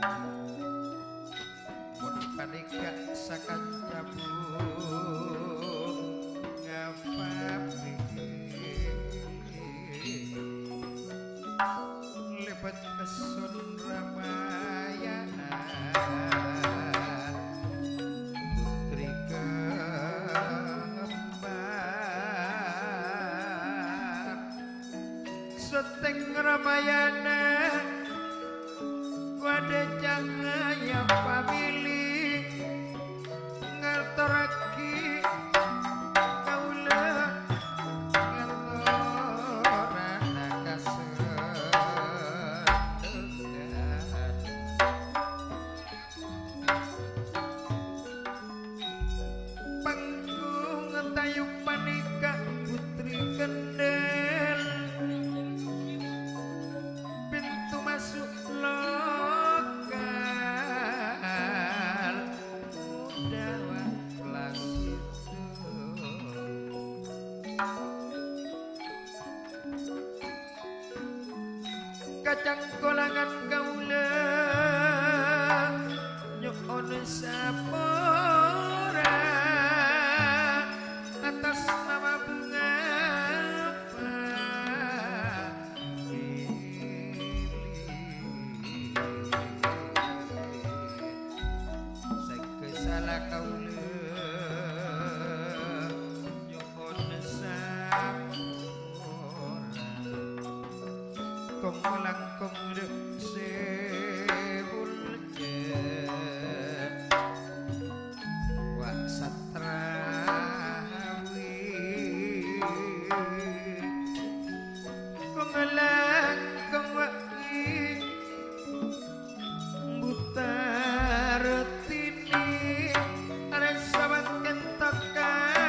mun panika sakancamu ngapapi lebet kesun Ramayana putri kembar seteng Ramayana wade jangaya pamili ngaturake kaula ngaturana kasenengan panggung ngentayuk panika putri kendel pintu masuk lokal mudawa plasido kacang kolangan kaula nyuon sapora atas nama bunga salah kaula nyuon sapora kong langkong dek sebulje wak satrawi kong langkong waki buta retini ada sahabat kentokan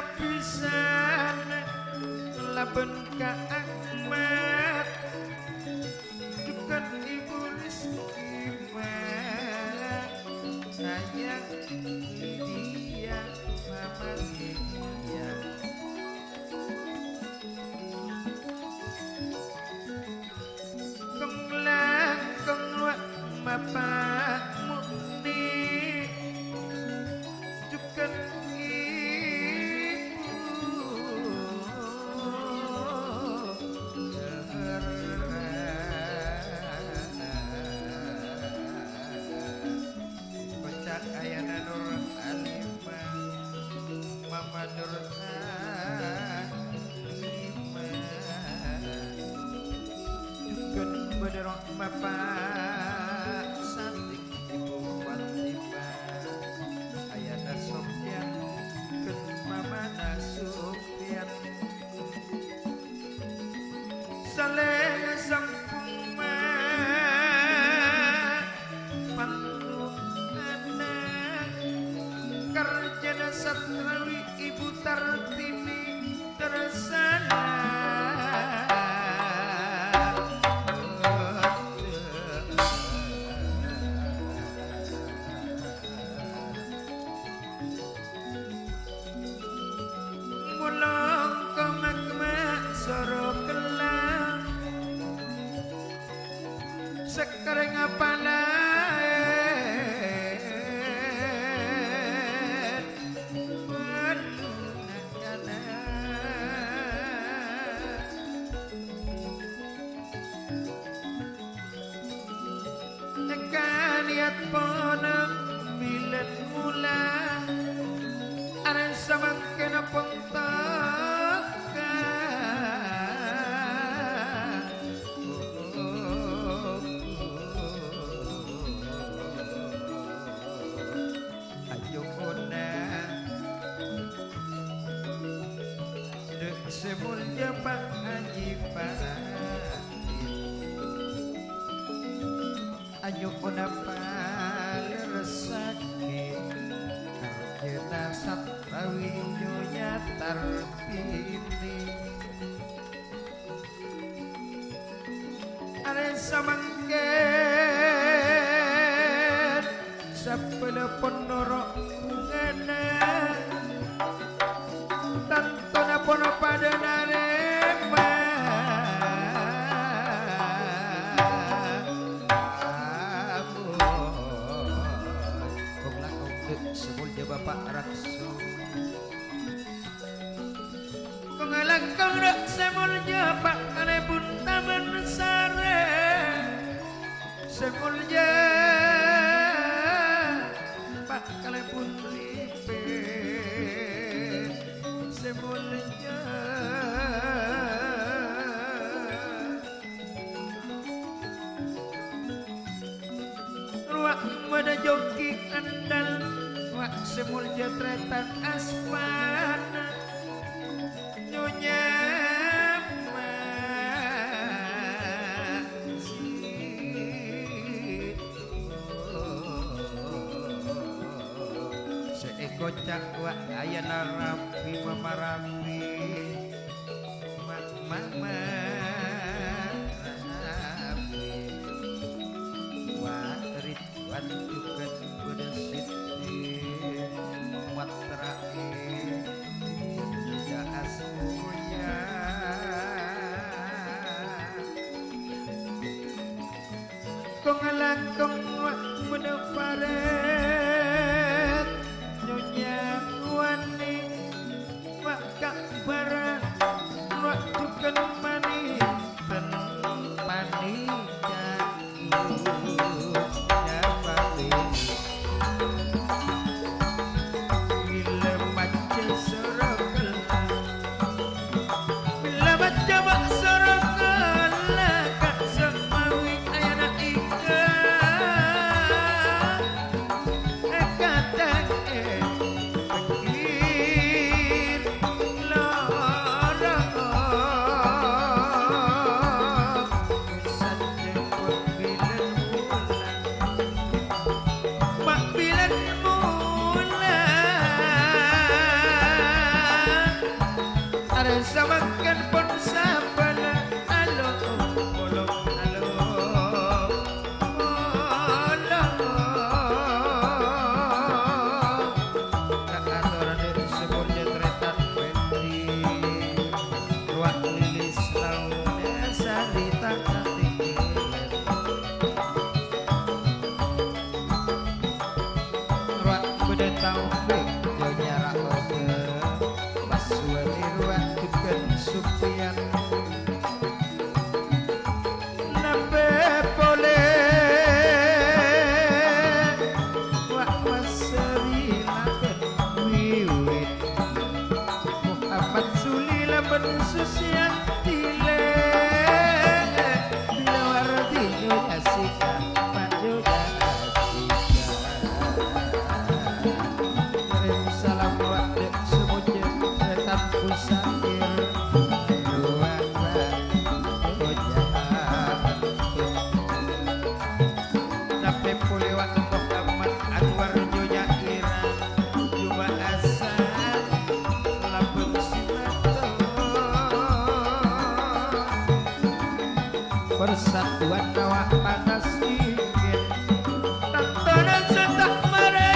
sesapisan laben ka Ahmad bukan ibu Rizkiman sayang dia mama dia kenglang kenglak bapak mukni bukan ayana Nur Alimah Mama Nur Alimah Dukun benerok Bapak Santik Ibu Fatimah ayana Sofyan Dukun Mama Nasupian Saleh Sampuma Karjana Satrawi Ibu Tartini tersana mulong kemak-kemak soro kelang sekarang apalah lihat poneng bilen mula ada samang kena pengtoka ayo kona dek semulya Pak Haji ayo kona palresake karjena satrawi nyonya tarpini are samangke telepon norok ngene tantona pono pada narema kong lakau dek semulnya bapak rakso kong lakau dek semulnya pak kalebun taman sare semulnya pak kalebun ripe semulnya ruak mana joki andal ruak semulnya tretan aspan nyonya kocak wa ayana rapi mama rapi mama rapi wa ridwan juga bedesit watrai juga asmunya kong langkong wa bedefaret nyonya wani maka barang waktu kan mani dan mani jatuh nyapain bila macam sorokal bila macam sorokal kak semawi ayana ikan kata samakan pon sabana alo bolong alo kakatoran dari semuanya tretan petri ruak lilis launa sarita katinggilan ruak beda taufik nyonya raoke Baswali ruak tuken supian nabe pole wak maseri laben wiwit Muhammad Suli laben susian tile bila wardi nyonya sika panjoga asika kirim salam ruak dek semuanya kusakir ruang jahat nape pulewat Muhammad Anwar nyonya ira cuma asal labun simato persatuan nawak panas ingin tantana setak mare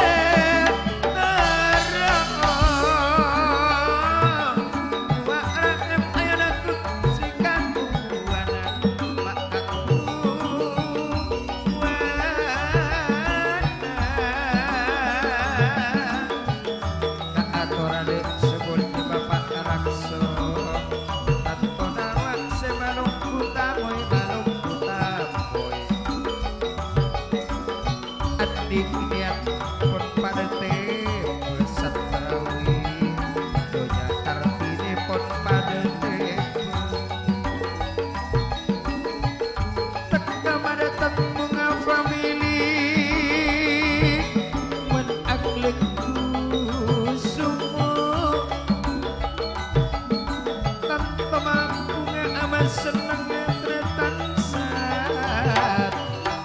seneng tretan sat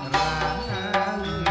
rali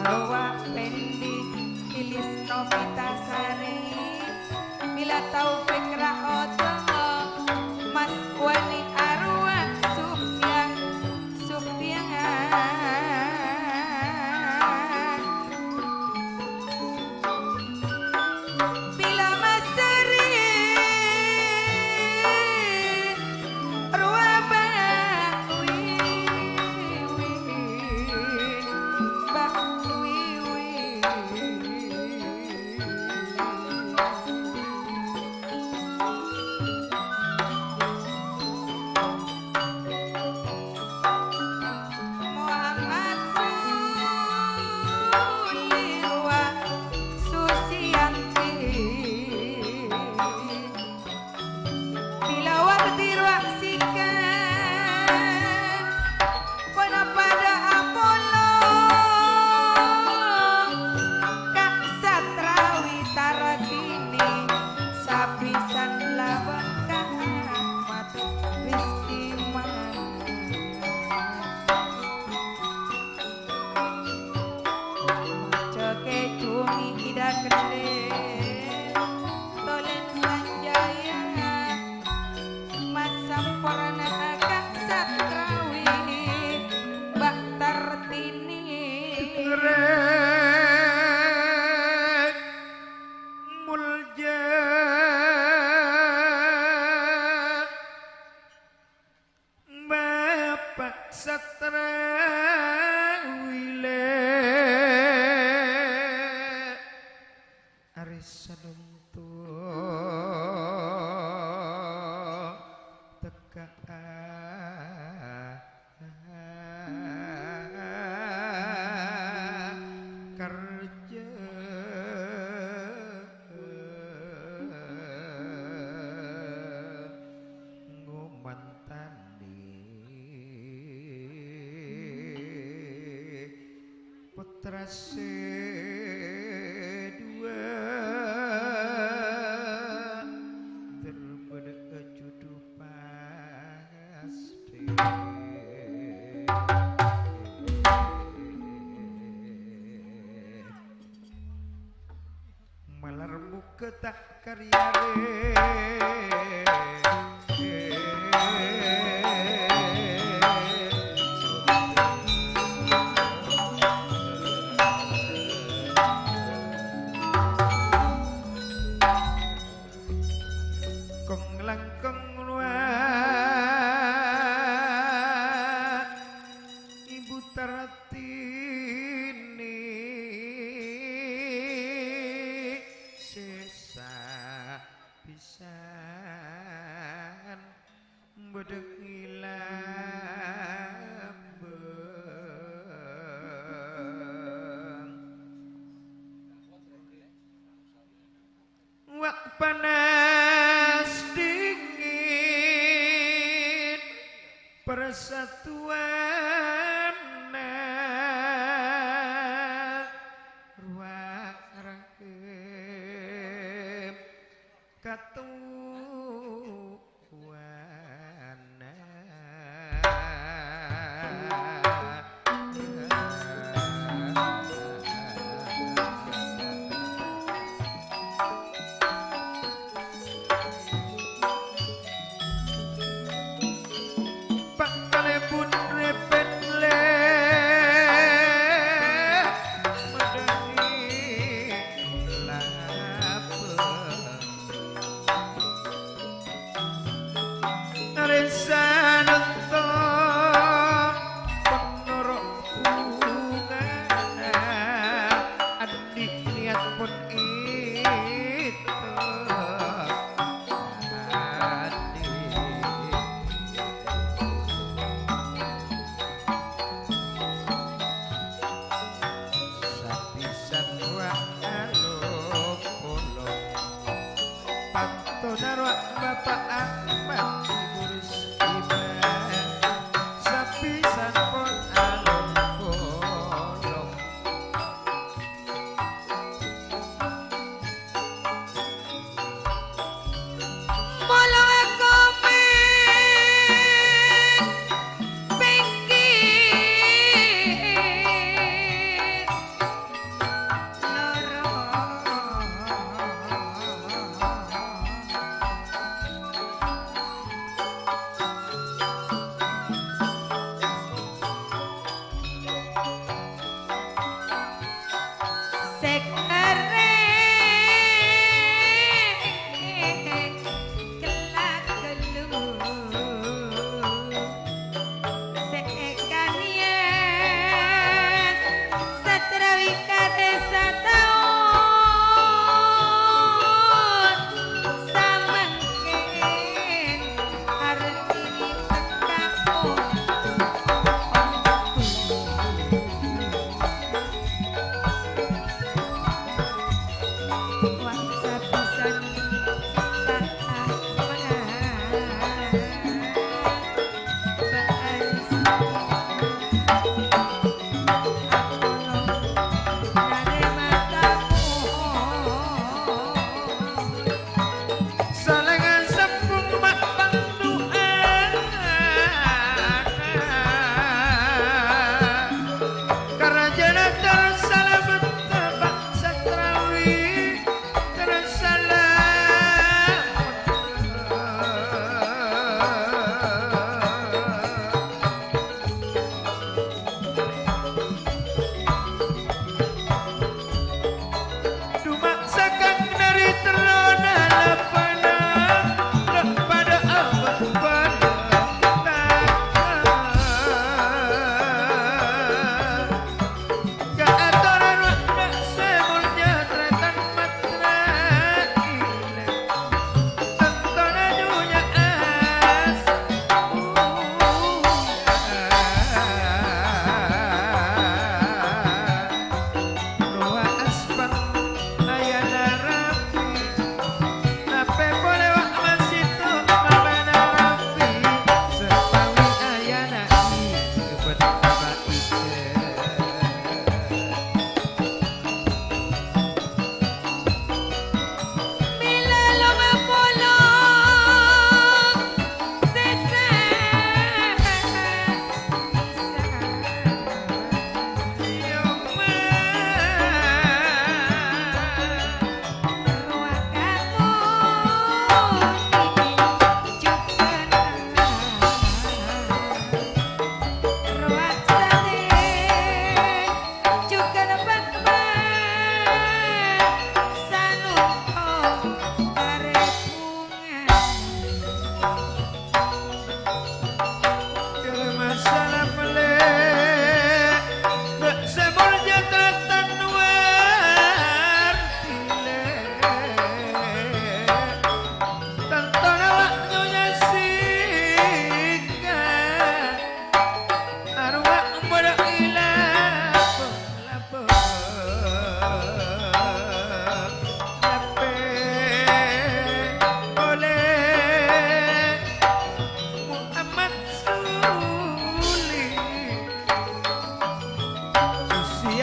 Arwa Pendi Ilis Novitasari Bila Taufik Raotomo Mas Wani Arwa Subyang Bila Mas Seri Arwa Muhammad Sulirwa Susianti Bila Wardi Ruaksika Pada pada Apollo Kak Satrawi Taratini Sapisan Labang Kak Ahmad Rizki Ceke cumi ida kendel Tolen Sanjaya Mas Sampurna Kak Satrawi Mbak Tartini Rek Mulja Bapak Satrawile Arisanuntu teka kerja ngumantani putra sedua terbeda judu pasti malar muka tak karyare kong langkong luar Ibu Taratini sesa pisan bedeg ilambeng wak panas dingin persatuan ruang rahim katuana Pak Kalebun repet le medangi lapeng Resa nonton penurut bunga adik niat pun itu Pantonarwa Bapak Ahmad Ibu Rizki Sapisan pon alun bolong Bolong komen pinggir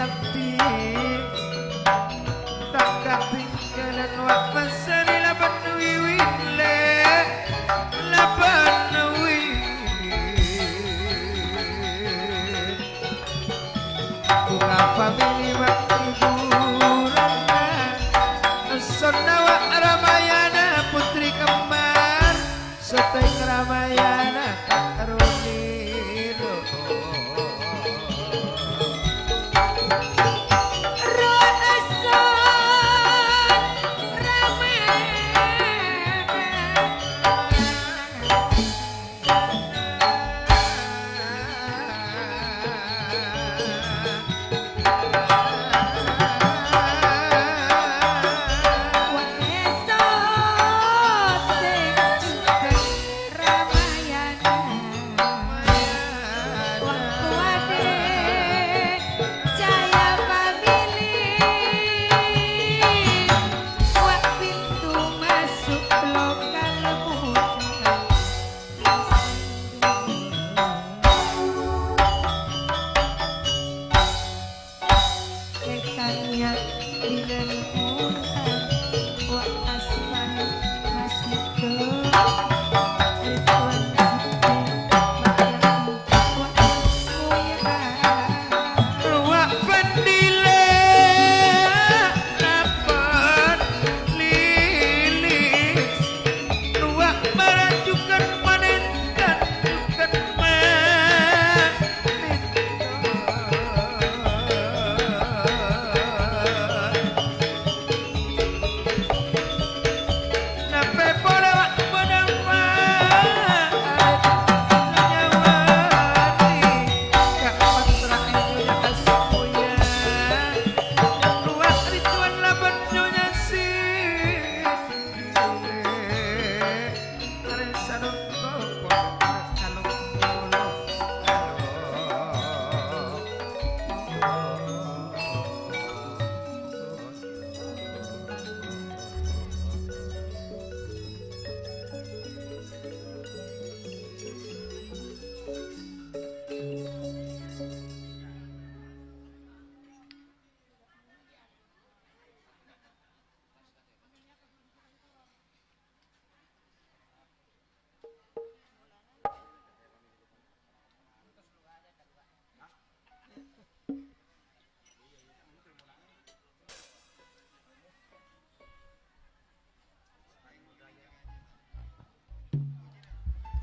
bakti tak ketinggalan wak masani laban wiwin le laban bunga famili waktu hiburanna Sona wak Ramayana putri kembar Seteng Ramayana tak terunir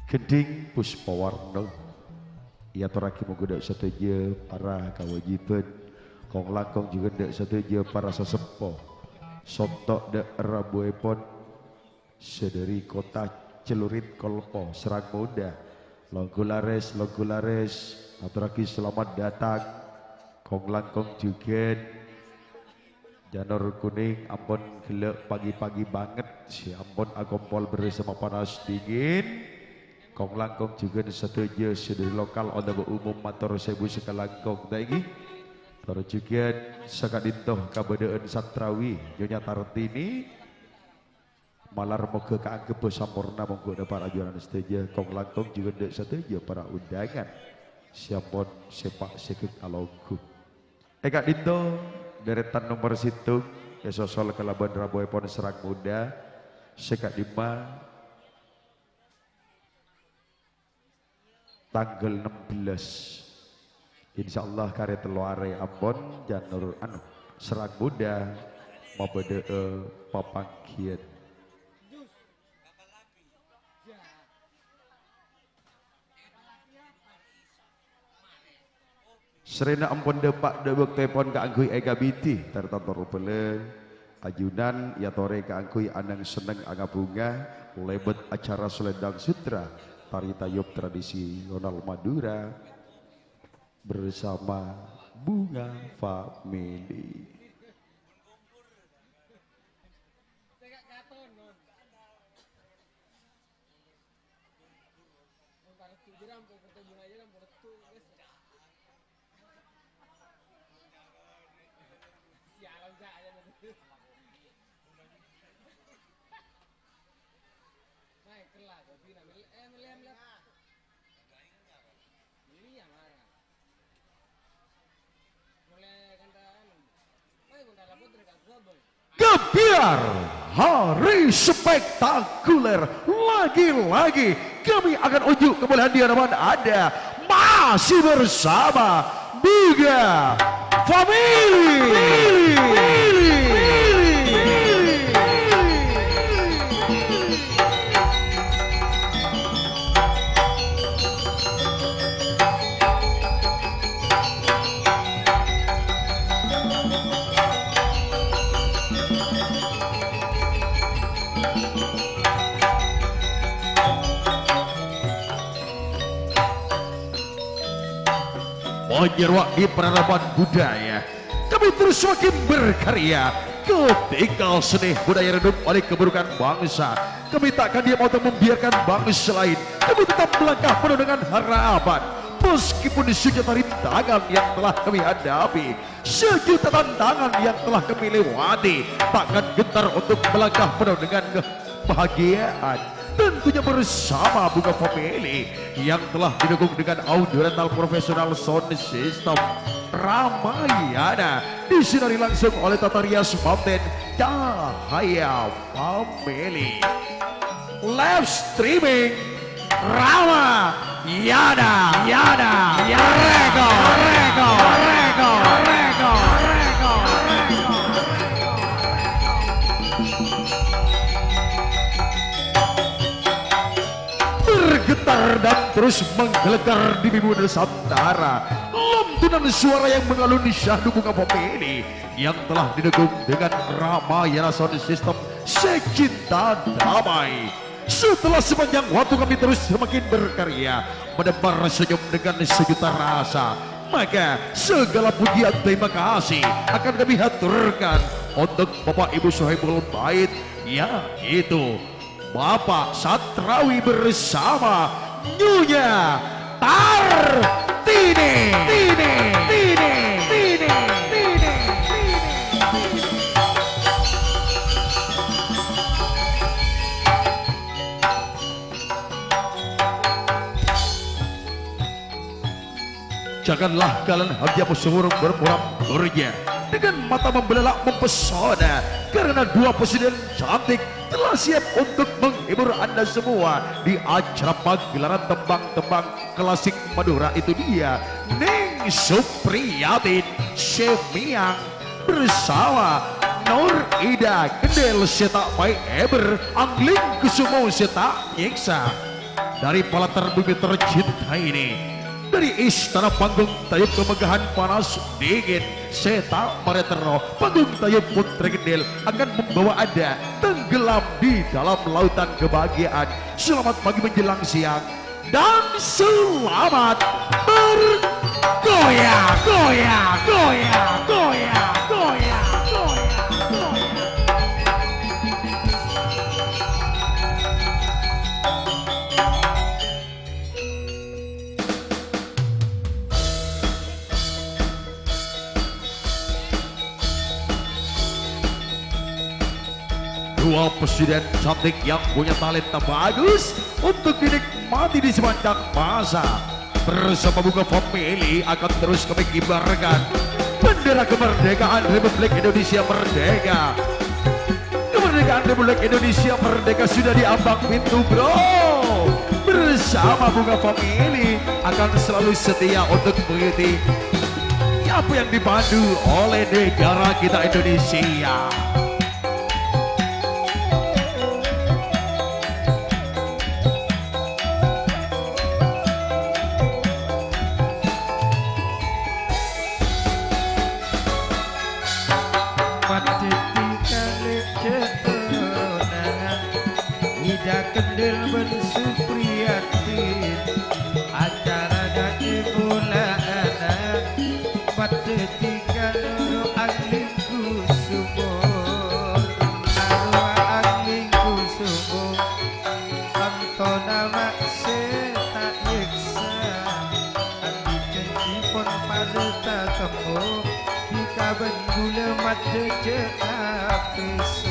Gending Puspawarna ia toraki menggoda setuju para kawajiban kong langkong juga ndak setuju para sesepuh sontok dek rabuepon sederi kota celurit kolpo serang muda Logolares aturaki selamat datang kong langkong juga janur kuning ampun gelek pagi-pagi banget si ampun agompol bersama panas dingin kong langkong juga setuju dari lokal onda umum mator sebu sekalangkong taigi para juga sakadintoh kabadaan satrawi nyonya tartini malar moga kaanggep sampurna monggo para jualan setuju kong langkong juga setuju para undangan siapun sepak sekik alongku Kak Dinto deretan nomor situ ya sosol kelaban raboepon serang muda sekak lima tanggal 16 insyaallah karya teluare Ambon janur anu serang muda mau bede papangkian Serena ampun depak debek telepon keanggui ega biti tertontor upele ajunan ya tore keanggui anang seneng angga bunga lebet acara selendang sutra tari tayub tradisional Madura bersama Bunga Family. Mulai kan Gebiar hari spektakuler lagi-lagi kami akan unjuk kebolehan di hadapan Anda masih bersama Buga Family. Menyeruak di peradaban budaya, kami terus semakin berkarya ketika seni budaya redup oleh keburukan bangsa. Kami takkan diam atau membiarkan bangsa lain. Kami tetap melangkah penuh dengan harapan. Meskipun sejuta rintangan yang telah kami hadapi, sejuta tantangan yang telah kami lewati, takkan gentar untuk melangkah penuh dengan kebahagiaan. Tentunya bersama Buga Family yang telah didukung dengan audio rental profesional sound system Ramayana, disinari langsung oleh Tata Rias Mountain Cahaya Family. Live streaming Ramayana, Rego. Bergetar dan terus menggelegar di bumi Nusantara, lantunan suara yang mengalun syahdu Buga Family yang telah didukung dengan Ramayana Sound System Secinta Damai. Setelah sepanjang waktu kami terus semakin berkarya, menebar senyum dengan sejuta rasa, maka segala pujian terima kasih akan kami haturkan untuk Bapak Ibu Sohibul Bait, yaitu Bapak Satrawi bersama Nyonya Tartini. Janganlah kalian hanya bersuruh berpura-pura dengan mata membelalak mempesona, karena dua presiden cantik telah siap untuk menghibur Anda semua di acara pagelaran tembang-tembang klasik Madura. Itu dia Ning Supriyatin Semiang bersama Nur Ida Kendel Setak Baik Eber Angling Kusumo Setak Nyeksa. Dari palatar bumi tercinta ini, dari istana panggung tayub kemegahan panas dingin Seta Maretero, panggung tayub Putri Kendel akan membawa Anda tenggelam di dalam lautan kebahagiaan. Selamat pagi menjelang siang dan selamat bergoyang. Dua presiden cantik yang punya talenta bagus untuk dinikmati di sepanjang masa. Bersama Buga Family akan terus kami kibarkan bendera kemerdekaan Republik Indonesia Merdeka. Kemerdekaan Republik Indonesia Merdeka sudah di ambang pintu, bro. Bersama Buga Family akan selalu setia untuk mengikuti apa yang dipandu oleh negara kita Indonesia. Kendel ben Supriyatin acara dadi bulan patetika nuru angling kusumo arwah angling kusumo antona makse tak yeksa andi janjipun paduta temu dikaben gula mata jekapisa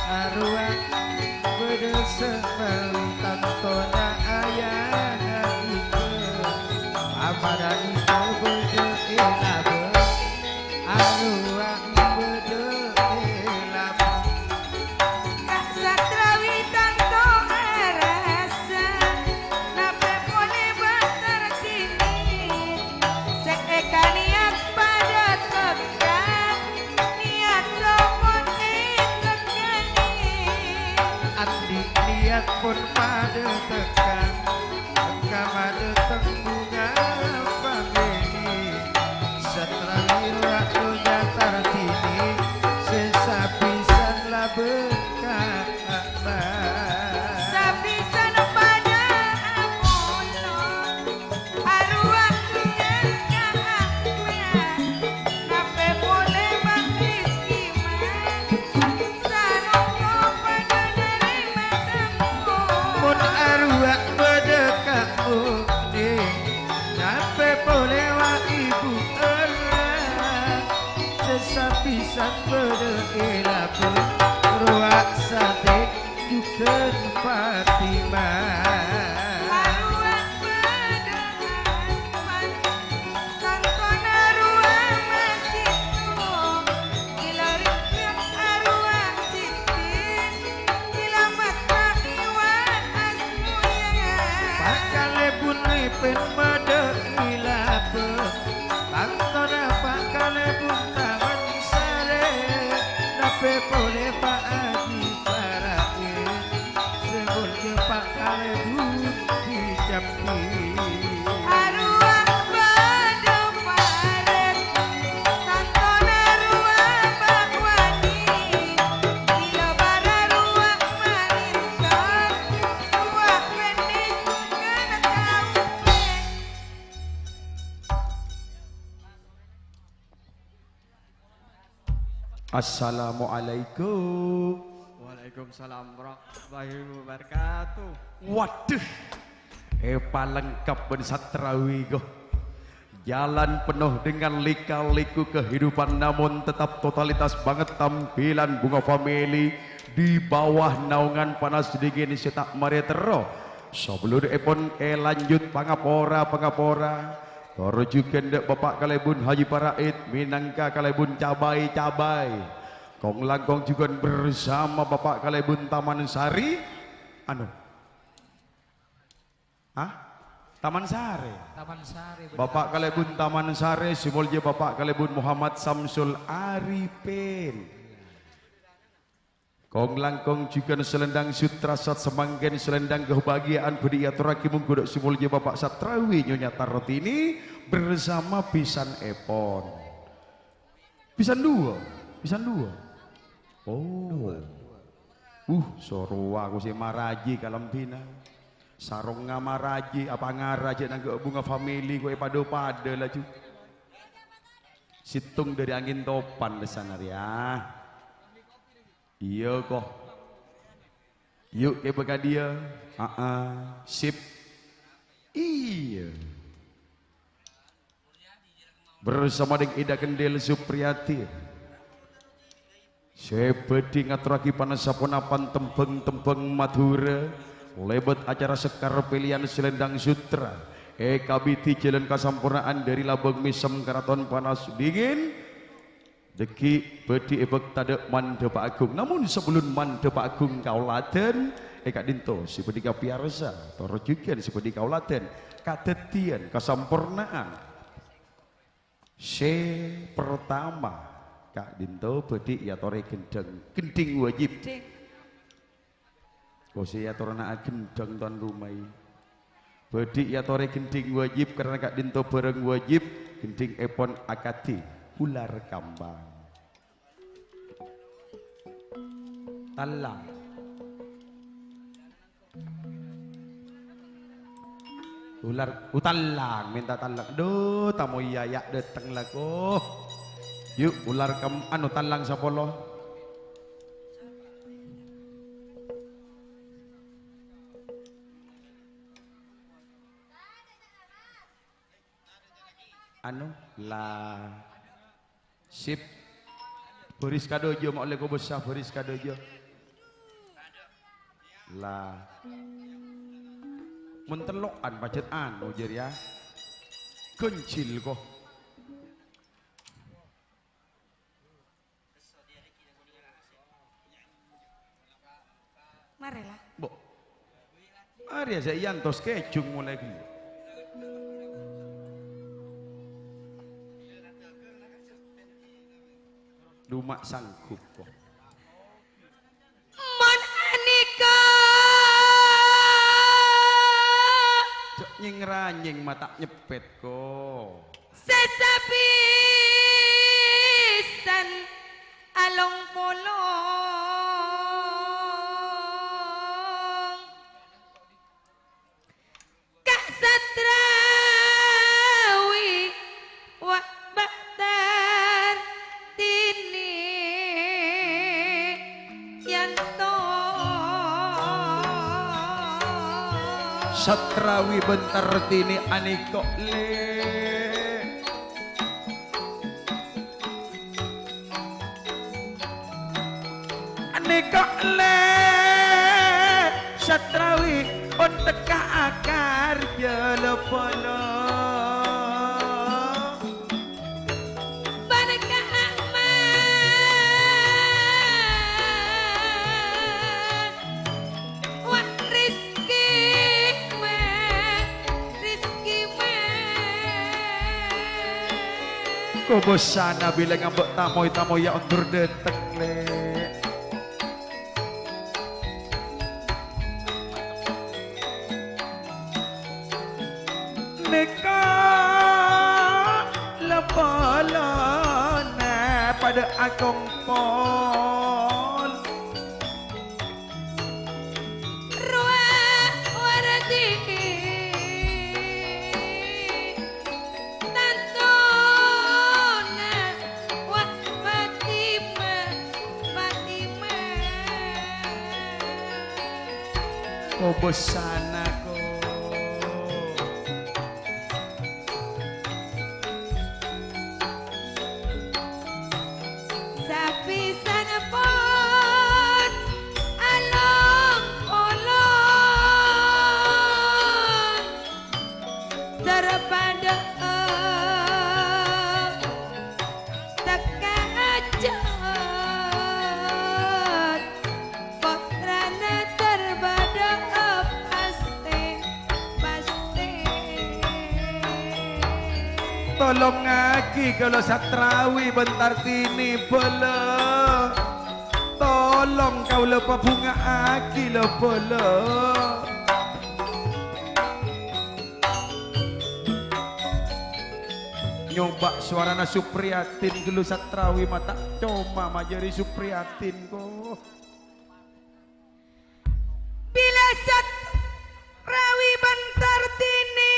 arwah sebali tantona ayana itu amarani bedo ilabe aluang bedo sapisan berdelaku ruak sate juga Fatimah. Pen mada ilape Bangtona pakale buntawan sare Nape pole pak Haji Farae Sebul ke pakale buti jambi Arwah pada paret Tantona ruah bakwani Bila bara ruah malinkan Ruah benih kena tahu Assalamualaikum. Waalaikumsalam warahmatullahi wabarakatuh. Waduh, paling lengkap ben satrawi go. Jalan penuh dengan lika-liku kehidupan namun tetap totalitas banget tampilan Bunga Family di bawah naungan panas dingin setak maretero. Sebelum epon lanjut pangapora. Toro juga ndak Bapak Kalebun Haji Paraid Minangka Kalebun cabai. Kong langkong juga bersama Bapak Kalebun Taman Sari. Taman Sari. Bapak Kalebun Taman Sari simbolnya Bapak Kalebun Muhammad Samsul Arifin. Kong langkong juga selendang sutra sat semanggen selendang kebahagiaan beriaturaki menggodok simbolnya Bapak Satrawi Nyonya Tarotini bersama Pisan Epon. Pisan dua. Oh. Soro aku si maraji kalam bina. Sarong ngamaraji apa ngaraji nang Bunga Family kowe pada lah cu. Situng dari angin topan sana ya. Iya kok. Yuk ke beka dia. Sip. Iya. Bersama dengan Ida Kendil Supriyati. Sepedi ngaturaki panasaponapan tembeng Madura. Lebet acara sekar pilihan selendang sutra. Kabiti jalan kasampurnaan dari Labang Misem Keraton Panas Dingin. Deki bedi ebek tada mandep agung. Namun sebelum mandep agung kaulaten Kak Dinto si bedi kapiarsa toro juga si bedi kaulaten kadetian kasampurnaan pertama Kak Dinto bedi ya tore gending wajib si ya torona gendeng tuan rumai bedi ya tore gending wajib karena Kak Dinto bareng wajib gending epon akati ular kambang talang ular utalang minta talang do tamu yayak dateng laku yuk ular talang sapolo lah sip Boris Kadojo mau oleh besar Boris Kadojo lah mentelokan pacet jer ya kencil kok marilah bo Arya saya yantos kecung mulai gini Dumak sanggup kok. Mon Anika Cok nying mata nyepet kok. Sesapisan along polong Kak Satrawi wak baktar dini yanto Satrawi bentar dini aniko le Nikok le satrawi on teka akar jelo polo Banaka aman Wah Rizki Kau bosana bilang ngambek tamoy ya undur deteng le Neka lepolona pada akong pol Ruah waradi Tantona Wah Fatima Kau bosana ko Sapi sana pun along olong daripada teka ajat potrana terbada pasti tolong ngaki kalau satrawi bentar tini bela tolong kau lupa bunga aki bela nyoba suarana Supriyatin gelu satrawi mata coma majari Supriyatin ko bila satrawi bentar tini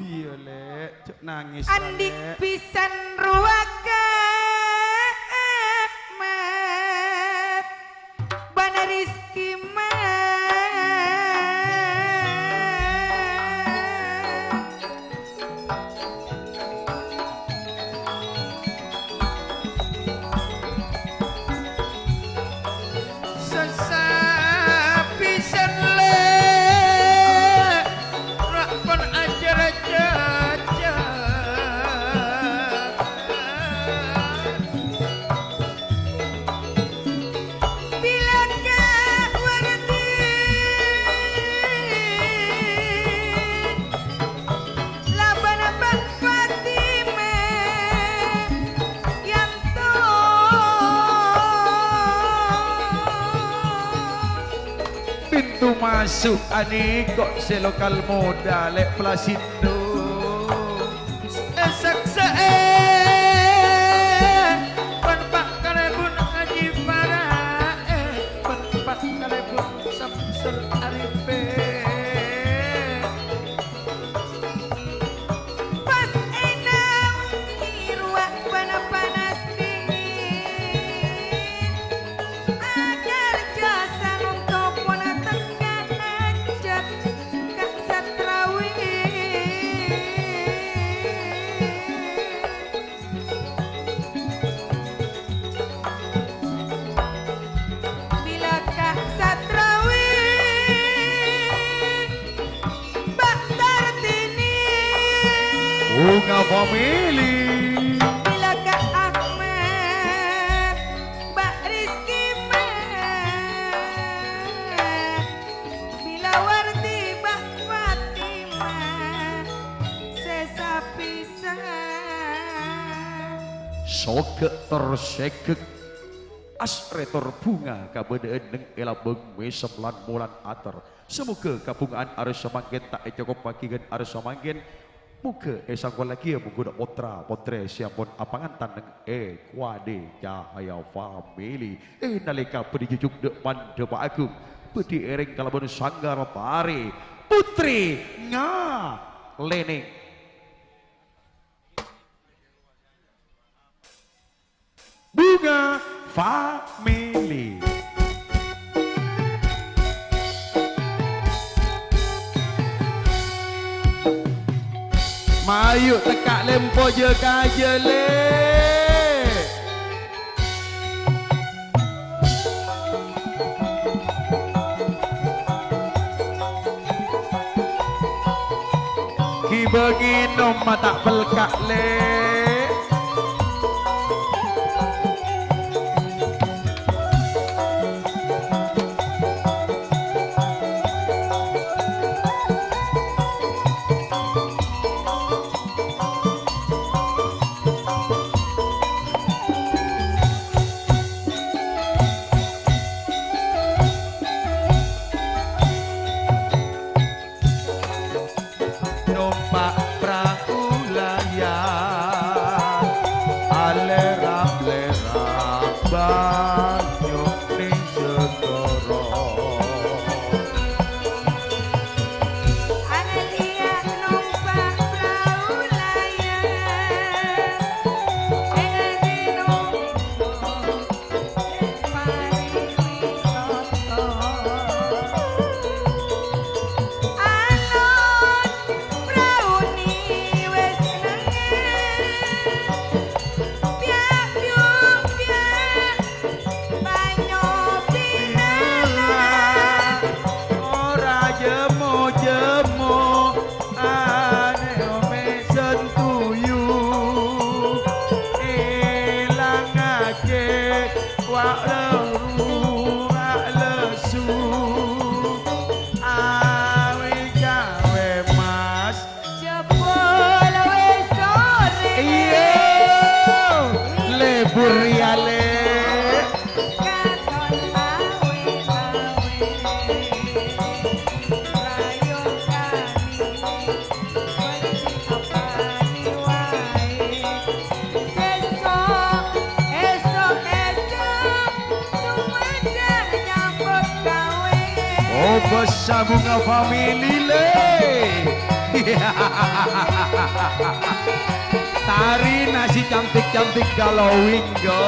iya le cek nangis Andik le. pisan ruwaka mat bana rizki Sesapisan le rakon ajar jaja bila kau warti labana bang Fatima yang pintu masuk ani kok selokal moda lek Plasindo saksa pan pak kalebun haji para pan pak kalebun samsul arife pas enam ruak panas dingin agar jasa untuk pona tengah ajat kak satrawi bila kak satrawi baktar tini bunga family bila Kak Ahmad Mbak Rizki bila Wardi Mbak Fatimah sesa pisan soke tersekek asretor bunga kabedeen neng elabeng mesemlan mulan ater semoga kabungaan arus semanggen tak cukup pakigan arus semanggen muka esangkol lagi ya menggunakan potre siapun apangan taneng kuade cahaya family nalika pendijuk depan depan agung pedi ereng kalabon sanggar pare putri nga leneng bunga family Mayu tekak lempo je kaje le bengi nom mata pelkak le. Numpak perahu layar alerap-lerap banyu ning segara. Analia numpak perahu layar dino pariwisata. Bersambunga family le. Tari nasi cantik-cantik galau winggo.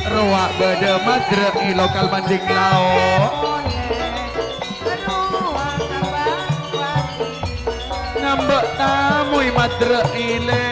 Roak bede madre i lokal banding lao. Ngambek tamu i madre ile.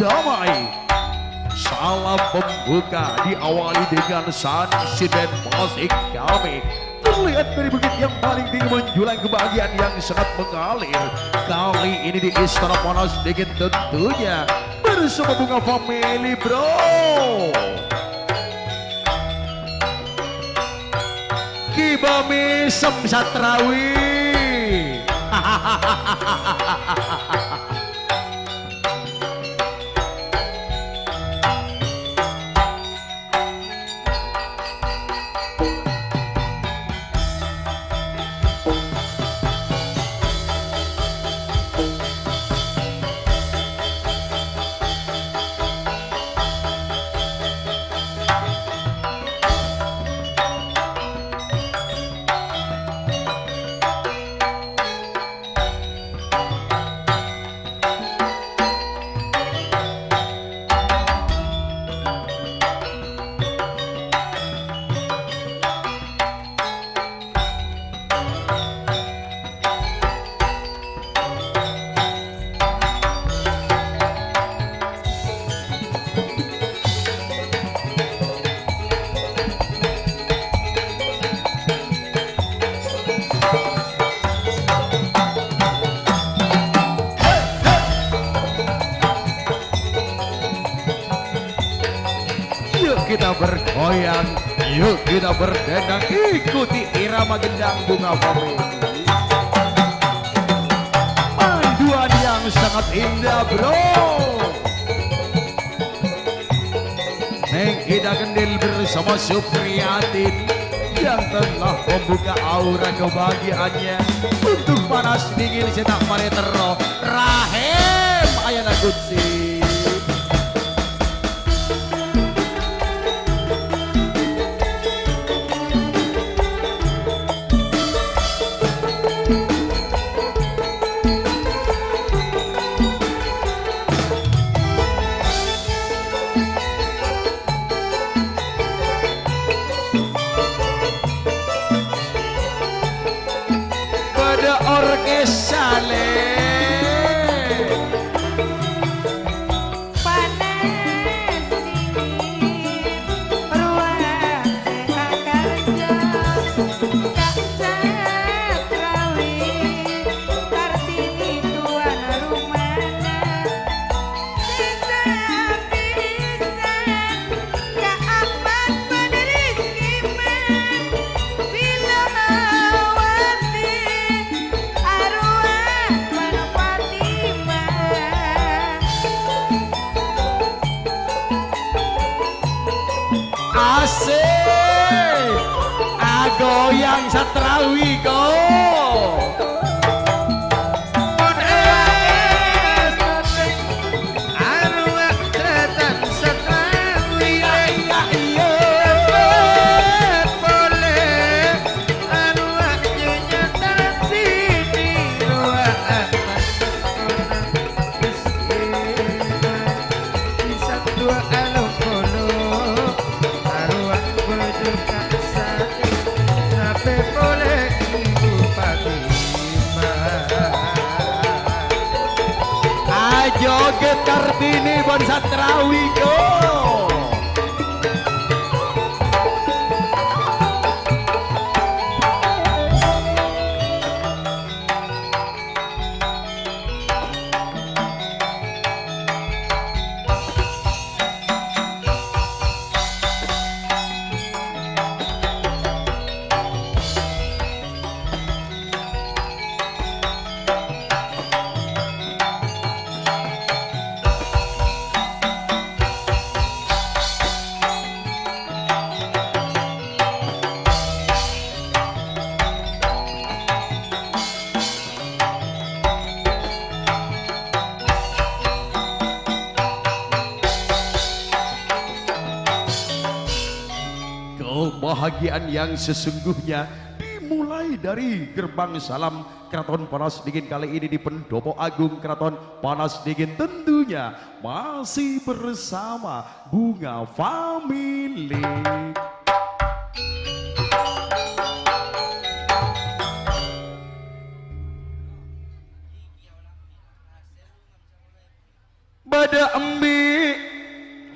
damai. Salam pembuka diawali dengan insiden musik kami. terlihat dari bukit yang paling tinggi menjulang kebahagiaan yang sangat mengalir. Kali ini di Istana Panas Dingin tentunya bersama Bunga Family bro. Kibami Semsatrawi. Kita bergoyang, yuk kita berdendang, ikuti irama gendang Bunga Family. Paduan yang sangat indah bro. Neng Ida Gendil bersama Supriyatin yang telah membuka aura kebahagiaannya untuk panas dingin cetak maretero Rahim Ayana Gutsi. Orkesale panas dingin ruang sehat kerja Kak Satrawi Kartini tuan rumana sisa pisan Kak Ahmad Padris Kiman Bila asik agoyang Satrawi go. Joget Kartini Bon Satrawi go. Kebahagiaan yang sesungguhnya dimulai dari gerbang salam Keraton Panas Dingin kali ini di Pendopo Agung Keraton Panas Dingin tentunya masih bersama Bunga Family. Bada embi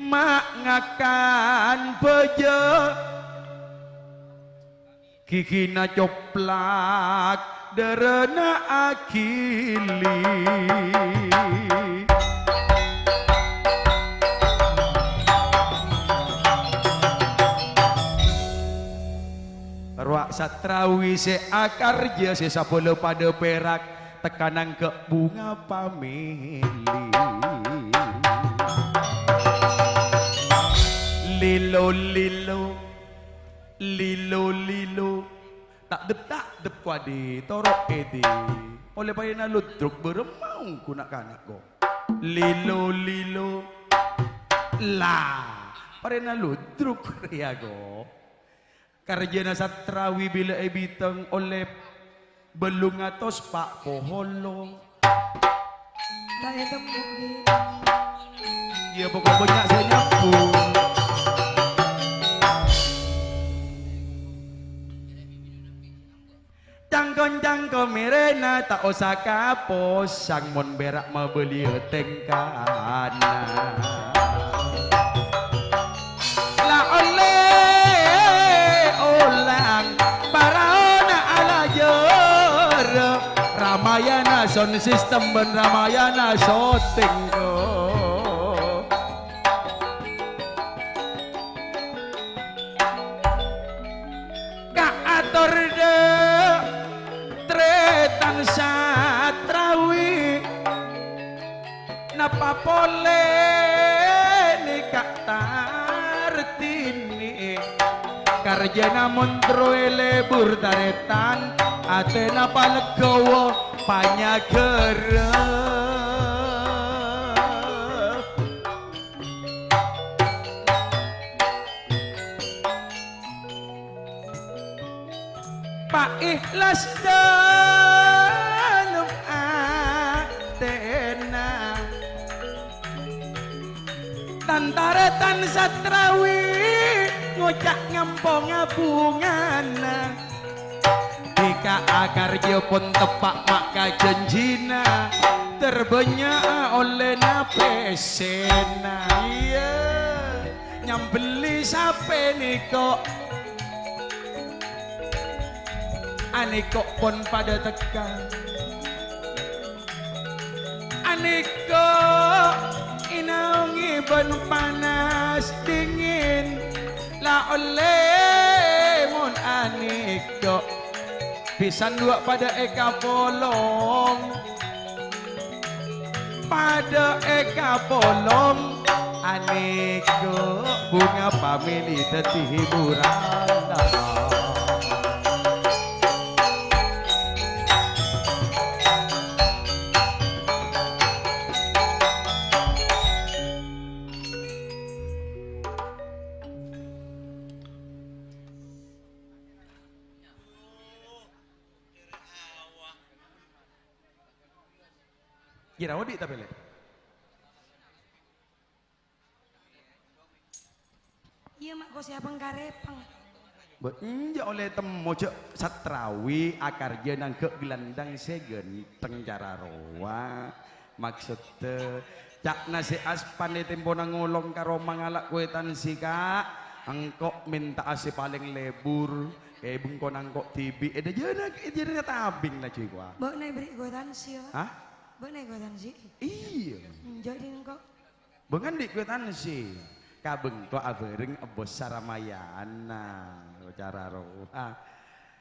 mak ngakan peje Kikina coplak derena akili Ruak satrawi se akarja se sapolo pada perak tekanan ke bunga pamili lilo lilo lilo lilo tak dep kuadi torok edi oleh payana ludruk beremau ku nak kanak ko lilo lilo lah parena ludruk ria go karjana satrawi bila ebiteng oleh belung atos pak poholo Tak ada mungkin. ya pokok banyak saya nyapu Jangkon mirena tak usah kapos sang mon berak mau beli tengkana la oleh ulang paraona ala jer Ramayana sound system ben Ramayana shooting ko ka atur de tretan satrawi napa pole nikah tartini karjana montro lebur taretan atena palegowo panyagere Pak ikhlas dalam atena tantaretan satrawi ngocak ngampong bungana jika akar pun tepak maka janjina terbanyak oleh napesena iya nyambeli sape niko aniko pun pada tekan aniko inaungi ben panas dingin la oleh mon aniko pisan dua pada eka polong pada eka polong aniko bunga pamili teti hiburan kira odik tapi lek. Iya mak kau siapa karepang. Benja oleh temu cek satrawi akar jenang ke gelandang segen tengjara roa maksudnya cak nasi aspan di tempo nangolong karo mangalak kuetan sika angkok minta ase paling lebur bungko nangkok tibi ada jena tabing lah cuy gua. Bawa naik beri gue tansi. Hah? Bawa naik gue tansi. Iya. Jadi engkau. Bengan di kuetan sih. Kabeng kok abereng bos Saramayana cara roha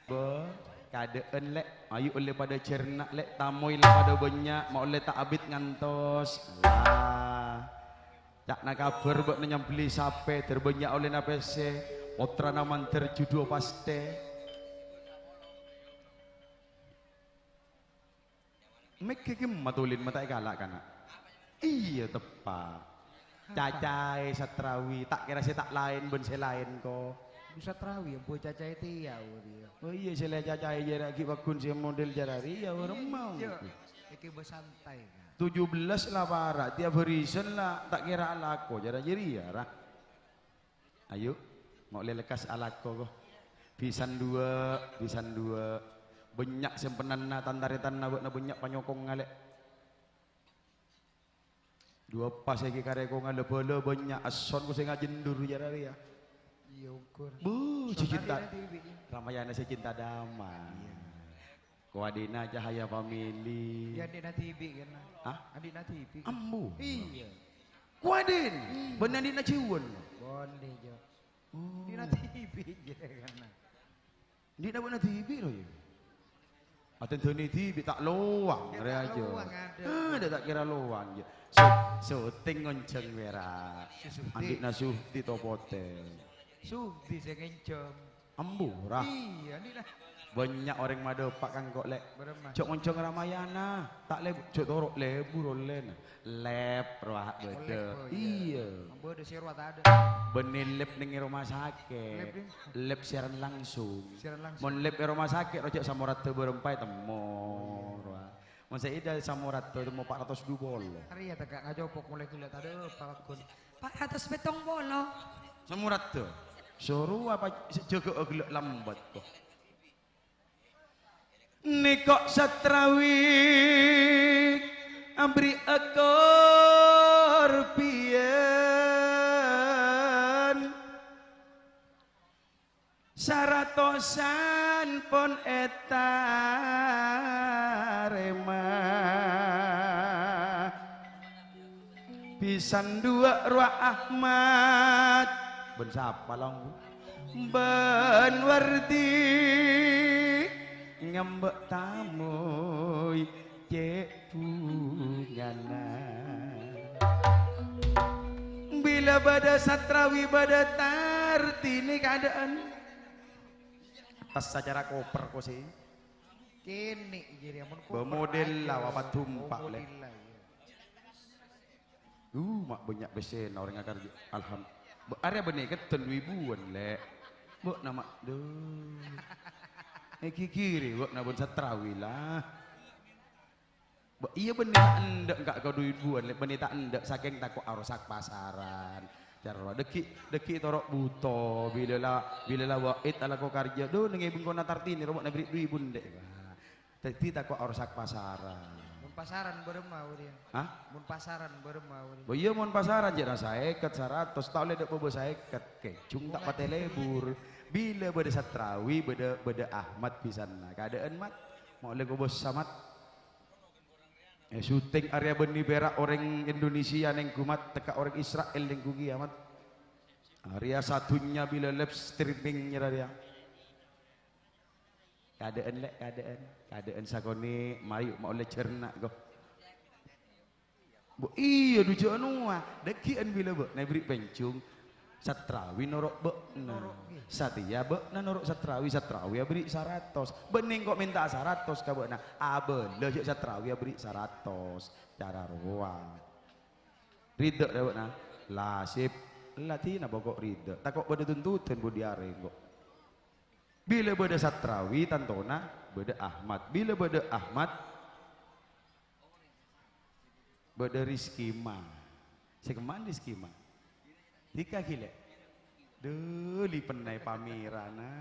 bo kadean lek ayu oleh pada cernak lek tamoy lah pada banyak mau oleh tak abit ngantos lah tak nak kabar buat nyambeli sape terbanyak oleh napese otra naman terjudo paste mek matulin mata galak kana iya tepat cacai satrawi tak kira saya tak lain ben saya lain ko satrawi yang buat cacai itu ya oh iya saya cacai jarak bakun saya model jarak ya orang mau iki bersantai 17 lah para tiap hari lah tak kira alako jarak jadi ya rah ayo mau lekas alako ko pisan dua banyak sempenan na tantaretan na banyak panyokong ngalek dua pas lagi kareko ngalebele banyak ason ku saya ngajendur jara dia. Iya ukur. Bu, cicitan. Ramayana Secinta Damai. Kuadina Cahaya Family. Ya adik natibi kan. Hah? Adik natibi. Ambu. Iya. Kuadin. Benar di Ciwon. Bonde jo. Di natibi je kan. Di nak buat TV loh ya. Aten TV tak luang Ya, ada tak aja. luang ada. Ada tak kira luang je. Syuting ngonceng merah. Syuting. Andik nasuhti topote. Sugdi saya ngencem. Ambu rah. Iya, adik nah. Banyak orang madepak kan kok lek. Beremah. Cok ngonceng Ramayana. Tak lebu. Cok torok lebu rolen. Lep roh beda. Iya. Ambo ada serwa tak ada. Benih lep ning rumah Lep sakit. ning? Lep siaran langsung. Siaran langsung. Mon lep rumah sakit rojak samurat teu berempai temo. Mon saya ida samurat teu temo 400 bolo. Hari ya tak ngajopok mulai kulihat ada Pak Kun. Pak atas betong bolo. Samurat teu. Suruh apa jaga gelek lambat kok. Nikok satrawi abri ekor pian saratosan pon etarema pisan dua Ruah Ahmad ben sapa long ben Wardi ngambek tamuy cek pungana bila bada satrawi bada tartini keadaan tas secara koper kok sih Kini jadi amun bermodel lah wapat tumpak lek Model lah, iya. mak banyak besen orang akar alhamdulillah area benih keten wibuan lek buk nama duh kiri buk nabun satrawi lah iya benih tak endek enggak kau duit buan lek benih tak endek saking takut arosak pasaran cara deki torok buto bila la wait ala kau kerja do nengi bengkona tartini robot nabri duit bun dek tapi takut arosak pasaran Mun pasaran beremau dia. hah Mun pasaran beremau dia. iya mon pasaran jadi saya ket 100 tak oleh dek bobo saya ket kecung tak pate lebur bila beda satrawi beda Ahmad pisan keadaan mat mau oleh bos samat syuting area benih berak orang Indonesia neng kumat teka orang Israel neng kugi amat area satunya bila live streamingnya dia keadaan sakoni mayu mau oleh cernak kok iya dujo anua dekian bila be na beri pencung satrawi norok be Satya be na norok satrawi beri 100 bening kok minta 100 ka be na abele je satrawi beri 100 cara ruang ridek be na lasip latina pokok ridek takok beda tuntutan budi are kok bila beda satrawi tantona beda Ahmad bila beda Ahmad beda Rizky Ma sekeman Rizky Ma tika gile duli penai pamirana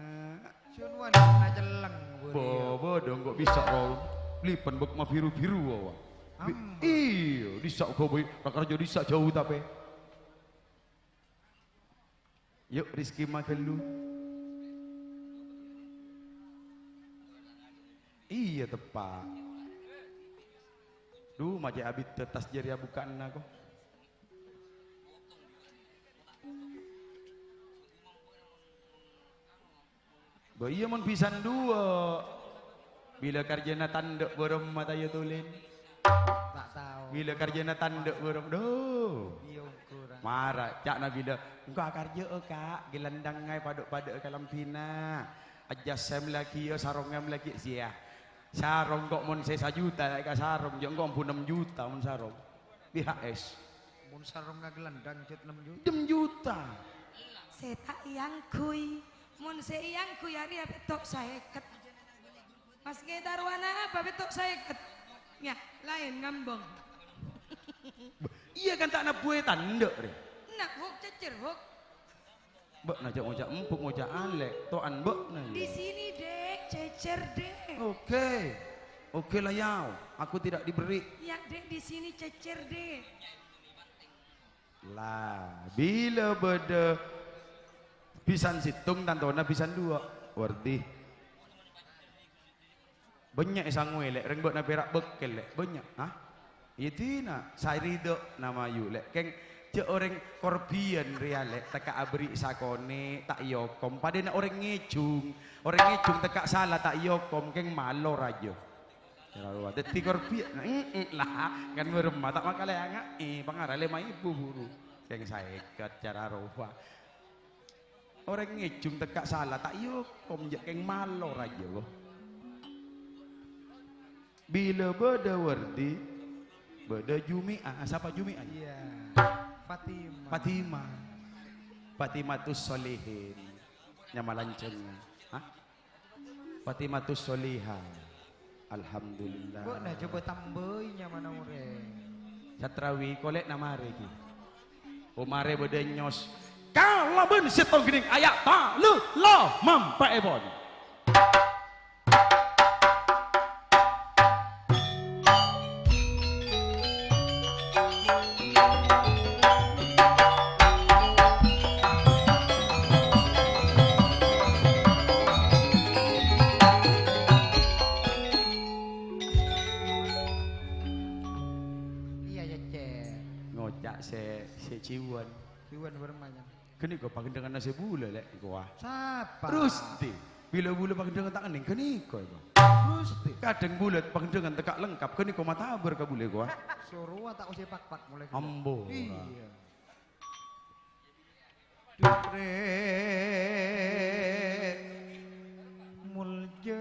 Cunuan na jeleng bobo dong kok bisa roll lipen bek ma biru-biru wawa iya disak kau boy kerja disak jauh tapi yuk Rizky Ma kelu iya tepat duh macam abis tetas jari bukan aku iya mon pisan dua bila karjana tanduk borong mata ya tulin tak tahu. bila karjana tanduk borong doh Iya ukuran. marah cak na bila engkau karja kak gelandang ngai paduk-paduk kalam pina aja sem lagi ya sarongnya lagi sia sarong kok mon saya 1 juta ka sarong jeng kok 6 juta mon sarong BHS Mun sarung ngagelandang jet 6 juta. 6 juta Seta iyang kuy. Mun se iyang kuy hari apa tok saeket. Mas kita ruana apa betok saeket. Ya, lain ngambong. iya kan tak nak buat tanduk re Nak hok cecer hok. bek na ngojak empuk ngojak alek toan bek na Di sini dek, cecer dek. Oke lah yau aku tidak diberi Ya dek di sini cecer dek. lah bila beda pisan situng tantona pisan dua Wardi. Banyak isang lek reng buat na perak bekel lek banyak. Hah? Itina saya ridho nama yu lek keng je orang korbian rialek teka abri sakone tak yokom pada nak orang ngejung teka salah tak yokom keng malo rajo. Kalau ada tiga korbian lah kan beremah tak makale anga pangarale mai ibu buru keng saya kat cara roha. Orang ngejung teka salah tak yokom je keng malo rajo. Bila beda Wardi, beda Jumi'ah, siapa Jumi'ah? Iya. Fatimatus Solihin. Nyamalancengnya. Hah? Fatimatus Solihah. Alhamdulillah. Kok nah coba tambahinya mana orang? Satrawi kolek nama reki. Umare beda nyos. Kalau ben setong gening ayak tak lu lo mampai bon. Ciwan bermain. Kini kau pakai dengan nasi bula lek kau. Siapa? Rusti. Bila bula pakai dengan tak kening kini kau. Rusti. Kadang bulat pakai dengan tekak lengkap kini kau mata berka bule kau. Suruh tak usah pak mulai. Ambo. Iya. Mulja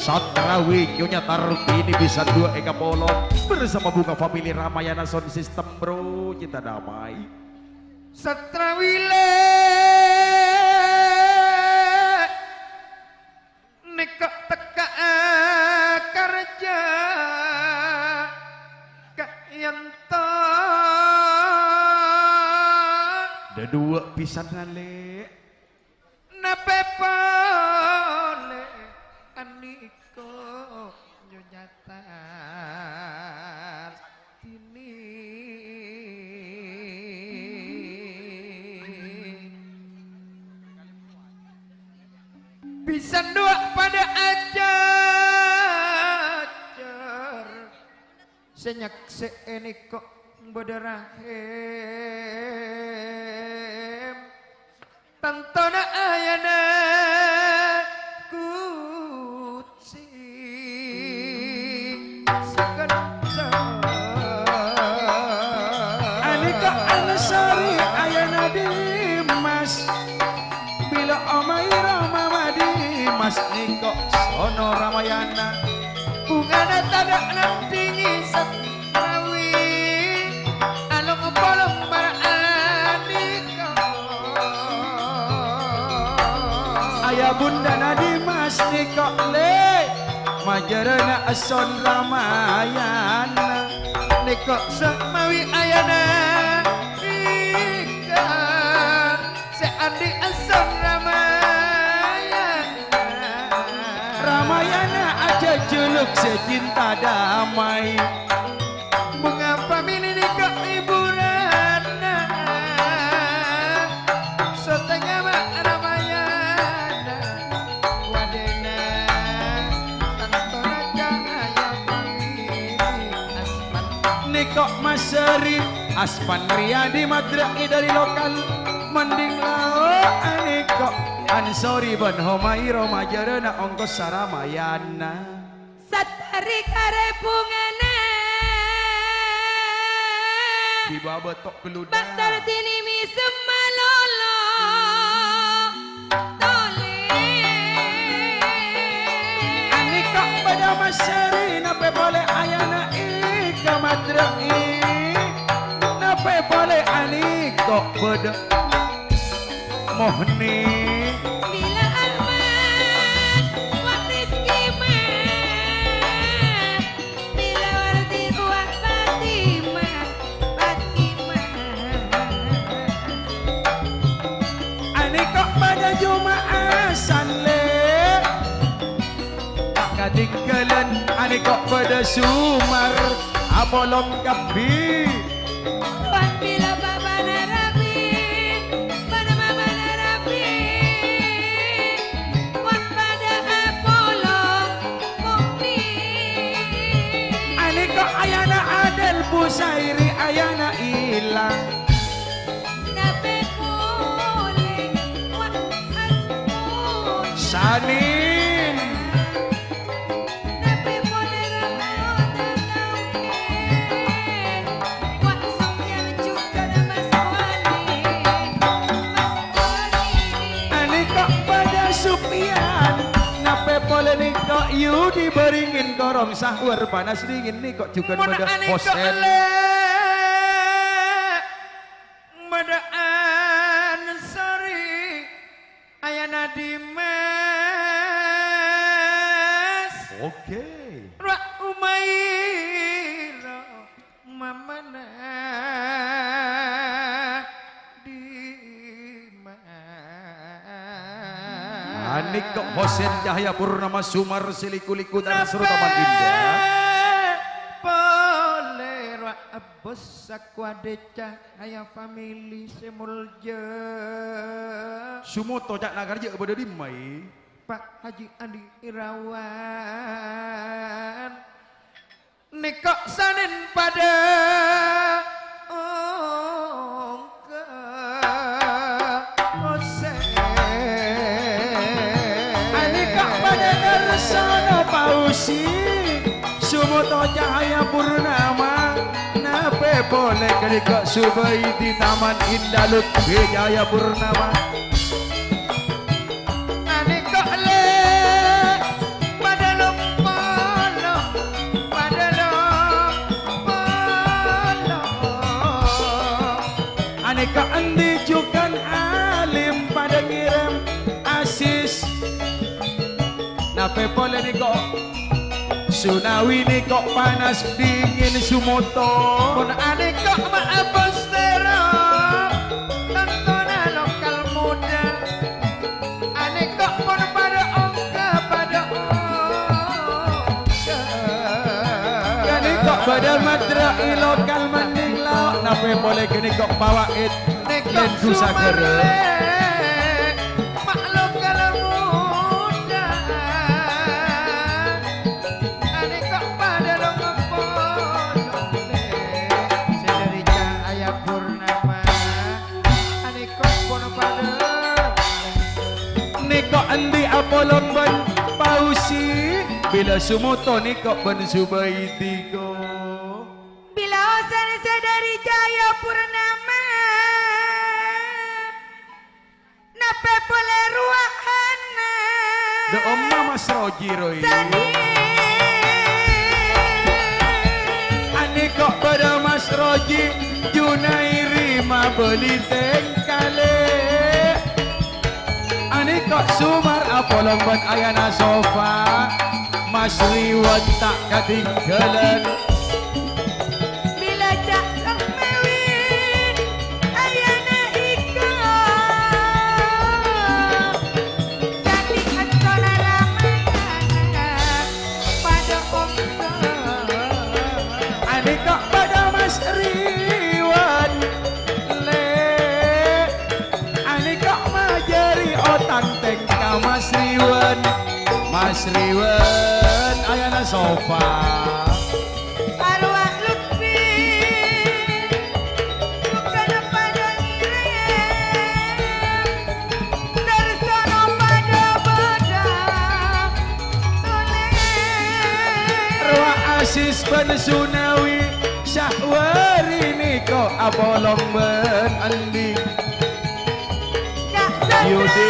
Satrawi Nyonya Tartini bisa dua Eka Polong bersama Bunga Family Ramayana Sound System bro cinta damai. Satrawi le nekak teka kerja kayanto ada dua pisan nale nape pole aniko Nyonya Tartini bisa dua pada ajar senyak seeni kok bederahem tantona ayana kutsi sekenta Anika Anasari ayana Dimas bila omai Rama Mas Niko Sono Ramayana bungana tada nantingi Satrawi along polong para aniko ayah bunda Nadi Mas Niko le majarana Ason Ramayana niko semawi ayana ika seandi ason Ramayana aja juluk secinta damai mengapa milih nikah hiburan setengah mak Ramayana wadena Seri Aspan Riyadi Madrai dari lokal mending lao aniko Ansori ban Homairo Majarana ongkos Saramayana Satari karepungane di bawah betok keludah Batar tinimi semalolo Tole aniko pada Seri nape boleh ayana ika Madrai nape boleh aniko pada Mohni Bila Arman Wak Rizki mah Bila Wardi Wak Fatimah ani kok pada Jumaah sanle tak ketinggalan ani kok pada Sumar Apolong Kapi Wan bila Baba Narabi Pada Mama Narabi Wan pada Apollo Mukni ani kok ayana Adel Busairi ayana ilang Nape boleh Wak Asmun Sanin Nape boleh Ramadan Tauhid Wak Sofyan juga Mas Wani ani kok pada Supian nape boleh nih kok yu diberingin korong sahur panas dingin nih kok juga pada Hosen Madaan Sari ayana Dimas oke Ra Umaira mamana Dimas ani kok Hosen Cahaya Purnama Sumar Silikuliku dan Surutaman Indah boleh ra bos sakwade cahaya family semulja Sumoto cak nagarja kepada Dimai Pak Haji Andi Irawan Nikok sanin pada ongka Hosen ani kok pada Darsana Pausi Sumoto Cahaya Purnama nape boleh kedikok Subaidi Taman Indah Lutfi Cahaya Purnama Nikok le pada lompolo pada lompolo ani kok endi jukan alim pada ngirim asis nape boleh nih kok Sunawi nih kok panas dingin Sumoto pun ane kok maabos tero tontonan lokal muda ane kok pun pada ongka pada ongka kani kok pada Madrai lokal mending lao nape boleh kini kok bawain nekok Kusagere mak lokal muda ane kok pada lompolo sedari cahaya purnama ane kok pun pada nih kok endi Apolong ban Pausi bila Sumoto nih kok ban Subaidi ko Bila Hosen Sedari Jaya Purnama Nape boleh ruahana The Oma Mas Roji Roy ani kok pada Mas Roji Junairi ma beli tengkale ani kok Sumar Apolong ban ayana sofa Mas Riwan tak ketinggalan Bila cak semewi Ayana ika Jadi asona Ramayana Pada ongka ani kok pada Mas Riwan le ani kok majari otak tengka Mas Riwan ayana sofa Arwah Lutfi Isban Sunawi Syahwari niko abolong ben andi Yudi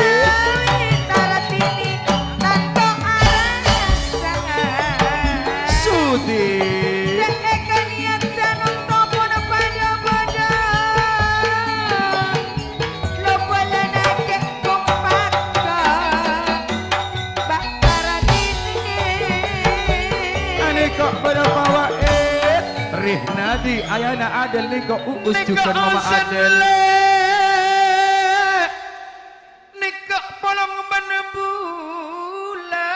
Sudi Aniko berbawa Nadi ayana Adel niko uus juga mama Adel niko polong menebula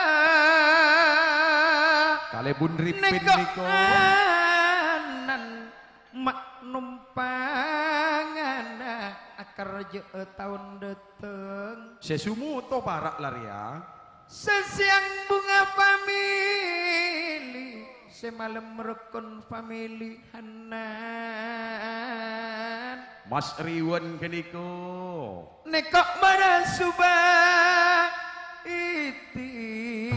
kale bun ripin niko anan mak numpangan kerja tahun dateng sesumu to parak laria sesiang bunga famili semalam rukun family Hanan Mas Riwan keniko nekok mana subah iti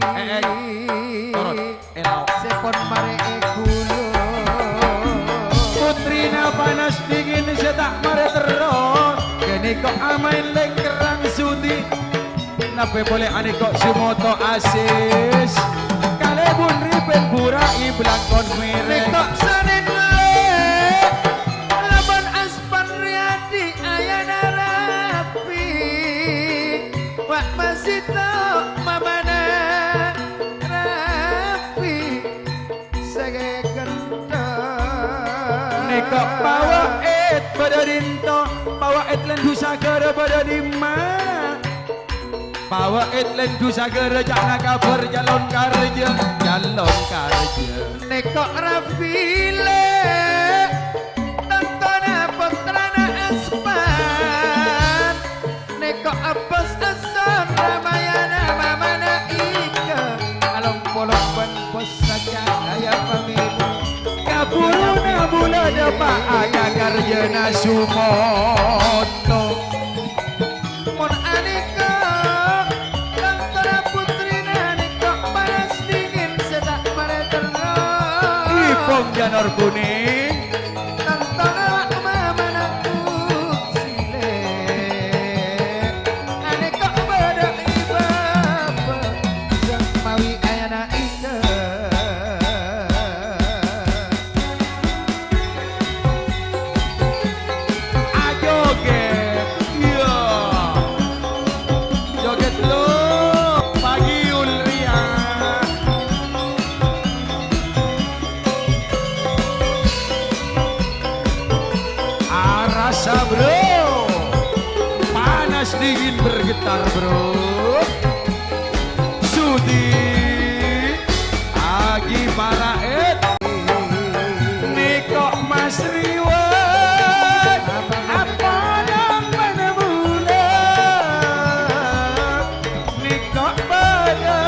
turun elok sepon mare kulo putrina panas dingin setak mare terus keniko amain lengkerang sudi nape boleh aniko sumoto asis kalebun ripen pura iblangkon mirek nekok sanin laban aspan riadi ayana rapi wak masito mamana rapi sege gentong nekok bawa pada dinto bawa lendu sagara pada dima bawa lendu sagara jangan kabar jalon karja nekok rafile tantona putrana aspan nekok apos asan ramayana mamana ika along polong ban pos saja kaya pemilu kapuruna bulan pak aga karjana sumoto mon aneka tantona putrina nekok panas dingin setak mare terang ipong janor kuning tantona mamana sile aneka bada ibaba mawi ayana ika ajoget iya joget lo pagi ulria arasa bro panas dingin bergetar bro sudi agi paraet niko mas riwan apa nang menemula niko pada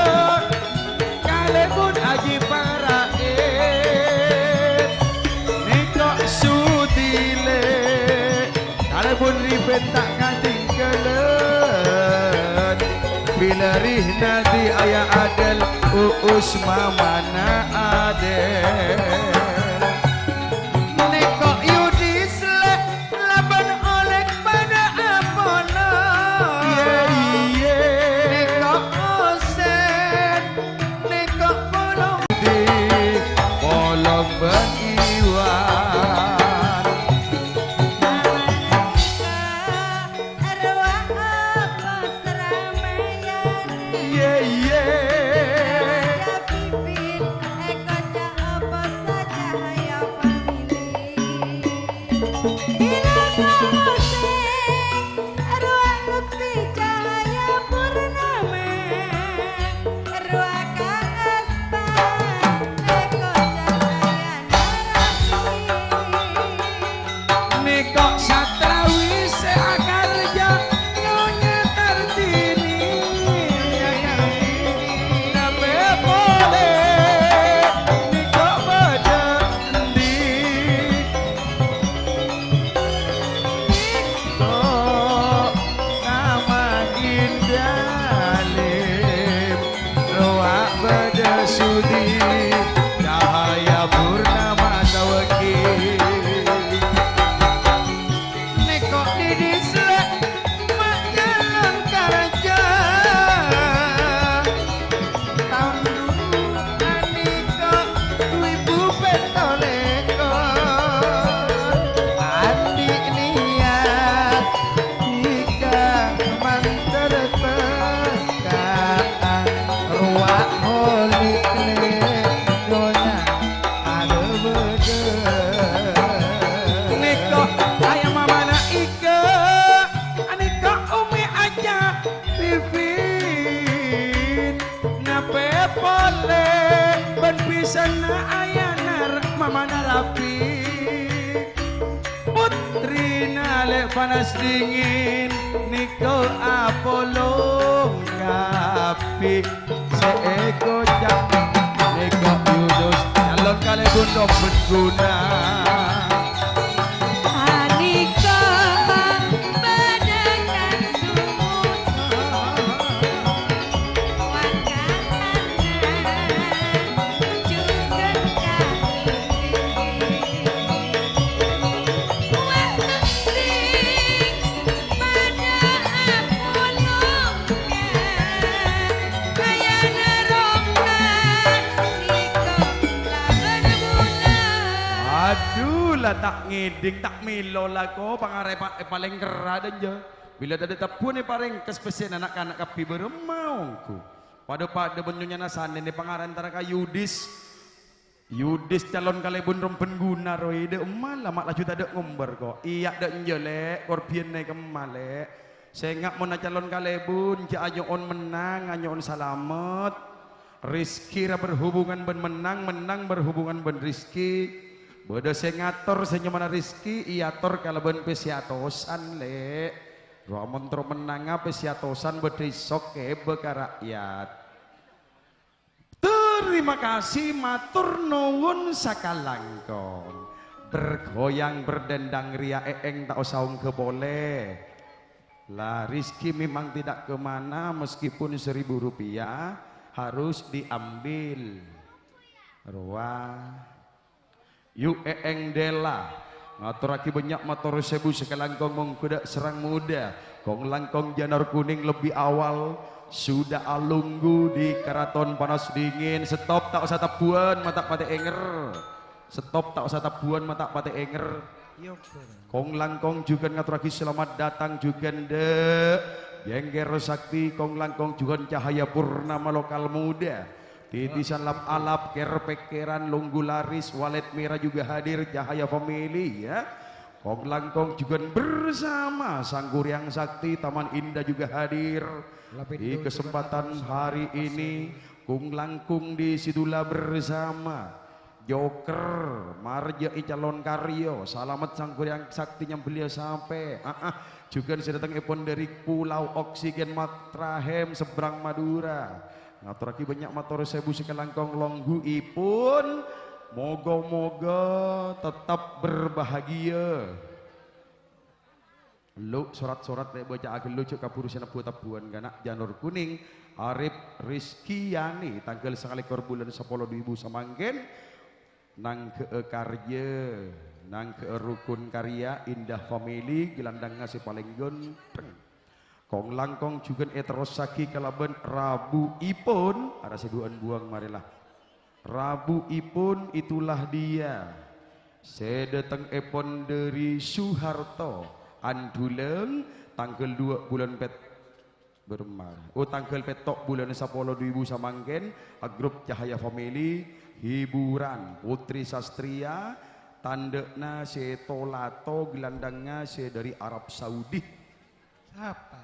kalebun agi paraet niko sudile kalebun ribet tak kating kelen bila rih nanti ayah adel uus mamana adel nekok yudis laban oleh pada Apollo nekok osen nekok polong di polong beriwan Niko satrawi seakarja nyonya Kartini nabe boleh niko pada endi oh nama indalim roak pada sudi cahaya ayam mama na ika aneka umi aja pipin nape pole ben pisan na ayanar mama na lapi putri na le panas dingin niko apolong kapi seeko jak niko yudus calon kali bundok berguna Aniko badangan sumuto wakanan juga kami aduh lah tak ngiding tak milo lah ko pangarepa paling kerada aja bila ada tapun paling kespesian anak-anak kapi beremau ku pada benyonya nasan ini pangaran antara ka Yudis calon kali bunrom pengguna roy de malah mak laju tak ada ngomber kok iya dak njolek korpian naik kemale saya ngak mau calon kali bun ja anyon menang anyon salamet rizki berhubungan ben menang berhubungan ben rizki bodoh saya ngatur senyumana rizki iator kalau ben pesiatosan le ramon tro menang pesiatosan bedrisok kebe ka rakyat. Terima kasih matur nuwun sakalangkong bergoyang berdendang ria eeng tak usahung ke boleh lah rizki memang tidak kemana meskipun 1.000 rupiah harus diambil ruah yuk eeng dela ngatur aki banyak motor sebu sekalangkong mong kuda serang muda kong langkong janur kuning lebih awal sudah alunggu di keraton panas dingin stop tak usah tabuan mata pate enger stop tak usah tabuan mata pate enger kong langkong juga ngatur aki selamat datang juga de Yengger sakti kong langkong juga cahaya purnama lokal muda titisan lap alap kerpekeran lunggu laris walet merah juga hadir cahaya family ya kong langkong juga bersama sangguryang sakti taman indah juga hadir di kesempatan hari ini kung langkung di situlah bersama Joker Marja Icalon Karyo salamet sangguryang sakti yang beliau sampai juga saya datang epon dari Pulau Oksigen Matrahem seberang Madura ngaturaki banyak motor sebu sekelangkong longgu ipun moga-moga tetap berbahagia lu surat-surat lek baca agel lucu kapurusan apu tabuan ganak janur kuning Arif Rizky Yani tanggal sekali bulan 10 2000 samangken nang ke karya nang ke rukun karya indah family gelandang ngasih paling gonteng kong langkong juga eterosaki kalaban Rabu ipun ada seduan buang marilah Rabu ipun itulah dia saya datang epon dari Soeharto Anduleng tanggal 2 bulan pet bermar tanggal petok bulan 10 2000 samangken grup Cahaya Family hiburan Putri Sastria tandekna se tolato gelandangnya se dari Arab Saudi Apa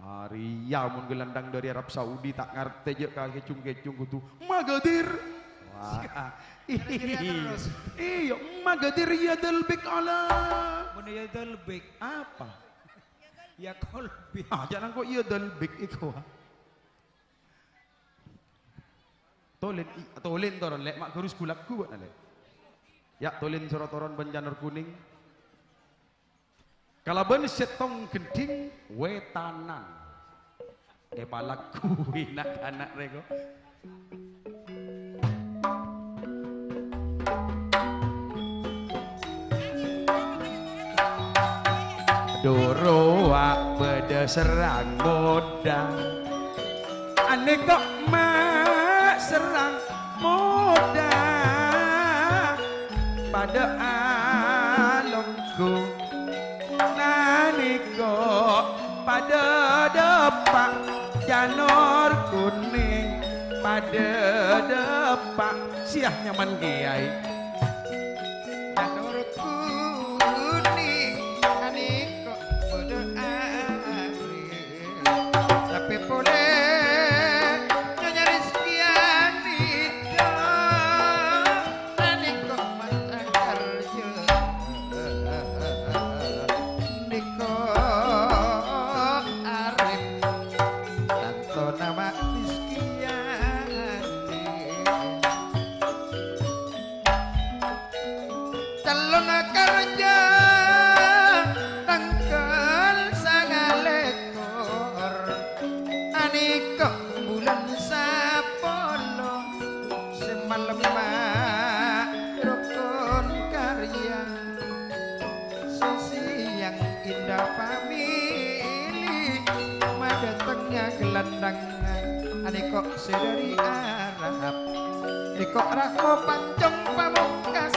hari ya mun gelandang dari Arab Saudi tak ngerti je kecung-kecung kutu Magadir wah iya Magadir ya delbik ala mana ya delbik apa ya kolbi jangan kok iya delbik iko tolin toron lek mak kurus gulak buat lek ya tolin sorotoron benjanur kuning kalaban setong gending wetanan palaku anak-anak rego doroa beda serang modang aneh kok mak serang modang pada alongku nani kok pada depak janur kuning pada depak siah nyaman kiai janur kuning famili madetengnya gelandangan ane kok sedari Arab ane kok rako pancong pamungkas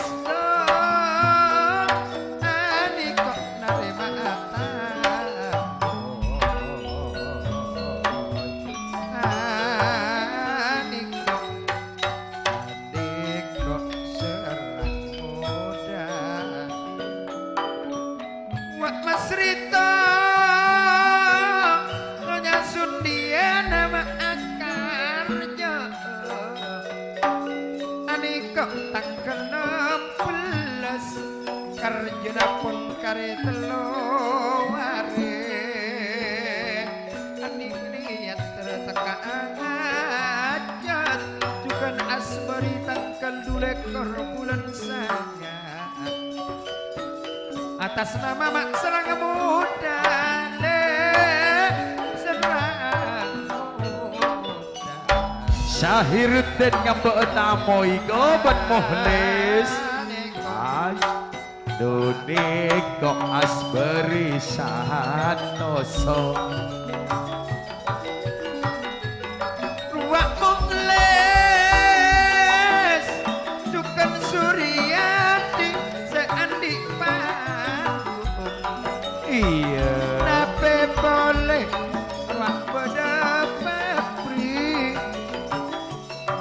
ane kok narema karjana pun kare telo ware anik niat terteka ajat jukan asbari tangkal dulek kor bulan saja atas nama mak serang muda le serang muda Syahir dan ngambek namoi gobat mohlis Dunik kok asberi satoso ruak mungles dukan Suryati seandi panggung iya nape boleh ruak beda pabri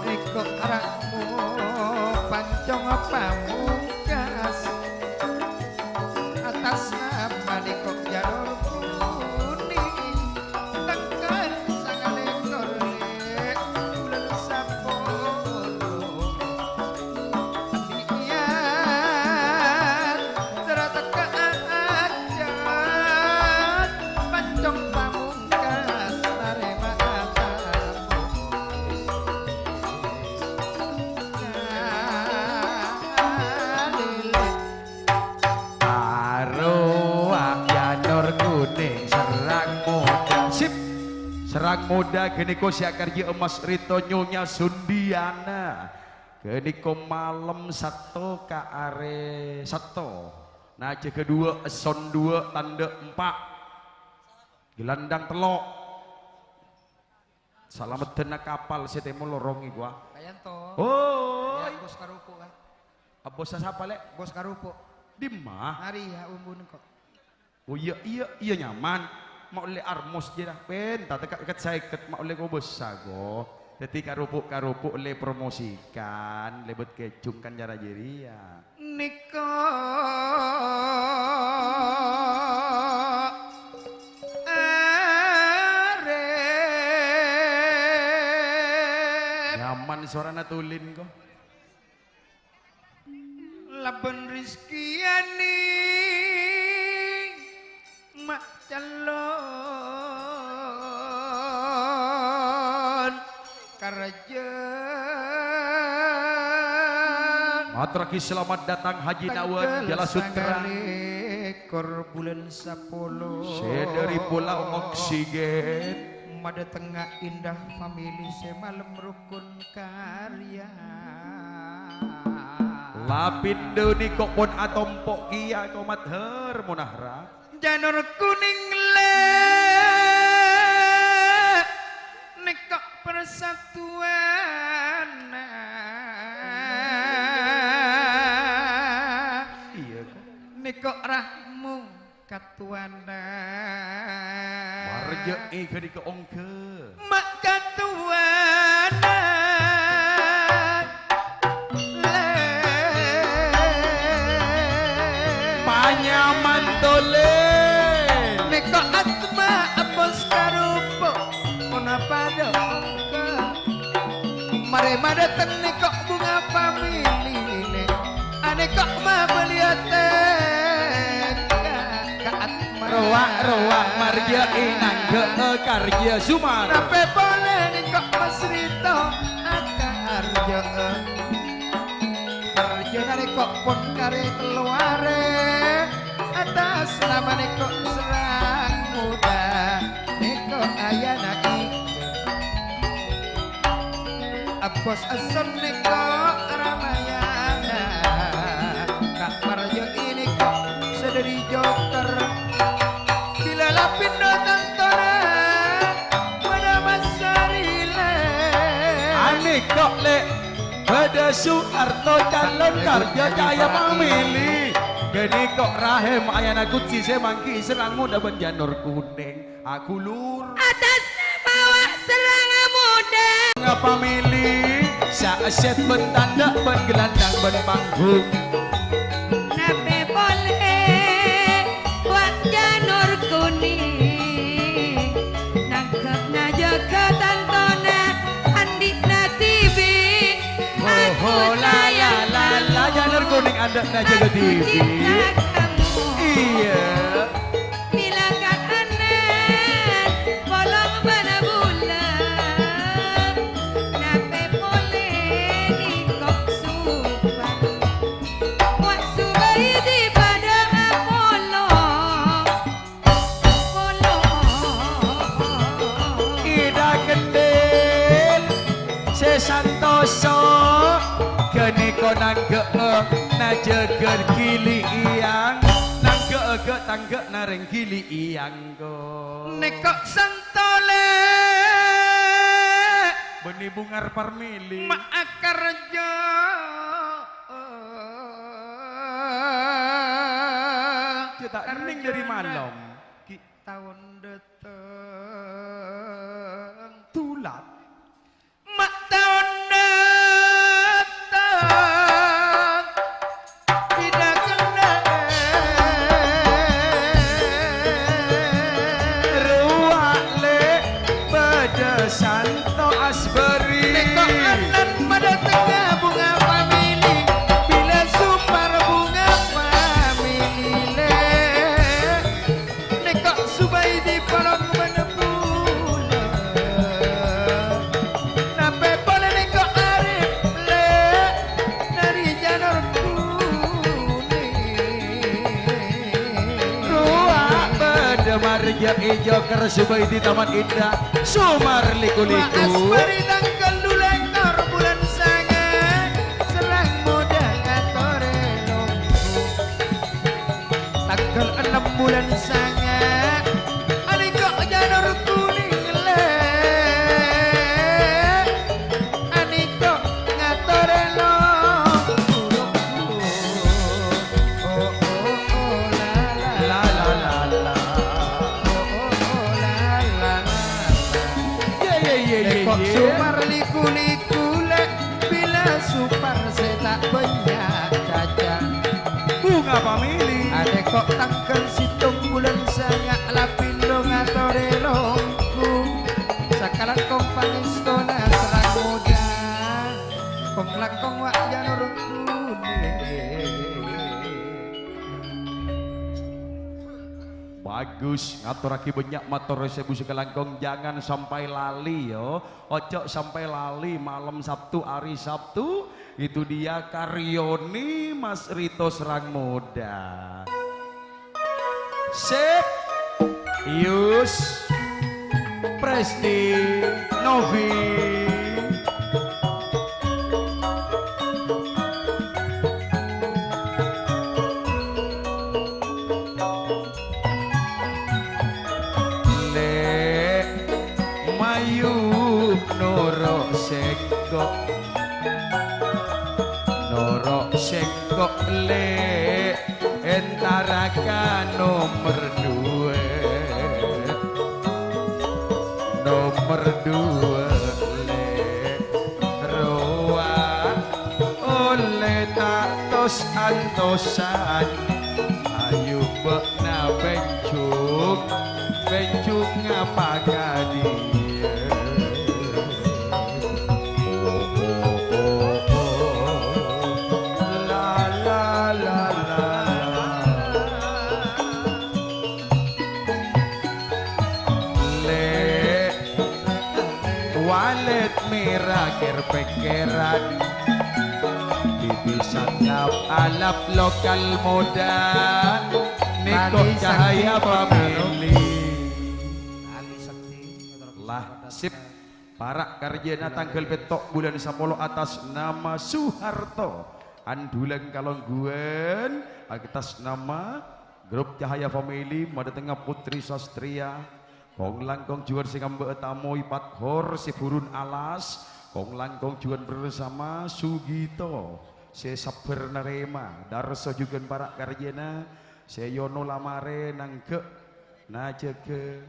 riko rakmu pancong pamungkas atas nama nikok jalur kuning tengkan sangat lekor lek bulan sapolo niat terata keajat pancong pamungkas narema Serang muda kini ko siya karya emas rito nyonya Sundiana kini ko malam satu ka are satu nah aja kedua eson dua tanda empat gelandang telok selamat dena kapal si temu lorongi gua Kayanto oh ya, bos karupo kan bos siapa lek bos karupo di mah hari ya umbun kok oh iya nyaman mau oleh armos je dah pen tak dekat saya ket mau oleh gobos sago jadi karupuk oleh promosikan lebet kecungkan cara jeria Niko are nyaman suara natulin kok laben rizkiani mak calon karajaan matraki selamat datang Haji Nawan Jala Sutra ekor bulan sapolo dari pulau oksigen mada tengah indah famili semalam rukun karya lapindo ni kok pun atompok kia komat her munahra janur kuning le nekok persatuan iya kok nekok rahmu katuana warja ke di ke ongke mak katuana panyaman tole nekok atma abos karupo ona pada ongke mare datang nekok bunga famili anekok ma beliate ka atma roak marja inang ke karya sumar nape boleh nekok masrito akarjo karjo nekok pun kare keluare atas nama nekok serang muda nekok ayana Abos ason nekok Ramayana Kak Marjo ini kok sederi joker pada Soeharto calon kerja cahaya pemilih. Gini kok rahim ayana kutsi semangki serang muda benjanur kuning. Aku lur Atas bawa serang muda. ngapa milih saset bentanda ben gelandang ben panggung. Nape boleh buat janur kuning. Nangkep na jaga tantona andi na TV. Oh la la la la janur kuning ada na jaga TV. Cinta kamu. Iya. Bila katanan bolong pada bulan. Nape boleh nikok supan. Wak subai di pada Apollo. Ida kendel sesantoso kene konang geek na jeger kili iyang nang geek tangge nareng kili iyang ko Nekok santole beni bungar parmili mak akarja kita ening dari malam kita wondateng tulat mak tahun datang tidak kena ruak le pada santo asberi nekok anan pada tengah bunga famili bila supar bunga famili le nekok subai di palong menepula nape boleh nekok arif le dari janur kuning ruak pada marja ijo kersubai di taman indah sumar liku-liku Asmari tanggal lulekor bulan sangat serang muda ngatore longku tanggal 6 bulan sangat adik kok janur kuning le adik kok ngatore longku oh la la la la la la oh la la ye kok sumar liku-liku le bila supar setak banyak caca bunga pamili adek kok tanggal situng bulan sangat lapindo ngatore longku sakalan kong pangistona serang muda kong lakong wak janur kuning bagus ngaturaki banyak motor sebu sekelangkong jangan sampai lali yo ojo sampai lali malam Sabtu hari Sabtu itu dia Karyoni Mas Rito Serang Muda Sip Yus Presti Novi Le Mayu Noro Sengkok Noro Sengkok le Entaraka nomor 2 le Roa oleh tatos antosan ayu bekna bencuk bencuk ngapa dia la la la la le walet merah kerpekeran sangap alap lokal muda Niko Cahaya Family lah sip para karjana tanggal petok bulan 10 atas nama Soeharto Andulang Kalongguan atas nama grup Cahaya Family Mada Tengah Putri Sastria Kong Langkong Juar Singambe Etamoy Pathor Sifurun Alas Kong langkong juga bersama Sugito, saya sabar narema, darso juga para karjena, saya Yono lamare nangke, najeke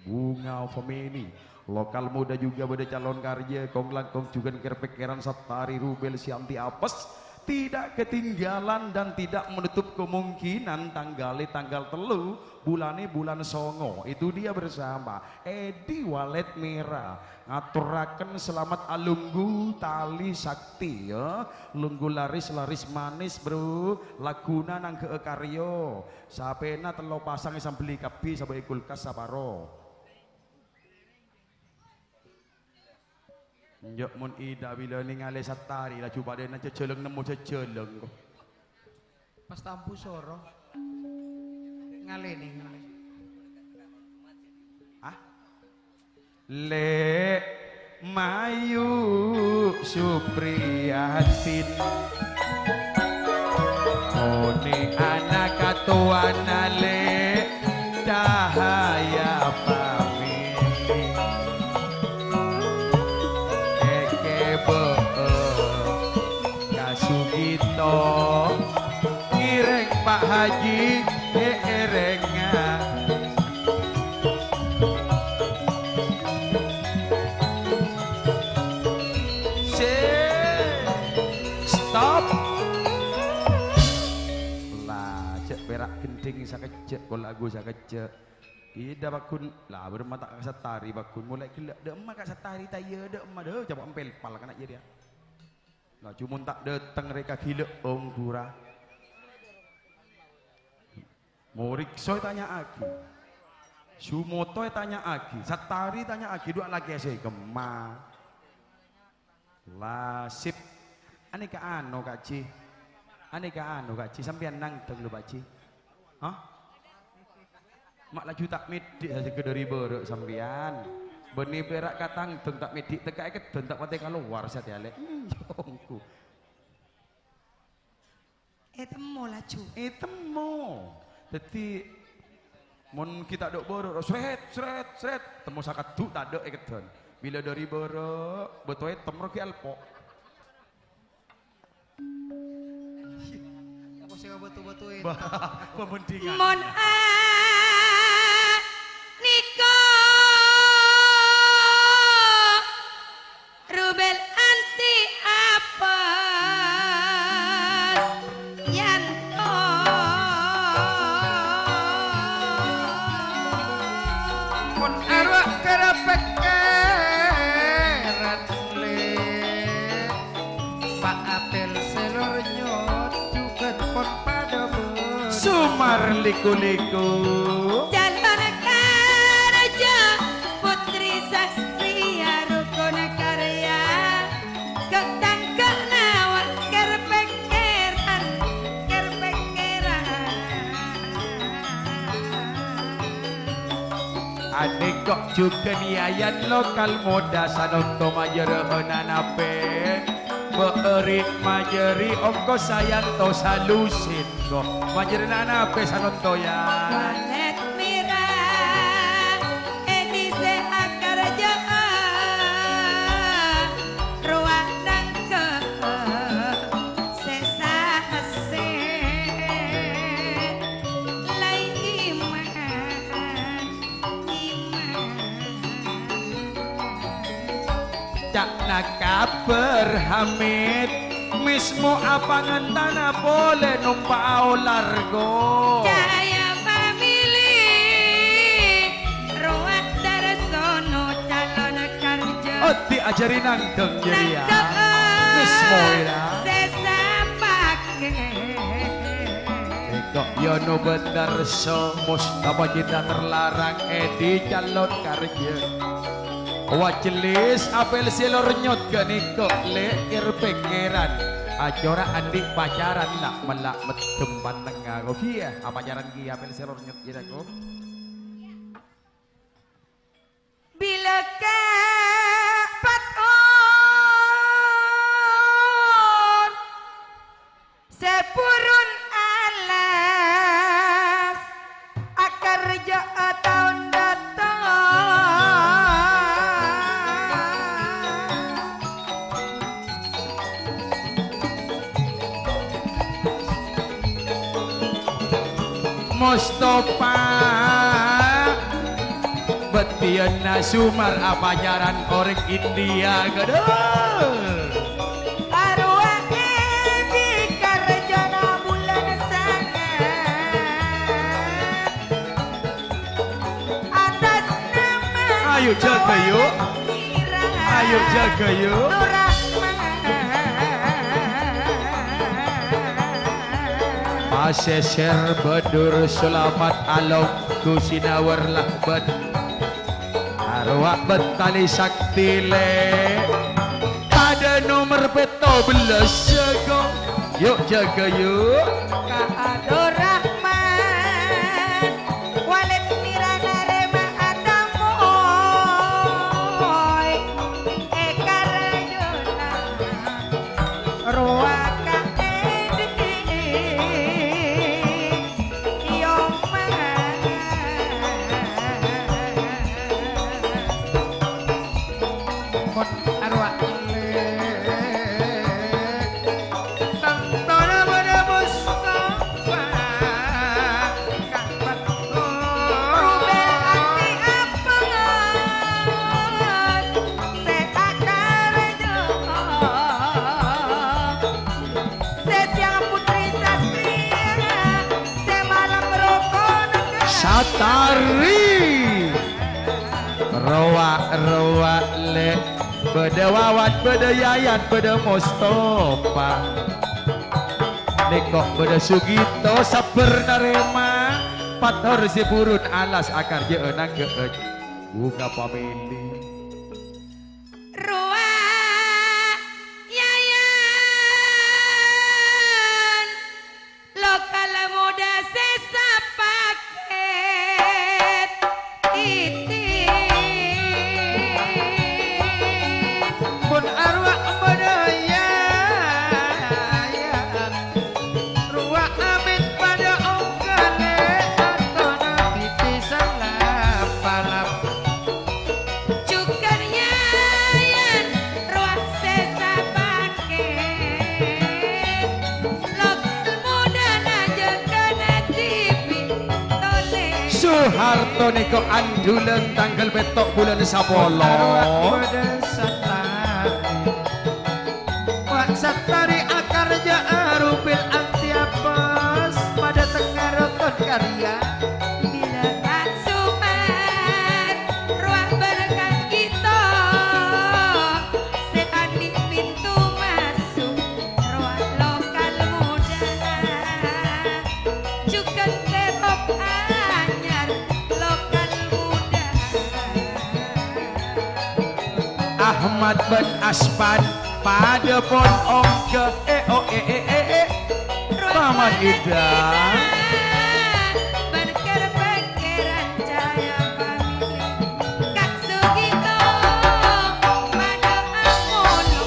bunga family, lokal muda juga pada calon karya, kong langkong juga kerpekeran Satari Rubel Sianti Apes, tidak ketinggalan dan tidak menutup kemungkinan tanggal telu bulan songo itu dia bersama Edi Walet Merah ngaturaken selamat alunggu tali sakti ya lunggu laris manis bro laguna nang ke karyo sapena telo pasang isam beli kapi sabai kulkas saparo. Njok mun ida bila ningali Satari lah coba dena ceceleng nemu ceceleng kok. Pas tampu soro. Ngaleni. Ah? Le Mayu Supriyatin. One anak katuana le cahaya Sugito ireng Pak Haji erenga stop lah cek berak genting sakecek kok lagu sakecek ida bakun lah bermata Satari bakun mulai gelak de emak kak Satari taya de emak de coba empel pal kan aja dia. Nah, cuma tak datang mereka gila om pura. Morik soy tanya aki, Sumoto tanya aki, Satari tanya aki, dua lagi saya kemah. Lasip, aneka ano kaci, sampian nang teng lu baci, hah? Mak laju tak medik saja ke dari beruk sampian. Benih berak katang teng tak medik tegak iket dan tak mati kalau war saya tiale. Jongku. Temu lah cu. Temu. Jadi mon kita dok borok sret temu sakat tu tak dok iket dan. Bila dari borok betul temu ki alpo. Aku sih betul-betul itu. Pemendingan. Mon Niko Rubel anti apa Yanto Mon arwah kerepekeran le Pak Apel selor nyot juga pon pada Sumar liku-liku Jalan Karaja Putri Sastria Rukun Karya Ketangkak nawan kerpekeran Adik kok juga niayan lokal moda sanonto majerehenan ape Beerik majeri ongko sayanto salusin kok majerenan ape sanonto ya Walet Merah Edise Akarja Ruang Nangke Sesa Asen Lai Iman Cak nakaber Hamid mismo apa ngentana boleh numpak largo Cahaya family Ruang Darsono calon kerja Oti ajari nangkeng jadi ya Nangkep mismo ya Sesa pake Kok Yono bener so Mustafa kita terlarang Edi calon kerja Wajelis apel silor nyot ke niko lekir pikiran Ajora andi pacaran nak melak metem panenga kok iya apa pacaran ki apel silor nyot jadi kok Bila kapat on Sepurun alas Akar ja'a tahun datang Mustafa Betiana Sumar apajaran orang India gedeng Arwah Edi Karjana bulan sangat atas nama ayo jaga yuk Kira ayo jaga yuk Paseser bedur selamat alam ku sinawar lakbat arwah betali sakti le pada nomor beto belas jaga yuk jaga yuk Kado Rahman Walid Mirana Rema Adamoy Eka Rajona Roa Satari Rawa le beda wawan beda yayan beda Mustafa nekok beda Sugito sabar narema pator si burun alas akar jeunang keej bunga pamili Roa yayan lokal muda sesa paket iti pun arwah bedaya ruah amit pada ongkane atau nabi pisalah palap cuker yayan roa sesa paket lokal muda najekana TV tole Soeharto neko andulen tanggal betok bulan sapolo Satari akar jaarupil anti apes pada tengah roton karya bila tak sumat ruang berkat kita seani pintu masuk ruang lokal muda juga kerop anyar lokal muda Ahmad Ben Aspan pada pon ongke Paman Ida berker-berkeran cahaya famili Kak Sugito pada amono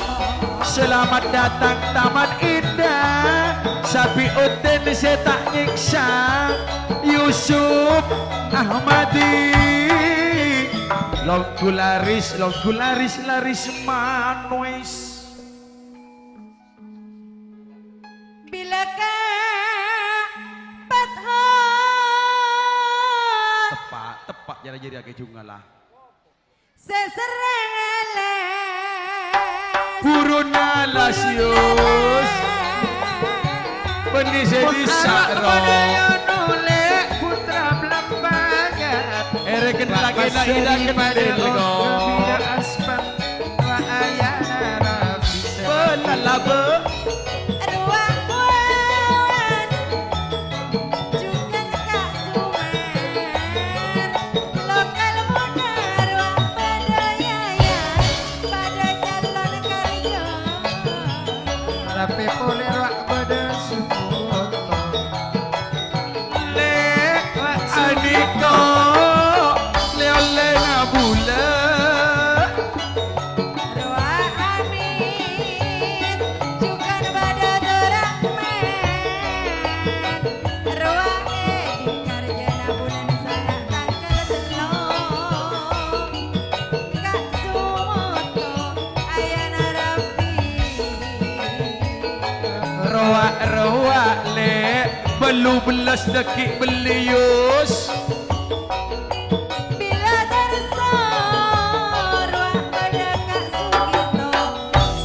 selamat datang Taman Indah sapi uten setak nyiksa Yusuf Ahmadi longku laris laris manuis tepak jadi ake jungalah seserele burun alasius benih sedisa nule putra belambangan ereken lagi na idang kenadil ko aspan wa ayana rafisa belalabe ruang wan juga Kak Sumar lokal muda ruang pada yayan pada calon karya rapi boleh rak pada syukur le aniko le na bulan 18 detik belius. Bila tersor ada Kak Sugito,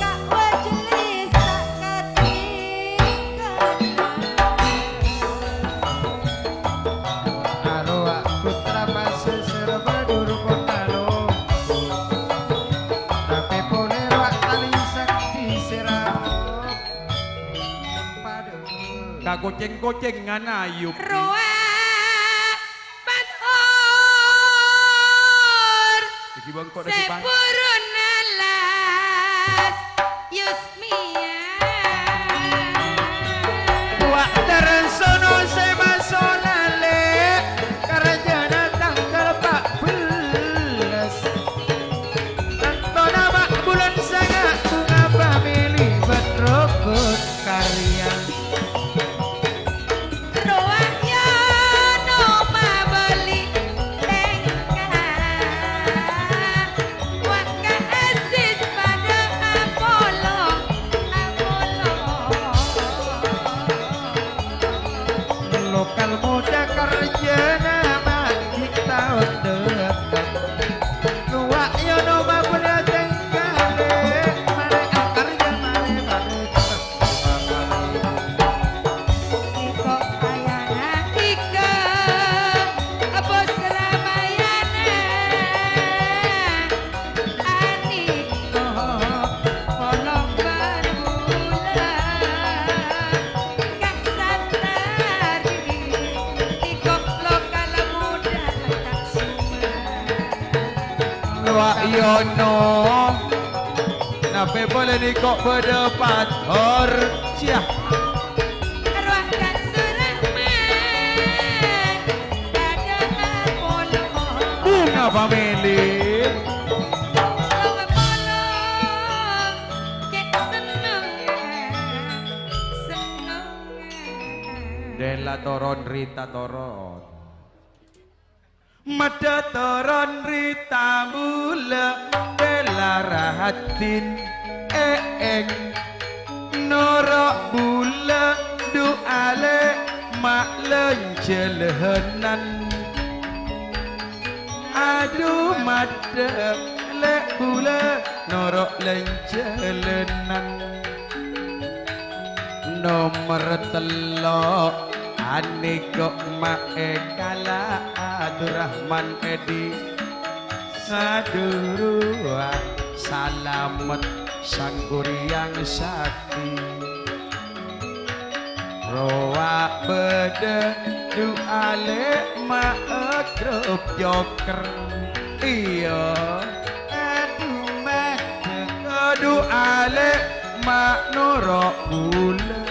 Kak Wajelis tak ketinggalan. Arwah putra masih serbadur kotalo, tapi boleh wak tali sakti serap padu. Kak kucing-kucing nganayup. Roa Bathor Iki bangkok dari pang. sepurun alas Yusmia. Wak tersono semasolale karjana tanggal 14. Nantona mak bulan sangat bunga pamili berokot karya. Roa Yono mabeli tengkah, Waka asis pada Apollo. Lokal muda kerja nama kita dekat. Tua yono babula tengkale, mare kerja mare Iko ayana ika bos Ramayana, Aniko polong berbulan, Kak Santari iko lokal muda Kak Suma. Wak Yono Nape boleh di kok berdepan Hor Siah Arwah Kak Surahman ada Apollo. Bunga family. Polong polong kek seneng seneng. Dela toron Rita toron Mada toron Rita mula Dela rahatin Eeng Norok bula Duale Mak lencelhenan Aduh mada Lek bula Norok lencelenan Nomor telok Aniko mae kala Abdurrahman Edi Sadurua Salamet Sangguriang Sakti Roa bede Duale mae grup joker Iya aduh mata Duale mak norok bule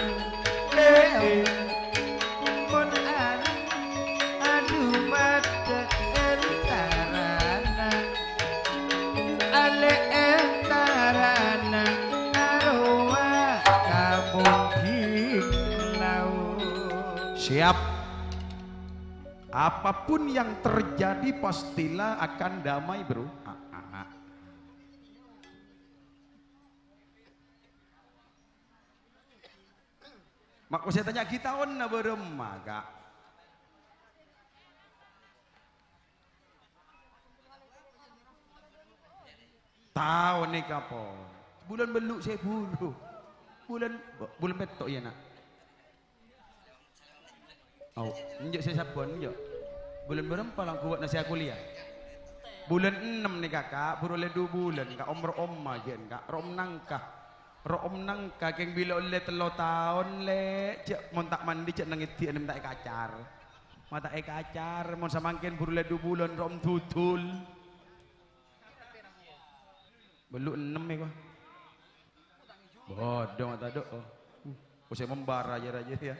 mun aduh mata entarana ale entarana arwah kabung laut. Siap. Apapun yang terjadi pastilah akan damai, bro. Mak saya tanya kita on na beremah kak. Tahu nih kapo. Bulan beluk saya bulu. Bulan petok ya nak. Oh, njok saya sabun njok. Bulan berapa lang kuat nasi kuliah? Bulan 6 nih kakak, baru oleh 2 bulan kak om aja kak, rom nangka keng bila oleh 3 tahun le, cek mon tak mandi cek nangiti anem tak kacar, mata kacar, mon samangken baru oleh 2 bulan rom tutul, belum 6 ya kok, bodoh mata dok, saya membara aja ya.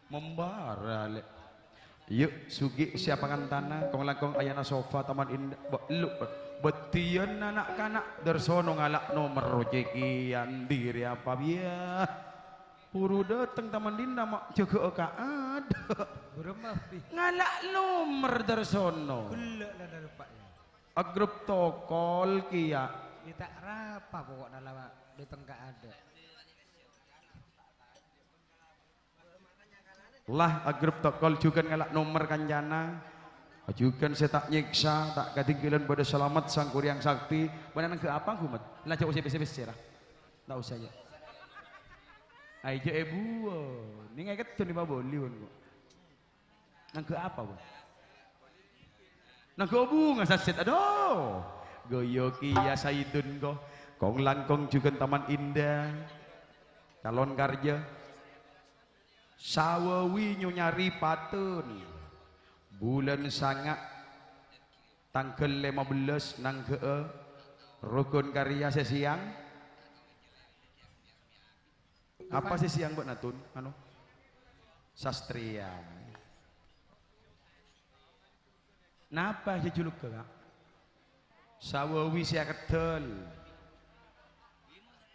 Membara le. Yuk sugi siapangan tanah kong langkong ayana sofa taman indah lu betian anak kanak dersono ngalak nomor rezekian diri apa biar puru dateng taman dinda mak jaga ka ada Beremah pi. ngalak nomor dersono Gula lah dari pak ya. agrup tokol kia Kita rapa pokoknya lama di tengah ada. lah grup tokol juga ngelak nomor kanjana ajukan saya tak nyiksa tak ketinggalan pada selamat sang kuryang sakti mana ke apa kumat lah cak usah bes cerah tak usah ya aja ibu ini ngaget tuh nih babon liun kok nang ke apa bu nang ke bunga saset aduh goyo kia saidun kok kong langkong juga taman indah calon karja sawawi nyari patun bulan sangat tanggal 15 nang ke rukun karya sesiang apa sih siang buat natun anu sastria napa sih juluk ke sawawi sia ketel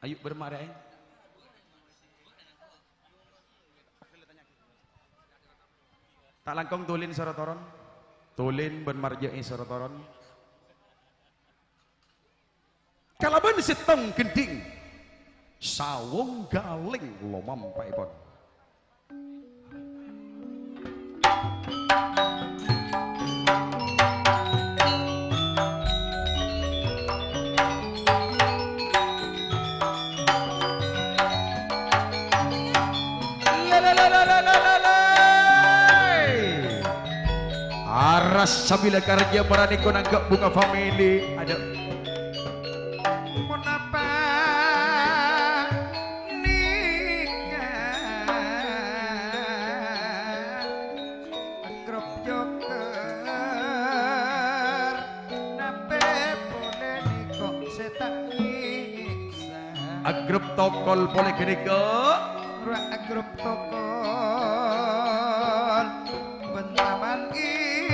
ayo bermarah tak langkong tulin sorotoron tulin ben marjai sorotoron kalaban setong gending sawung galing lomam paipon aras sabila karja berani ko nanggap bunga family ada Menapa nikah grup joker nape boleh nikok setak nyiksa grup tokol boleh gede ke grup tokol bentaman indah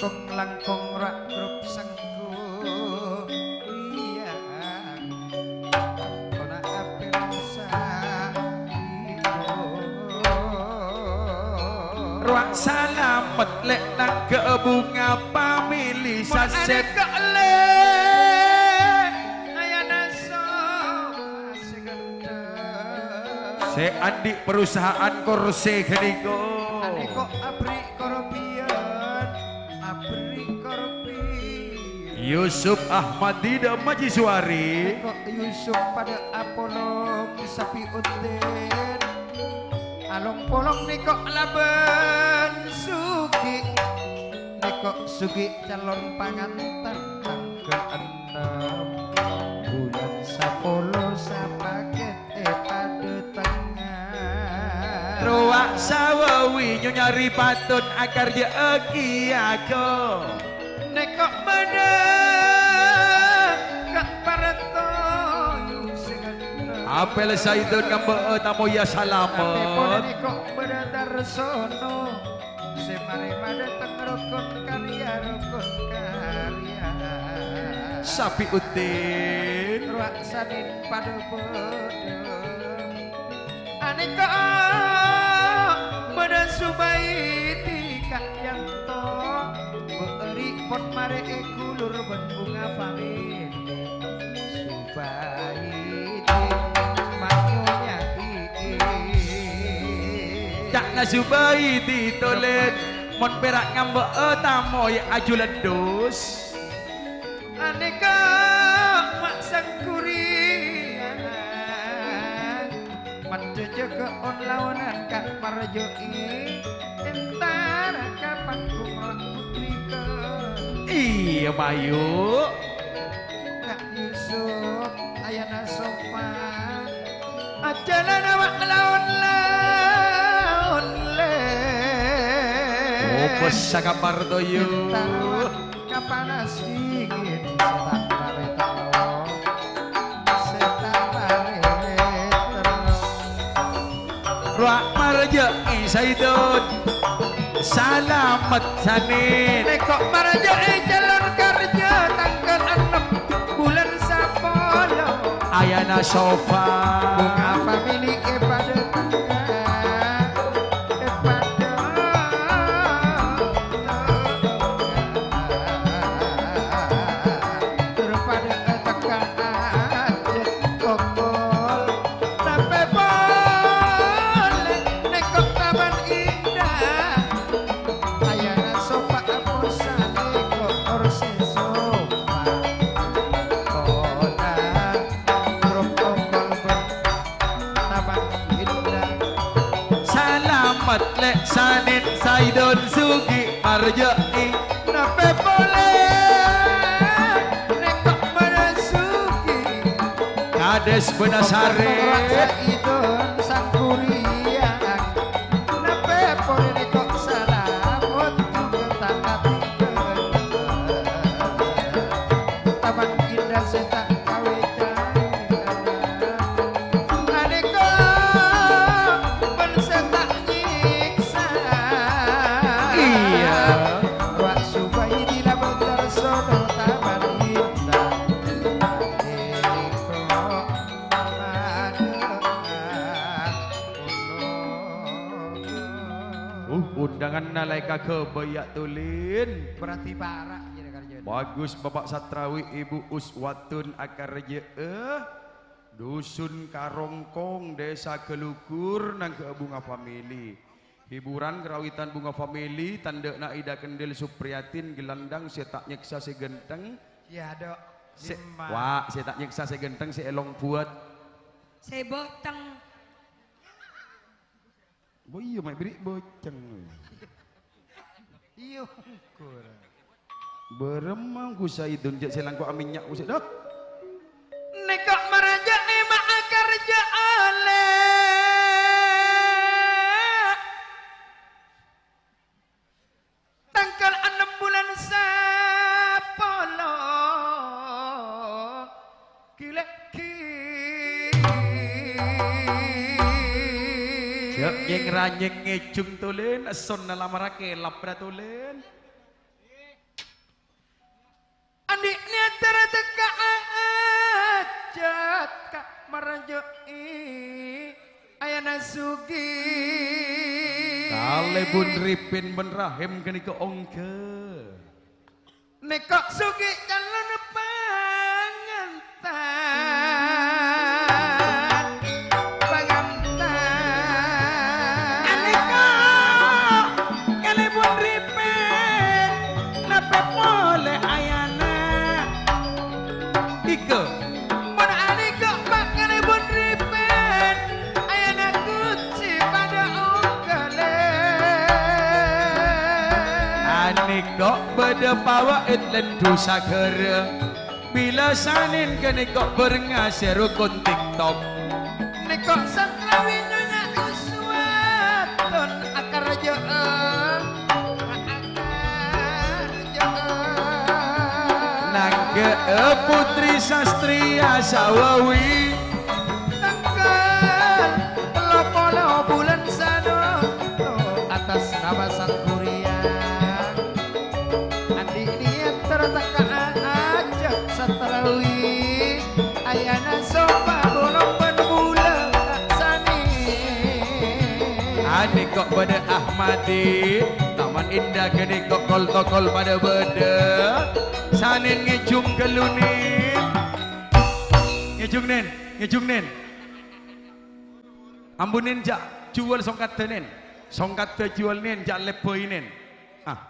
kong langkong rak grup sengku iya kona apel sa ruang salamet lek nang ke bunga family saset se andi perusahaan kursi geniko aneko abri korpian abri korpian Yusuf Ahmad Dida Majiswari aneko Yusuf pada Apollo sapi uten along polong neko laban sugi neko sugi calon pangantan tanggal 6 bulan 10 sapaket pada tengah ruang sawawi nyari patun akar je eki aku nekok menang kak parato apel saidun kambe tamu ya salamet nekok beredar sono semare mada tengrokon karya rokon karya sapi utin ruak sanin pada bodoh aneka pada subaiti kak yang to beri pot mare kulur bunga famili subaiti maknanya cak nasubaiti tolen mon perak ngambe tamu ya ajulan dos aneka mak sangkurian mandejo ke on lawanan kak marjoi entar kapan kumrot putri ke iya Bayu kak Yusuf ayana sopan ajalan awak lawan le oh besa kabar doyo kapan asigin setak bare telo setak bare telo ruak marja saidun salamet sanin nekok marja jalan kerja tanggal 6 bulan 10 ayana sofa bunga famili pada sanin saidon sugi marjai nape boleh nekok menasuki kades benasare idon sang kuriang nape boleh nekok salamut ketangkat taman indah setak kawitan aneka pensetak nyiksa iya wak subai di labang darsono taman indah undangan nalaika kebayak tulin berarti parah jadi kerja bagus Bapak Satrawi Ibu Uswatun Akarja Dusun Karongkong Desa Kelukur nang ke Bunga Family hiburan kerawitan Bunga Family tanda na Ida Kendil Supriyatin gelandang setak nyeksa si genteng ya dok wah setak nyeksa si genteng si elong buat Saya boteng. oh iya mak beri boceng iya beremang ku saidun jak selangko aminyak usik dak nekok meraja emak kerja ale tanggal 6 bulan Sapolo siap yang ranyeng ngejung tulen son nalamara kelap dah tulen adiknya terteka ajat kak merajai ayana sugi kale bun ripin ben rahim kini ke ongke nekok sugi calon pangantan aneka kale bun ripin nape boleh ayana ike mun aneka bakal bun ripin ayana kuci pada ongkale ane kok beda pawa itlen dosa kere bila sanin kene kok berngasih rukun TikTok nekok satrawi nyonya uswatun akar joen nangke putri sastria sawawi tanggal 30 bulan sano atas nama sang kuriang adik dia tertaka ajak satrawi ayana sopa bolong penbula sani ane kok pada Ahmadi Taman Indah kene kok kol pada beda sanin ngejung kelunin ngejung nen ambunin jak jual songkat tenen songkat te jual nen jak lepoi nen ah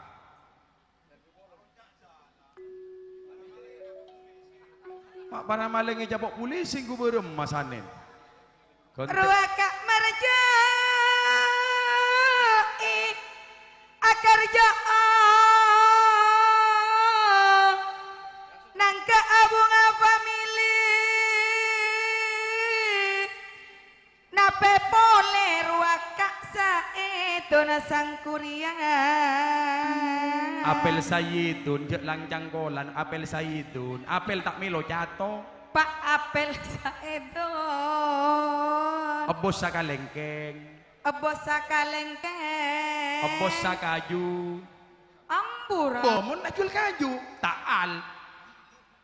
Pak para maling ngejapok polisi ku berem masanen Ruaka merjai akar joong nang ke Bunga Family nape pole ruaka saedon sang kuriang apel sayidun jek langcang kolan apel sayidun apel tak melo jatuh Pak apel saedon ebos sakalengkeng ebos sakalengkeng ebos sakaju ambura bomon nak jual kaju taal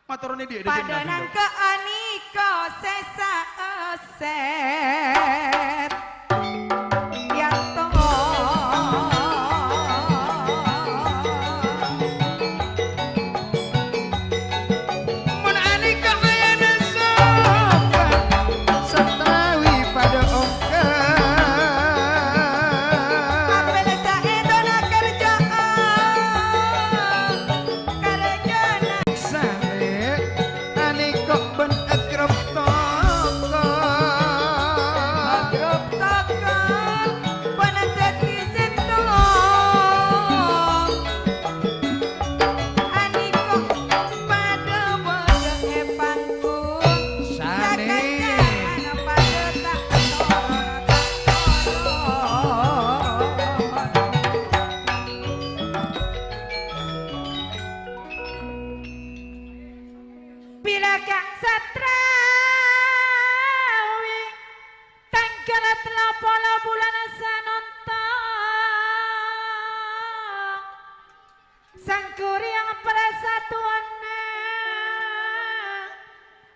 maturone dia pada nang ke aniko sesa eset yang to mun aneka ayana sopa satrawi pada ongka apel saedon kerjaan karejana sare aneka ben agrop toko agrop persatuane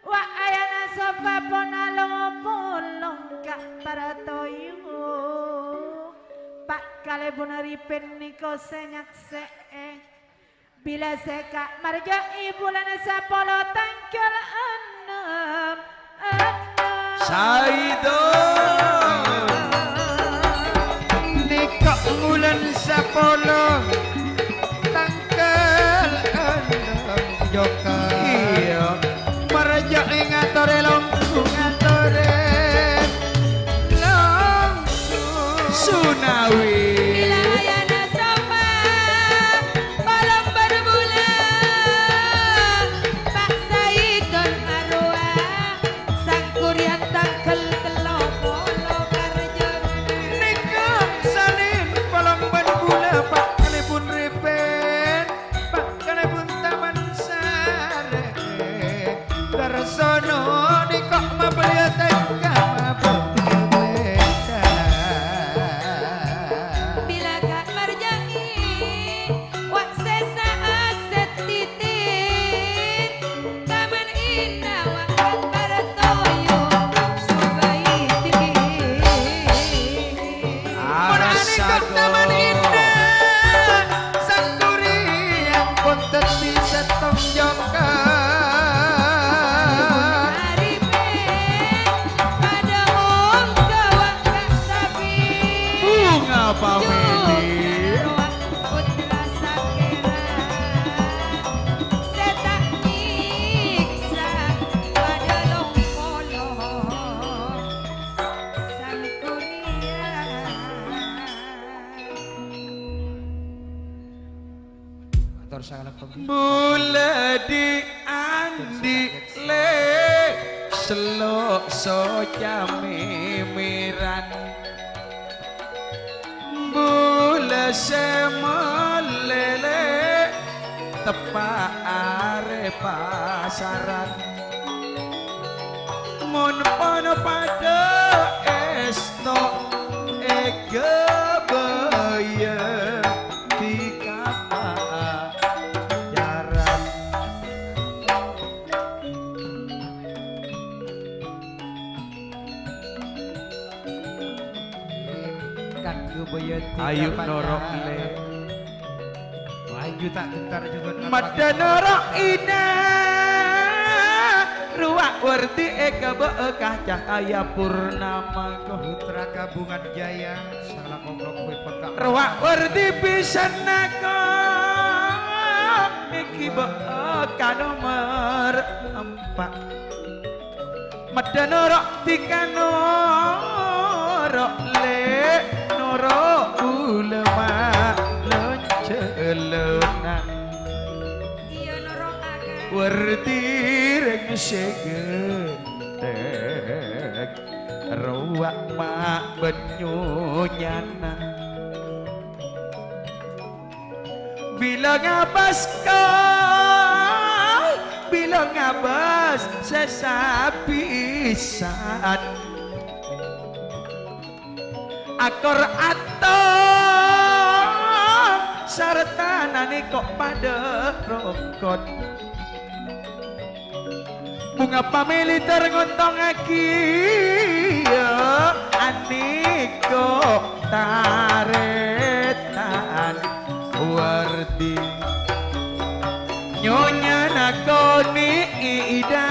wa ayana sofa ponalong polong kak paratoyo pak kale bunaripin niko senyak bila seka marga ibulan sapolo tangkel enam Saido Nikok ngulan sapolo tangkel endem joka iya Maraja ingatore longkung ngatore longkung Sunawi Bila ayana sofa balong berbulan Pak Saidon arwah sang kurian tangkel telo polo karjon Nikok salin polong berbula pak kalipun ripen pak kalipun taman sare Darsono nikok mabeli tengka mabeli Bila gak marjangi wak sesa aset titin Taman indah wak baratoyo subaiti Nikok taman indah sang kuri yang pun teti setong joka pada om gawak kak sapi bunga pameli Ruang putra sakera setak nyiksa pada longkolo sang kurian Atur sagala Bule di andi le Selok soja mimiran Bule semelele Tepak are pasaran Mun pono pada esto ege baya Tiga jaran kan kebaya Ayu norok le Ayu tak gentar juga Mada norok ina Ruak wardi eka beekah cahaya purnama Putra Kabungan Jaya salah ngobrol kue pekak Ruak wardi bisa nako Iki beeka nomor 4 Mada norok tika norok le Norok ulema loncelenan iya norok aga Wardi reng segedek Ruak mak benyunyana Bila ngabas kau Bila ngabas sesabisan Akor atom Serta nani kok pada rokot Bunga pamili tergontong aki ya Aniko taretan Wardi Nyonya nakoni ida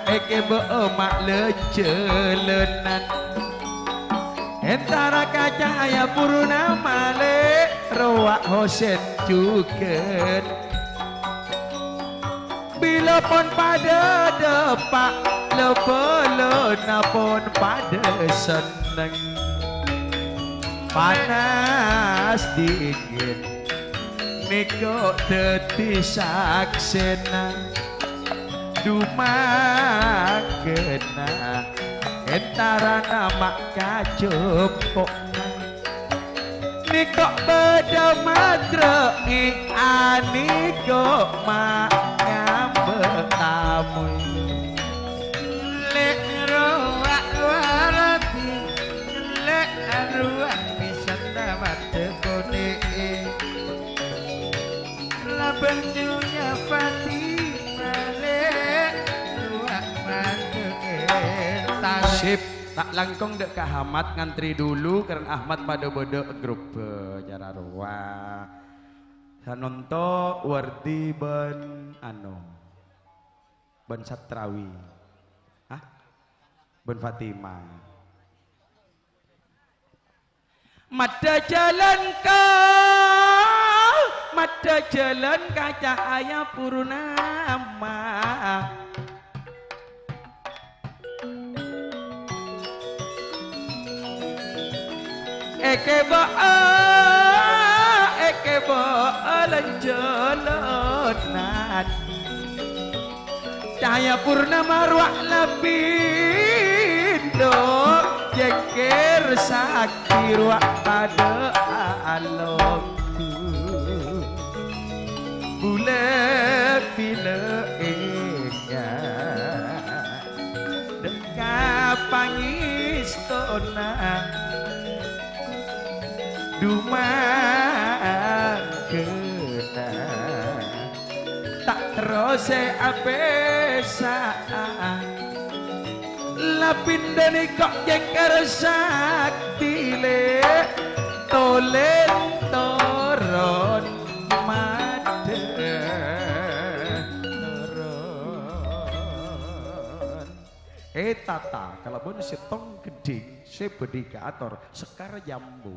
Eke beemak lecelenan Entara kaca ayah purnama le Roak hosen cuket Bila pun pada depak Lepelena pun pada seneng Panas dingin Niko teti saksena Dumang kena Entara nama kajepok Niko beda madre Aniko mak ngambetamu Lek roak warati Lek ruak bisa dapat tekone Laben Sip, tak langkong dek ke Ahmad ngantri dulu karena Ahmad pada bodoh grup cara ruah. Sanonto wardi ben ben Satrawi. Hah? Ben Fatimah. Mada jalan cahaya purnama. Eke ba lenjolonan cahaya purnama ruak lapindo jeker sakti ruak pada alokku bule pile eka deka pangistona Dumang kena tak terus apesaan lapindani kok jengker sakti le tolen toron made toron tata kalau bon setong geding sebedikator sekar jambu.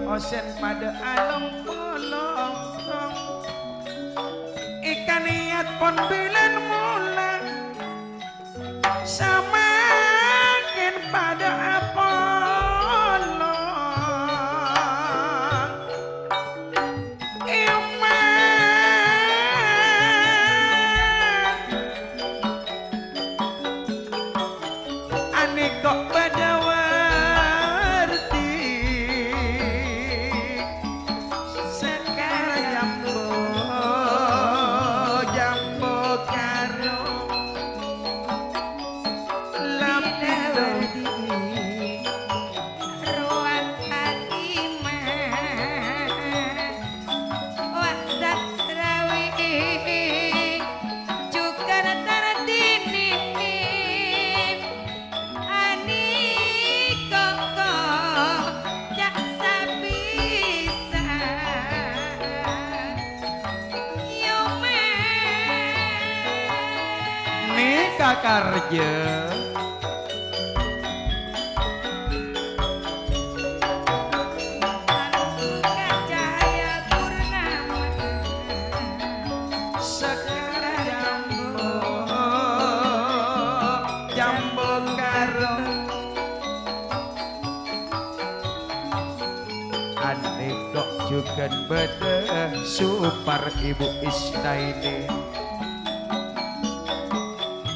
Osen pada alam polong ikan niat pon bilen mula samakin pada apolong iman ani kok pada karja cahaya purnama sekarang jambo karo ane kok juga beda supar ibu istaini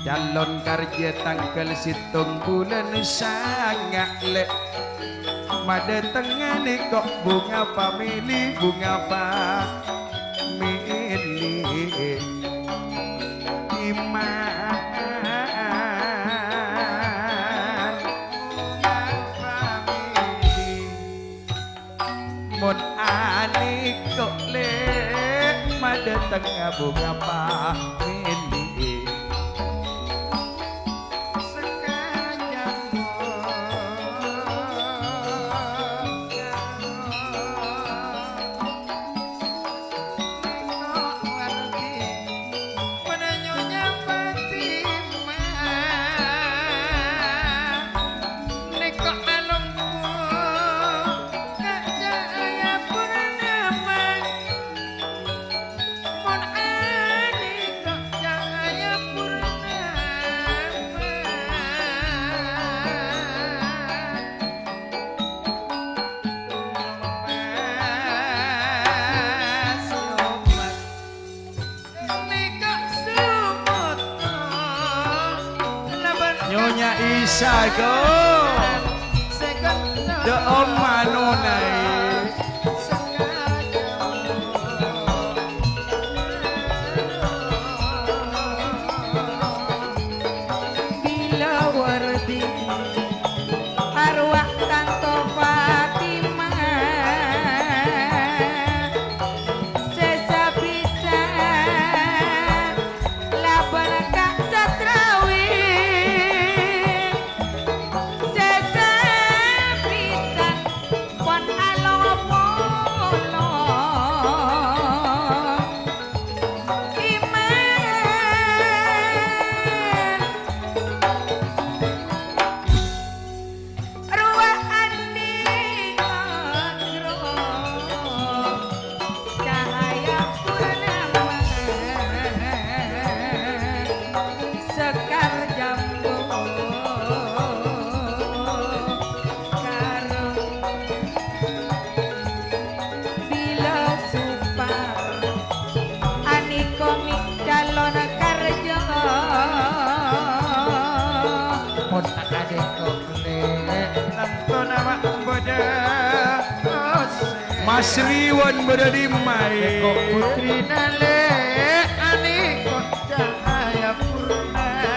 calon kerja tanggal situng bulan sangat lek mada tengah nih kok bunga pamili bunga pamili iman bunga pamili mon ani kok lek mada tengah bunga pamili Nyonya Isago de Om Manonai bila wardi Mas Riwan berada mai kok putri nale ani kok cahaya purnama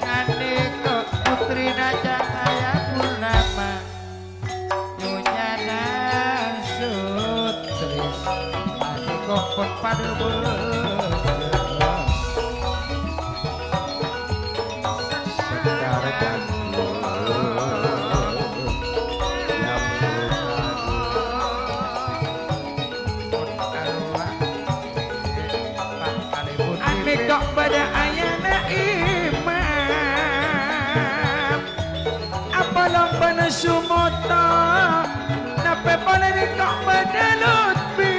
ani kok putri na cahaya purnama nyonya sutris ani kok pun padu kok pada ayana imam apa lomba na sumoto nape boleh di kok pada lutfi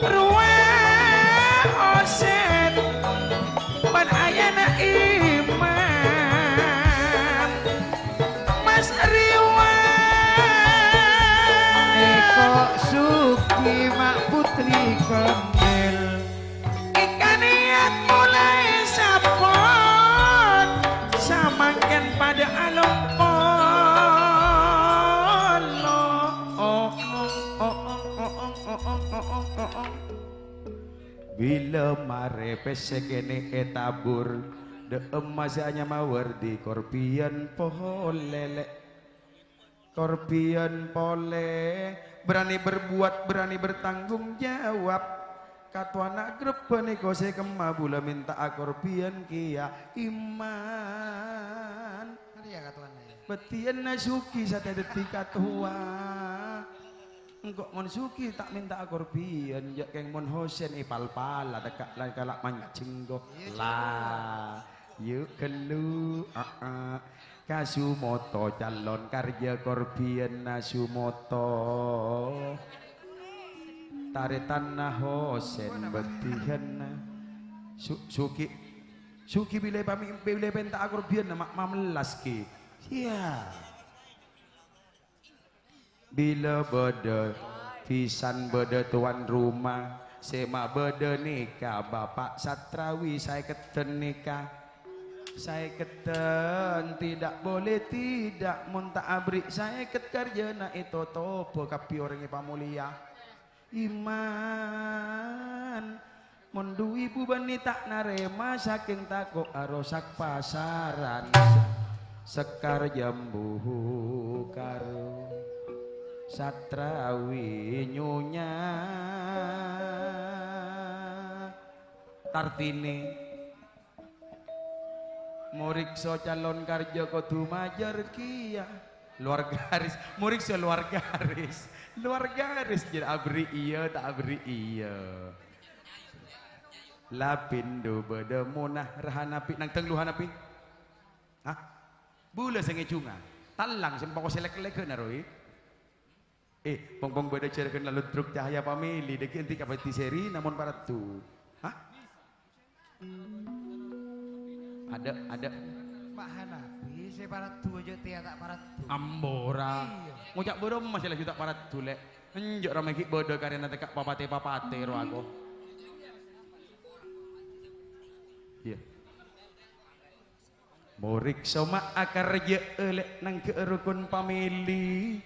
ruang osen pada ayana imam Mas Riwan kok suki mak putri kondel mulai sapon samangken pada alung polo bila mare pesekene etabur de emasanya mawar di korpian pohon lele korpian pole berani berbuat berani bertanggung jawab Katwana grup peniko saya kemabula minta akorpian kia iman. Hari ya katwana ya. Betian nasuki sate detik katua. Engkok mon suki tak minta akorpian jak keng mon hosen ipal pala dekat lain kalak mancing go lah. Yuk kelu Kasumoto calon karya korpian nasumoto. Taritan na hosen betihan na suki bilay penta akorpian na mamelas ki iya bila beda pisan beda tuan rumah sema beda nikah bapak satrawi saya keten nikah saya keten tidak boleh tidak munta abrik saya ket kerja na itu topo kapi orangnya pamulia iman mundu ibu bani tak narema saking takok arosak pasaran sekar jambu karo satrawi nyonya tartine murikso calon karja kudu majar kia luar garis murikso luar garis jadi abri iya tak abri iya lapindo beda munah rahanapi nang tengluhan api hah bula senge cunga talang sempako selek-lek na roi pong beda cerken lalu truk cahaya pamili deki enti kapati seri namun para tu hah ada Pak Hanapi saya para tu aja tiada tak para tu ambora ngucap bodoh masih lagi tak para tu lek enjok ramai ki bodoh karena tekak papate ro aku iya murik soma akar je elek nang ke rukun pamili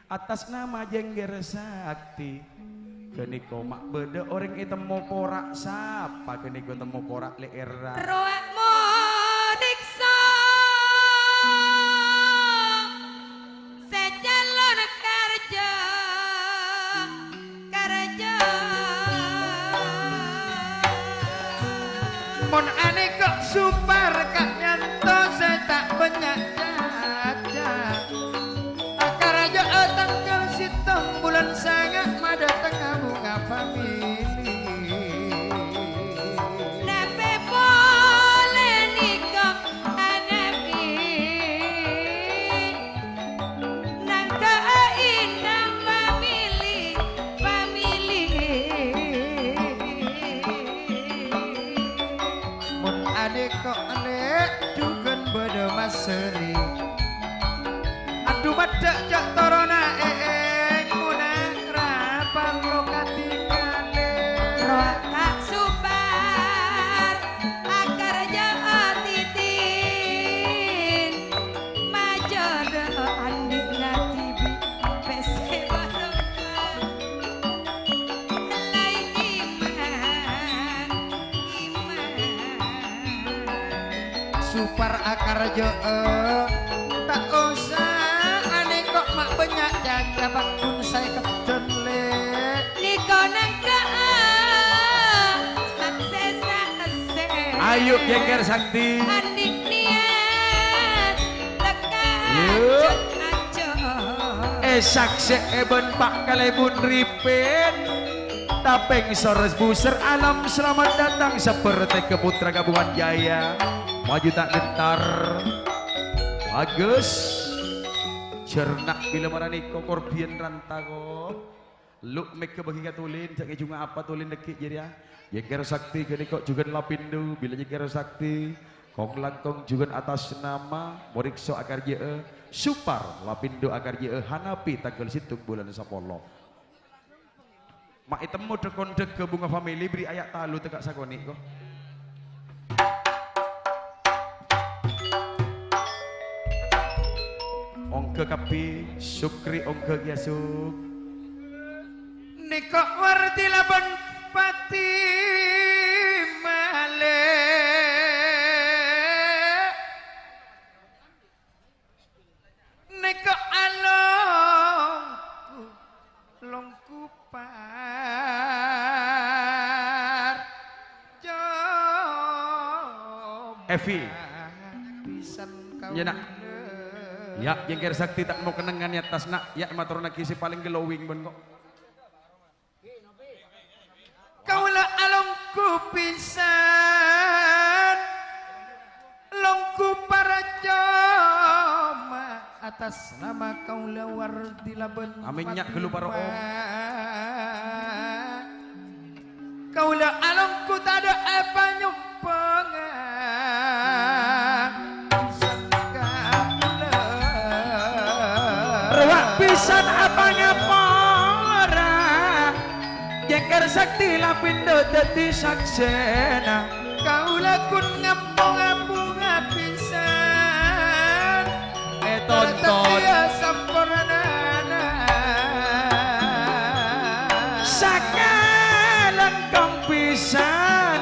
atas nama jengger sakti keniko mak beda orang itu mau porak sapa keniko temu porak le era roek modikso secalon kerja mon ane kok supar kak nyanto saya tak banyak jaja akar aja tanggal situng bulan sangat mada tengah bunga famili nepe boleh nikah anabi nang keindah famili mon ane kok ane juga beda maseri aduh badak jak torona munah rapan lokati kale roek tak super akar jahat titik akar jo tak usah ane kok mak banyak jaga bakun saya ketun le Niko nangka aksesa ase Ayo Jengker Sakti. Andik niat tekan Yuk. ajo Sakse eben Pak Kalebun Ripen Tapeng sores buser alam selamat datang seperti ke putra gabungan jaya maju tak gentar bagus cernak bila marani kokorbian rantago luk mek kebagiga tulin cak junga apa tulin dekik jadi ya Jengker Sakti kini kok juga lapindo bila Jengker Sakti kong langkong juga atas nama morikso akar je supar lapindo akar je hanapi tanggal situng bulan sapolo mak itemu dekon dek ke bunga family beri ayak talu tekak sakoni kok ongke kapi sukri ongke giasuk nikok warti laban pati male nikok along longku par jom Evi pisan kau ya nak ya Jengker Sakti tak mau kenangan ya tas nak ya maturna kisi paling glowing ben kok kaulah alongku pisan longku para joma atas nama kaulah wardi laben Amin, nyak gelu para om. kaulah alongku tak ada apa nyumpengan Ruak pisan apa ngapora Jengker Sakti lapindo dadi saksena kaulah kun ngambung-ngambung pisan tonton sampurnana sakalan kong pisan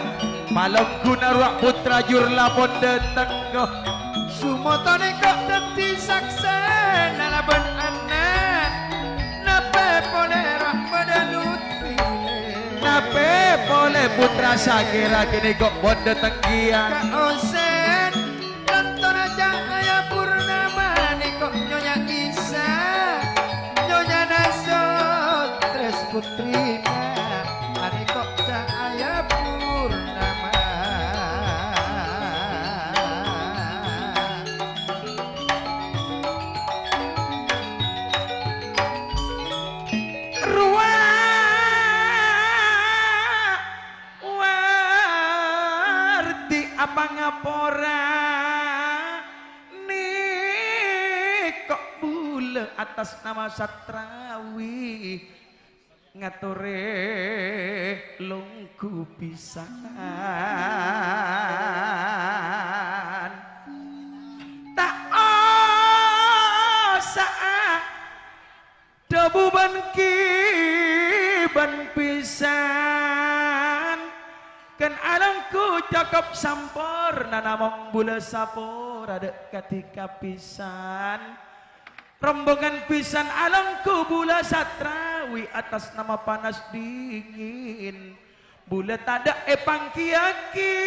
malong guna ruak putra jur lapon deteng kok sumotone kok dadi saksena laban anak nape pole rak medalut nape boleh putra sakira kini kok bon deteng kian kaosen tonton aja ayah purnama nih kok nyonya Isa nyonya Nasot tres putrina ane kok cahaya purnama warti apa ngapora nih kok bule atas nama Satrawi ngatore lungku pisan tak osa debu ban kiban pisan kan alangku cakep sampurna namong bule sapor ada ketika pisan rombongan pisan alangku bula Satrawi atas nama panas dingin bule tada epang kiaki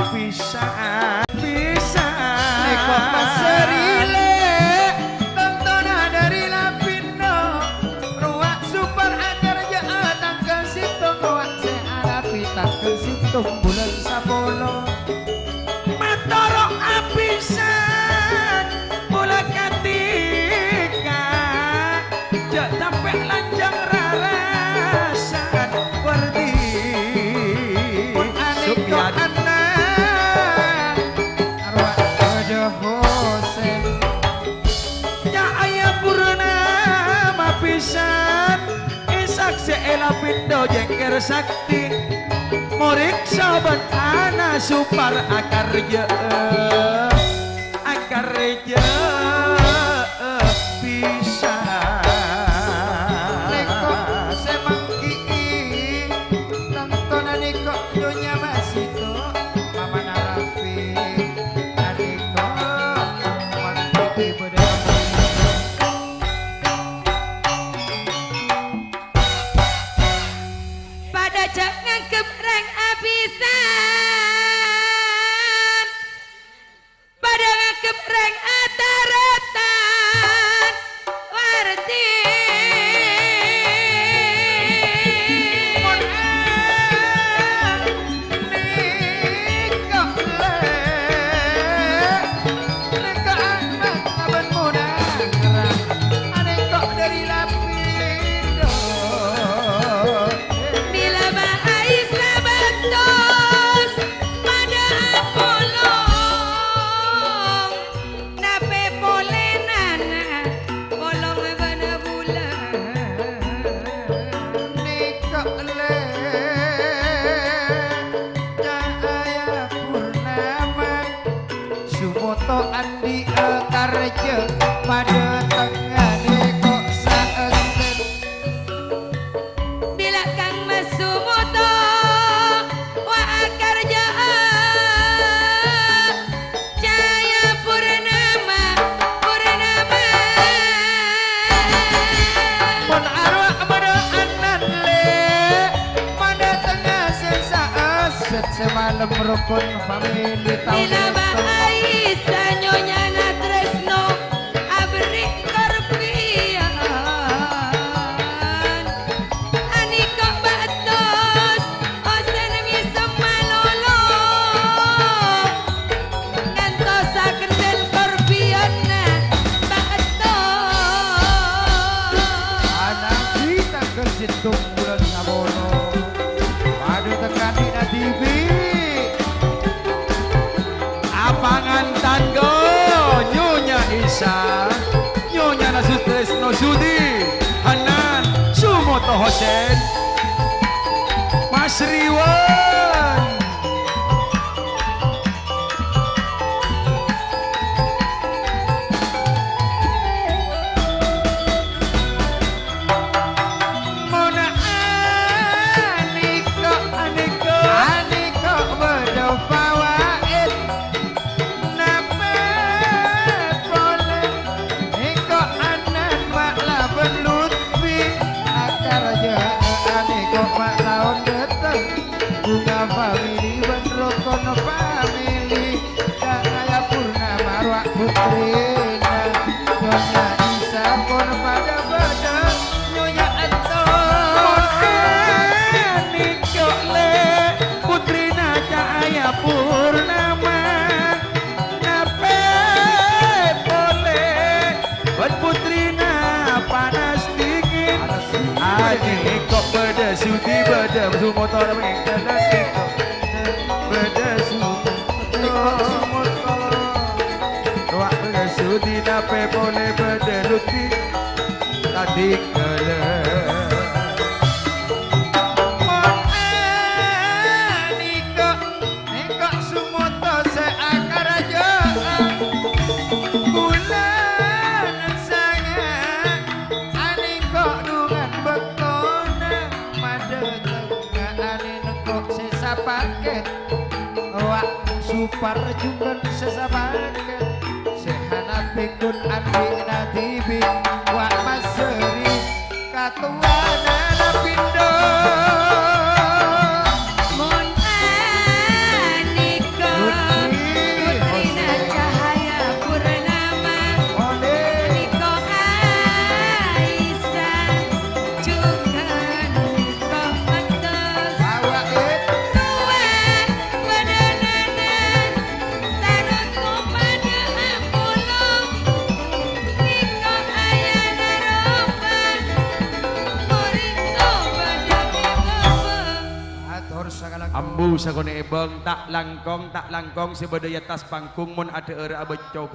pisan pisan nekok paserile tontonan dari Lapindo ruak super akar jaatang ke situ ruak searapi tak ke situ bulan sapolo matoro apisan bola ketika jak sampai lanjang rarasan wardi anekok anak ruak ojo hosen ya ayah purnama pisan isak seela pindo Jengker Sakti morik sobat anak supar akar je pisan nekok semangki tontonan nekok nyonya masito reng ataratan warti Andi karja pada tengah kok saeset bila kang mesumuto wa karja jaya purnama pun arwah beraanan le pada tengah sesaeset semalam rukun famili tahun bila bahaya nyonya na tresno abri korpian ani kok batos osen mi semalolo ngantos kendel korpian na batos anak kita kersitung bulan sabono pada tekani na TV Apangan tanggo Nyonya Isa Nyonya Nasus Tresno Sudi Hanan Sumoto Hosen Mas Riwan Mona aniko berdofawaid napa boleh iko anan makla berlutfi akar aja aniko maklaon datang bunga famili benrokon famili kaya purnama arwah putrina nyonya Isa pun pada badan nyonya Anton aniko le putrina cahaya purnama nape boleh Buat putrina panas dingin Adik kok beda sudi beda Sumoto Beda Sumoto Ruak beda sudi nape boleh beda luti Tadi keleh Niko sumoto seakar aja bulan sangat aniko dungan betona made tengah aniko sesa paket wak supar juga sesa paket sehana pikun andi nadibi wak maseri katuana napindo mon aniko putrina cahaya purnama niko Aisyah juga niko batos bawa tua badanana sarutku pada apulong niko ayana roba moriso pada kebabang atur segala Ambu sagone ebeng tak langkong sebedaya tas pangkung mun ada era abeco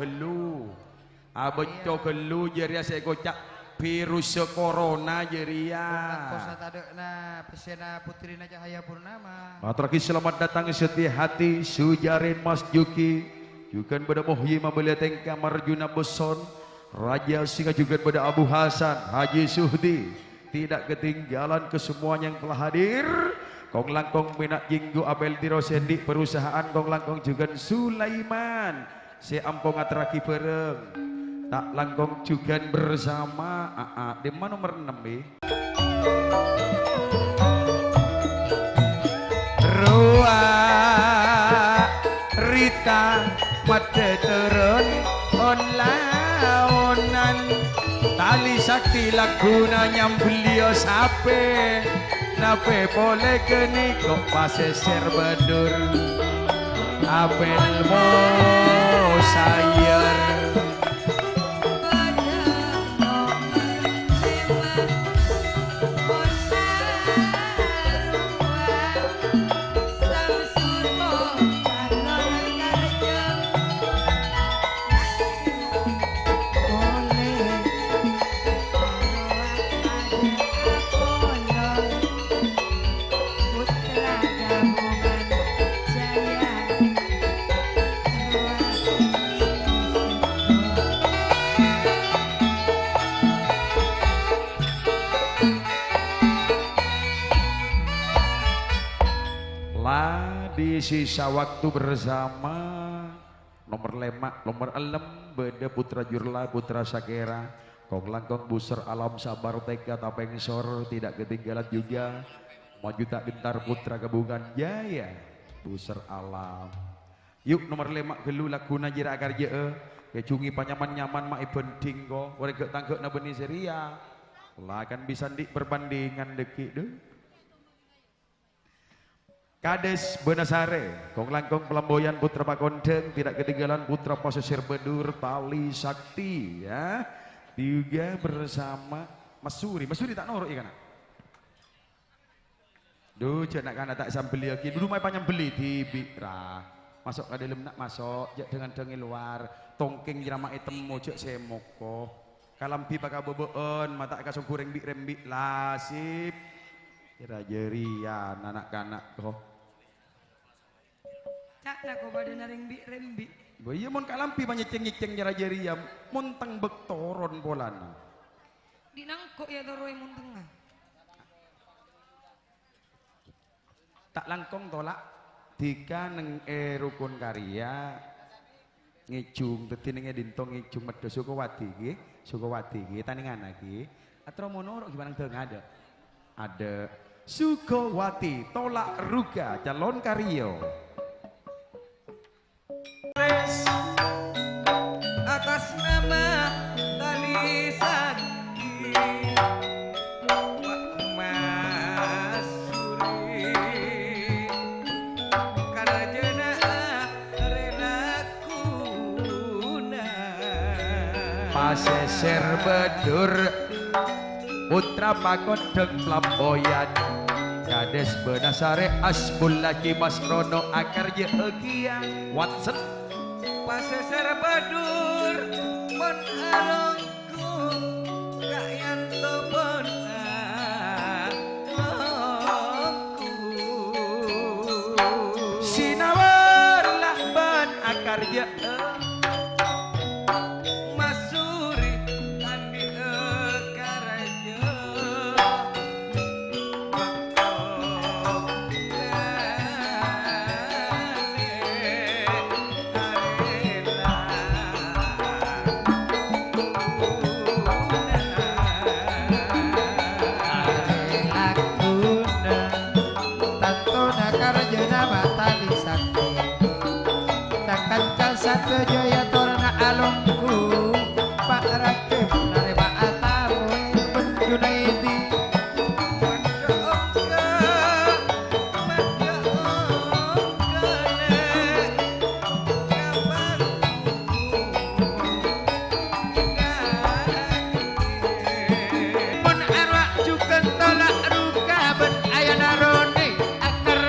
gelu jeria saya kocak virus corona jeria kosa tadekna pesena putrina cahaya purnama Matraki selamat datang setia hati Sujarin Mas Juki juga pada Muhyi Mabelia Tengka Marjuna Beson Raja Singa juga pada Abu Hasan Haji Suhdi tidak ketinggalan ke semua yang telah hadir Kong langkong minak jinggu Abel Dirosendi perusahaan kong langkong juga Sulaiman si ampong atraki pereng tak langkong juga bersama di mana nomor 6 Rua Rita mate teren sakti laguna nyambelio sape nape boleh keni kok paseser bedur apel mo sayur di sisa waktu bersama nomor lemak nomor 6 beda putra jurla putra sakera kong langkong buser alam sabar teka tapeng sor tidak ketinggalan juga maju tak gentar putra gabungan jaya buser alam yuk nomor lemak gelu laguna jira akar jee kecungi panyaman nyaman mak penting kok warga tangkep na benih seria lah kan bisa di perbandingan dekik deh. Kades Benasare, kong langkong pelamboyan putra Pakondeng, tidak ketinggalan putra Pasisir Bedur, Tali Sakti, ya. Juga bersama Masuri tak norok ikan. Duh, jenak kana tak sambil lagi, dulu mai panjang beli di Bikra, masuk ke dalam nak masuk, jak dengan dengi luar, tongking jerama item mojok semoko, kalampi pakai bobon, mata kasong kureng rembik lasip, kira jerian anak-anak kok. Cak nak kau pada naring rembi. Iya mon kalampi banyak cengik-ceng jara-jari ya montang bektoron polana. Di nangkok ya doroi montang. Tak langkong tolak tika neng rukun karya ngicung tetinengnya dintong ngicung medho Sukowati ki taningan lagi. Atro monoro gimana teu ada Sukowati tolak ruga calon karyo. Atas nama Tali Sakti Pak Masuri Karajana Relakuna Paseser Bedur putra Pakondeng Flamboyan Kades Benasare Asbul lagi Mas Rono akar jeegiang Watson Paseser Bedur Pon alongku Kak Yanto pon alongku Sinawar lahban akar Masuri andi karaja Jaya torna alungku Pak Rakib nare Pak Ataru Junaidi pun arwah juga tolak ruka ben ayana rone akar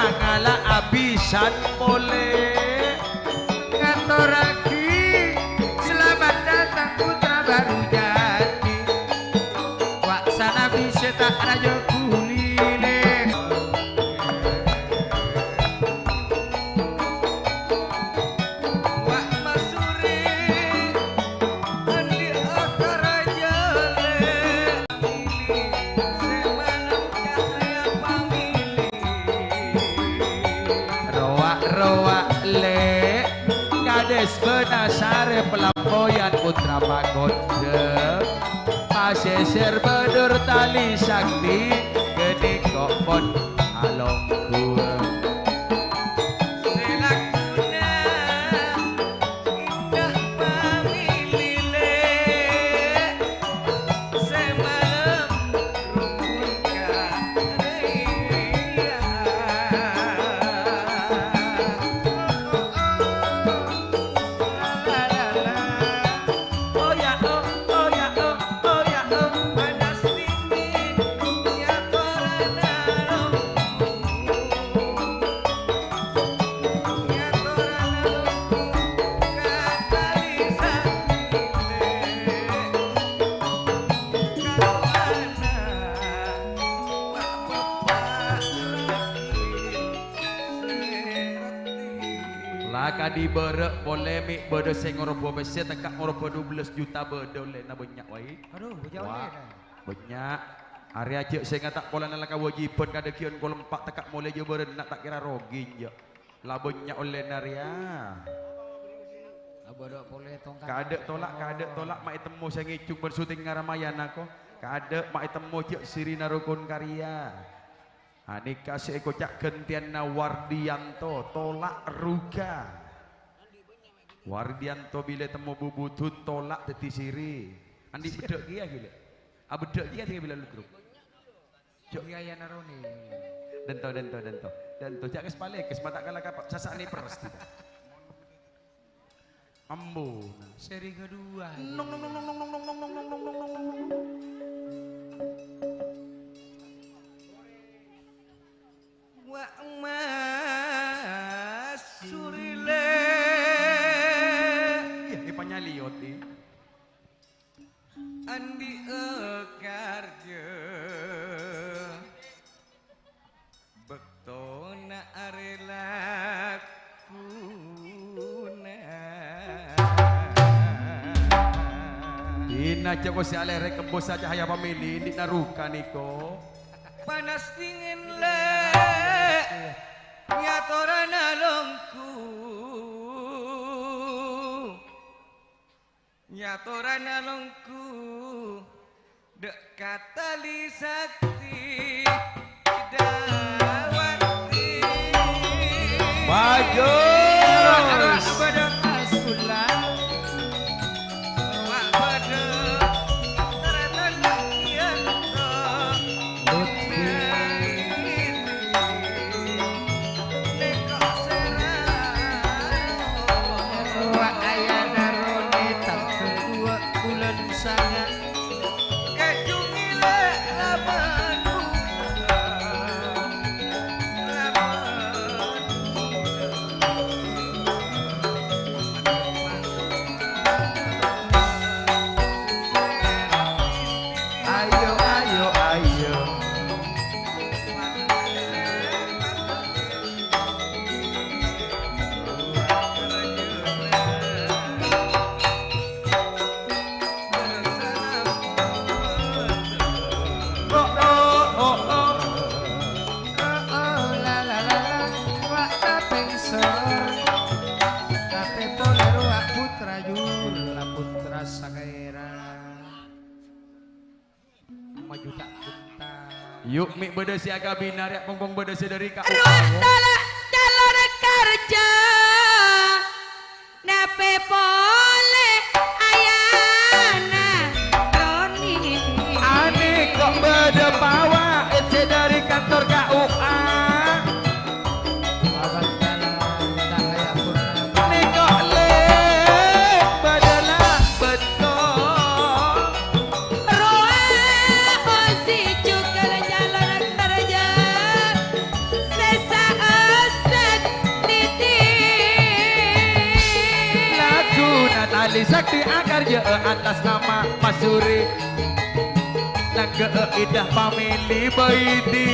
ngala abisan boleh ngaturaki selamat datang putra baru jadi waksana bisa tak raja kulile wak masuri andi akar raja ini semalam cahaya pamili roa le Kades Benasare pelamboyan putra Pakondeng Paseser Bedur Tali Sakti gede kok pon alongku selakuna kadi berek polemik bede sing ngorobo bese tekak ngorobo 12 juta bede oleh na banyak wae. Aduh, jauh Wah, ni. banyak. Hari aja saya ngatak pola nala kewajiban kada kion kolom 4 tekak mulai je beren nak tak kira rogin je. Lah banyak oleh naria. Abadok boleh tongkat. Kada tolak mak temu saya ngicung bersyuting ngaramayana ko. Kada mak temu je Sirina Rukun Karya. Ani kasih kocak gentian na Wardianto tolak ruga. Wardianto bila temu bubutun tolak teti siri. Andi bedek dia gila. Bedek dia tiga bila lu grup. Jok ya naroni. Dento jak kes pale kes mata kala kapak sasak ni pers tidak. Ambo. Seri kedua. Nong. Wa mas surile. Iya, di panyaliot ni. Andi karja bektona arelakuna Ina ceko si alere kebos saja haya pamili di naruka niko. panas dingin le nyatorana longku nyatorana longku dek katali sakti dawati Bagus. pada asula wa pada teratan yanto wa ayana roni tak kedua bulan sangat kajungile labanu Ayo. Yuk mik beda si aga binar ya pongpong beda si dari kak. Ruang tolak calon kerja nape boleh ayana Roni Ani kok beda bawa ece dari kantor KUA. Ni kok le badalah betul. Ruang osi juga calon kerja sesaat titi Lagu Natali Sakti akar je atas nama Mas Suri. Naga indah pamili baiti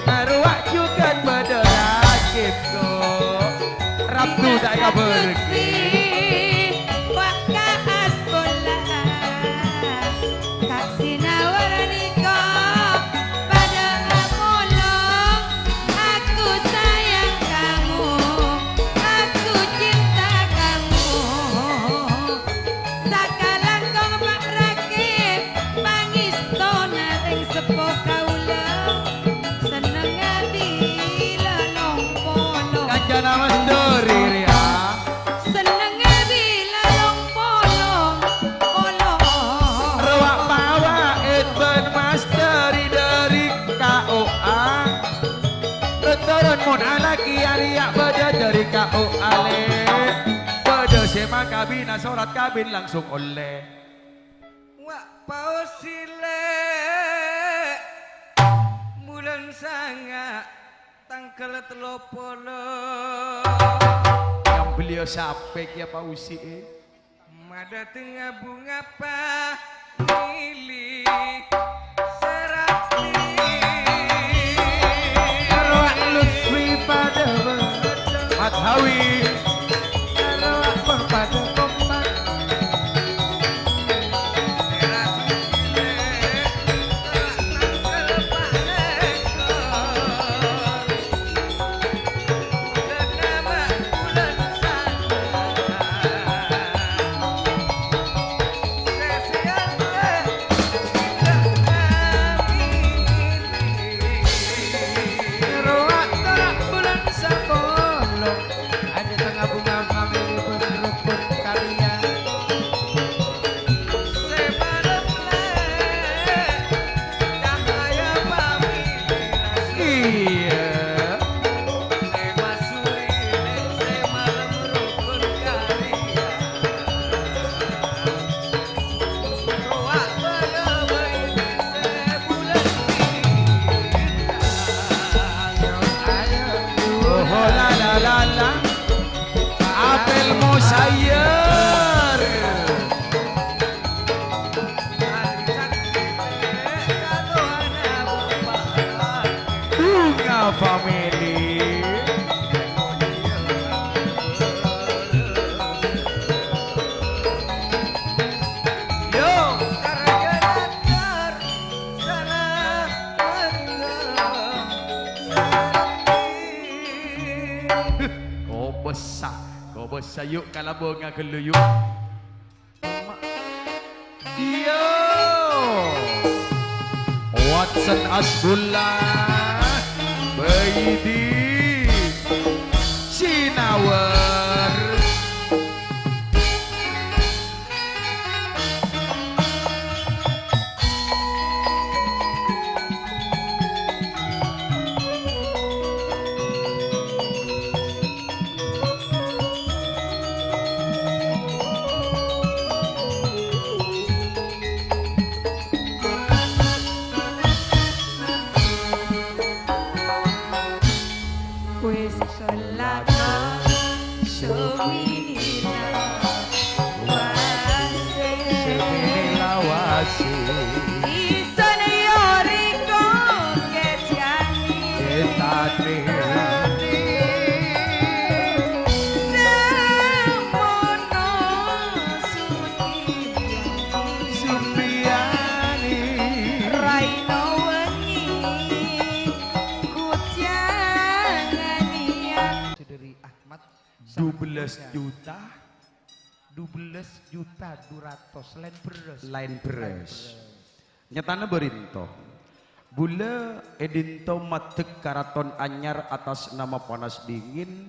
arwah juga pada rakib ko Rabtu daya pergi waka asbola kak sinawar niko pada amolong aku sayang kamu aku cinta kamu sakalang kong pak rakib pangistona ring sepo kaula seneng bila longpolo Kanjana Mas Dori Ria. seneng bila longpolo polo Rawak bawa Edban Masteri dari KOA. Turun mun alaki Arya beda dari KOA le. Beda sema kabina sorat kabin langsung oleh. Wak pausile bulan sanga tanggal 30 Yang beliau sapek ya Pak Usi. mada tengah bunga pamili serati Arwah Lutfi pada Mathawi family. Yo, kau besar yuk kalau bunga keluyuk. Yo, Watson Asbullah, baby, Sinawar. Wis selaka sumina wase Lawasi, isan yo riko kejani ketane. semono Supriyani, raino wengi kujanganian Dari Ahmad 12 juta 12 juta 200 lain beres. lain beres. Nyatana berinto. Bula edinto matek karaton anyar atas nama panas dingin.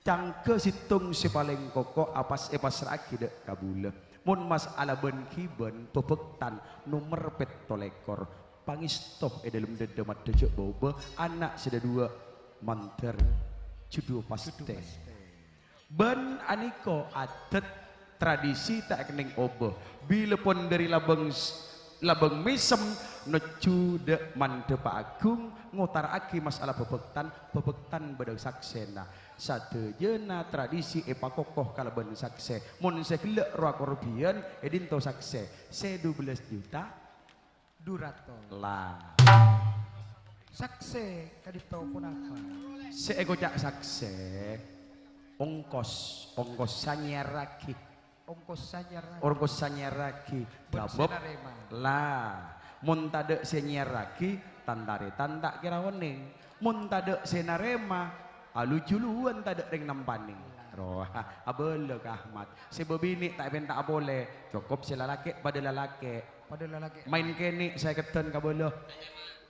Cangke situng si paling koko apas epas raki dek kabula. Mun mas ala ben kiben pepektan nomor petolekor. Pangistoh dalam dedemat dejek boba anak sida dua manter judu paste. Ben aniko atet tradisi tak kening obo. Bila pun dari labeng misem necu de mande Pak Agung ngotar aki masalah pepektan badang saksena. Satu jena tradisi epa kokoh kalau ben sakse. Mun sekelek roa korbian edinto sakse. 12 juta 200 lah. sakse kadipto pun apa Seego cak sakse. Ongkos sanyaraki. ongkos sanyar Sanyaraki. Bersena Dabop rema. lah. Mun tade sanyaraki tandare tanda kira wening. Mun tade senarema alu juluan tade ring nampaning. Roh, abelo ka Ahmad. Si bebini tak bentak boleh. Cukup si lalaki pada lalaki. pada lalaki Main kene saya keten ka belo.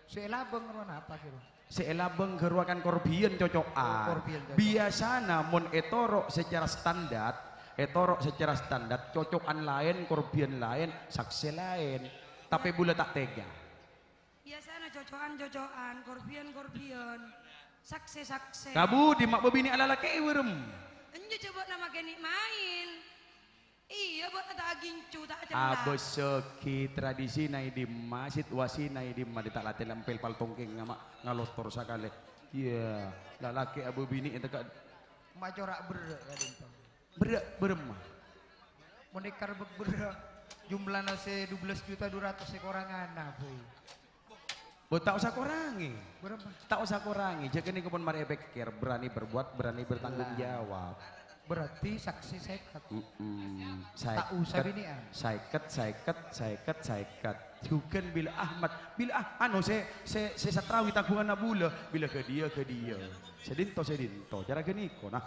sela bang mana apa kira Seelabeng geruakan korbian cocokan. Korbian cocok. Biasana mon etorok secara standar cocokan lain, korbian lain, saksi lain. Tapi bula tak tega. biasanya cocokan korbian sakse Kabu di mak bebini ala laki werem. enjo coba nama kenik main iya buat tak gincu tak celah Abeseki tradisi nai di masjid wasi nai di mah tak latih lempel paltongking ngama ngalotor sakale. Iya, lalaki abu bini itu kak macorak berak kadipto berem. menikar berak jumlahnya se 12 juta 200 ekorangan boy Tak usah kurangi. berapa Tak usah kurangi. Jadi ini kupon mari pikir berani berbuat, berani bertanggung jawab. berarti saksi sekat Tak usah binian. Saikat. Juga bila Ahmad, saya satrawi tanggungan nabula, bila ke dia. Sedinto. Cara gini ko nah.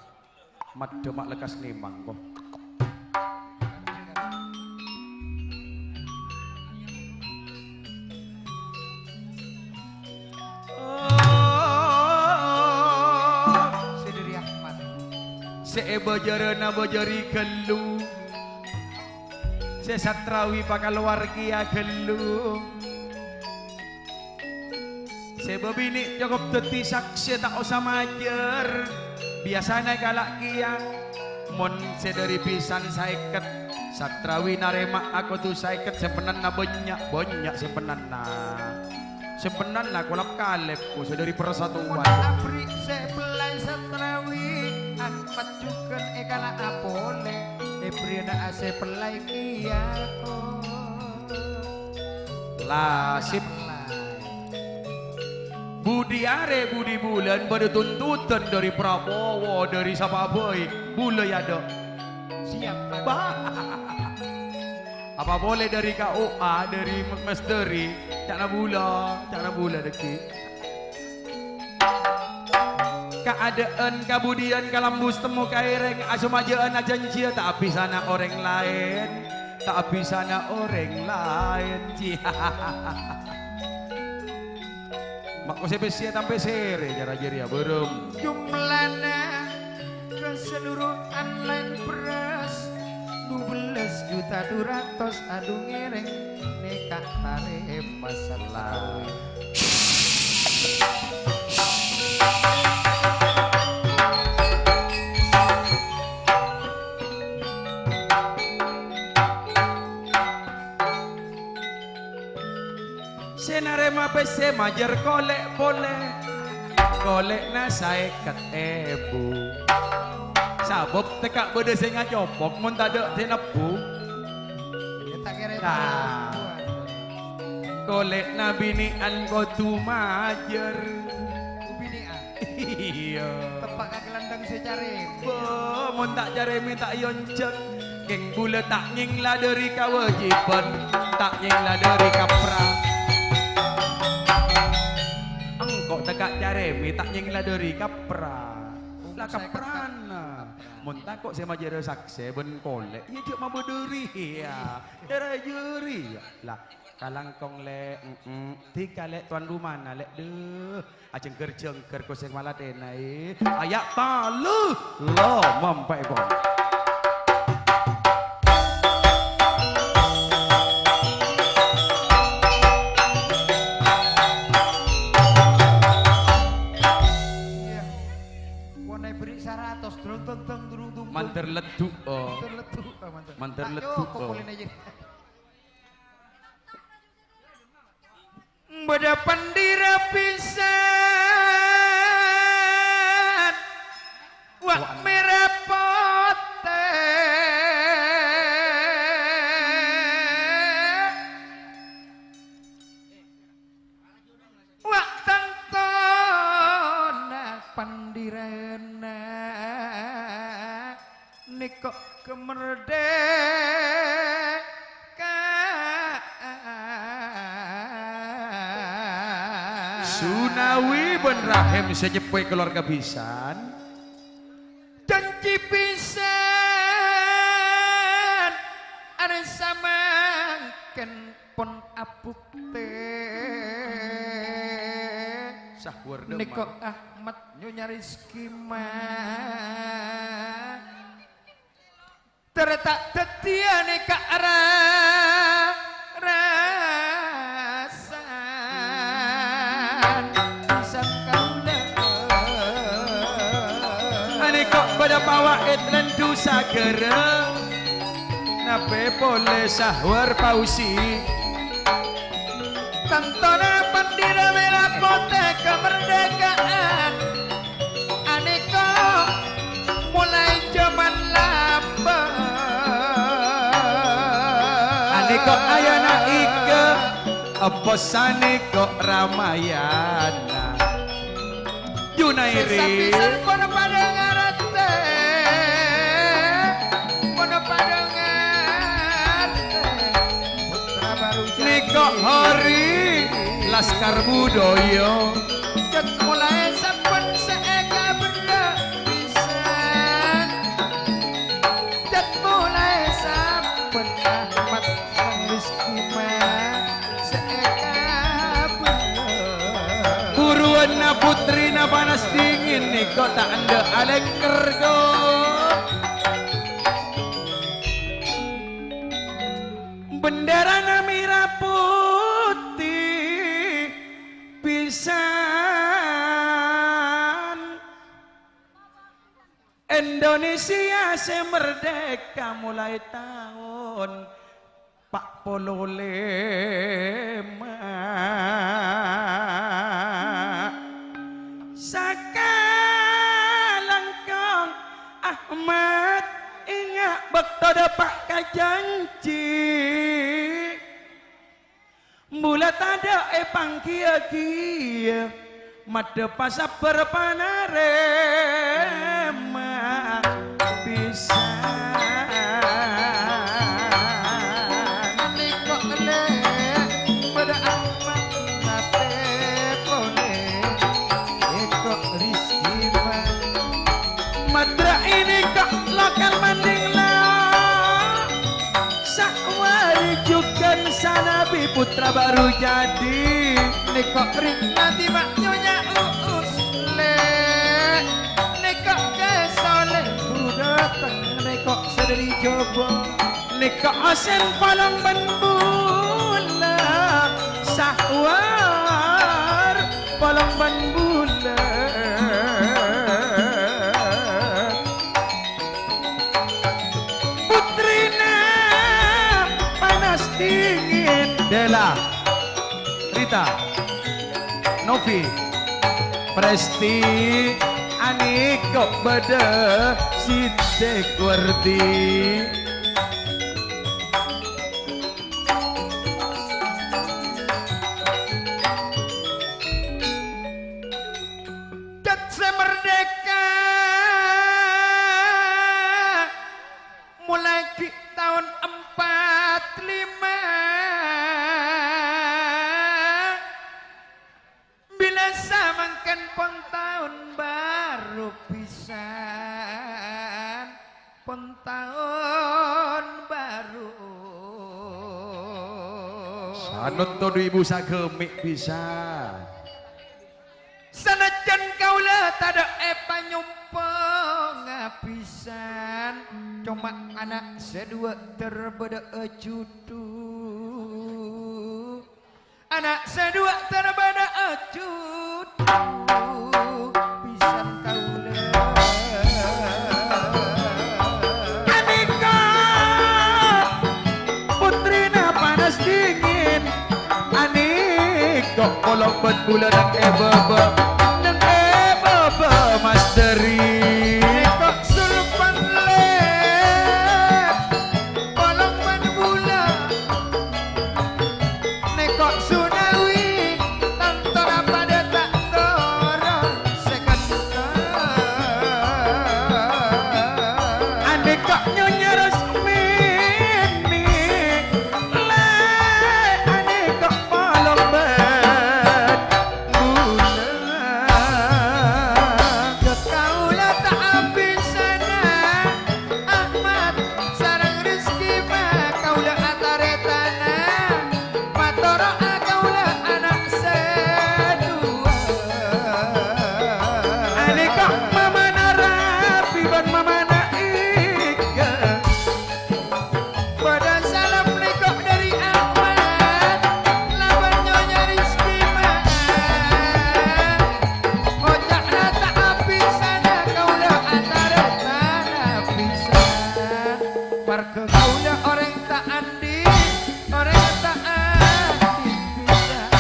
Mat demak lekas nemang ko. Sederi Ahmad Seebajarana bajari kelu. Satrawi pakal wargia kelu. Sebabini cukup teti saksi tak usah majer. Biasanya galak kia. Mon sedari pisan saiket. Satrawi narema aku tuh saiket sepenan na banyak sepenan na kulap kalep ko sedari persatuan. abri sebelai satrawi Ahmad juga ekala apole Ebriana ase pelai kiako Lah sip Budi Are Budi Bulan pada tuntutan dari Prabowo dari siapa boy Bule ya dok Siap Pak. apa boleh dari KUA dari Mesteri cakna bula deki keadaan kemudian kalambus temu kaireng asumajaan ajanjia tapi sana orang lain tapi sana orang lain mak sepesia sampai sere cara jeria berem Jumlahnya keseluruhan lain beras 12 juta 200 adu ngereng nekak tarik masalah. senarema pese majer kolek boleh kolek na saya kat ebu sabab tekak beda saya ngajopok mun tak ada tenepu Kita kira nah kolek na binian ko tu majer Ubinian iya tepak kaki landang secari. bo mun tak cari minta yonceng geng bule tak nyingla dari kewajiban tak nyingla dari kaprah engkau tegak jaremi tak nyingla dari kapra lah kaprana muntah kok saya majere sakse ben kolek ya cuk mau berduri ya dara juri lah kalangkong le tiga lek tuan rumah na lek deh aceng kerjengker ko sing malah denai ayak talu lo mampai bong manter ledu oh manter ledu oh Beda pandira pisan wak merah poteh wak tangtona pandirana niko kemerdekaan Sunawi ben rahim senyepoi keluarga pisan janji pisan ada samangken pon apuk teh sahur niko Ahmad Nyonya Rizki mah tertak tetia neka rasan pisang kaula ane kok pada bawa lendu sagera nape boleh sahur pausi tantona pandira merah putih kemerdekaan ane kok mulai zaman lama ane kok ayana ike apa sane kok Ramayana Yunairi sesapisan pono pada ngarate pono pada ngarate putra baru niko hari Laskar Budaya jat mulai sampun seeka benda pisan jat mulai sampun Ahmad Rizki mah seeka benda buruan na putri na panas dingin niko tak anda alengker go bendera na merah putih pisan Indonesia semerdeka mulai tahun Pak Pololema sakalangkong Ahmad ingat bekto dapat kajanji bulat ada pangkia-kia made pasa berpanarema bisa Niko le pada amat nate pole Eko Rizky Madra ini kok lokal manding lah Sakwari juga sanabi putra baru jadi Niko ring nanti mak nyonya uus le Niko kesole datang Niko sedari jobo Niko asen palang banbula Sakwar palang banbula Putrina panas dingin Dela Rita Novi Presti Ani kok beda Sidik Wardi Dat semerdeka mulai di tahun 45 bila samangkan pon tahun baru pisan pon tahun baru Sanut tuh ibu sagemik bisa sanajan kaula tada epa nyumpong ngapisan cuma anak sedua terbeda cudu anak sedua terbeda cudu pisan kaula Anika putrina panas dingin Anika kolok bet bulan nang ebebe Masteri Neko sulpan le polong manbula Neko sunawi tantora pada tak torong sekenta Anika nyonya Rasmini Le Anika kolok bet bulan kaula tak habis sana Ahmad sarang Rizky mah kaula ataretana matoro kaula anak sedua Anika mamana rapi ban mamana ika pada salam lekok dari Ahmad lawan nyonya Rizky mah otakna tak habis sana kaula ataretana pisan warga kaula orang tak andi orang tak andi pisan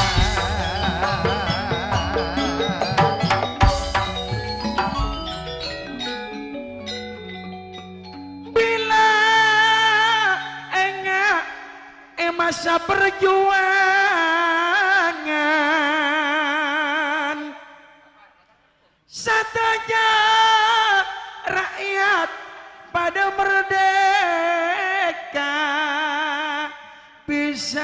bila enggak masa perjuangan satanya rakyat pada merdeka pisan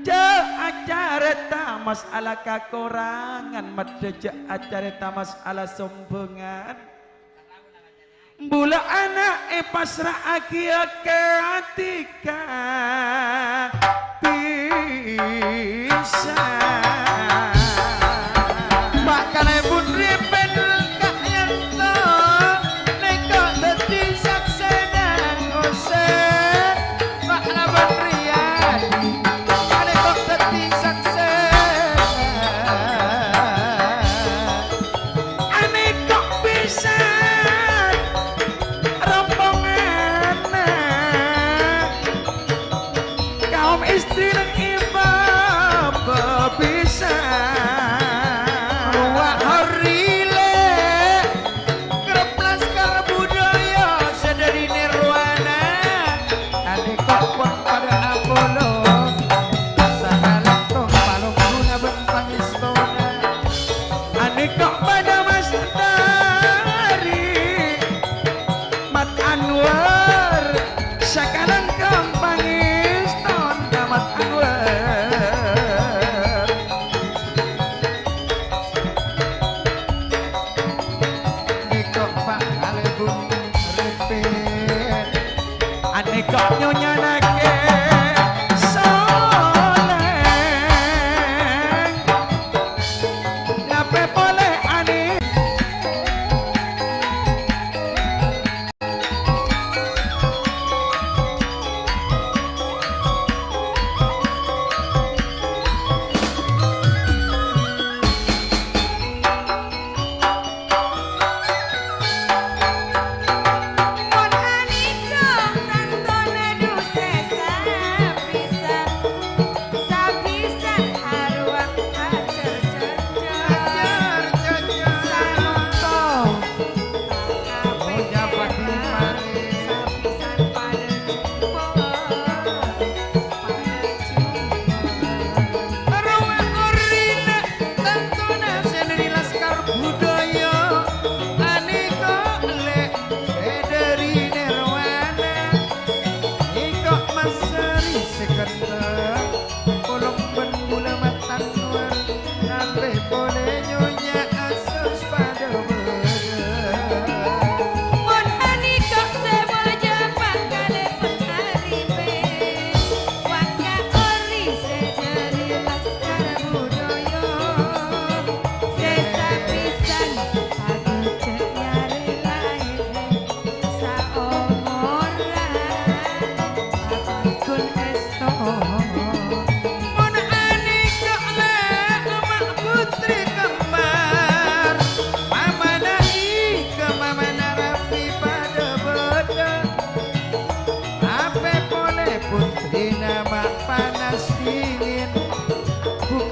je acara tamas ala kakurangan made je acara tamas ala sombongan Bula anak pasrah akia ketika bisa Bakal pun ripen kak yanto Neko teti saksenan ose Pak laban riyadi Neko teti saksenan Ane kok bisa rombongan kaum istri dan ibu bisa Ruwa horile Kerap laskar budaya Sedari nirwana Adik pun pada Apollo Sahalat tong palung guna bentang istora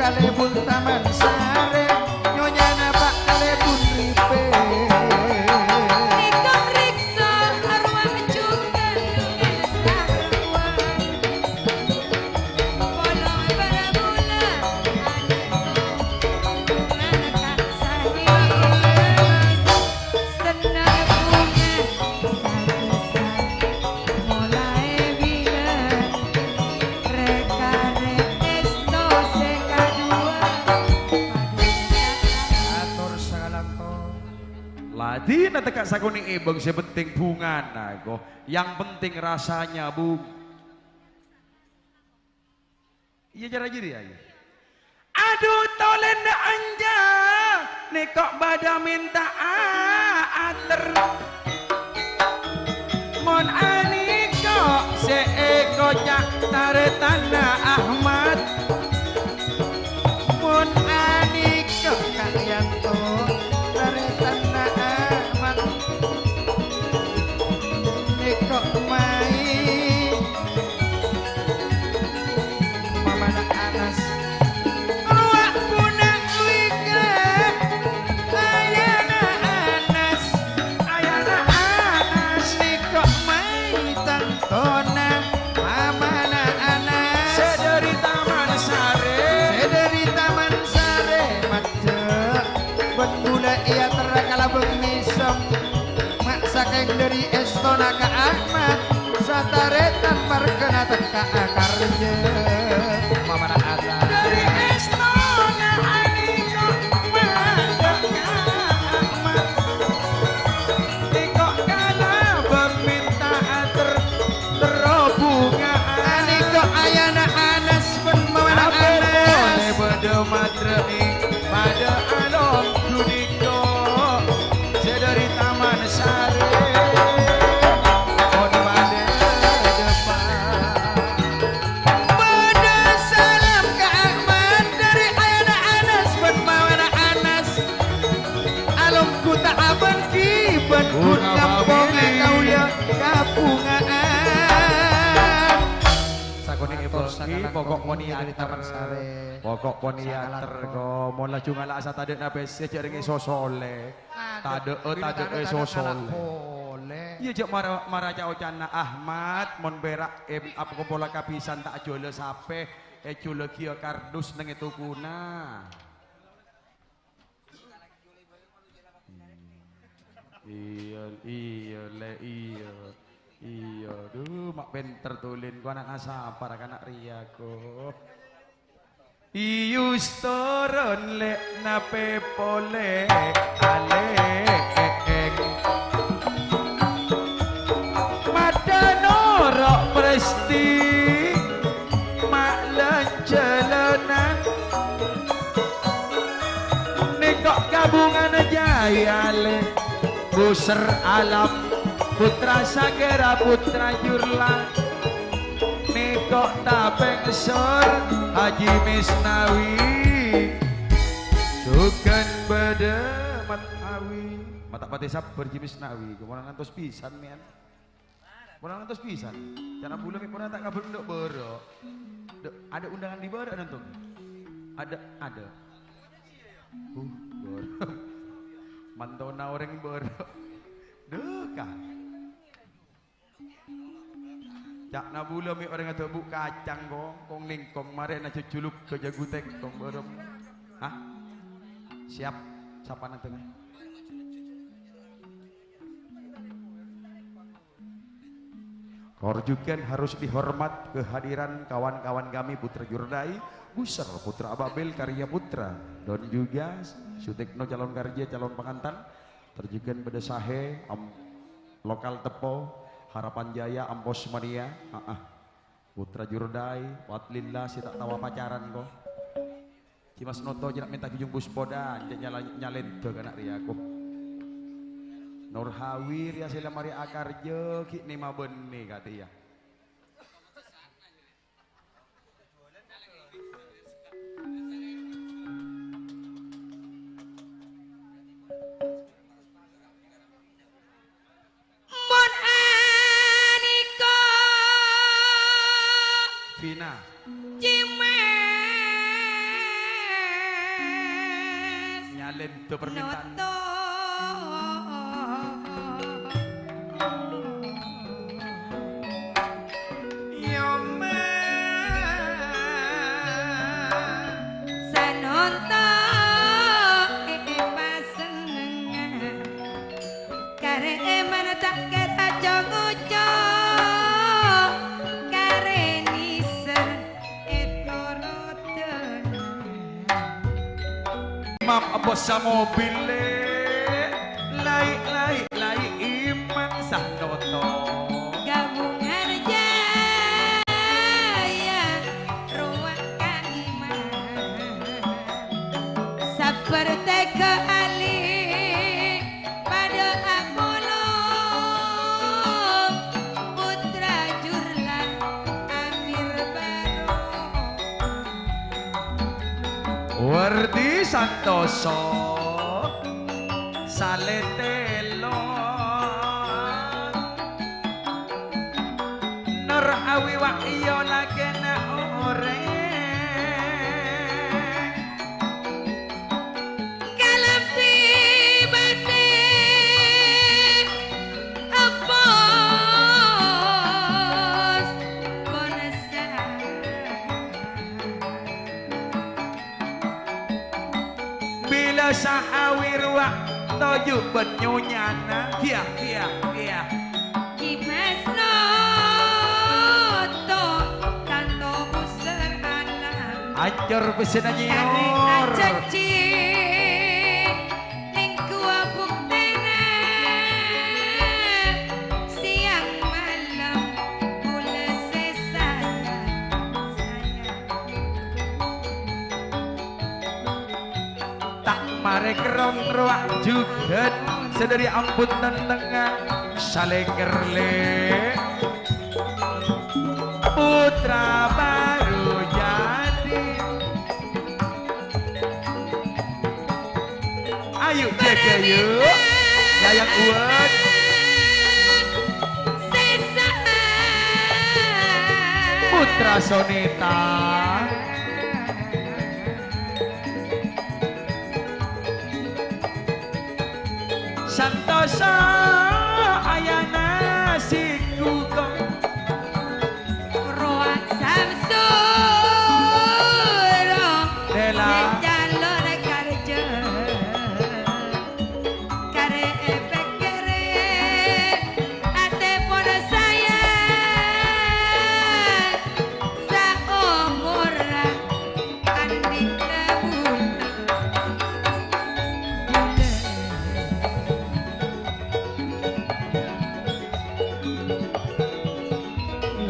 kalebun taman sare nyonyana Pak kalebun ripe Nikah riksa arwah juga esawan Polong berbula Anak sahih Senang bunga Satu-satu mulai bilang Reka resto sekadua atur sagalangkong Ladi na teka sakuning ibang si penting bunga nago. Yang penting rasanya bung. Iya cara jadi ya. Aduh tolen da anja, nih kok bada minta ater. Mon ani kok seeko cak taretana Ahmad. mun anik kalian tuh dari tanah amat nikok mai mamana anas ruak punak wika ayana anas nikok mai tantona mamana anas Sederi taman sare. dari taman sare macet bendula ia terakala bengisem mak sakeng dari estona ke Ahmad sataretan perkena teka akarje mamana ada Dari Estona Aniko Madaknya Ahmad Niko kala berminta terobunga aniko ayana anas pun mamana anas Pada matrei pada alom duniko Sedari taman sare On pada depan pada salam ke Ahmad dari ayana anas pun mamana anas alum ku tak abang kiban ku kampungan kaulia kapungan Sakuning Matur ibengi sakalangkong pokok dari moniater Taman Sare. pokok moniater Sakalangkong. ko mon la cunga la asa tade na bese jeringe sosole tade sosole boleh iya jek mara cao cana Ahmad mon berak apa ko bola kapisan tak jole sape jole kio kardus nang itu kuna iya duh mak ben tertulin ku anak asa para kanak ria ko ius toron le nape pole ale mata norok presti mak lencelenan nekok gabungan jaya le buser alam putra sagera putra jurla nekok tapeng sor Haji Misnawi sukan bedemat awi mata pati sabar Haji Misnawi kemana ngantos pisan mian kemana ngantos pisan cara bulan mi pernah tak kabel ndok bero ada undangan di bero nanti ada bero mantona orang bero dekah cak nabula mi orang atau bu kacang kong lingkong mare na cuculuk ke jagutek kong berem hah siap siapa nanti Korjukan harus dihormat kehadiran kawan-kawan kami Putra Jurdai Buser Putra Ababil Karya Putra dan juga Sutekno calon karya calon pengantin terjukan pada sahe lokal tepo Harapan Jaya, Ampos Mania, Putra Jurdai, Watlillah, si tak tawa pacaran kok. Cimas Noto jenak minta kijung buspoda, nyalen tuh anak riaku. Nur Hawir ya sila mari akar je, ki nima beni kati ya. Vina talento permintaan. Noto. Sanonto pasenengan kare eman tak kira jogojo kare niser etoroten Mam abosa mobile lai iman sandoto. gabungan jaya ruang kaliman seperti keali pada Apollo putra Jurlan Amir Baro Wardi Santoso Saletelo Nur Awi Wahyo lagena ore Kalapi bate apos bonasa Bila sahawir waktu benyunyana Iya Kimas noto tanto busur alam Ajar pesena Kare nyor ajaci ning kuabuk tena siang malam mula sesaya Tak mare kerong ruak juga sedari ampun tengah saling kerle putra baru jadi ayo jaga yuk yayang uat putra sonita Santoso ayana si kugong Roa Samsuro Dela. Sejalur karja Kare efek kere Ate pun saya Saumura Andik nebula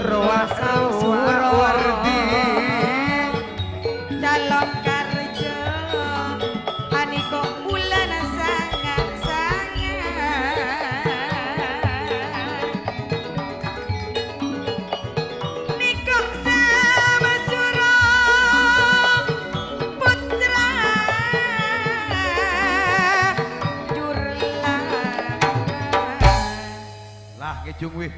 roa suara wardi dalam karja aniko bulan sangat niko sama suro putra jurlan lah kejung wih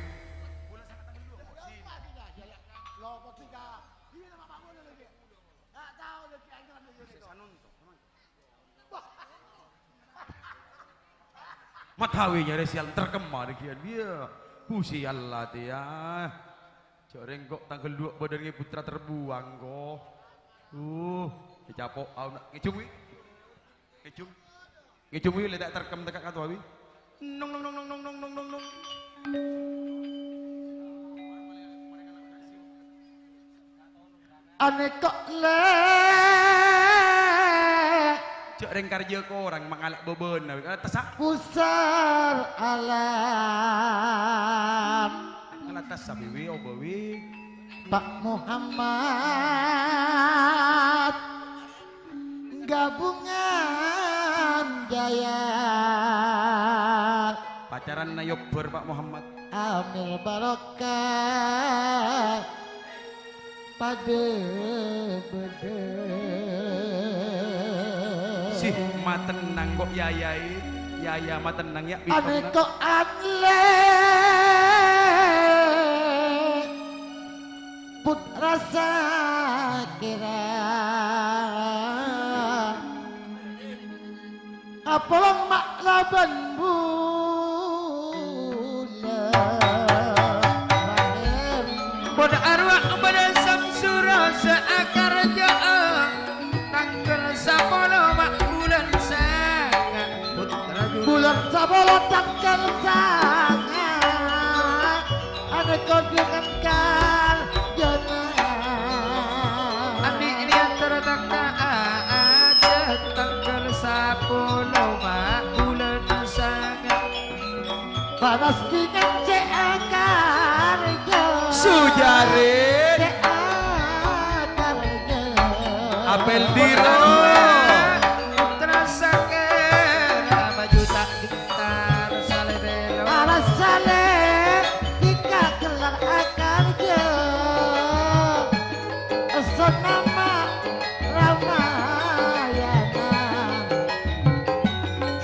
matawinya resial terkemar kian dia pusi Allah dia coreng kok tanggal 2 badannya putra terbuang kok dicapok au nak ngecung wi ngecung wi ledak terkem tekak katwa wi nong nong nong nong nong nong nong nong Ane kok le cok reng karja ko orang mangalak beben nah tesak pusar alam ala tesak wi obawi Pak Muhammad gabungan jaya pacaran na yobber Pak Muhammad amil barokah pada bede sih matenang kok yaya matenang ya ane kok anle putra sakira apolong mak laban bulan Pada arwah pada samsura seakar jaa tanggal 10 mak bulan sangat putra bulan sabolo tanggal sangat ada kunjungan kan jana Ani ini antara takka aja tanggal 10 mak bulan sangat panas dingin seakar Sujarin apel diro putra sakera maju tak gitar sale belo alas sale jika gelar akar sonama Ramayana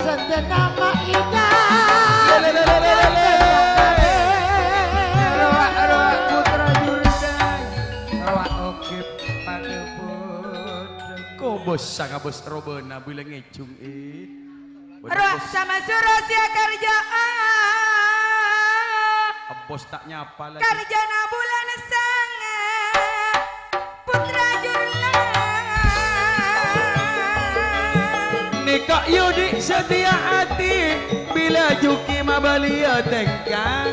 sendenama indah arwah putra jurdai arwah oke padebod Kobos sanga bos robena bilang ngecung Arwah sama suruh sia kerjaan Bos tak nyapa lagi Karjana bulan sangat putra jurlang Nikah yudi setia hati bila juki mabalia tengka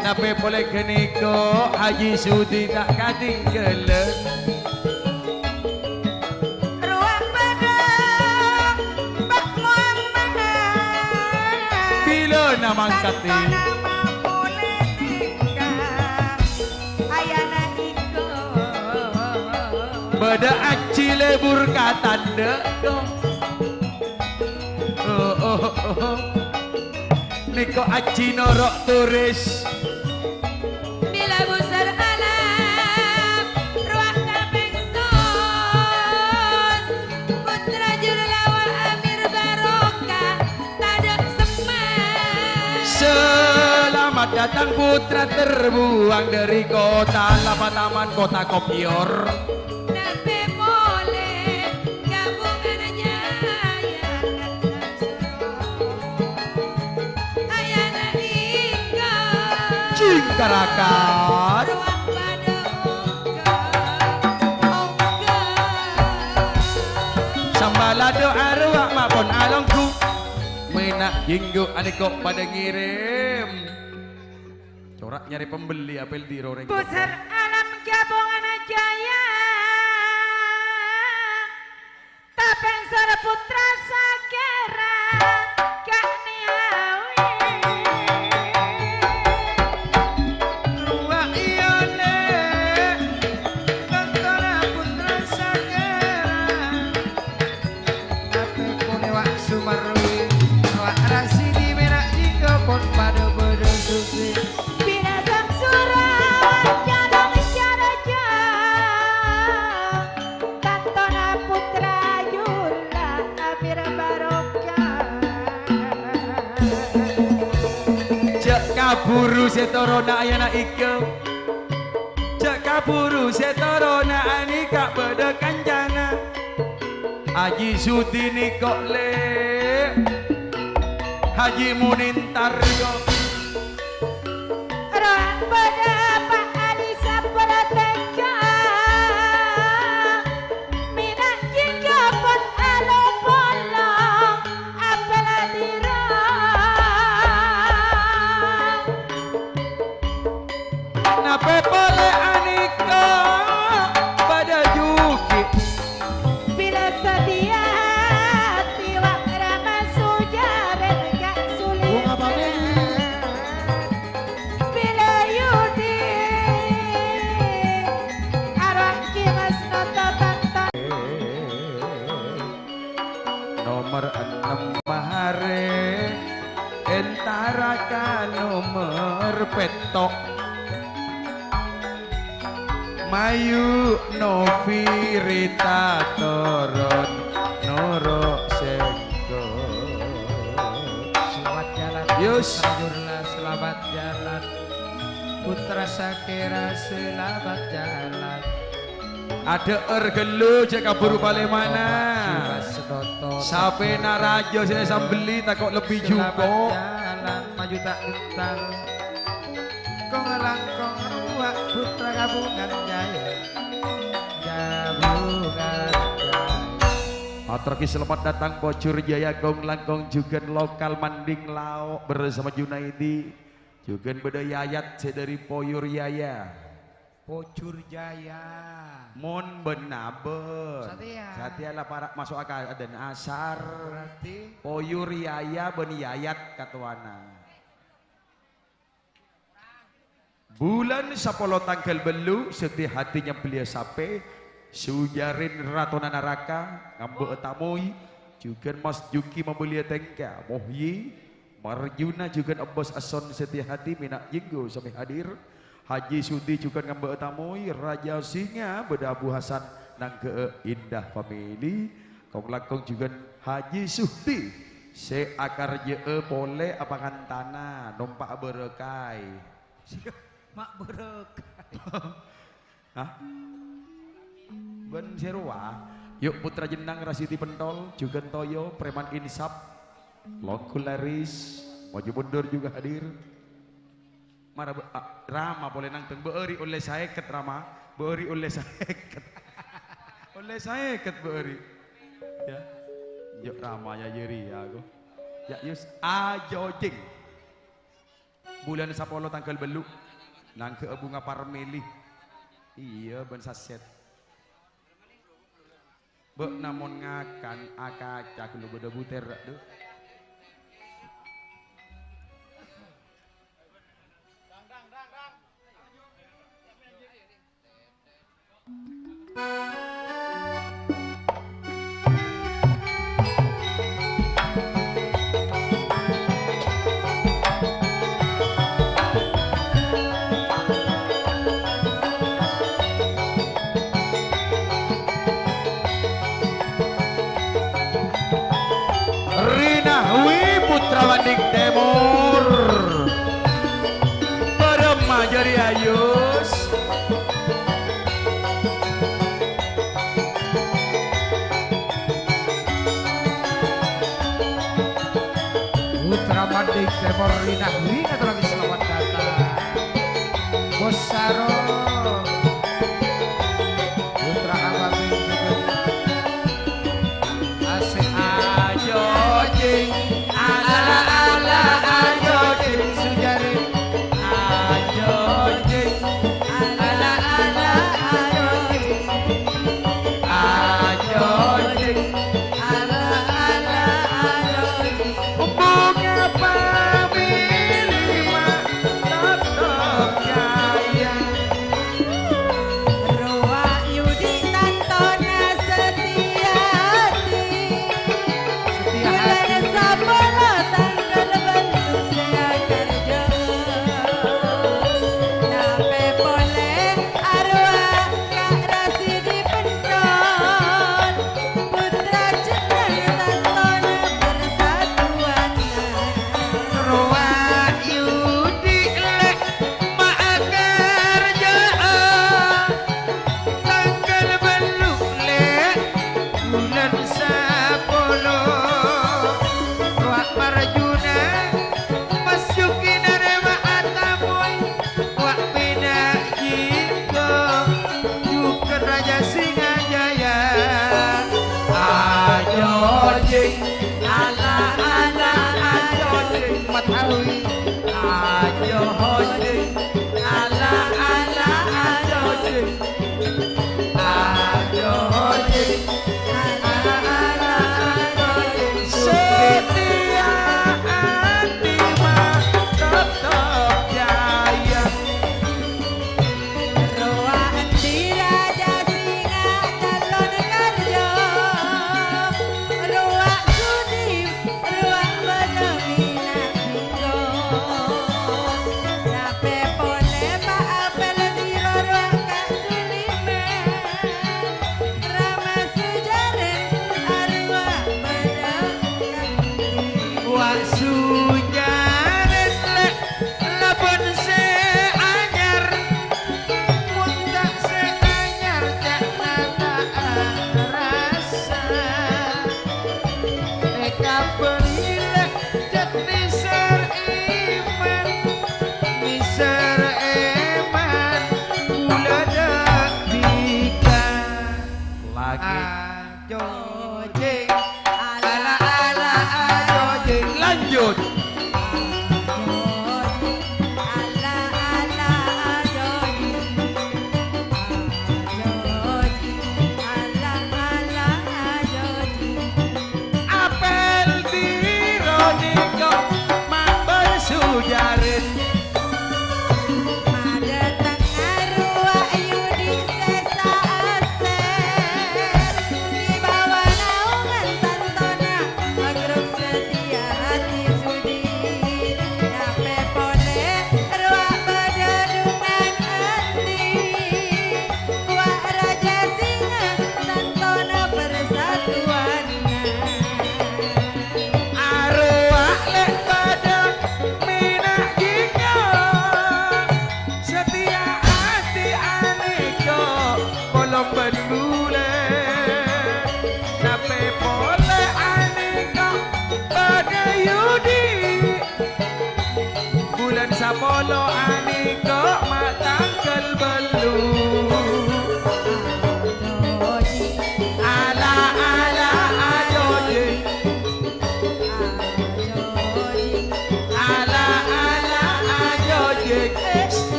nape boleh ke niko Haji Sudi tak katinggalan ruang badang Pak Muhammad bila nama angkati nama boleh tinggal ayana iko beda aci lebur kata deko Niko aci norok turis bila besar alam ruang kapengson putra jurlawa Amir Barokah tada seman Selamat datang putra terbuang dari kota Lama Taman kota Kopior nape boleh gabungan aja ayana ika Cingkarakat ruang pada ongga Sambalado arwah mapon alongku Menak jinggo adiko pada ngirim Corak nyari pembeli apel di roreng Pusar alam gabungan jaya Tapeng sora putra sakera Kak Niawi ruah ione tentara putra sakera ape kone wak sumarwi wak rasidi menak jika pon pada bodo susi Bila samsura jalan jaraja Tantona putra jurla Amir Barokah Jak kaburu setorona ayana ike Jak kaburu setorona anika beda kanjana Haji Sudi nikok le Haji Munintaryo Rohan pada Pak Adisa Prateka Minat jika pun alo bolong Apela dirang Nape boleh anika pada juki Bila sedia tiwak ramah sujaran Kak sulit Bila yudi Arwah kimas nota tantan Nomor 6 mahare Entara ka nomor petok Mayu Novi Rita Toron Noro Sengko selamat jalan Yus. putra jurla selamat jalan putra sakera selamat jalan Ada ergelu jaka buru balik mana Jiwa sedoto Sampai narajo saya sambeli tak kok lebih Selamat juga. jalan maju tak gentar. Kong langkong ruak putra gabungan jaya. Gabungan jaya. Atraki selamat datang Bocur Jaya Gong Langkong juga lokal Manding Laok bersama Junaidi juga bedayayat dari Poyur Yaya Pocur Jaya. Mon benaben Satya lah para masuk akal dan asar berarti Poyur Yaya ben yayat katuana bulan sapolo tanggal belu setiap hatinya belia sape Sujarin Ratona Naraka ngambo etamoy juga Mas Juki membelia tengka Mohyi Marjuna juga Abbas Ason setia hati minak jinggo sampai hadir Haji Sudi juga ngambo etamoy Raja Singa beda Abu Hasan nang ke Indah Family kong lakong juga Haji Sudi se akar je pole apangan tanah numpak berekai mak berek. Hah? Ben Serwa, yuk Putra Jenang Rasiti Pentol, juga Toyo, Preman Insap, Longkularis, Maju Mundur juga hadir. Mara Rama boleh nang teng beuri oleh saya ket Rama, beuri oleh saya ket. Oleh saya ket beuri. Ya. Yuk Rama ya jeri ya go. Ya yus ajojing. Bulan Sapolo tanggal belu nang ke bunga parmeli. Iya ben saset. Bek namun ngakan akacak lu beda buter tuh. Putra Wanding Timur beremaja Ayus Putra Manding Timur Rina Wi atau lagi selamat datang. Bos Saro. Putra Abang juga. Asik ajojing.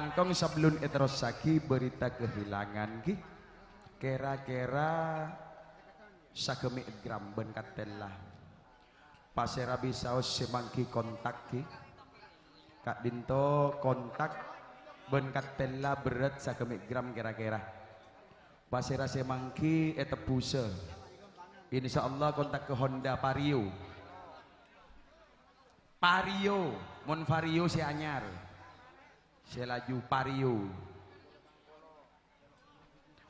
langkong sebelum terus saki berita kehilangan ki kira-kira sakemi gram ben katelah pasera bisaos semangki kontak ki Kak Dinto kontak ben katelah berat sakemi gram kira-kira pasera semangki etepuse insyaallah kontak ke Honda Vario mon Vario si anyar si laju Vario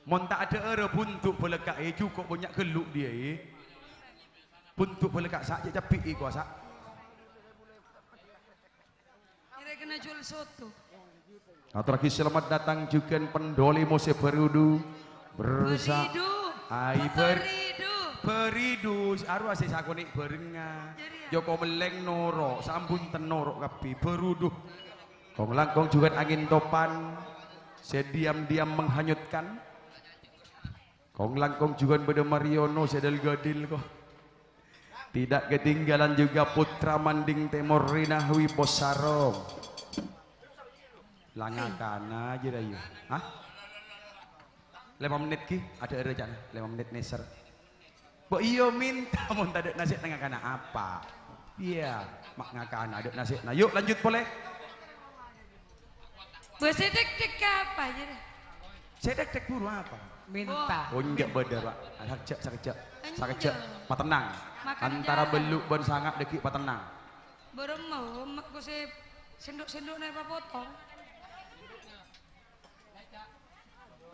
mon tak ada era buntuk pelekak cukup banyak geluk dia buntuk pelekak sak je capik kuasa Kira kena jual soto. Terakhir selamat datang juga pendoli Mose Peridu bersa Peridu arwah si sakonik berenga Joko Meleng Noro sambun tenorok kapi beruduh kong langkong juga angin topan saya diam-diam menghanyutkan kong langkong juga beda Mariono sedel gadil kok tidak ketinggalan juga putra manding temor Rinahwi Bosarong langakan aja dah yuk hah 5 menit ki ada rencana 5 menit neser bo iyo minta mau tak ada nasi tengah kana apa iya mak ngakan ada nasi nah yuk lanjut boleh Bos dek apa aja deh? saya dek buru apa Minta. oh enggak bener pak sakejak patenang Makan antara jalan. beluk ben sangat deki patenang Baru mau mak gue sendok naik potong.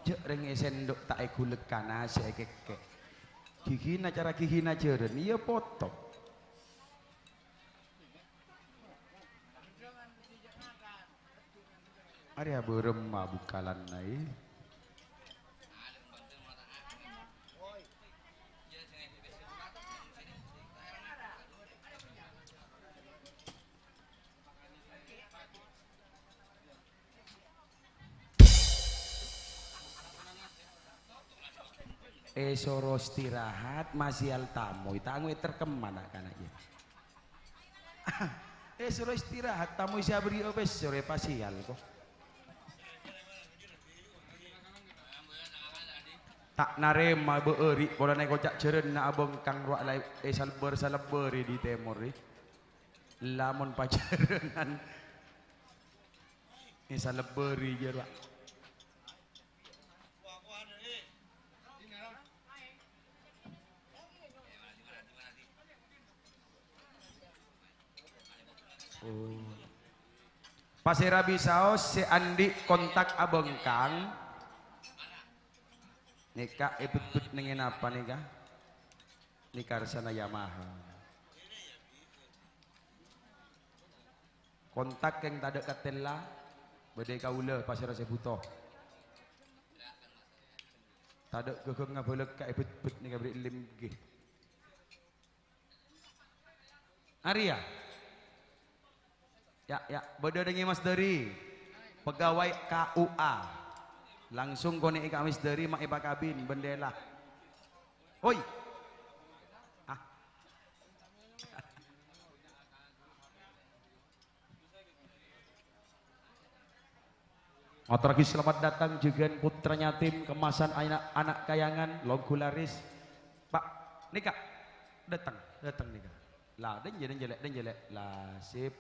jek reng sendok tak gulek kana saya keke gigina cara gigina jeren iya potong Arya berem bukalan nai soro istirahat masih al tamu terkeman kan aja soro istirahat tamu saya beri obes sore pasial kok tak narema beuri pola naik kocak jeren na abang kang ruak lai salber di temor lamun pacarenan saleberi jerak Pasira bisaos si Andi kontak abang Kang nikah ibut nengin apa nikah nikah sana Yamaha kontak yang tak ada katela badai kaula pasira sebutoh tak ada kekeng ngabolek ka ibut nikah beri lim ge Arya ya bodoh dengan Mas Dari pegawai KUA langsung kone Ika Mas Dari mak ipa kabin bendela oi Terakhir selamat datang juga putranya tim kemasan anak kayangan Logularis Pak nikah datang nikah lah dan jelek lah sip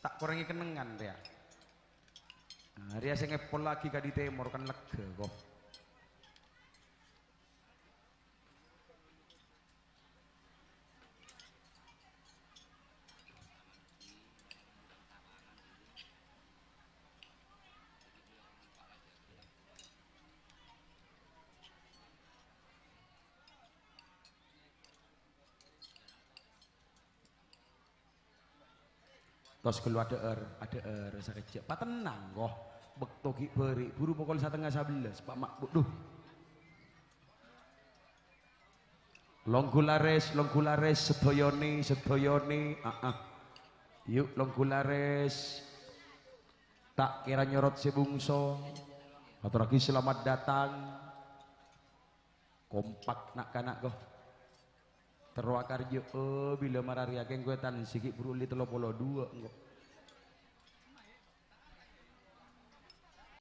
tak kurangi kenengan dia. Nah, dia saya ngepol lagi ke di temor kan lega kok. Tos keluar ada rasa kecil. Pak tenang kok. Bekto ki beri buru pukul 10:30 Pak Mak duh. Longgulares sedayane Yuk Longgulares. Tak kira nyorot si bungso. Atau lagi selamat datang. Kompak nak kanak kok. Terwakar jo bila marari akeng gue tan sikit beruli 32 engko.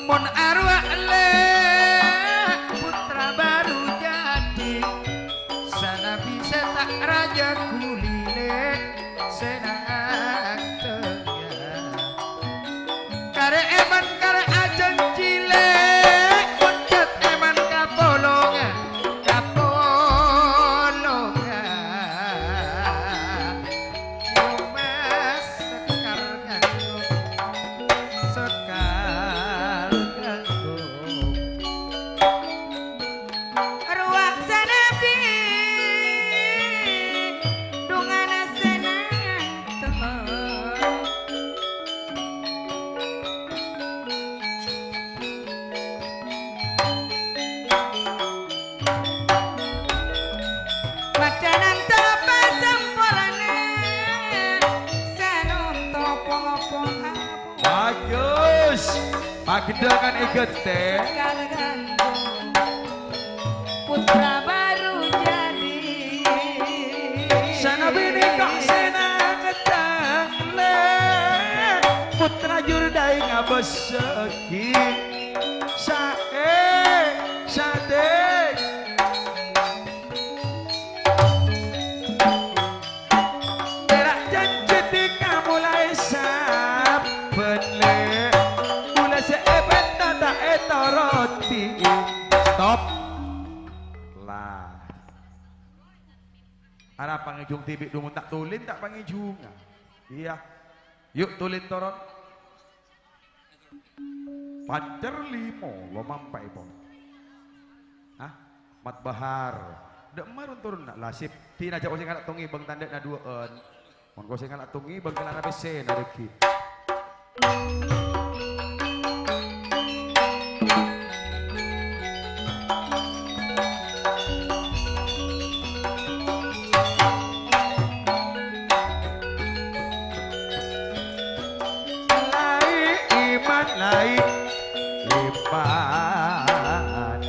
mon arwah le putra baru jadi sana bisa tak raja kuline senang tengah kare eman kare ajeng cile muncat eman kapolongan Mas sekar ganggu sekar ganggu Ruang sanapi dungana senang tengah Makanan tapa sempurna senun topong-opong Bagus. Pagedangan igete. segala gantung putra baru jadi Sana bini kok senang ngetang le. Putra jurdai ngabeseki. Sadek. Terak janji tika mulai saben le. Mulai seepet tata eto roti. Stop. Lah. Arah pangijung tibik dumun tak tulin tak pangijung. Iya. Yuk tulin toron. Pacar limo lo mampai pon. Hah? Mat bahar. Dek marun turun nak lasip. Tina jak oseng anak tungi bang tanda na duaan. Mon oseng anak tungi bang kelana besen ada ki. Lai iman lai lipat.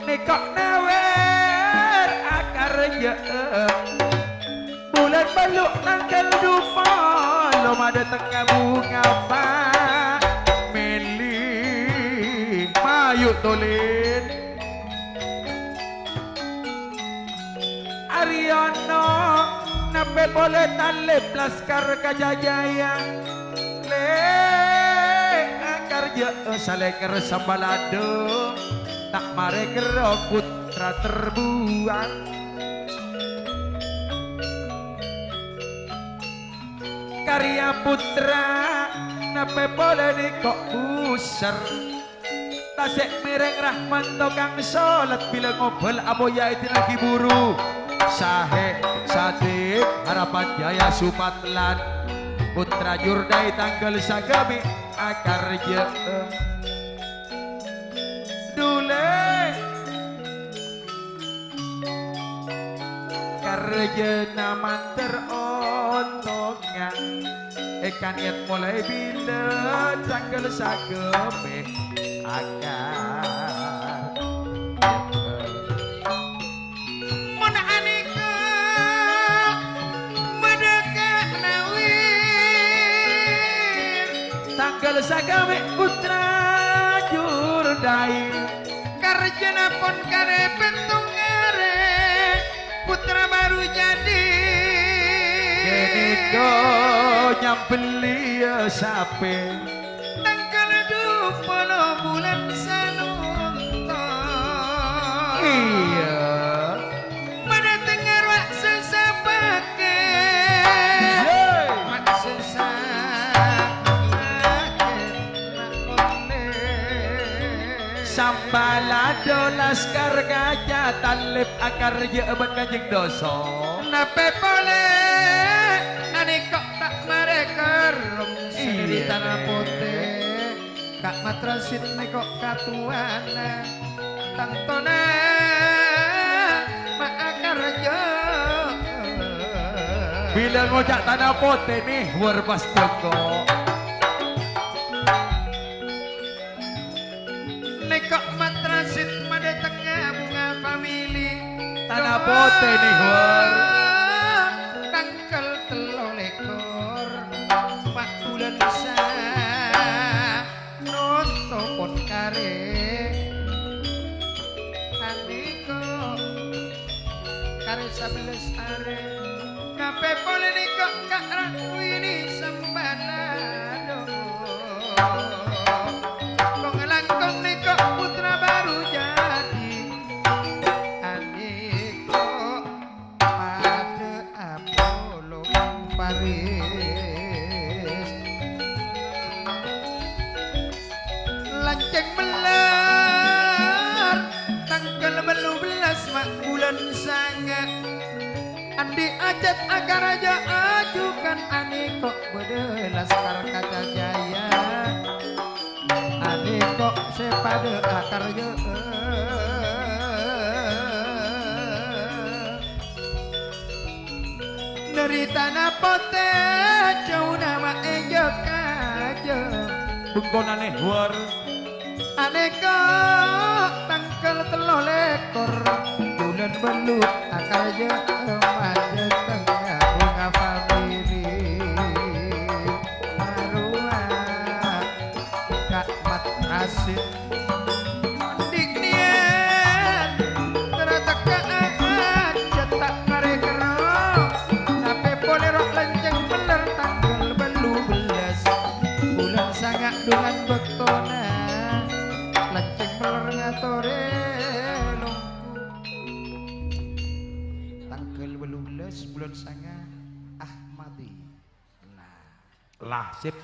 Nikok nawer akar jeep. Bulan baluk nangkel dupa. Lom ada tengah bunga pak. Meli mayu tolin. Ariono nape boleh talip laskar kajajaya le akar je saleker sambalado tak mare kero putra terbuang karya putra nape boleh nikok user tasik mireng rahman tokang sholat bila ngobel aboya itu lagi buru Sahe, Sadik, Harapan Jaya Supatlan Putra Jurdai tanggal sagami akar je Dule Karje naman terontongnya Ikan yat mulai bila tanggal sagami akar tanggal sagame putra Jurdai karjana pon kare pentung ngare putra baru jadi keniko nyampeli ya sape tanggal 20 bulan sanunto iya pada tengah wak sesapake mak sesapake nak oleh sambalado laskar gajah talip akar jebat kanjeng doso nape boleh ane kok tak mare kerong sendiri Iya, tanah Nek. putih kak matrasit ane kok katuana tantona mak akar jo bila ngojak tanah pote nih warpas toko ane kok matrasit made tengah bunga famili tanah pote nih war tangkel 13 wis are nape pole nih kok kak Rakwini sembanado kong langkong nih kok putra baru jadi adik kok pada Apollo Paris lanceng melar tanggal 12 mak bulan sangat andi ajat agar aja ajukan ani kok bede laskar kaca jaya ani kok sepade akar je dari tanah pote jauh nama ejo kaje bengkonane war aneka tangkel telur lekor bulan belut akar je pada tengah bunga famili arwah kak mat asin diknian teratakaan cetak marekero nape polerok lenceng beler tanggal belu belas bulan sangat dengan bektona lenceng beler ngatore longku tanggal 12 bulan sangat Ahmadi lah sip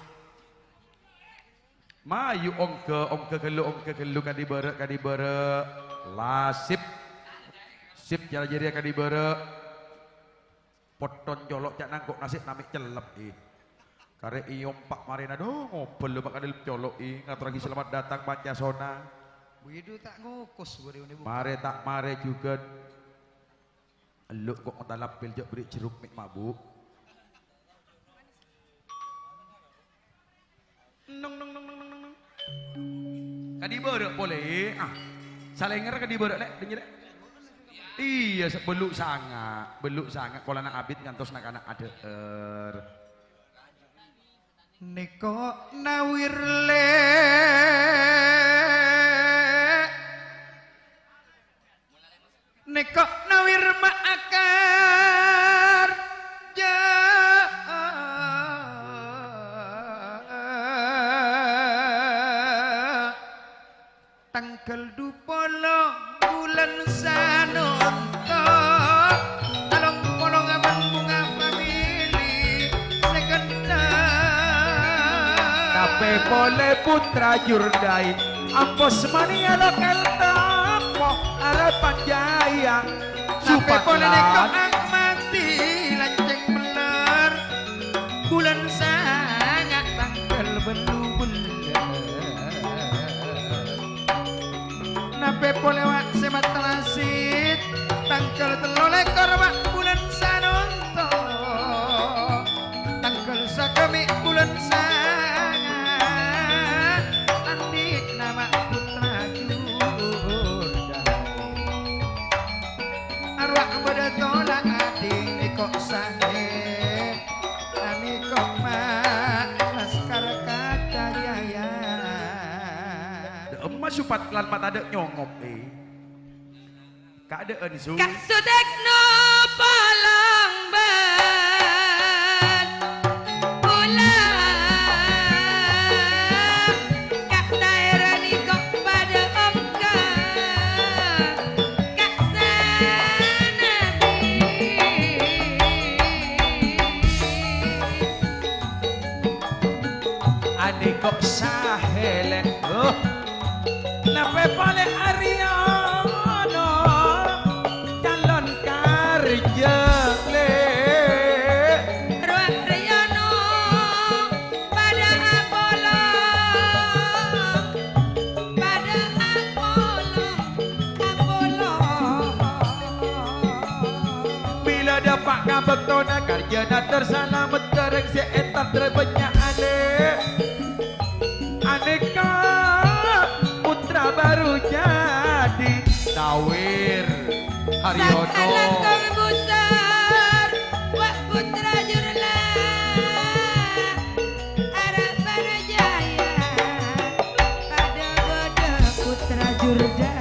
mayu ongke kelu kadibere lah sip jara-jari kadibere poton colok cak nangkok nasib namik celep kare iom pak marina do ngobel lu bakal colok ngatur lagi selamat datang Pancasona begitu tak ngukus mare tak mare juga lu kok ngetalapil jak beri jeruk mik mabuk nong kadibere boleh salenger kadibere lek dengar lek iya beluk sangat kalau anak abid ngantos nak anak adeer Niko nawirle Niko nawir maakar ja tanggal 20 bulan sanonto talong polong aban bunga famili segenap kape pole putra jurdai ampos mania lokal tapo harapan jaya sampai pole neko supatlan ang mati lanceng meler bulan sangat tanggal belubulan nape pole wak semat transit tanggal 3 lekor wak bulan sanonto tanggal sakami bulan sangat andi nama putra jurdai arwah beda tolak adi kok sahe ani kok mak laskar kaca jaya emas supatlan mata ada nyongop kak ada ensu Kak Sudekno palang ban pulang Kak daerah ni kok pada ongka Kak Sanabi ane kok sahele nape pole Ariano calon karja le Ruang Riyono pada Apollo bila dapat kabetona karjana tersalamet tereng si etan terbanyak aneka putra baru jadi Nawir Haryono Langkong besar Wak putra jurla Arab Barajaya Pada bodoh putra jurda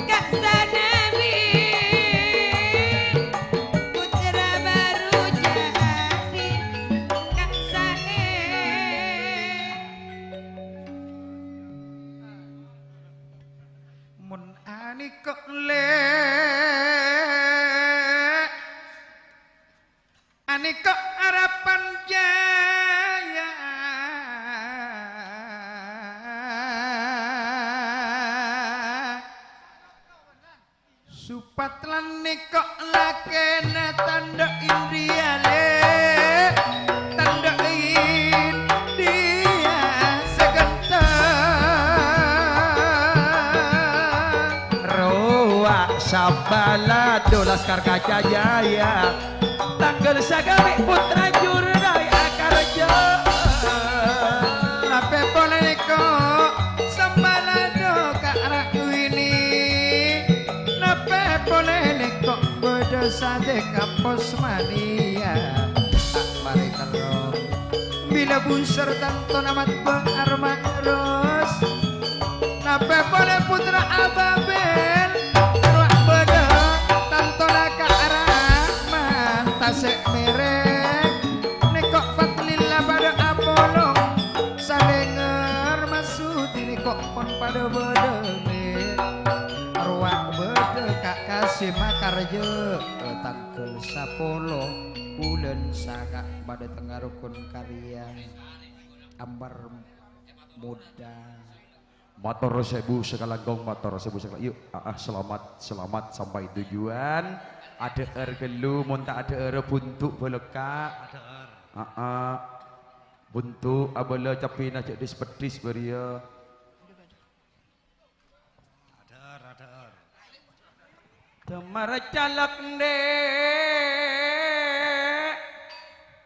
Kak Sanabi Anikok le Anikok harapan jaya Supatlan nikok lakena tanda indriale Tanda india segentang Roa Sabalado Laskar Kaca Jaya tanggal sagami putra jurnai akarja Nape boleh kok Sambalado Kak Rakwini Nape boleh kok berdosa de kapos mania Tak mari terong Bila busur tanto namat berarmak ros Nape boleh putra Ababel Arwah beda tanto laka Rahman Tasik merek Nekok Fatlillah pada Apolong Salengar masuk ini kok pon pada bedene Arwah beda Kak Kasim Makarjo Tangkel Sapolo Bulan Saka pada tengah rukun karya Ambar Muda Motor sebu sekalangkong motor sebu sekal. Yuk, selamat sampai tujuan. Ada gelu, monta ada buntu beleka. Ada buntu abala capi nak jadi sepedis beria. ada Demar calak nde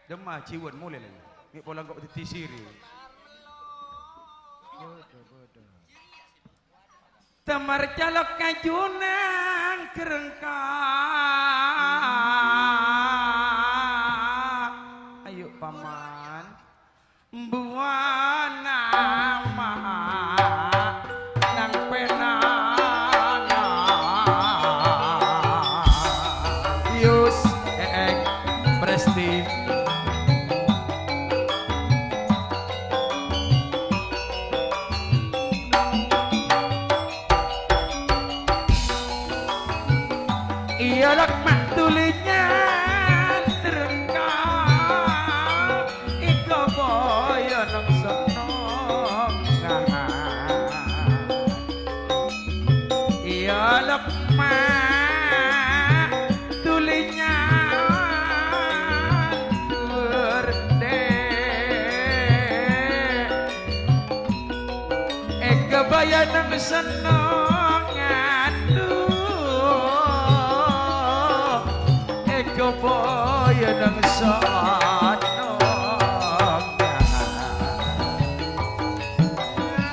Demar ciwan mulai lagi Ni pola kau ditisiri Temar calok kajunan kerengka Ayo paman buah nama nang penana Yus Presti Iyalah mak tulinya terengkap Iko boyo nang senong Iyalah mak tulinya terdek Iko boyo nang senong Boya nang sono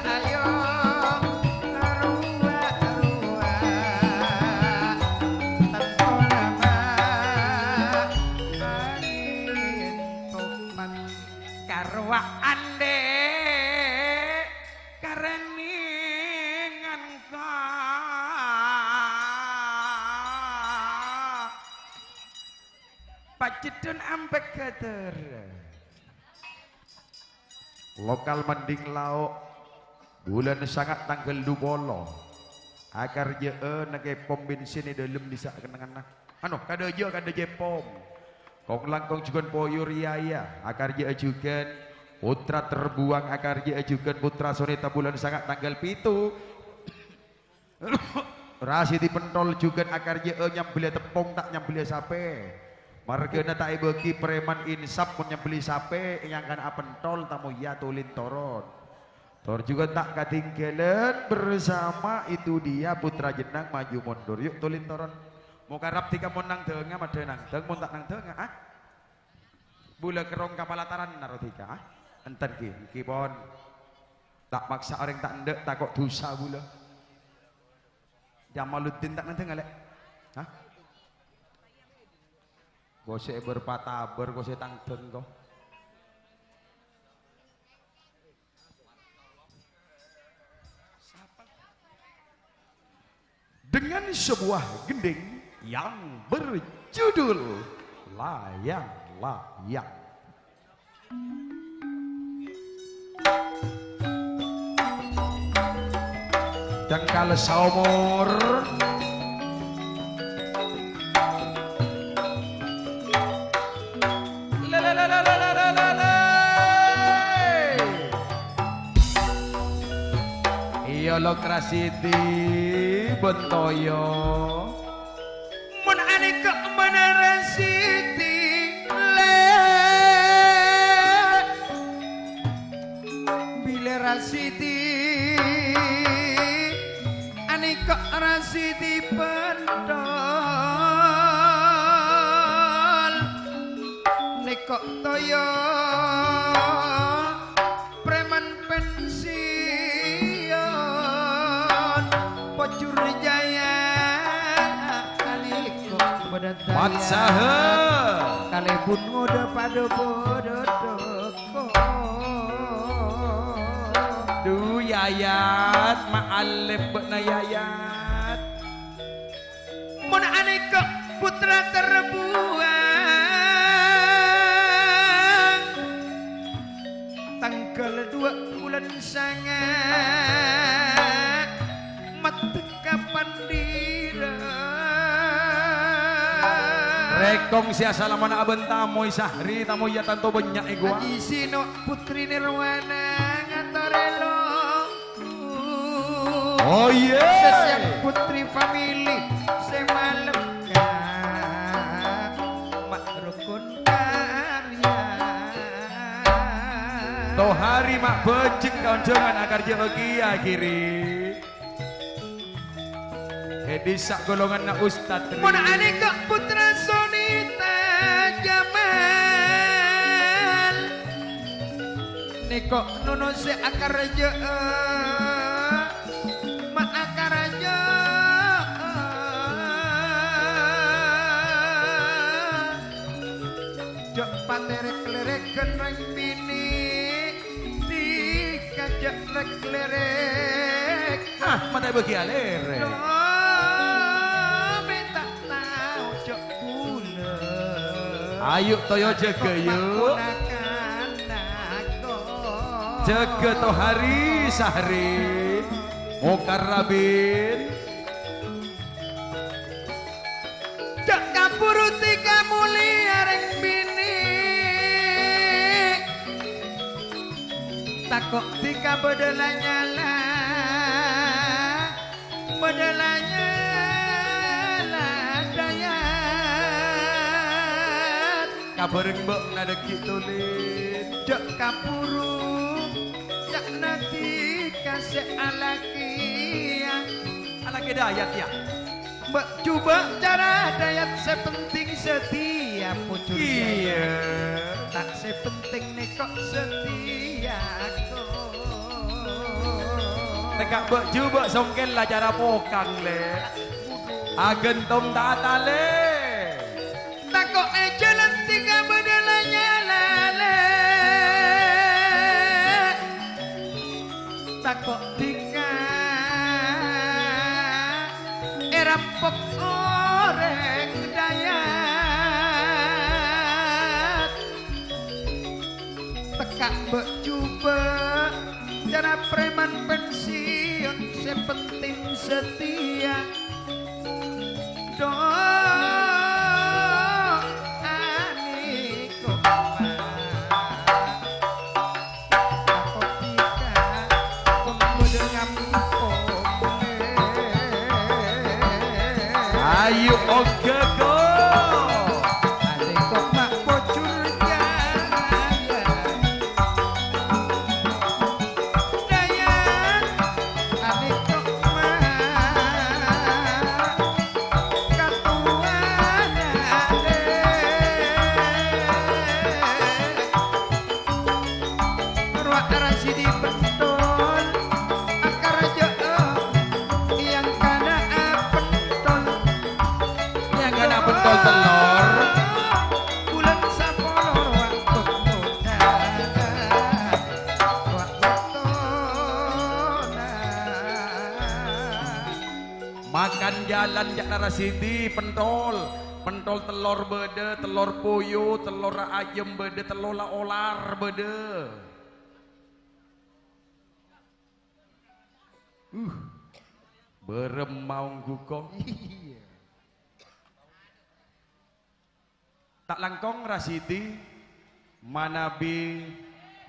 ayo arwah tanpa nama angin topan karwa ande kareningan ka Pajedun ambek gater Lokal mending lauk bulan sangat tanggal 20 akar je nage pom bensin dalam disa kenangan anu kada je kada je pom kong langkong juga poyo riaya akar je ajukan putra terbuang akar je ajukan putra soneta bulan sangat tanggal 7 rasi di pentol juga akar je nyambeli tepung tak nyambeli sape margana tak bagi preman insap punya beli sape yang kan apentol tamu ya tulin toron tor juga tak ketinggalan bersama itu dia putra jenang maju mundur yuk tulin toron mau karap tika mau nang tengah made nang teng mau tak nang tengah bula kerong kapalataran narotika enten ki pon tak maksa orang tak ndek tak kok dosa bula Jamaluddin tak nang tengah lek Gosek berpataber, gosek tangdeng kok. Dengan sebuah gending yang berjudul Layang-Layang. dengkal saumur iya lo krasiti bentoyo mun ane kok menara siti le bila rasiti ane kok rasiti pentol nekok toyo preman pensiun pocur jaya kaliko bedadaya Patsahe kalebun ngoda pada bododoko du yayat ma'alif bekna yayat mun aneka putra terbuang tanggal 2 bulan sangat mati kapan dira rekong si asalaman aben tamoy sahri tamoy ya tanto banyak igwa Aji Sino putri nirwana ngatorelongku oh iya Sesiap putri family semalam mak rukun karya toh hari mak becek kaunjangan agar jeogia kiri edisak golongan na ustad mun ane kok putra sonita Jamal neko nono se akar je ma akar je jok paterek lerek kenreng bini dikajak rek lerek ah mata bagi alere ayo toyo jaga yuk jaga toh hari sahri mokar rabin jak kapuruti kamuli areng bini takok tika bedelanya lah bedelanya kabareng mbok nada kitulin jak kapuru jak nanti kasih alakia anak dayat ya mbak coba cara dayat sepenting setia pucur iya tak sepenting nekok setia tekak mbok coba songkel lah cara pokang le agen tom tata le takok jalan tiga bedelanya lale takok tiga erampok oreng dayat tekak mbok coba cara preman pensiun sepenting setia ayo oke go adekok mak bocur jaya daya adekok mak katuan ade ruak rasi di pentol akar jeo yang kana pentol yang kena pentol telur bulan sapolo waktu muda waktu tona makan jalan jak narasidi pentol pentol telur bede telur puyuh telur ayam bede telur olar bede beremaung gukong tak langkong Rasidi manabi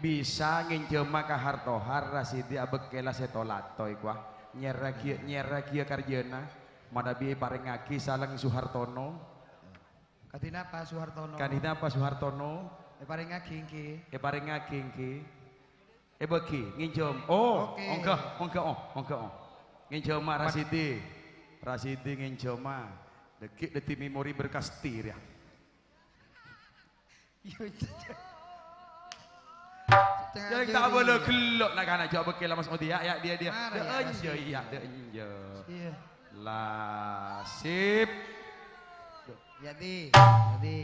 bisa nginjema ka hartohar Rasidi abekela setolatoi kuah nyera kia karjena manabi parengaki salang Suhartono Katina Pak Suhartono. kanina Pak Suhartono Parengaki engke. parengaki engke beki nginjem oh Oke. ongke nginjema Rasidi nginjema dekik deti memori berkas tir ya jadi tak boleh gelok nak anak jawab bekil Mas Odi ya dia Marah, ya, enjoy Rasidi. ya dia enjoy Iya. lah sip Jadi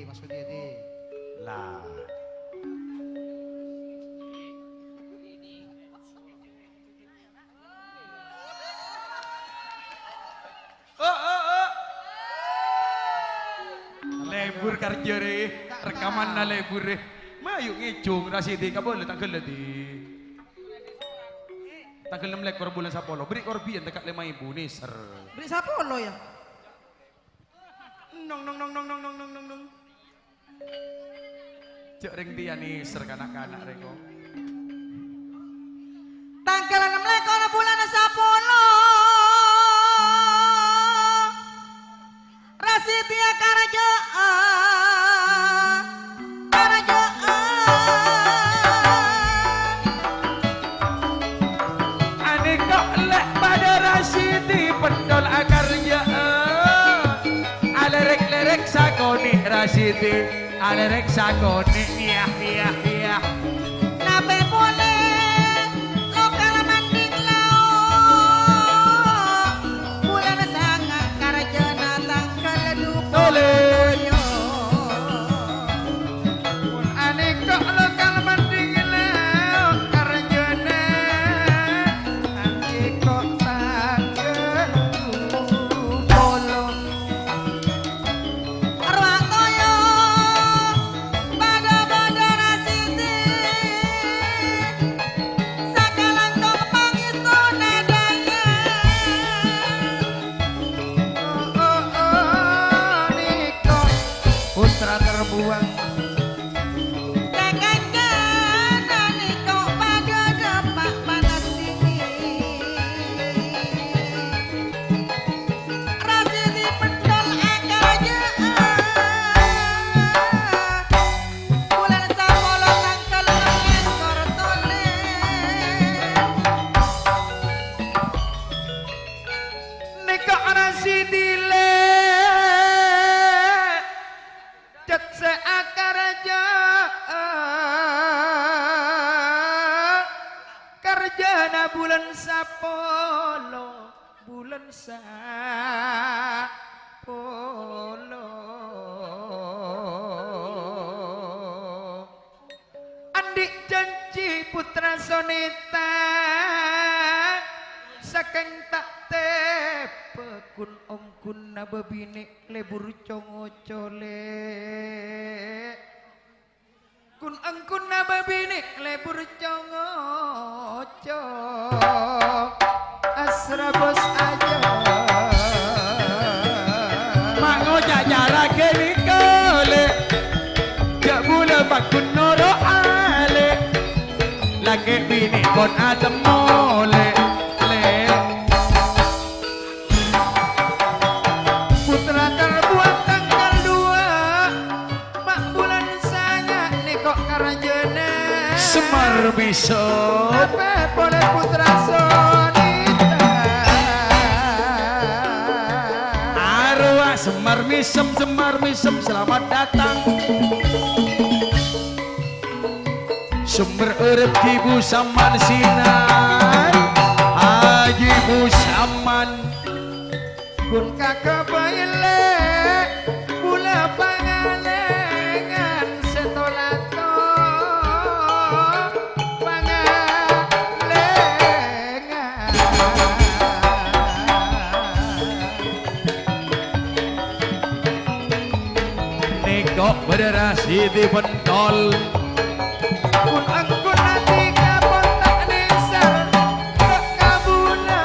maksudnya di. lah oh lebur kerja rekaman na lebur mayu ngicung Rasidi ka boleh tanggal di tanggal 6 lekor bulan 10 beri korbian dekat 5.000 nih ser Beri siapa lo ya? nong cek ring dia nih ser kanak-kanak reko Tanggal 6 lekor bulan 10 Rasidia Karaja ane kok lek pada Rasidi pendol akarnya alerek sakoni Rasidi alerek sakoni iya Nabe boleh lokal manding lau bulan sangat karjana tanggal 20 Pun ane kok lokal mending leo karjana ane kok tanggal 20. arwah toyo pada Rasidi sakalang tong pangistu nadanya Niko putra terbuang dengan jalan kau pada depak panas dingin Rasidi pendol akarnya bulan 10 tanggal 6 ekor tole Niko Rasidi le Cat seakar aja Karjana bulan 10 bulan 10 Andi janji putra soneta saking tak tepekun om kun nababini lebur congo cole kun angkun nababini lebur congo asra bos aja mango jajara kini kole jak bula bakun noro ale lagi bini kon adem mole putra terbuang tanggal 2 mak bulan sangat nih kok karjana semar bisa apa boleh putra sonita arwah semar misem selamat datang sumber urip Ibu Saman Sinar Haji Busaman kun kakak baile bula pangalengan setolato pangalengan Nikok berasi di pentol kun angkun nanti kapon tak nisar ke kabula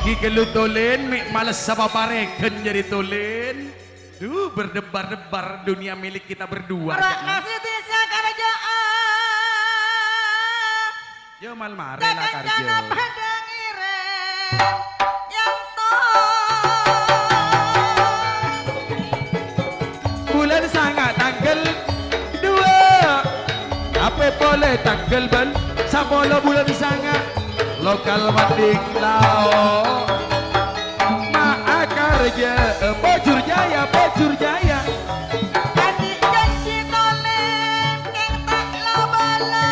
ki kelu tolen mik males sama pareken jadi tolen. Duh berdebar-debar dunia milik kita berdua. Kasih tisa kerajaan. Yo mal mare lah karjo. Padang ire yang Bulan sangat tanggal 2. Apa boleh tanggal ban sabolo bulan sangat lokal manding lao. Maakarja Bojur Jaya Bojur Jaya. adik janji tolen yang tak lobala.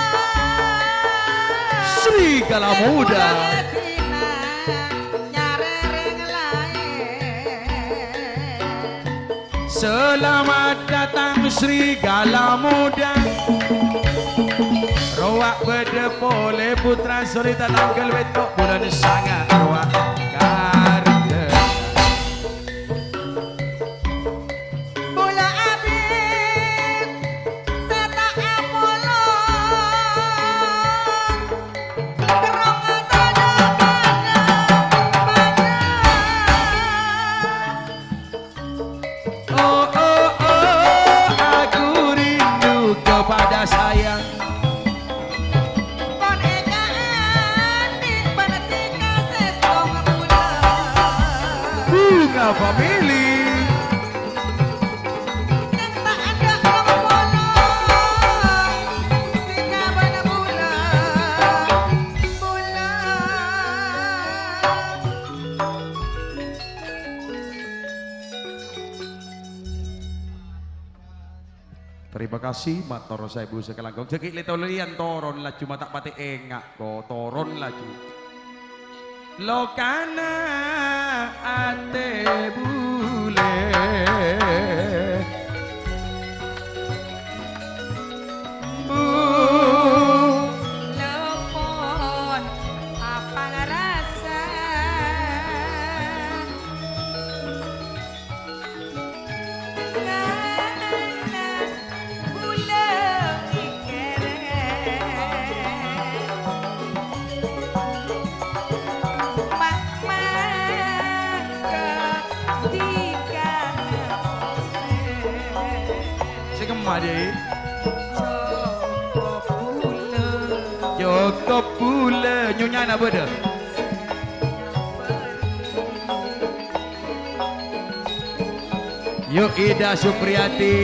Serigala muda. Tina nyarereng lain. Selamat datang serigala muda. Roak bedepole putra sorita tanggal wetok bulan sangat roak karya. Bola abid seta apolo. Kerong tada Oh oh oh aku rindu kepada sayang. kon ekaan di banetika setong muda. Bunga family. Yang tak ada polo. Tika bana bulan. Terima kasih matur saya bu sekelangkong. Jeki letolian toron lah cuma tak pati engak ko toron laju. Lokana ate bule. Bu Lepon apa ngerasa Nganas gula pikere Mak-mak ketika si kemari. Coba pula Joko pula nyonya nak beda. Yuk Ida Supriyati.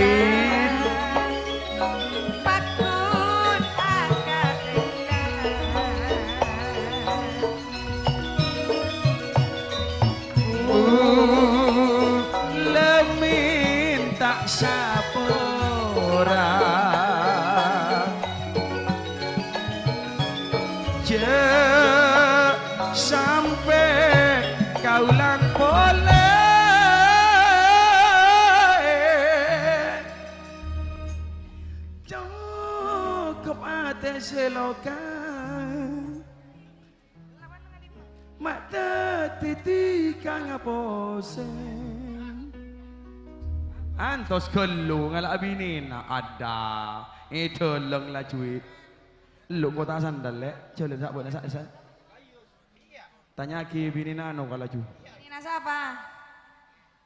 Pakun akad Lemin tak sapora. Je sampai kau lang boleh. Cukup atas selokan. Mata titik kang aposen. Antos kelu ngala binin ada. Itu lang lah cuy. Lu kau tak sandal le, jalan sak boleh sak. Tanya ki bini nano kalau cuy. Ini siapa?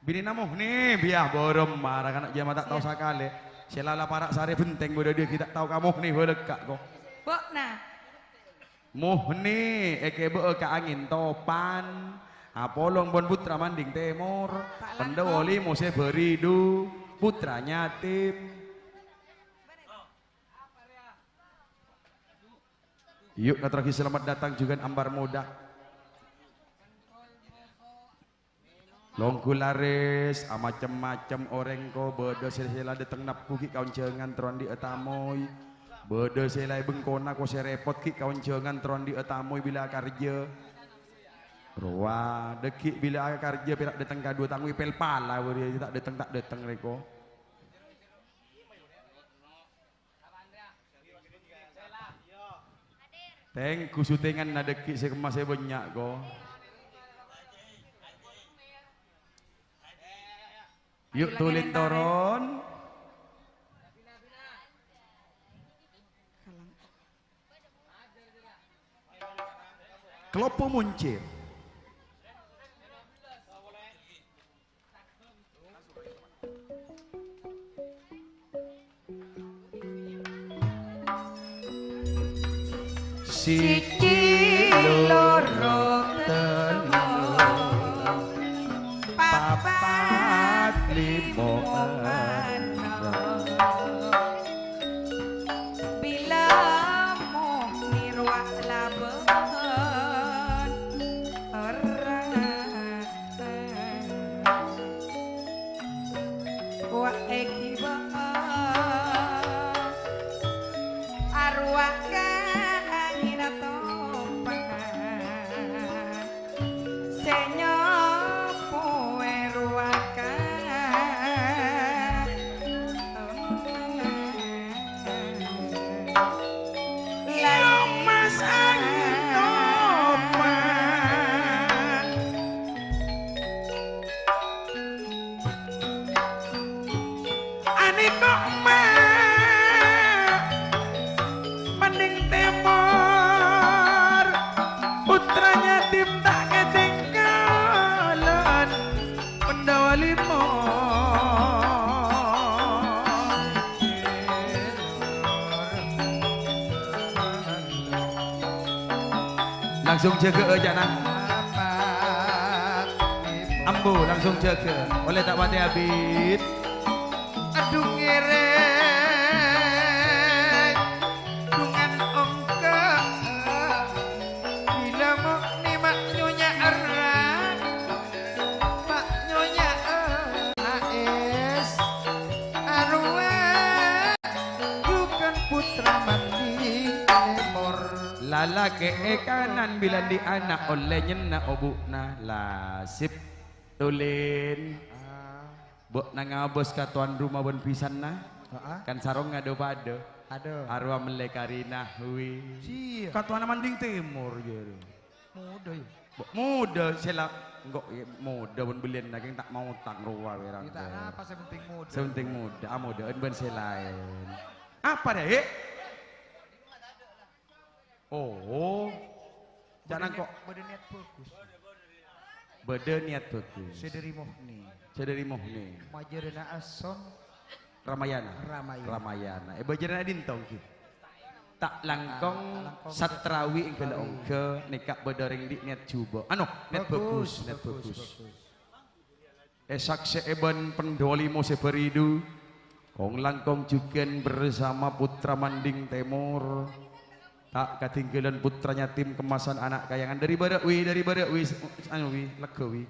Bini namo nih biah borong marah kanak jama tak tahu sakale. Selala parak sare penting bodoh dia kita tahu kamu nih boleh kak kok. Bok nah. Muhni ekebe ke angin topan. Apolong bon putra manding temur. Pendewoli mose beridu putranya tim. Yuk natraki selamat datang juga Ambar Muda. Longkularis macam-macam orang ko beda sela datang napku ki kaun cengan tron di etamoy. Beda selai bengkona ko serepot ki kawan jangan tron di etamoy bila kerja. Roa dekik bila kerja perak datang kadua tangui pel pala dia tak datang reko. Teng kusutengan na dekik saya kemas saya banyak ko. Yuk tulin toron. Kelopo muncir. siji loro telu papat limo enam bila mau nirwak laben wa eki ba arwah kangina topan senyo poe ruaka Mas Anoman Ani kok mending temor putranya tim tak ketinggalan Pendawa limo langsung jaga aja nang ambo langsung jaga boleh tak mati habis aduh ngereng dungan ongke bila mau nih mak nyonya erak mak nyonya AS arwah bukan putra mandi lemor lala ke kanan bila di anak oleh nyena obukna lasip tulen bok nangabos ka tuan rumah bon pisan na kan sarong ngado pada aduh arwah melekarina hui cia ka tuan manding timur je muda ya muda sela enggak muda bon belian naging tak mau tak ruwa werang kita apa sepenting muda sepenting muda muda en ben selain apa deh oh jangan kok beda niat bagus beda niat bagus sederi mohni sedari mohni majarena ason Ramayana Ramayana bajarana dintong ki tak langkong satrawi ing bela ongke nekak bedoreng di niat cuba niat bagus sakse eban pendolimo seperidu kong langkong juken bersama putra manding temur tak ketinggalan putranya tim kemasan anak kayangan dari badak wi lega wi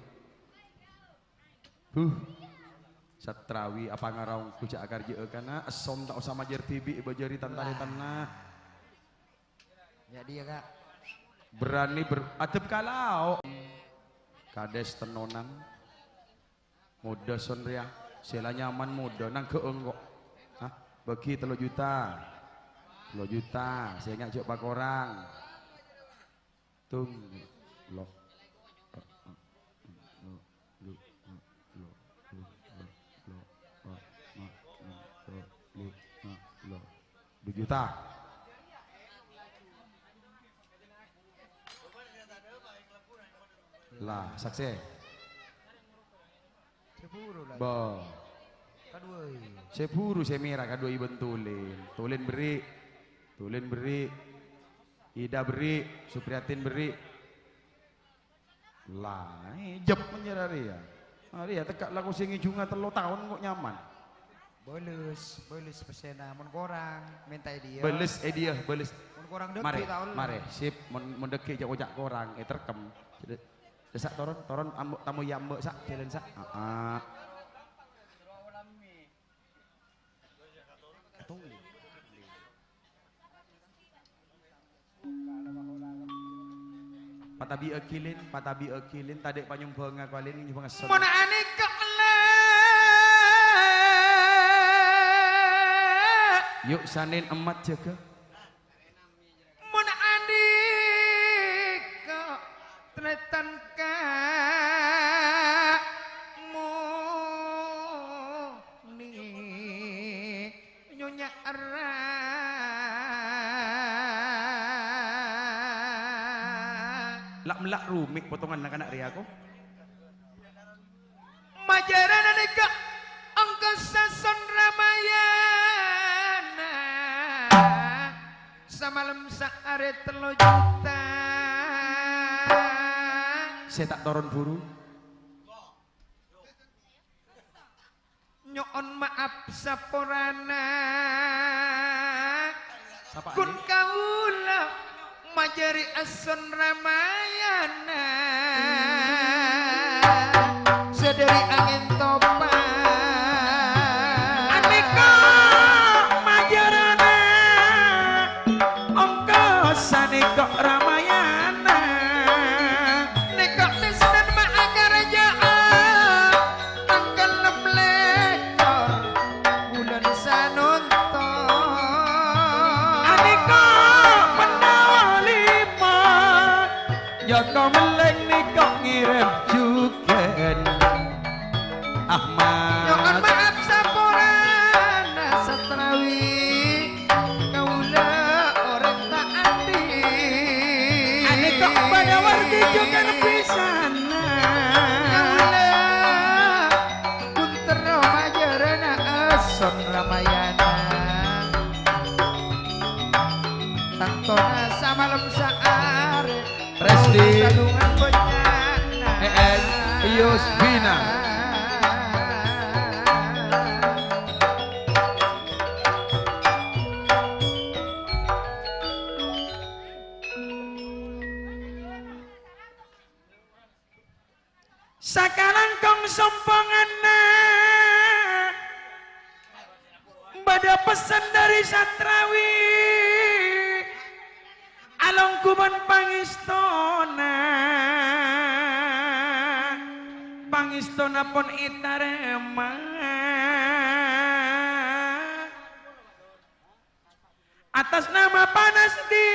satrawi apa ngaraung kujak akar je kana esom tak usah majer tibi bajari tantari tanah ya dia kak berani beradab kalau kades tenonan muda sonria sila nyaman muda nang keeng kok bagi 3 juta saya ngajak pak orang tung loh juta lah saksi sepuluh lah bo kadua sepuluh saya merah kadua iben tulen beri Ida beri Supriyatin beri lah jep menyerari ya hari ya tekak laku singi junga 3 tahun kok nyaman bolus pesena mon korang minta dia beles dia beles mon korang deket tahun mare sip mon deki jak ojak korang terkem desak toron tamu yambe sak jalan sak patabi akilin tadek panyung banga kalin ini pengasal mon aneh yuk sanin emat jaga mun adik kok tretan kamu nih nyonya era lak melak rumik potongan anak-anak ria aku majaran adik kok angkasa son Ramayana samalam saare 3 juta. Saya tak turun buru. Nyoon maaf saporana. Sapa Kun ini? kaula majari ason Ramayana. Sederi angin topan. Aneka majarana ongkosan kok Ramayana. Nekok desnan maagar jaan tanggal 6 lekor bulan sanonton. Aneka menawa 5 Joko meleng nih kok ngirim juga Nyoon Ahmad. maaf saporana satrawi kaula orang tak andi. Aneka pada wargi juga pisana. Kaula kuntero majarana ason Ramayana. Tangtona samalam saare Resti. Tanungan benyana. Yus Bina. Sakalang kong sompongana Bada pesan dari Satrawi Along kuban pangistona Pangistona pun itarema Atas nama panas dingin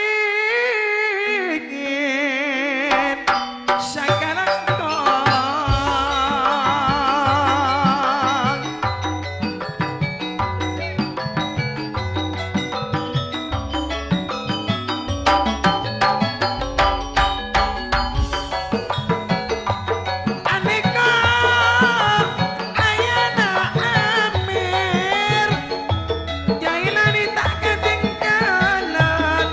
Sakalang kong Aneka ayana amir Jailani tak ketinggalan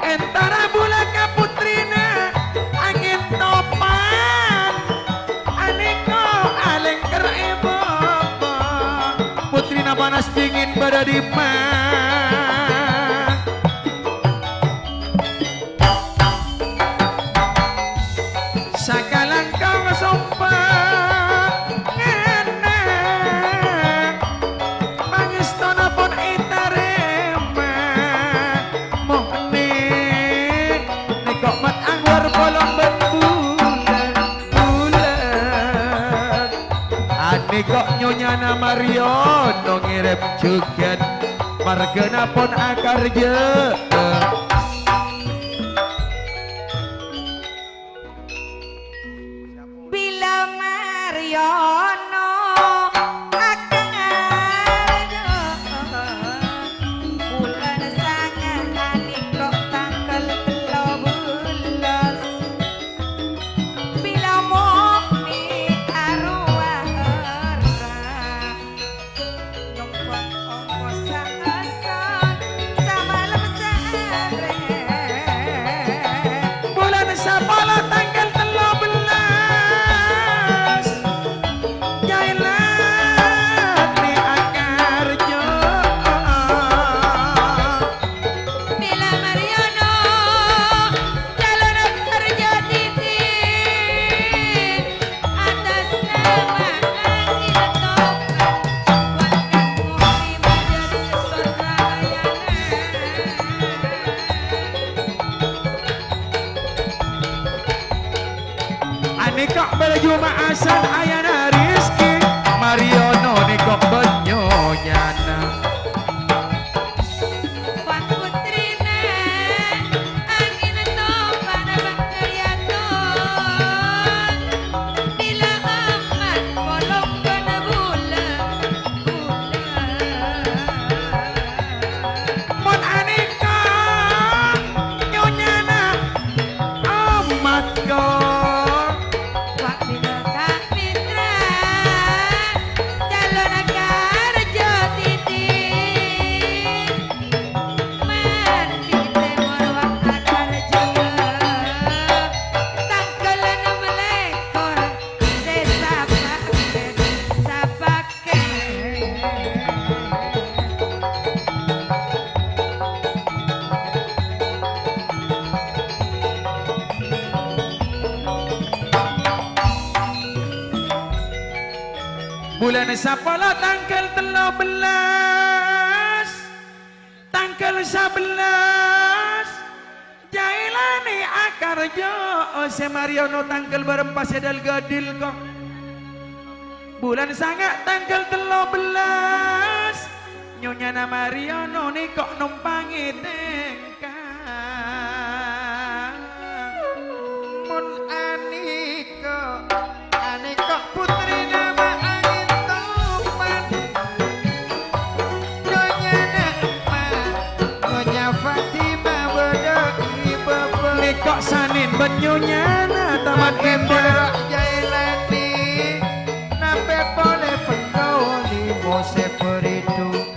Entara bulaka putrina angin topan Aneko alengker bapa Putrina panas dingin berada di man Sakalang kau sompang ngenang Mangistona pun itarema Mohni Nekok mat angwar bolong ben bulan Anekok nyonyana Mariono ngirim juga Margana pun akar je Bila Mariono akan arjo bulan sangat anik kok tanggal 13 bila mohni arwah numpang ongkos asan samalam saare Bulan Sapala tanggal 13 Jailan di Akarjo Bila Mariono calon kerja titin atas nama angin topan warga Mori menjadi Sorayana. Aneka baju maasan ayana Rizki Mariono nekok benyonyana Pak putrina angin topan bakteriaton bila amat kolong kena bulan Mon aneka Bulan Sapala tanggal 13 tanggal 11 Jailani Akarjo Ose Mariono tanggal berempat sedal gadil kok. Bulan sangat tanggal 13 Nyonya na Mariono nih kok numpangi tengkang. Mun Aniko putri nama angin tuman. Nyonya Nama Nyonya Fatima bedoi bebe. Nih kok sanin benyonya na taman indah. Jailani nape boleh pendoli mose peritu.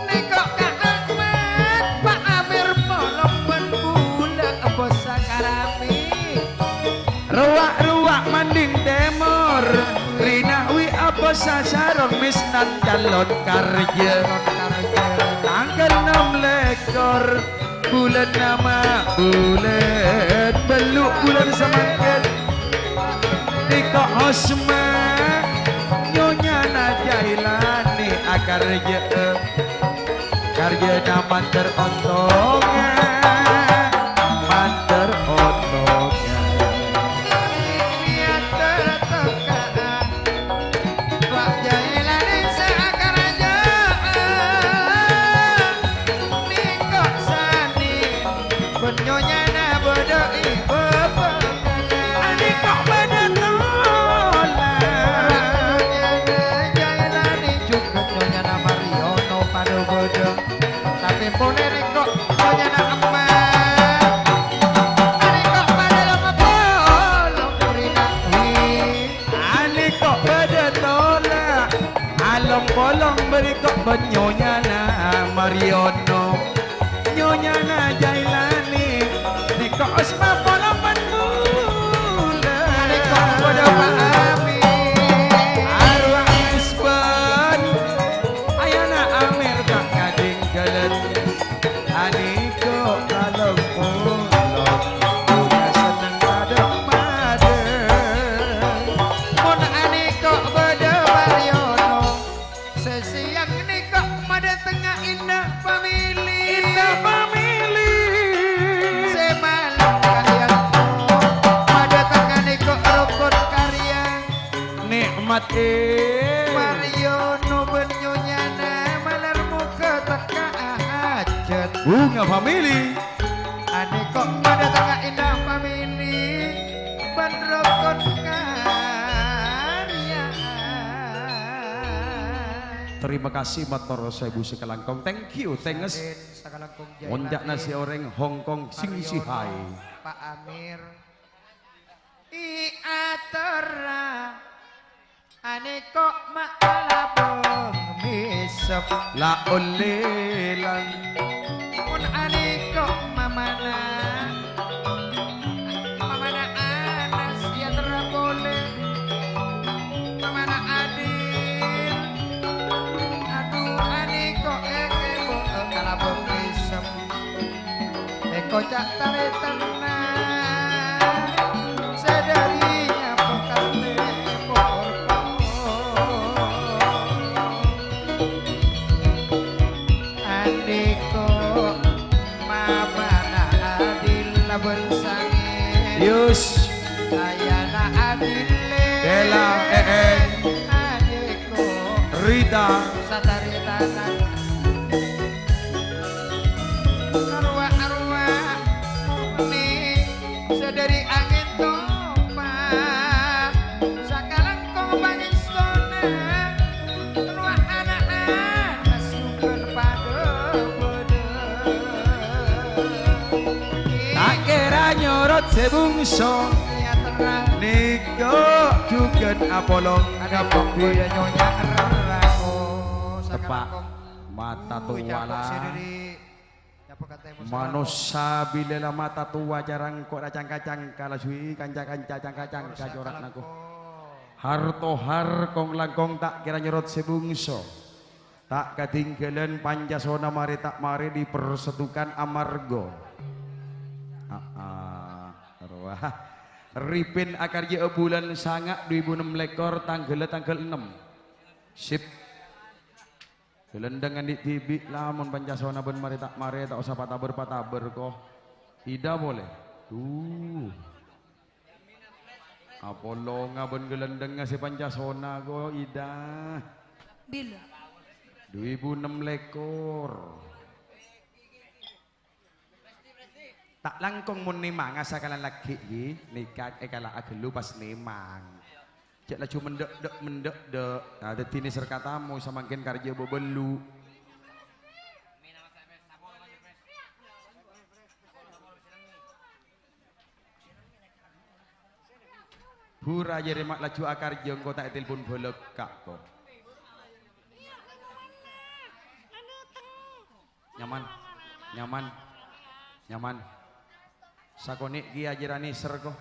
Niko Kak Ahmad Pak Amir polong bula bosa karami. Ruak-ruak manding temur Rina wi apa sasarong misnan calon karja. Tanggal 6 lekor bulan nama bulan beluk bulan semangkat Niko Osma Nyonya Najailani akarja karja nama terontongan manter ontongan. Niat tertekan Pak Jailani seakaraja. Niko sanin benyonya na bedoi bebekana. Ani kok beda tolak Jailani juga nyonya na Mariono pada bodoh. Tapi boleh Niko nyonya na emak. Niko pada lama bolong kurina Ani kok beda tolak Along bolong beri kok benyonya na Mariono Nyonya na Jailani Ni kok Osma bolong bentula Niko pada Pak Amir. Arwah Isban Ayana Amir tak ngading galet Ani kok along bolong Udah seneng padem-padem Mun Aniko beda Mariono sesiang Niko mada tengah indah family. Indah family Semalam kalian mada tengah Niko rukun karya. nikmat Mariono benyonya na malar muka teka hajat. bunga family Aniko mada tengah indah family ban rukun karya. terima kasih matur saya Bu Sekalangkong thank you thanks Sakalangkung monjak nasi orang Hongkong sing si hai Pak Amir I atera Aneko makalabong misep. la olelang Mun Aneko mamana anas ya terboleh. Mamana adil. Aduh Aneko bo kalabong misep. Eko cak tare tenang sedarinya pokate porko. Andiko mamana adil bensange Yus ayana adile Bella Eeng Andiko Rita sadari tangan arwah-arwah nih sedari angin tombak sakalangkong pangistona arwah anak-anak sukan pada tak kira nyorot sebungso ya terang Niko juga apolong ada pokok ya nyonya rako tepak mata tua lah manusia bila mata tua jarang kok cangka-cangka lah sui kanca-kanca cangka-cangka jorak naku harto har kong langkong tak kira nyorot sebungso tak ketinggalan Pancasona mari tak mari dipersetukan amargo arwah Ripin akarja bulan sangak 2006 lekor tanggal 6 Sip. Gelendengan di TV lamun pancasona ben mari tak usah pataber kok. Ida boleh. Tuh. Apollo nga ben gelendeng nga si pancasona ko Ida. Bila 2006 lekor. Tak langkong mun nimang asa kala laki nikah kala agelu pas nimang. Cek lah cuma mendek. Nah, deti ini serkatamu samakin kerja bebelu. Pura jadi mak laju akar jeng kau tak telepon bolak kak kau. Nyaman. Sakonik dia ajarani ser kau.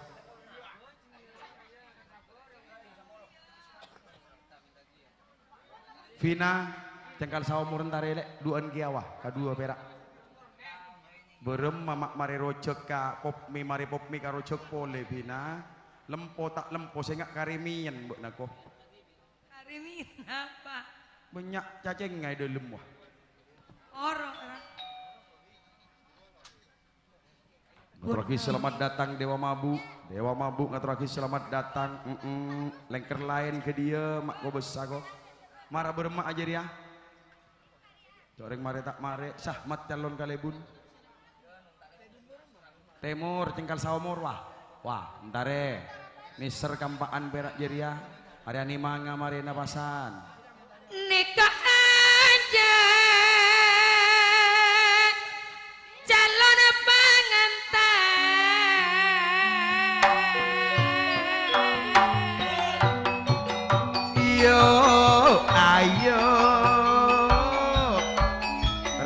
Vina cengkal sawo murun tarelek duan kiawa kadua perak berem mamak mari rojek ka popmi ka rojek pole Vina lempo tak lempo saya ngak karimian mbok nako karimian apa banyak cacing ngai dalam wah orang ngaturaki selamat datang Dewa Mabuk ngaturaki selamat datang lengker lain ke dia mak go besar kok marah bermak aja dia coreng mare tak mare sahmat calon kalebun Temur cengkal sawmur wah entare miser kampaan perak jeria hari ani manga mare napasan nikah aja calon pengantin ayo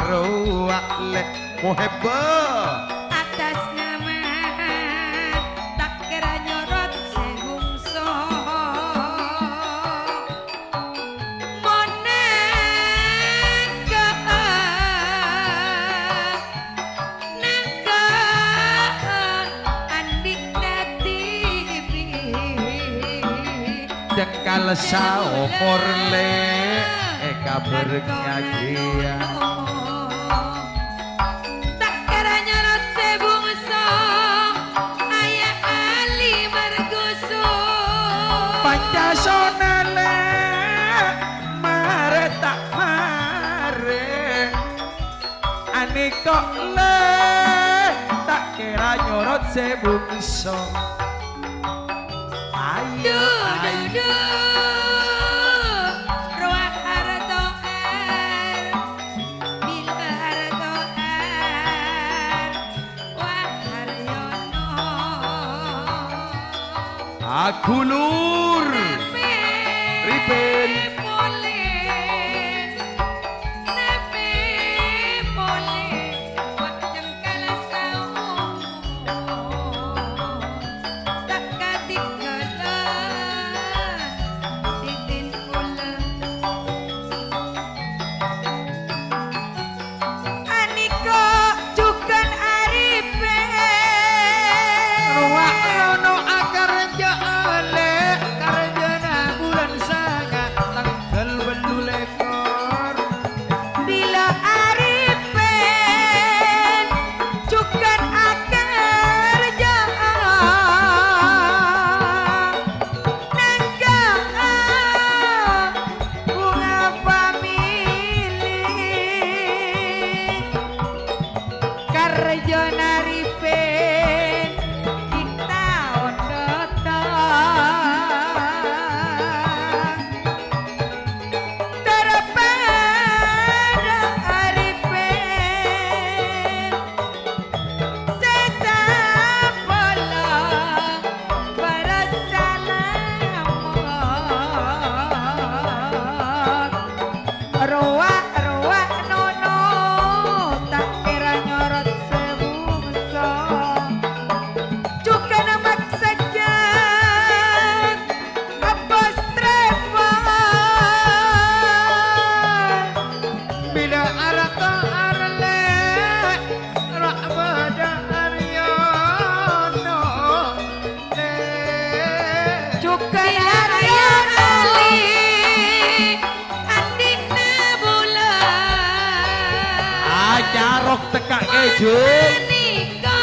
ruak lek moheba atas nama tak kira nyorot sehungso nangka andik datibi jengkal saumur le eka bernyagia tak kira nyorot sebungso ayah ali margusu pancasona le mare tak mare ane kok le tak kira nyorot sebungso ayo ruang hartoan bila hartoan wah haryono aku lur riben Ruak nono tak kira nyorot sebung jarok tekak keju. Menika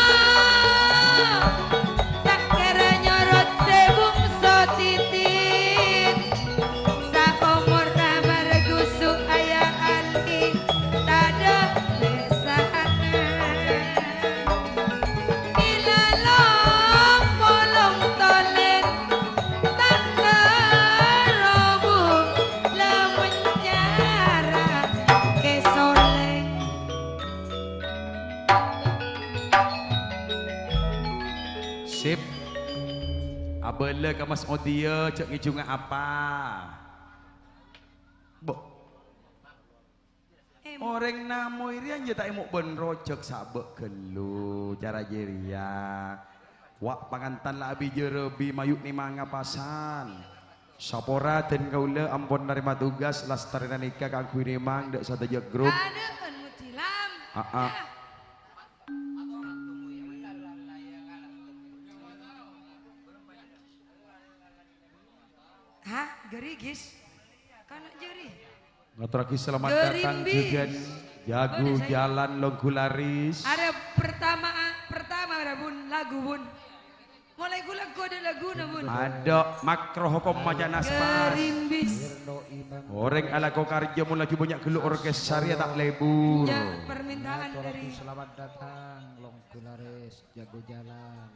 tak kira nyorot sebungso titit saumur namar gusuk aya ali tada lesana ilalong polong tolen tak kerobu lamun nyara kesoleng. Sip. Abele ke Mas Odia cek ngijunga apa? Bo. Orang namo irian je tak emuk ben rojok sabek gelu cara jeria. Wak pangantan lah abi jerebi mayuk ni manga pasan. Sapora dan kaula ampun nerima tugas lastarinan nikah kangku ni mang dek satu je grup. Ada kan mutilam. Hah, gerigis? Kana jeri. Ngaturaki selamat datang juga jago jalan Longkularis. Ada pertama ada bun lagu bun. Mulai gula kode lagu na bun. Ada makro hukum majanas pas. Gerimbis. Orang ala kau karja mulai banyak gelu orkes syariah tak lebur. Ya permintaan dari. Selamat datang Longkularis jago jalan.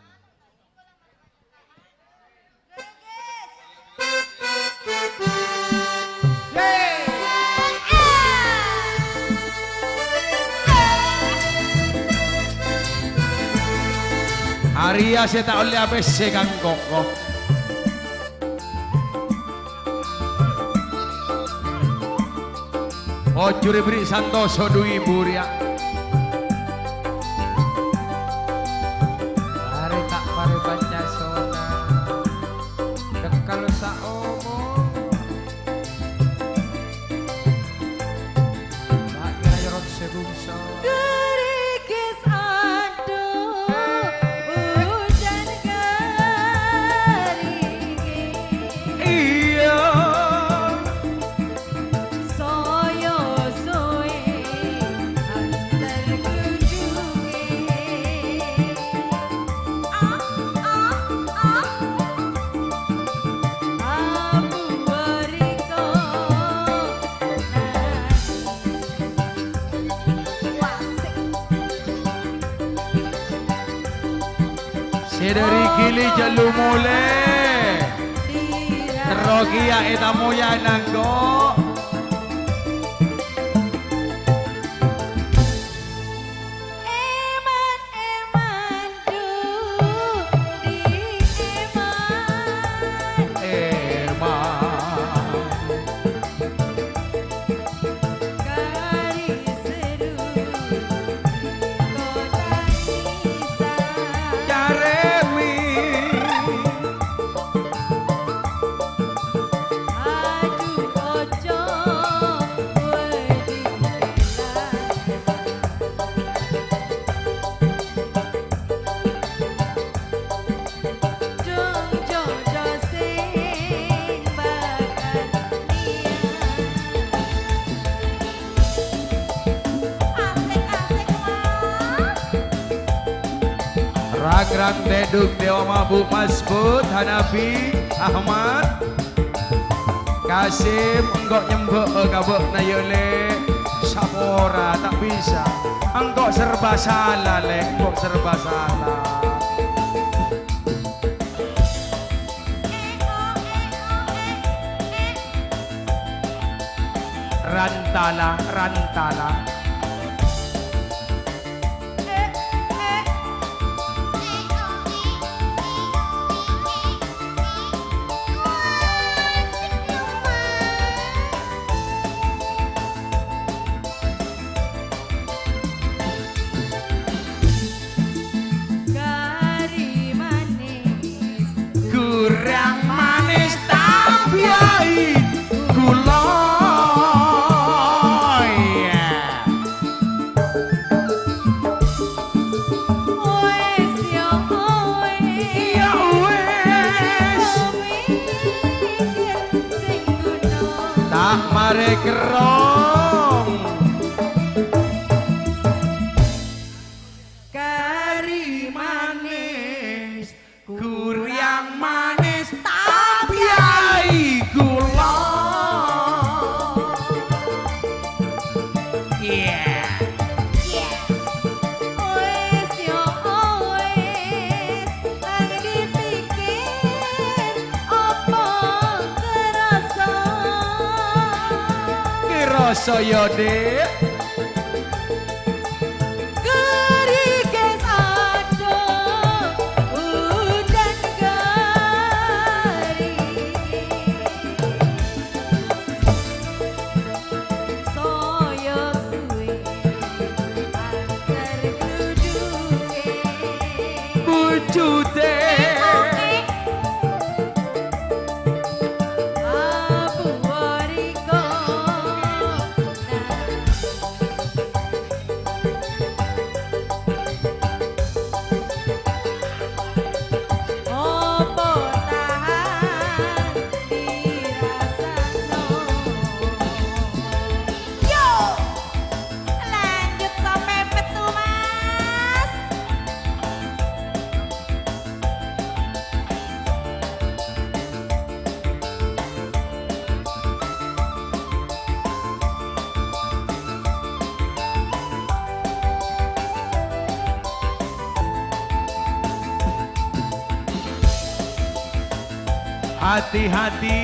Arya saya tak oleh ABC kang koko. Oh juri beri santoso dui buria. Hari tak pare baca sona dekal saomo tak kira nyorot sebungso. Gerigis aduh hujan gerigis Iya. soyo soe antar kunjungi abu wariko wasik Sedari kili jalu mule. dirah Rogia etamu ya nanggo. eman eman duh di eman Emang. garis seru kota Nisa Jaremi. aduh ojo wedi dong jodoh sing bakal asik-asik mas Rang-rang deduk Dewa Mabuk Masbud Hanafi Ahmad Kasim enggak nyembek gabek na yole Sapora tak bisa enggak serba salah le enggak serba salah Rantala Rantala Gari manis kurang manis tapi ai gula wes yo ya wes mikir sing guna tak mare kerong Yo saya dek Gerikes ada udan gari Saya suwe antar geruduke wujute Abu wariko Opo tahan dirasano Yo lanjut sampai petu mas hati-hati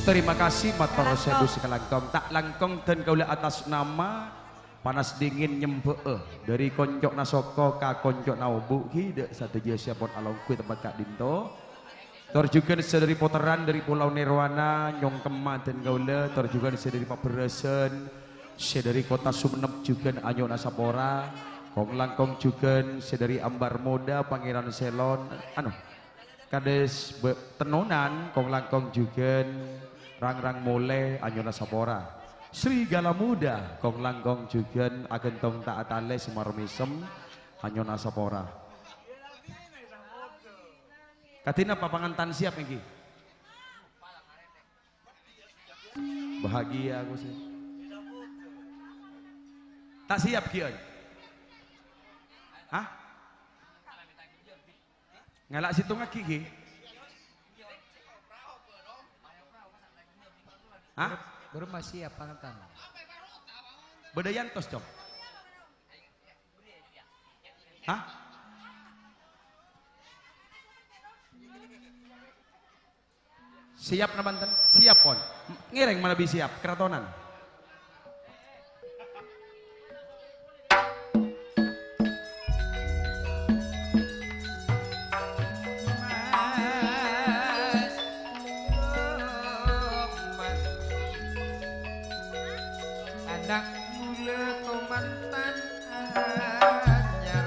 Terima kasih matur sewu sekelangkong tak langkong dan kaula atas nama panas dingin nyembe dari konjok nasoko ka konjok naubu hide satu je siapon along kui tempat kak dinto tor juga dari poteran dari pulau Nirwana nyong kemat dan kaula tor juga dari Pak Beresen dari kota Sumenep juga anyo nasapora kong langkong juga dari Ambar Moda Pangeran Selon kades tenonan kong langkong juga rang-rang mole anyona sapora Serigala Muda kong langkong juga agentong taatale semarmisem anyona sapora katina papangan tan siap iki bahagia aku sih tak siap kian hah ngalak situng lagi ki hah? Baru masih apa ngetan? Bedayan tos cok. Hah? Siap namanten? Siap pon. Ngereng mana lebih siap? Keratonan. Anak mula komantan anyar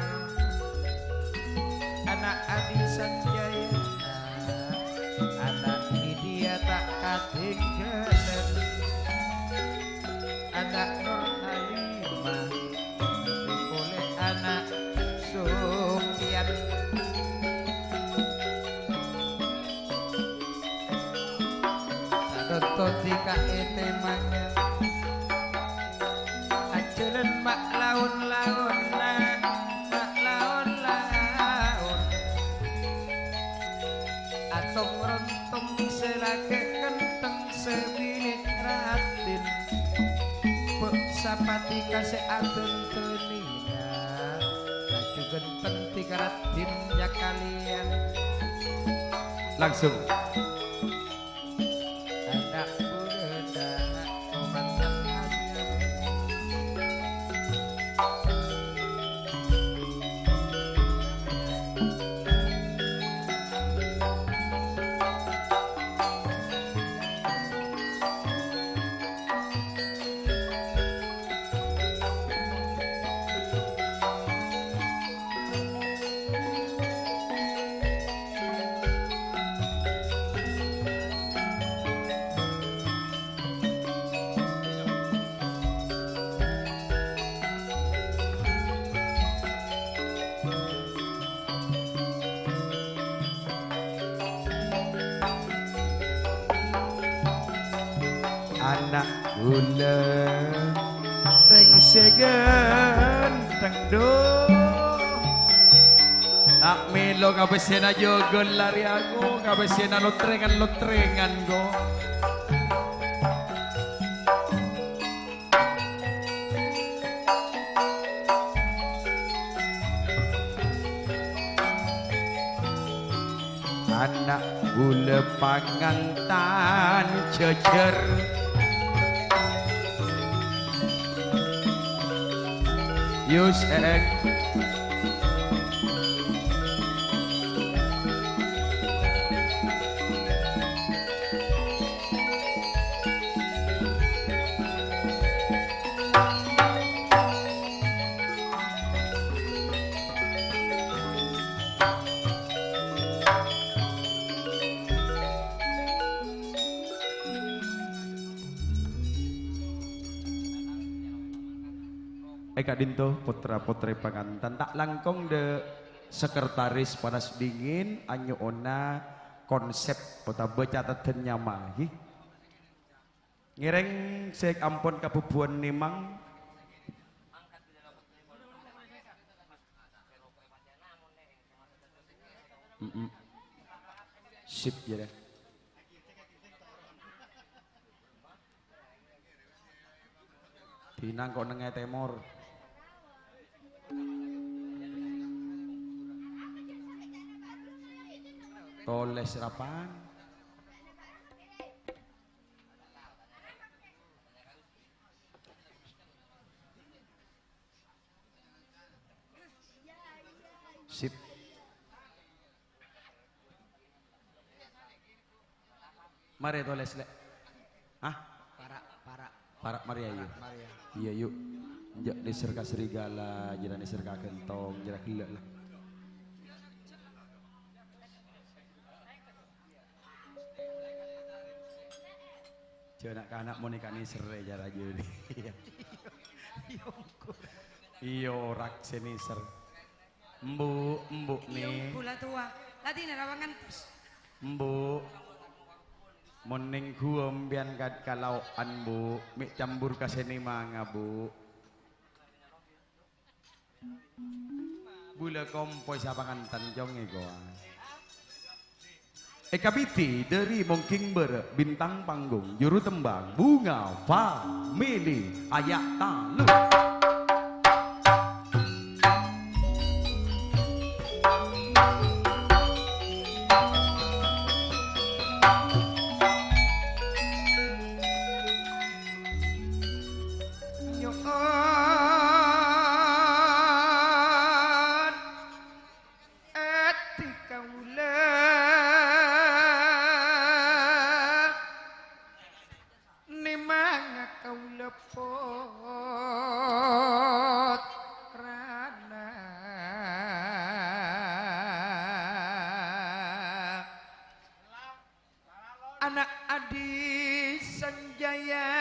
anak Adi Sanjaya anak Lydia tak katinggalan anak Nur Halimah oleh anak Sukyan sadoto tika ete mangan ajaran mak laun-laun mak laun-laun atong rontong selake kenteng sebilik ratin pek sapati kase agen tenina laju genteng tiga ratin ya kalian Langsung. anak muda komandan anyar anak gula rengsegen tengdo Tak melo kabesena jogon lari aku, kabesena lotrengan go. Anak gula pangantan cecer Yus Eka Dinto putra-putri pangantan tak langkong de sekretaris panas dingin anyo ona konsep kota becatatan nyamahi ngireng sek ampon kapupuan nimang sip ya deh. Tinang kok nengah temor. Toles rapan. Sip. Mari toles le. Hah? Para Maria yuk. Iya yuk. Jak diserka serigala, jalan diserka kentong, jalan gila lah. Jangan anak mau nikah nih serai jalan jadi. Iyo rak seni ser. Mbuk nih. Gula tua. Tadi nerawangan terus. Mbuk. Moning guom bian kalau bu, mik campur kaseni manga bu. Bula kompoi sapangan tanjong ego. Eka Biti dari Mongking Ber bintang panggung juru tembang Bunga Family Ayak Talu. Anak Adi Sanjaya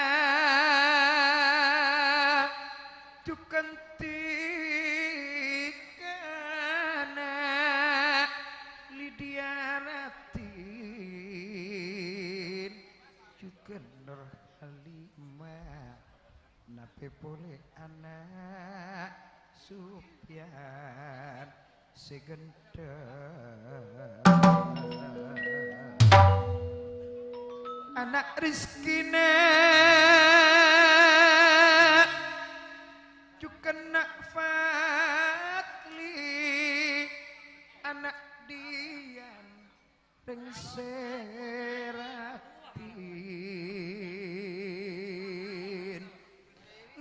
Cukentikana Lydia Ratin Cuken Nur Halimah Nape boleh anak Sufyan Segendar anak Rizkina juga nak Fatli anak Dian dan Seratin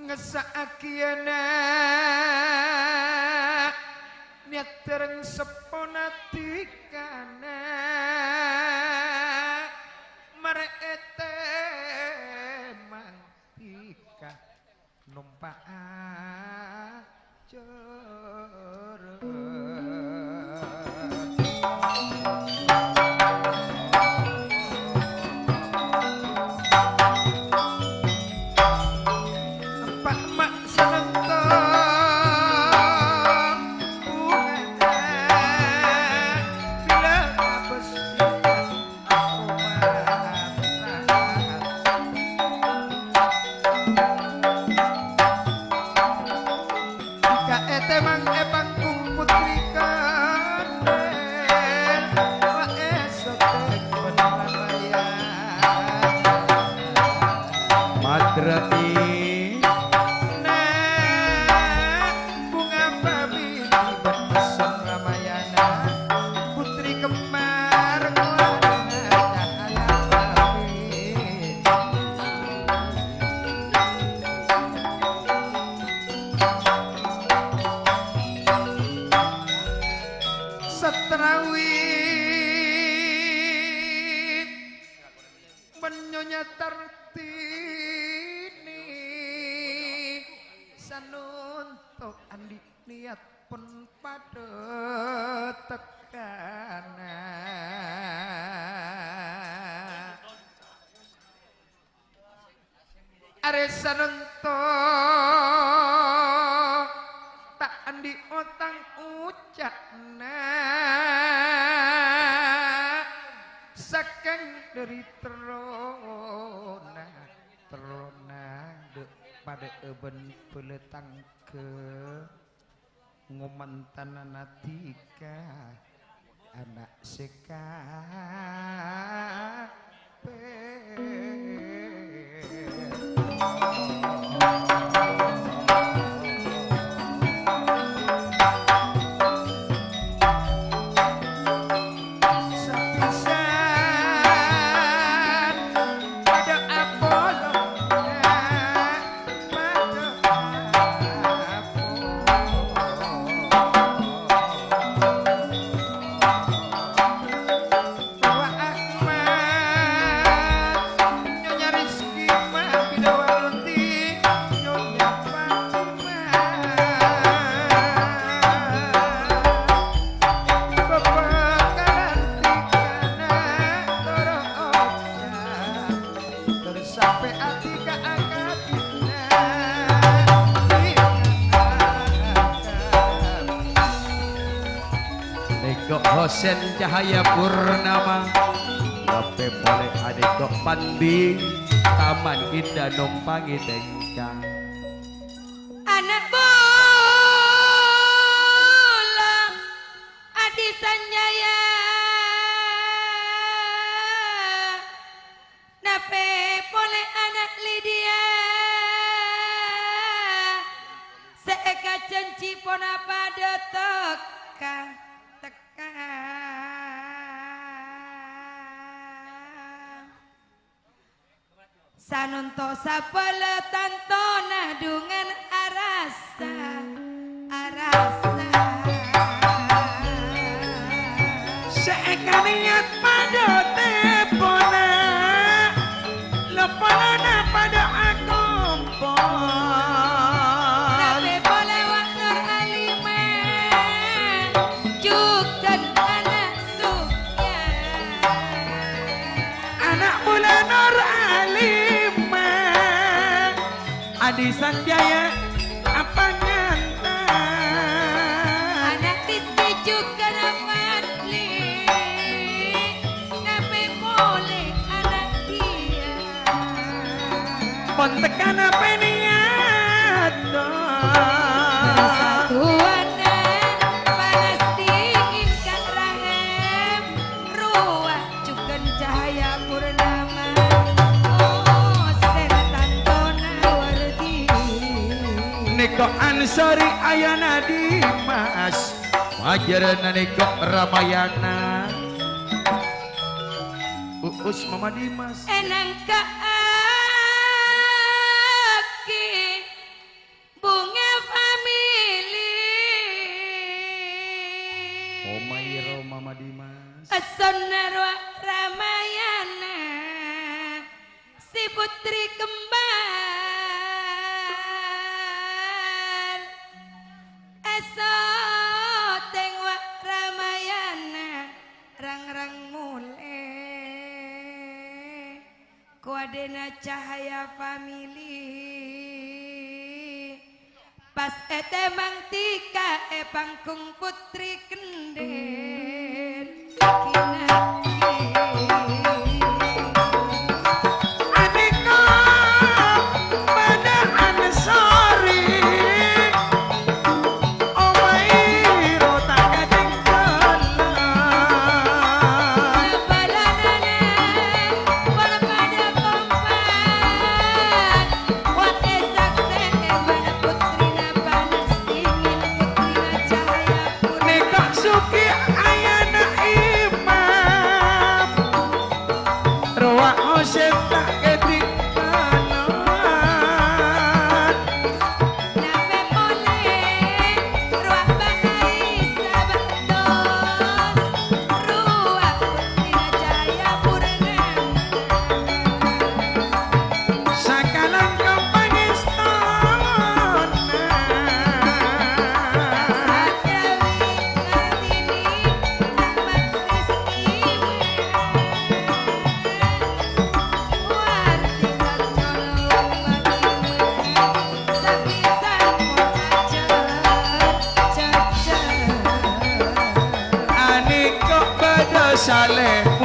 ngesakiana niat tereng seponatikana marete mangtika numpak ajar numpak mak senengko bunga Nyonya Tartini sanuntuk andi niat pun pada tekanan are sanuntuk tak andi otang ucapna saking dari terona dek pada eben peletang ke ngumantan natika anak Hosen Cahaya Purnama Wape boleh adik dok pandi Taman Indah numpangi tengkang Anak bola Adi Sanjaya Nape boleh anak Lydia Seeka cenci pona pada teka Sanunto sapala tantona dengan arasa Seeka niat pada tepona Lepona pada aku Nabe boleh wak Nur Alimah Jukan anak Sukya Anak mula Nur Alimah Adi Sanjaya apa nyata Anak Rizki juga Amadli Nabe boleh anak dia Pontekan apa niat Satu anak panas dingin kan rahim Ruah juga cahaya purnama Oh seretan tona wardi Neko Ansari Ayana Dimas Wajarana Neko Ramayana Uus Mama Dimas Enang kaaki bunga family Omairo Mama Dimas Asonarwa Ramayana si putri kembar Esotengwa Ramayana rang-rang mule kuadena cahaya family pas ete mangtika pangkung putri kenden kinaki Adiko pada Ansari Omairo tak kadang kalah Balanana wala pada kompak Wat esak bana putri na panas dingin putri na cahaya purna Neko Suki Ayana Imam Roa Hosem tak ketinggalan Nabe boleh ruah bahai sahabat dos Ruah putri na cahaya purna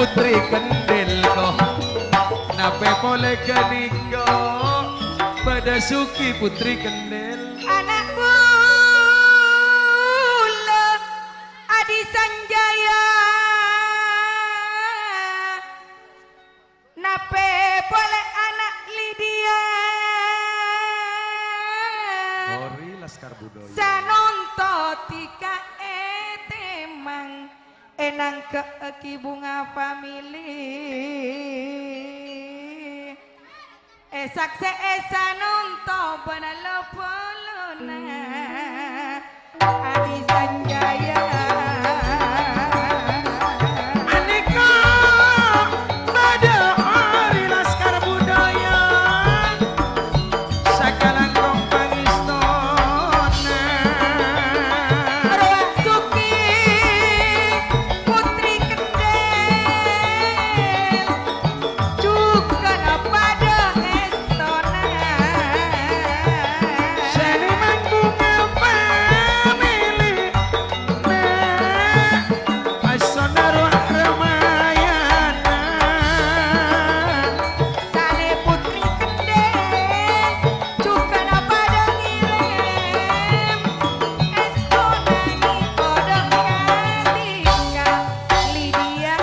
putri kendil kok nape boleh keniko pada suki putri kendil Anak bula Adi Sanjaya Nape boleh anak Lydia Ori Laskar Budaya Sanonto tika etemang enang ke bunga family esak se esanonto benalo polona Adi Sanjaya Aneka pada Ori Laskar Budaya sakalang rong pangistona Roa Suki Putri Kendel juga pada estona Seniman bunga family Asonaro Ramayana Sane Putri Kendel juga pada ngilem estona ni kodok katika Lydia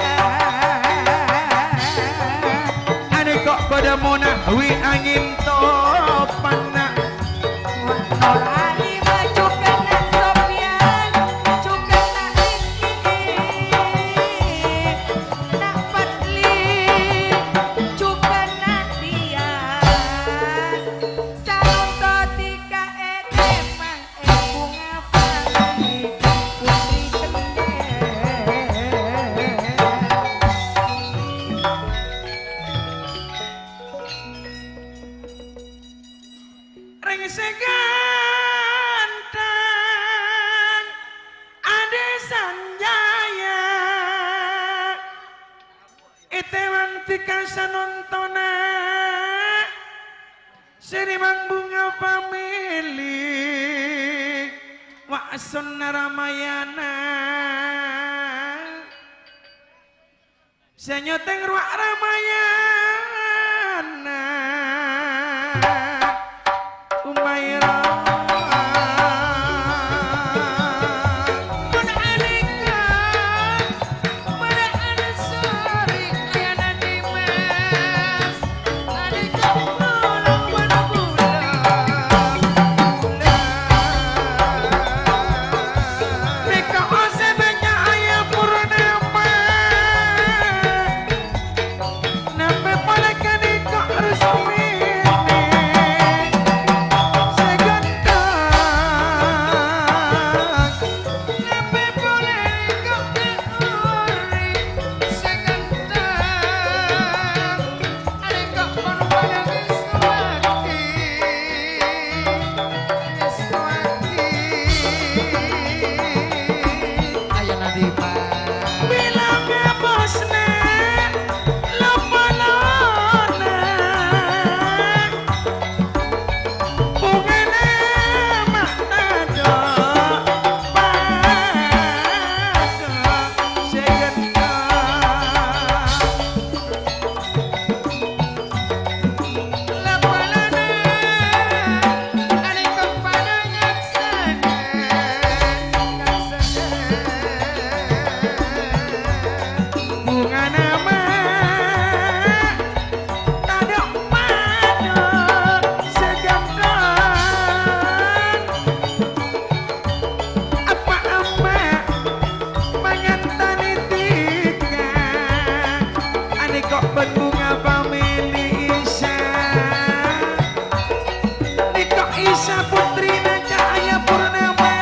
Ane kok pada mona wi angin topan Norani juga nak Sofian juga nak Rizky nak Fadli juga nak Dian Sanonto tika emang bunga family Putri Kendel Ring segantang Ade Sanjaya Ite mantika sanontona Seniman bunga family Waksun Ramayana Senyoteng ruak Ramayana Umaira Mun Anika Pada Ansari Ayana Dimas Anika Nolong Wana Nika Ose Benya Ayah Purnama Nampe Pada Kanika Resmi Bilangnya bosne lopolona bungene maknado pada segenta lopolona adik pada nyaksana bunga nama tadok mado segantang apa emak mengantani tika ane kok berbunga family Isa Niko Isa putri Cahaya Purnama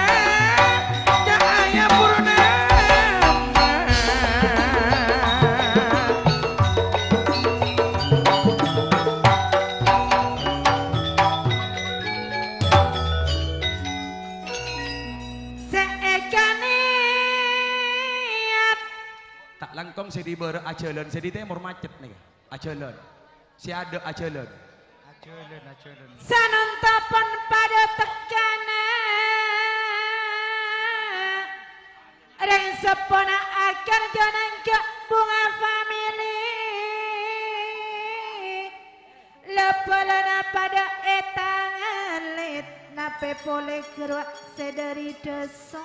Cahaya Purnama Seekaniat tak langkong si di ber acelen si di timur macet nih acelen si ada acelen Sanontopan pada tekanan Reng sepona akan jangan ke bunga family pelana pada etangan lit nape boleh gerak sedari deso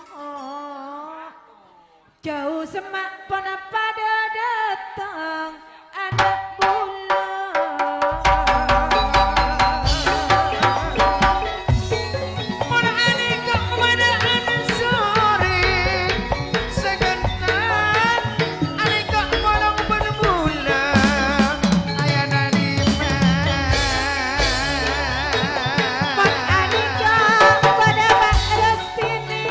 jauh semak pona pada datang anak bulan Mana ane kok mana ane sore segenap ane kok bolong berbulan ayana di Mon anika pada Mbak Rustini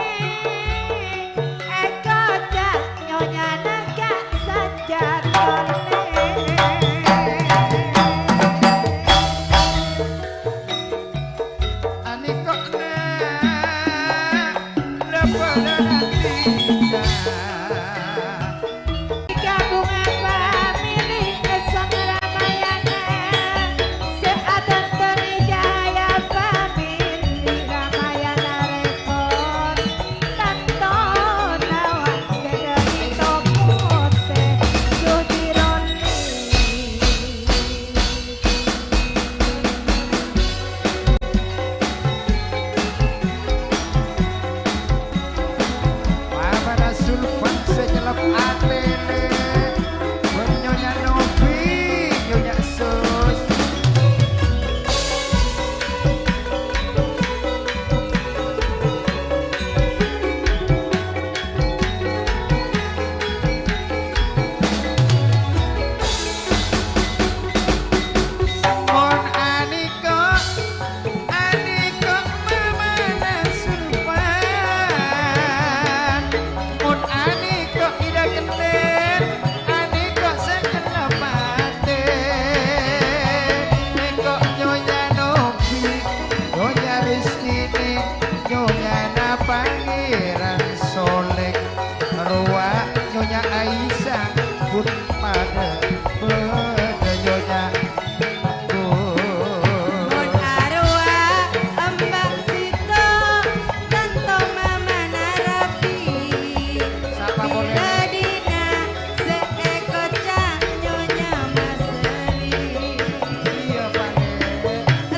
eko jak nyonya naga sajar tone ane kok na lepada nanti gabungan famili esong Ramayana seadan Trijaya famili Ramayana rekod tanton awak sedari tokote Sudironi Pada sulfan sejelap atele Nyonya Novi, Nyonya Sus Mon Aniko memana sulfan Mon Aniko ida genden Aniko sejelap atele Niko Nyonya Novi, Nyonya Ristini, Nyonya Pangeran Solek Ruak Nyonya Aisyah pun pada Nyonya Mon arwah Mbak Sito Tanto Mama Narapi Siapa boleh? Bila dina seekor cak nyonya Masri Iya Pak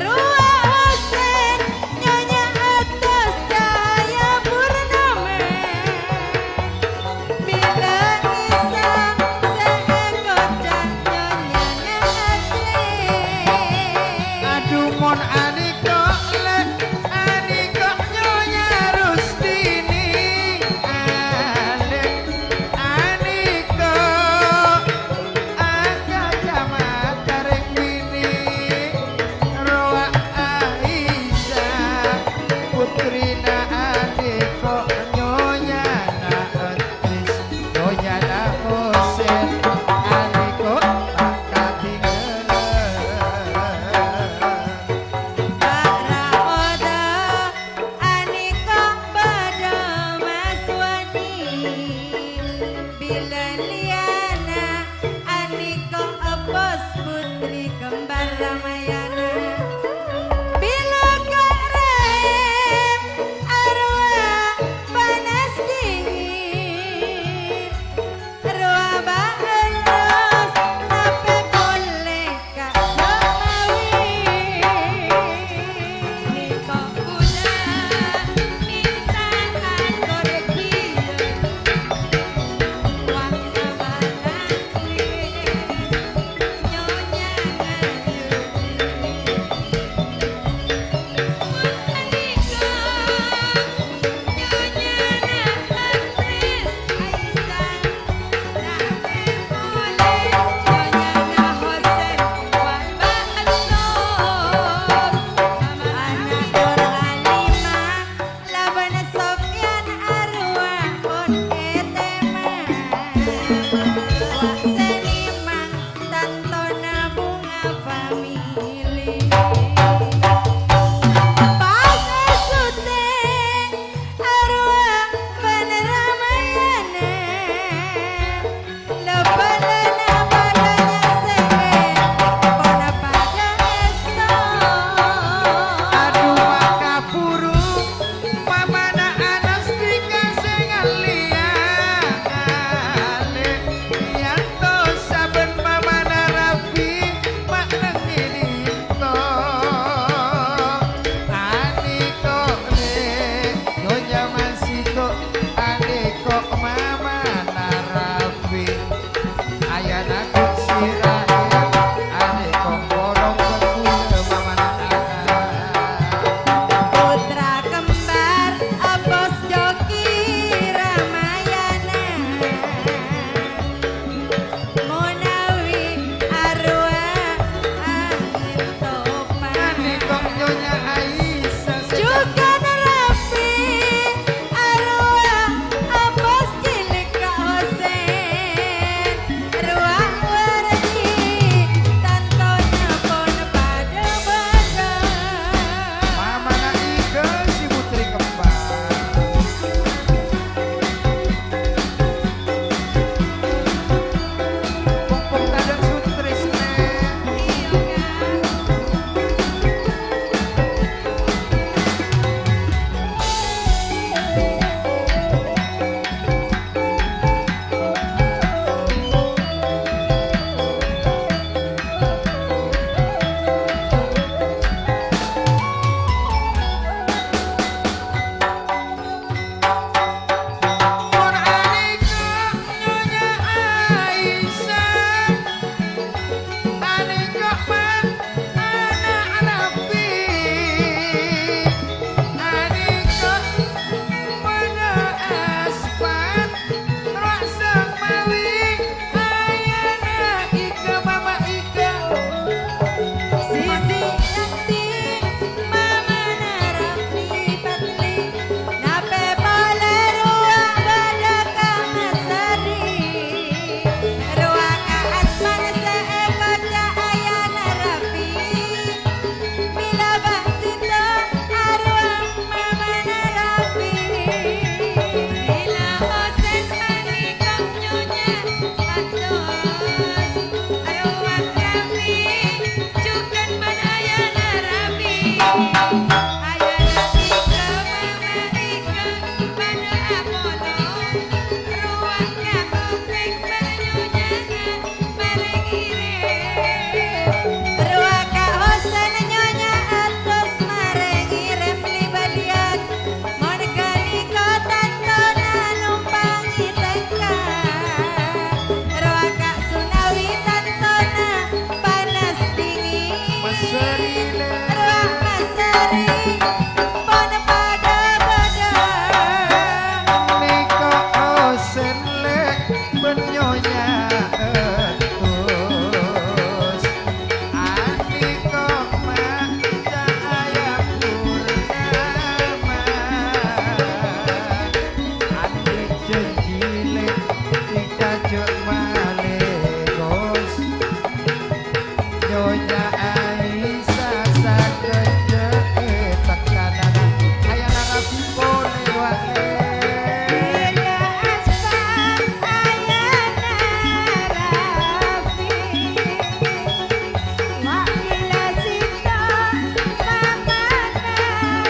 Ruah Husen nyonya atas cahaya purnama Bila isang seekor cak nyonya Nasri Aduh Mon Aniko Aniko Nyonya Rustini Alek Aniko Angkat jamat tarik bini Roa Aisyah Putrina Aniko Nyonya na Entris Nyonya na Husen Aniko tak katinggalan Para oda aniko pada Mas Wani Bila liana aniko apos putri kembar Ramayana Bila karem arwah panas dingin Arwah baeros nape boleh kak semawi Niko kuda minta koreki Waktu badan nyonya ngayuni Boja Aisyah sakeje tekanan ayana Rafi boleh wae Bila aspan ayana Rafi Wakila sita mamana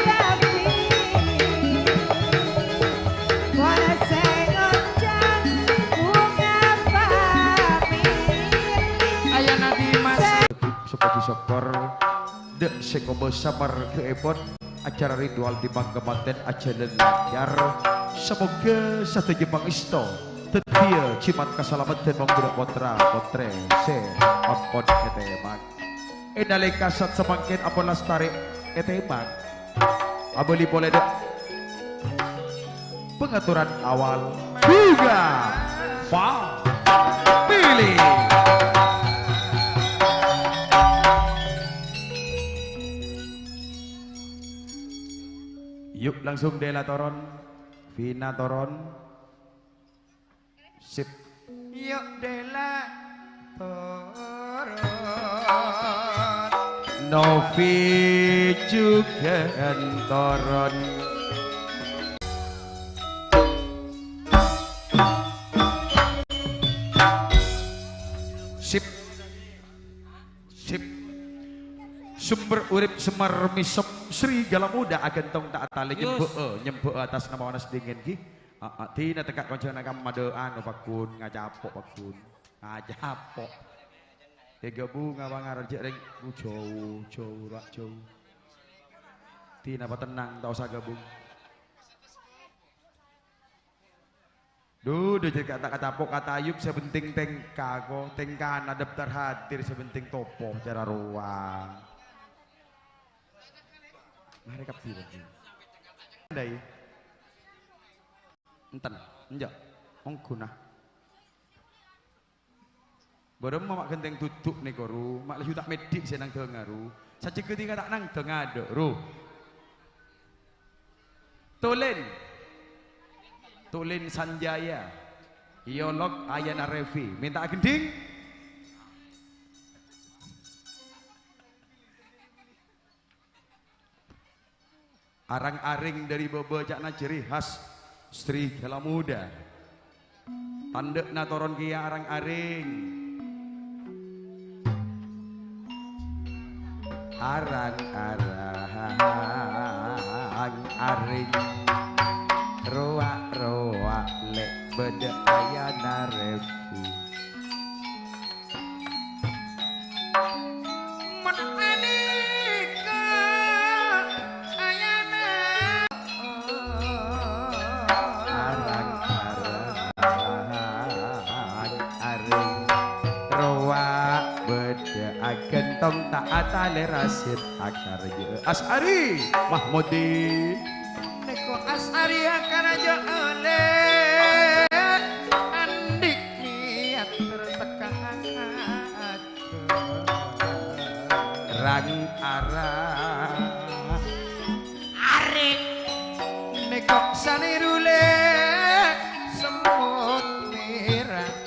Rafi Wala sengonjang bunga famili ayana Dimas seperti sokor dek sekobo sabar keebon acara ritual di Bangkemanten acara lancar semoga satu Jepang isto tetia cimat keselamatan menggunakan potra potre se apon etemak edale kasat semangkin apon lastari etemak abeli boleh dek pengaturan awal juga pilih. Yuk langsung Dela Toron, Vina Toron, sip. yuk Dela Toron Novi juga Toron. Sip, sip. Sumber urip Semar Misep Sri Gala Muda agen tong tak tali nyembe atas nama wanas dingin ki tina tekak konco nakam madean pakun ngajapok pakun ngajapok tiga bunga bangar jek reng jauh rak jauh tina apa tenang tak usah gabung Duh jadi kata pok kata Ayub sebenting tengka ko tengka na daftar hadir sebenting topo cara ruang mari kaptir ndai enten enjak ongkuna bodom mak genteng tutuk nih koru mak lehu tak medik senang dengaru saja ketika tak nang dengado ru Tulen Sanjaya Iolog Ayana Revi minta gending arang-aring dari bebejak ciri khas Sri Gala Muda tandek na toron kia arang-aring arang-aring roa lek bede Ayana Revi gentong tak atale rasid akar je Asari Mahmudi neko Asari akar je ole andik niat tertekan rang arah arik neko sanirule semut merah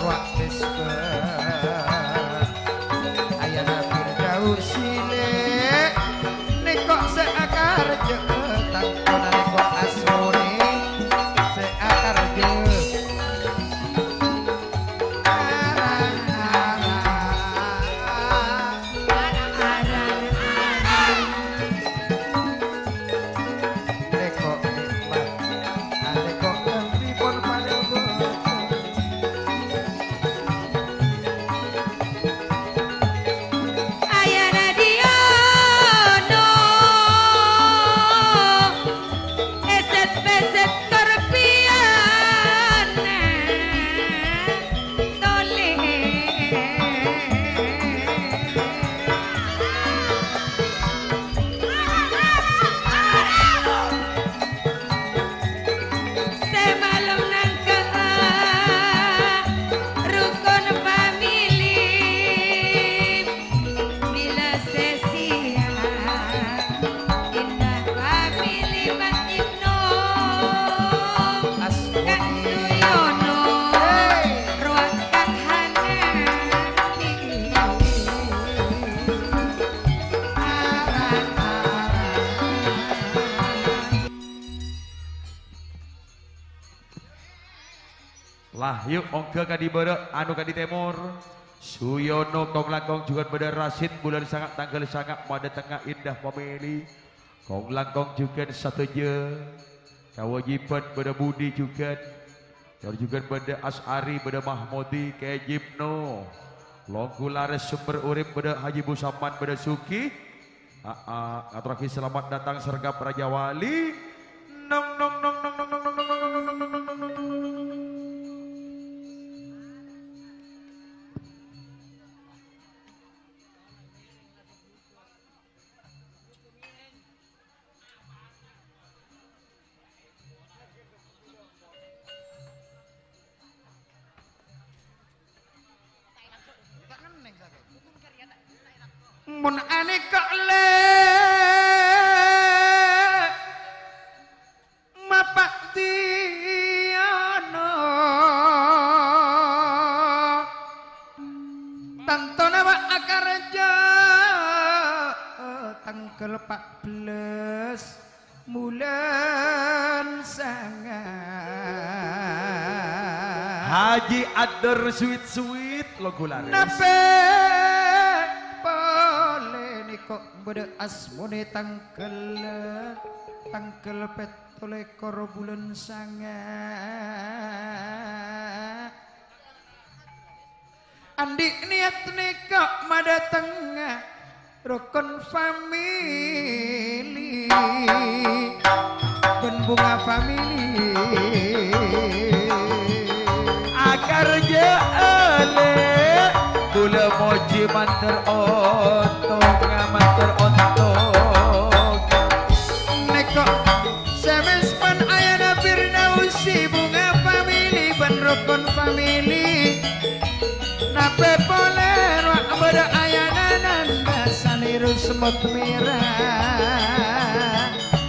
ruak bespe ayana Firdausi nek kok seakar jeetan kona nek kok asmone seakar je Ayana Diono eset-beset korpian tole semalam nangka rukun family bila sesia indah family Matikno Kang Suyono ruang Kang Lah yuk ongke kadi bere anu kadi temur Suyono kong langkong juga beda Rasid bulan sangat tanggal sangat pada tengah indah pemilih kong langkong juga satu je kawajiban beda Budi juga juga beda As'ari beda Mahmudi kayak Jibno Longku lares sumber urip beda Haji Busaman beda Suki atraki selamat datang sergap Raja Wali nong nong nong nong nong nong nong nong nong nong nong nong nong nong. mun ane kok le mapak Diono tantona wa akarja tanggal 14 bulan sangat Haji Adar sweet logo laris nape boleh nih kok beda asmone tangkel petole koro bulan sangat andi niat nih kok mada tengah rukun family ben bunga family akar je ale bula moji manter ontong manter ontong neko semespan ayana Firdausi bunga family ben rukun family nape boleh ruak beda ayana nanda saniru semut merah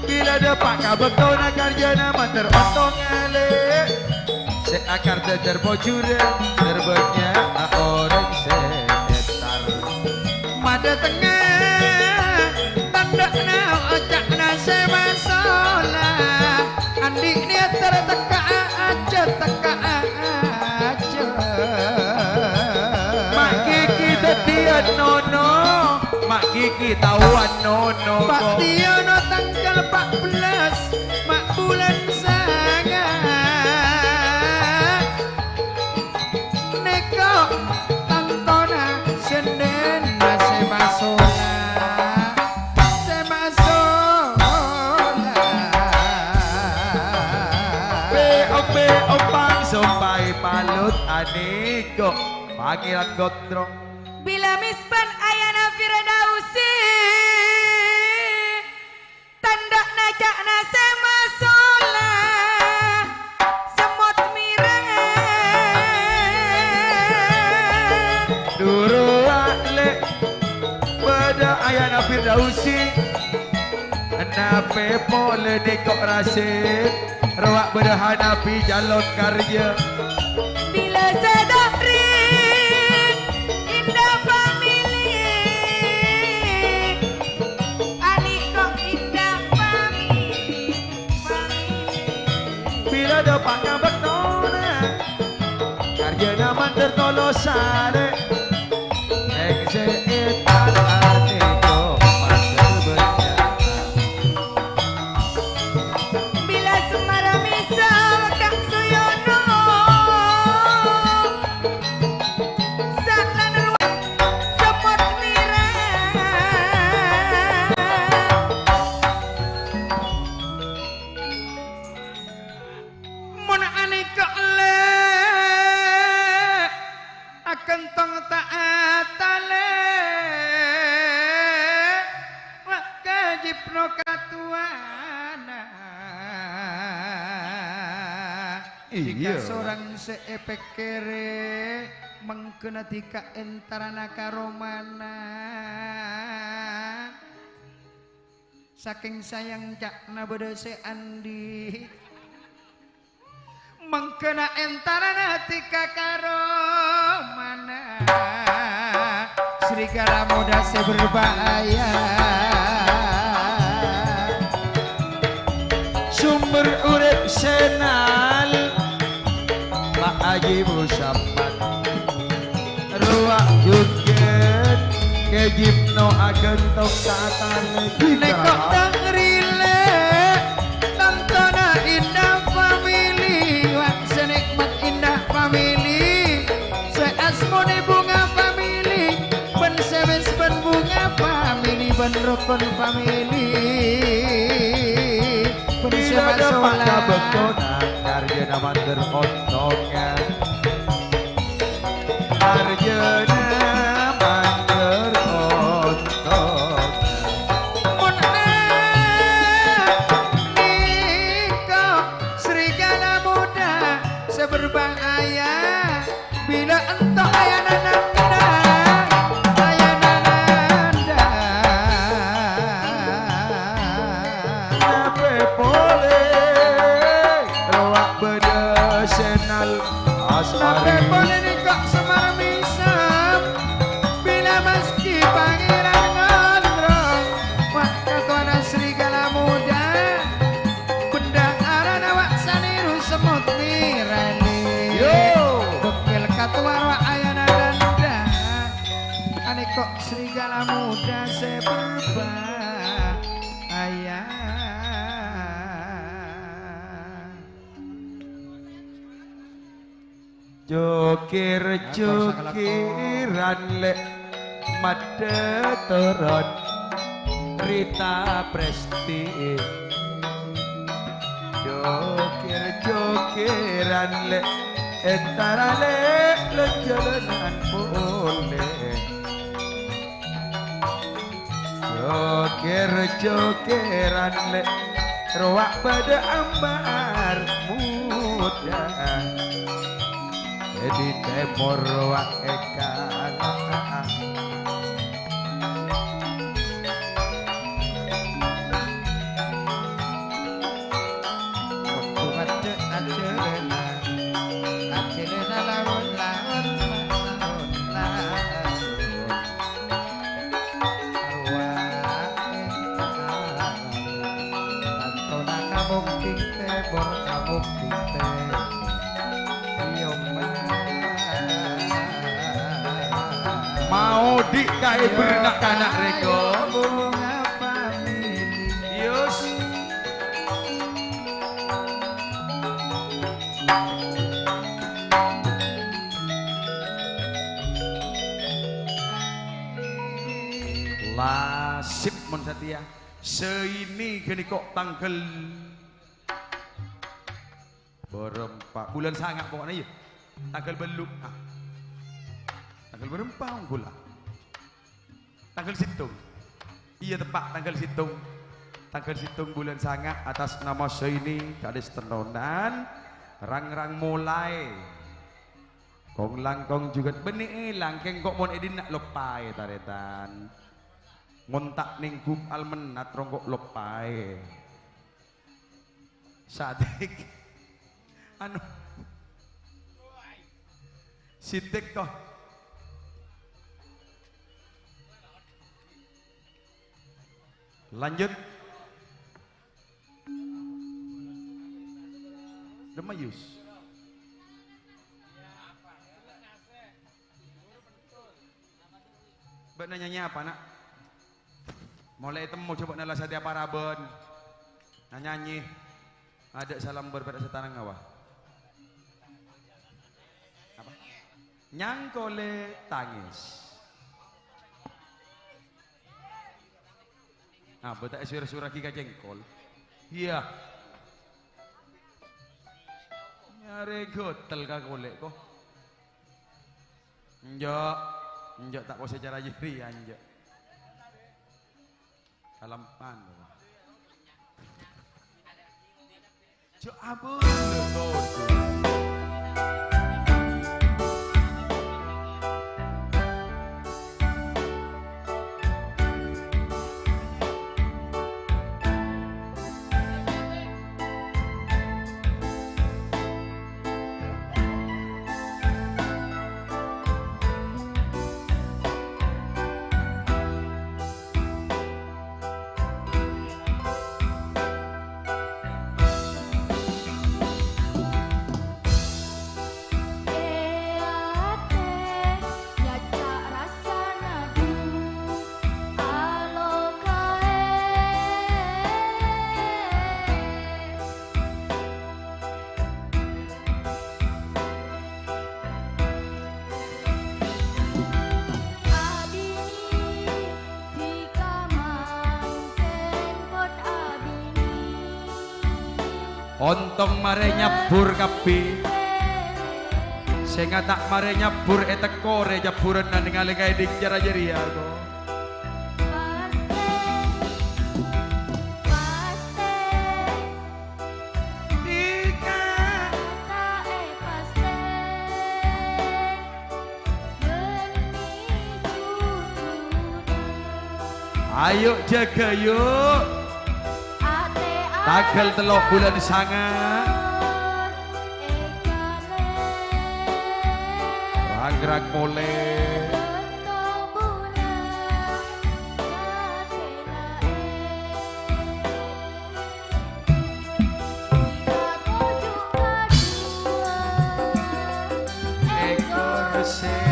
bila dapat kabekau nakar jana manter ontong ale seakar terbocor terbanyak orang sekitar mada tengah tanda na ocak na semasola andi niat terteka aja teka aja mak kiki tetian nono mak kiki tawan nono Pak Diono tanggal 14 mak bulan sangat neko tantona senden semasola Opang sampai palut aniko panggilan gondrong bila mispan ayana Firdausi tanda najak na semasola semut mireng duru ale pada ayana Firdausi Nape pole dekok rasid rawak berhadapi jalon karya Bila sedari indah family Ani kok indah family bila depannya betona karya nama tertolosane yang seitan arteko master berjaya Bila semara misal Kak Suyono Saklan ruang sepot mira Mun aneka le akan tong taat le maka jipno katuana jika Iya. seorang seepek kere mengkena tika entarana karomana saking sayang cakna bedese andi mengkena entarana tika karomana serigala muda seberbahaya sumber urip senal Pak Haji Musamad ruak juket kejipno agen tok tatane nekok tangrile tantona indah family wak senikmat indah family seasmone bunga family ben sewes ben bunga family ben rukun family ben bila depan semasola betona karya nama terpontongnya karya nama terpontong mun niko serigala muda seberbahaya bila entok ayanananda ayanananda nape pole rawak bedesenal Nape asmari boleh nikok semar misam bila meski pangeran gondrong wak kakona serigala muda benda arana wak saniru semut nirani Yo. Bekil katuar wak ayana danda ane kok serigala muda seberbah ayah Jokir jokiran lek made turun Rita Presti Jokir jokiran lek entara lek lejalanan boleh Jokir jokiran lek ruak pada ambar muda di temor waekan waktu acelena acelena lawan lawan lawan lawan arwah tantona kabuk kinte bor kabuk kinte mau dikai berenak anak rego bunga family yus lasip mon setia seini gini kok tanggal berempat bulan sangat pokoknya ya tanggal beluk tanggal berempat gula tanggal situng iya tepat tanggal situng bulan sangat atas nama seini kades tenonan rang-rang mulai kong langkong juga benih langkeng kok mon edin nak lepai taretan ngontak ning gum almenat rongkok lepae sadik anu sidik toh lanjut Demayus Mbak nanyanya apa nak? Mulai temu coba nala sadia paraben nyanyi ada salam berbeda setanang apa? Apa? Nyangkole tangis nah betak surah-surah kika jengkol iya nyari gotel kak golek kok njok tak bisa cara jeri anjak kalampan jok abun Ontong mare nyabur kapi sehingga tak mare nyabur etekore jaburan nan ningali kae dik jara jeri aku ayo jaga yuk tanggal 3 bulan sanga ranggrang mole ekor se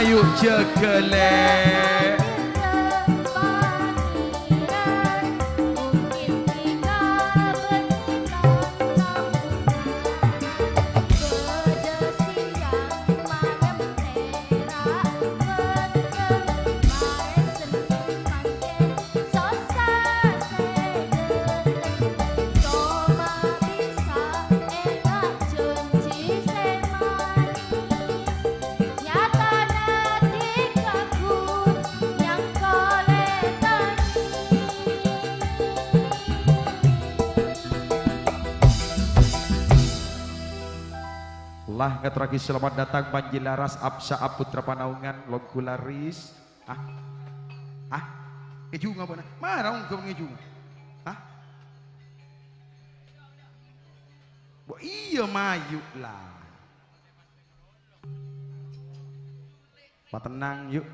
ayo jegele lah ngetraki selamat datang Panji Laras Absa Aputra Panaungan Longkularis Ah, ngeju ngapa nak? Marah ke ngeju? Hah? Bo iya mayu lah. Pak tenang yuk.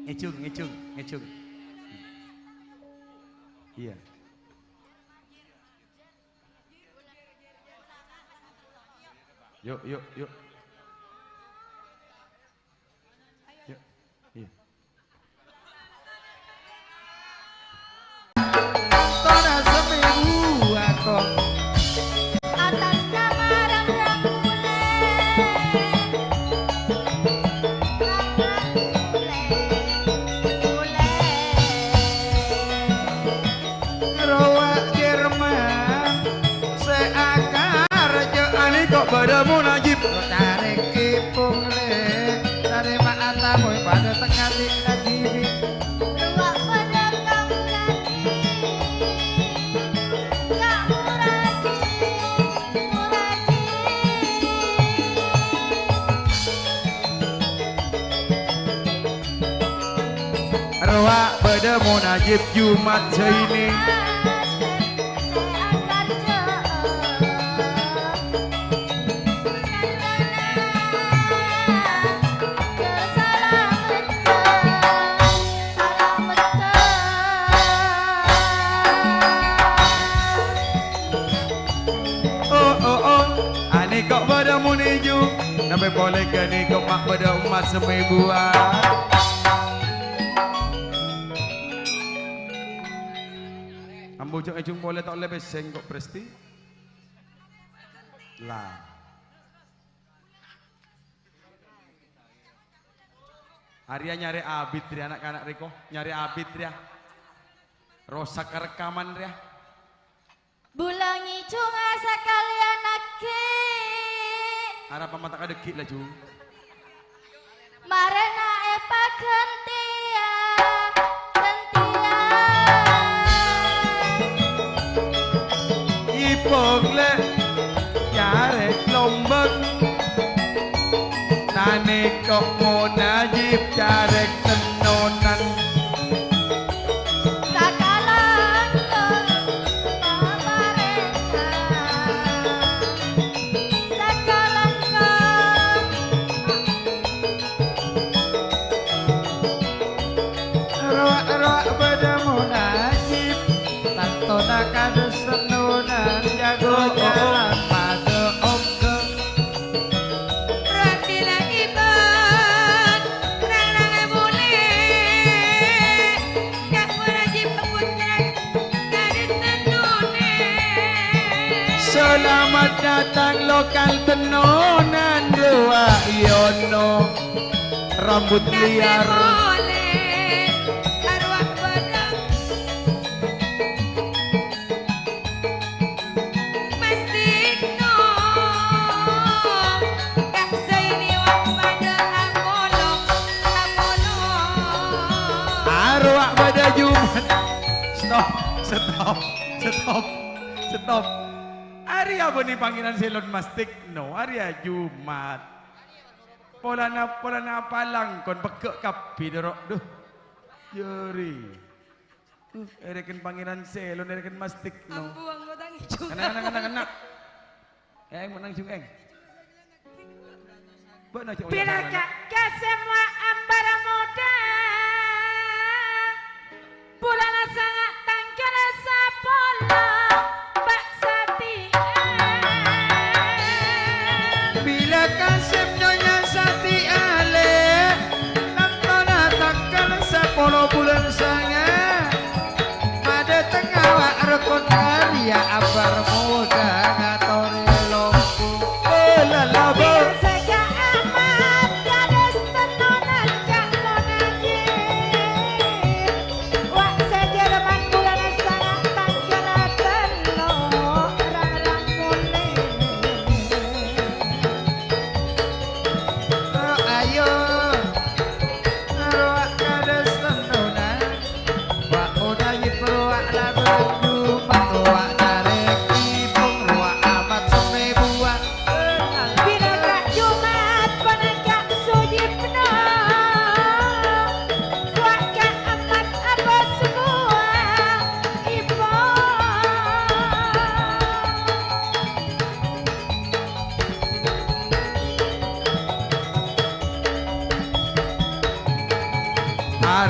Ngecung. Iya. Yuk. Yuk. Iya. Tona seminggu aku atas nama rang-rang rawa Jerman seakar jo Ani kok padamu najib. tarik ipung le dari mata boy pada tengah di ruak pada kamu lagi kamu Rawa padamu najib Jumat ini. Oh, ani kok padamu niju. Nampai boleh gani kok mak pada umat semaibuan. Ambo jok ejung boleh tak lebih seng kok presti. Lah. Arya nyari abid dia anak-anak Riko, nyari abid dia. Rosak rekaman dia. Bulangi cunga sekalian ake Harap mata kadekik lah jung. marena epa gentia Ipok le nyari lombek. Nane kok mau najib cari tenonan. sakalan pamarenta sakalan roak padamu najib tantona kades senunan jago jalan pada omke Ratila ibad, rang-rang boleh. Kak wajib putra gadis tenune. Selamat datang lokal tenonan Dewa Yono. Rambut liar. Boleh, arwah badang. Mastikno, kak saini wak pada amolong. Arwah pada Jumat. Stop. Hari apa nih panggilan Selon Mastik? No, hari Jumat. Pola na palang kon pekek kapi dorok duh. Jeri. Erekin panggilan Selon, erekin Mastik no. Buang lo tangi juga. Kena. Menang juga bila kakak semua ambara muda bulan sangat tangkal sapolo bak sati bila kasih nyonya sati ale nantona takkan 10 bulan sangat pada tengah wak rekod karya abar muda ngatori lompu lalabo. sega amat kades tenona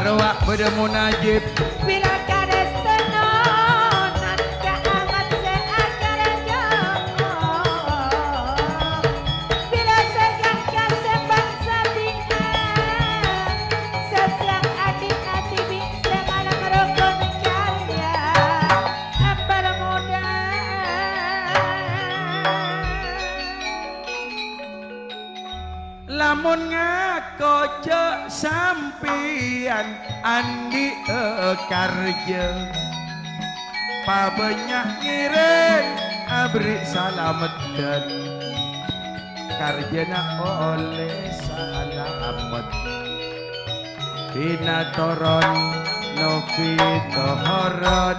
arwah beremu najib Bila kades tenonan ka amat seakar jauh Bila segak ka sebang sabihan Sesiang adik-adik bisa malam rukun karya Apar muda lamun ngakoce sampian andi karja pabanyak ngiring abri salametkeun karjana oleh salamet dina toron novi toron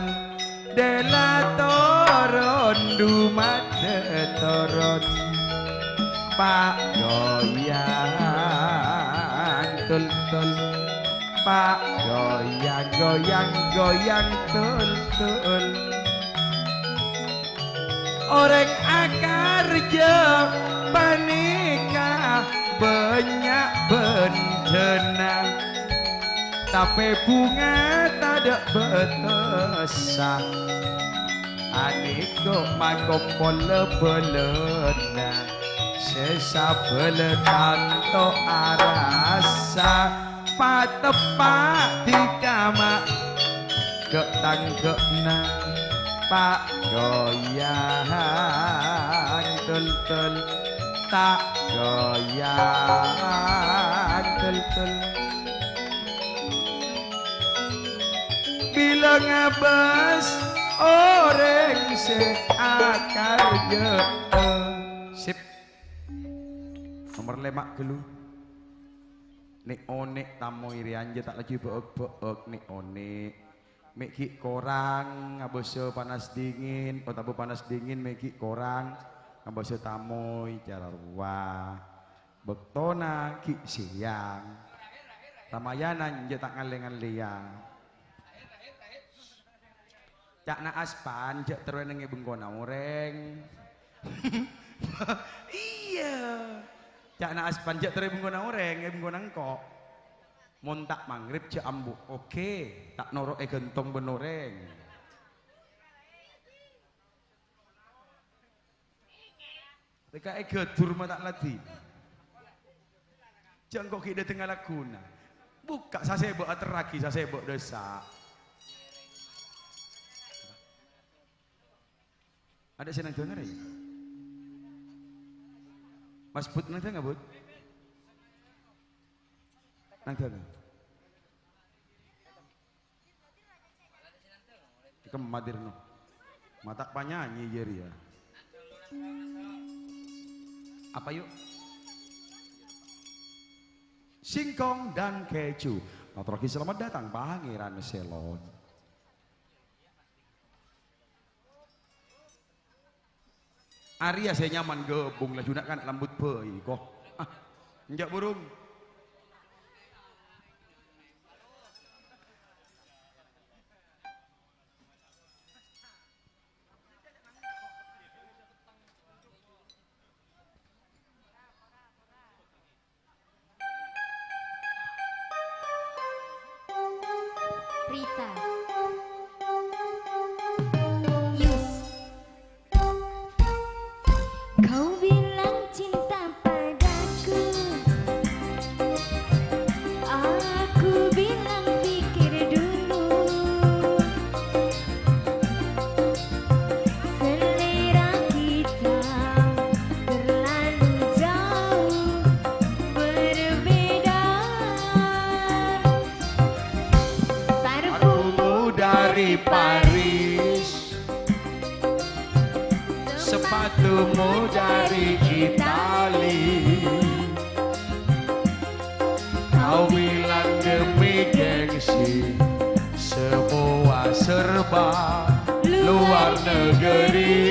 dela toron dumade toron Pak goyang tul Pak goyang tul Orang akar je panika banyak bentena tapi bunga tak ada betesa aniko makompol lebelena sesabeletan to arasa patepak di kama ketangkepna pak goyang tul tak goyang tul bila ngabas orang seakar sip nomor lemak gelu nek onek tamu iri anje tak lagi beek nek onek meki korang ngabose panas dingin tabu panas dingin meki korang ngabose tamu cara ruah bektona ki siang ramayanan anje tak ngalengan liang cak na aspan cak terwenenge bengkona oreng iya cak na aspan cak terwenenge bengkona oreng bengkona engkok montak mangrib cak ambu oke tak norok gentong benoreng teka gedur mah tak ladi cak engkok kita tengah laguna buka sasebok ateragi sasebok desa ada senang denger ya? Mas Bud nang denger Bud? Nang denger? Ikam madirno. Mata panyanyi jeri ya. Apa yuk? Singkong dan keju. Matur selamat datang Pangeran Selon. Arya saya nyaman gebung lah junak kan lambut bayi kok njak burung Rita Kau bilang cinta padaku, aku bilang pikir dulu. Selera kita terlalu jauh berbeda. parfummu dari Paris sepatumu dari Itali kau bilang demi gengsi semua serba luar negeri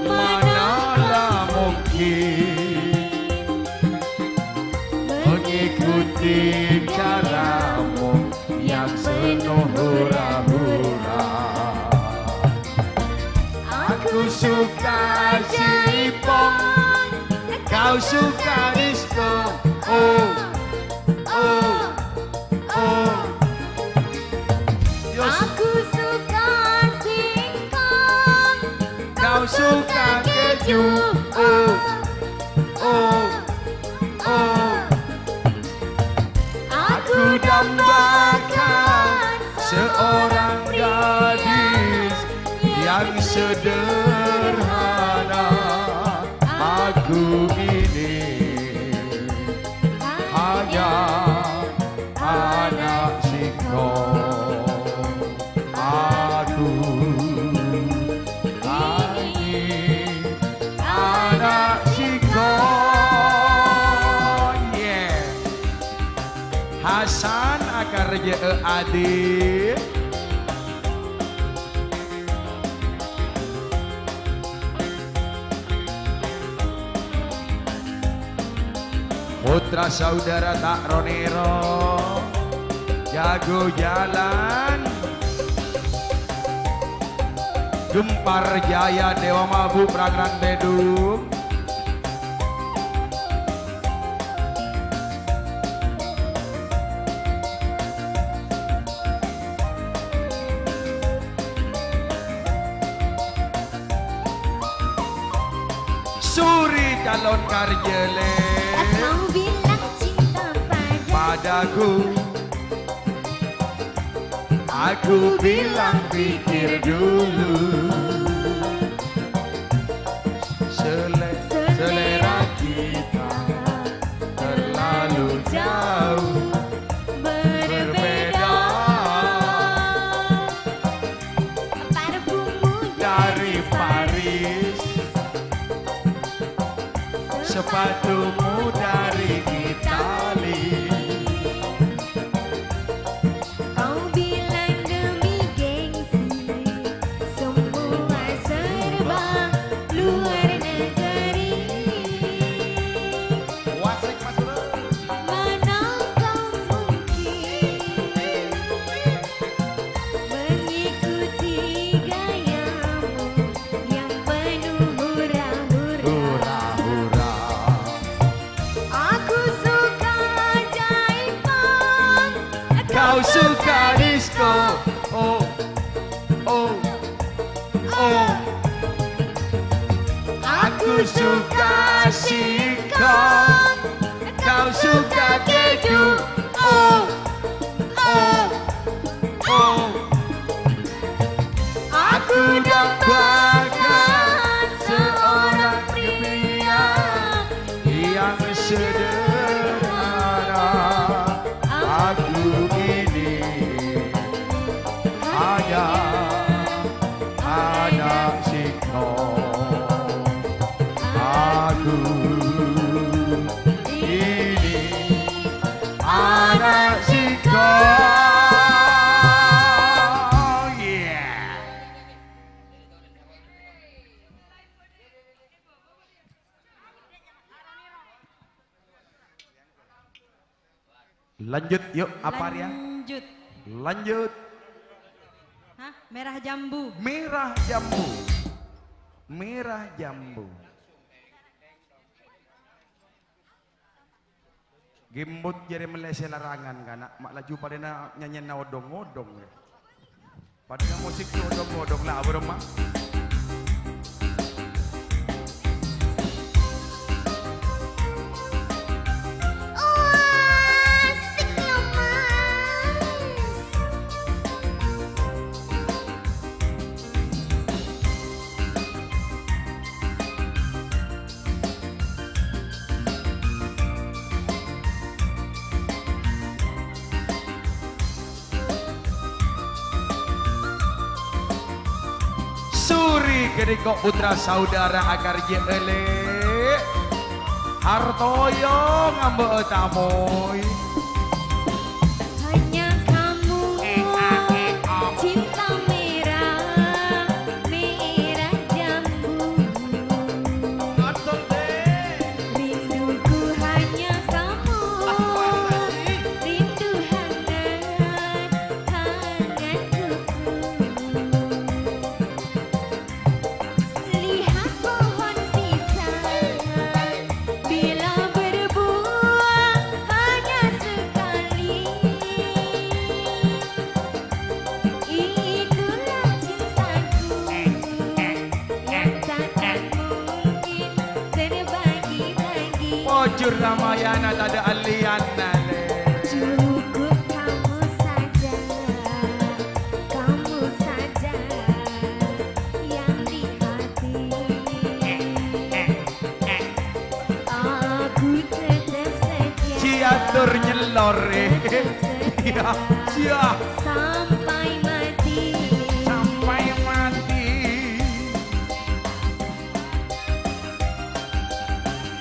manalah mungkin mengikuti caramu yang penuh hura-hura. Aku suka Jepang, kau suka disco. Oh, Aku suka singkong, Kau suka keju. Aku dambakan Seorang gadis yang sederhana. Aku ini hanya anak singkong. Aku ini anak singkong. Yeah. Hasan akar je adik. Putra saudara tak ronero, jago jalan. Gempar jaya dewa mabu prangran bedung. Suri calon karjele Kau bilang cinta padaku. Aku bilang pikir dulu. Selera kita terlalu jauh berbeda. Parfummu Dari Paris, sepatumu dari Itali. Kau bilang demi gengsi, semua serba luar negeri. Wasik masuk. Mana kau mungkin mengikuti gayamu yang penuh hura-hura. Hura-hura. Aku suka jaipan, Kau suka disco. Oh, oh, oh. Aku suka singkong. Kau suka keju. Oh, oh, oh. Aku dambakan seorang pria yang sederhana. Aku ini hanya anak singkong. Aku ini anak singkong. Yeah. Lanjut yuk, apa ya? Lanjut. Lanjut. Hah? Merah jambu. Merah jambu. Merah jambu. Gimbut jadi melese larangan kan, mak laju pada nyanyi na odong-odong ya. Pada musik odong-odong lah berema. asik lo mas. Suri gede kok putra saudara agar jele. Hartoyo ngambek tamoy. Hanya kamu cinta merah, merah jambu. Rinduku hanya kamu, rindu hangat, hangat kuku. Lihat pohon pisang bila berbuah hanya Jur Ramayana tak ada aliana le. Cukup kamu saja yang di hati. Aku tetap setia Ciatur nyelor ya, cia sampai mati. sampai mati.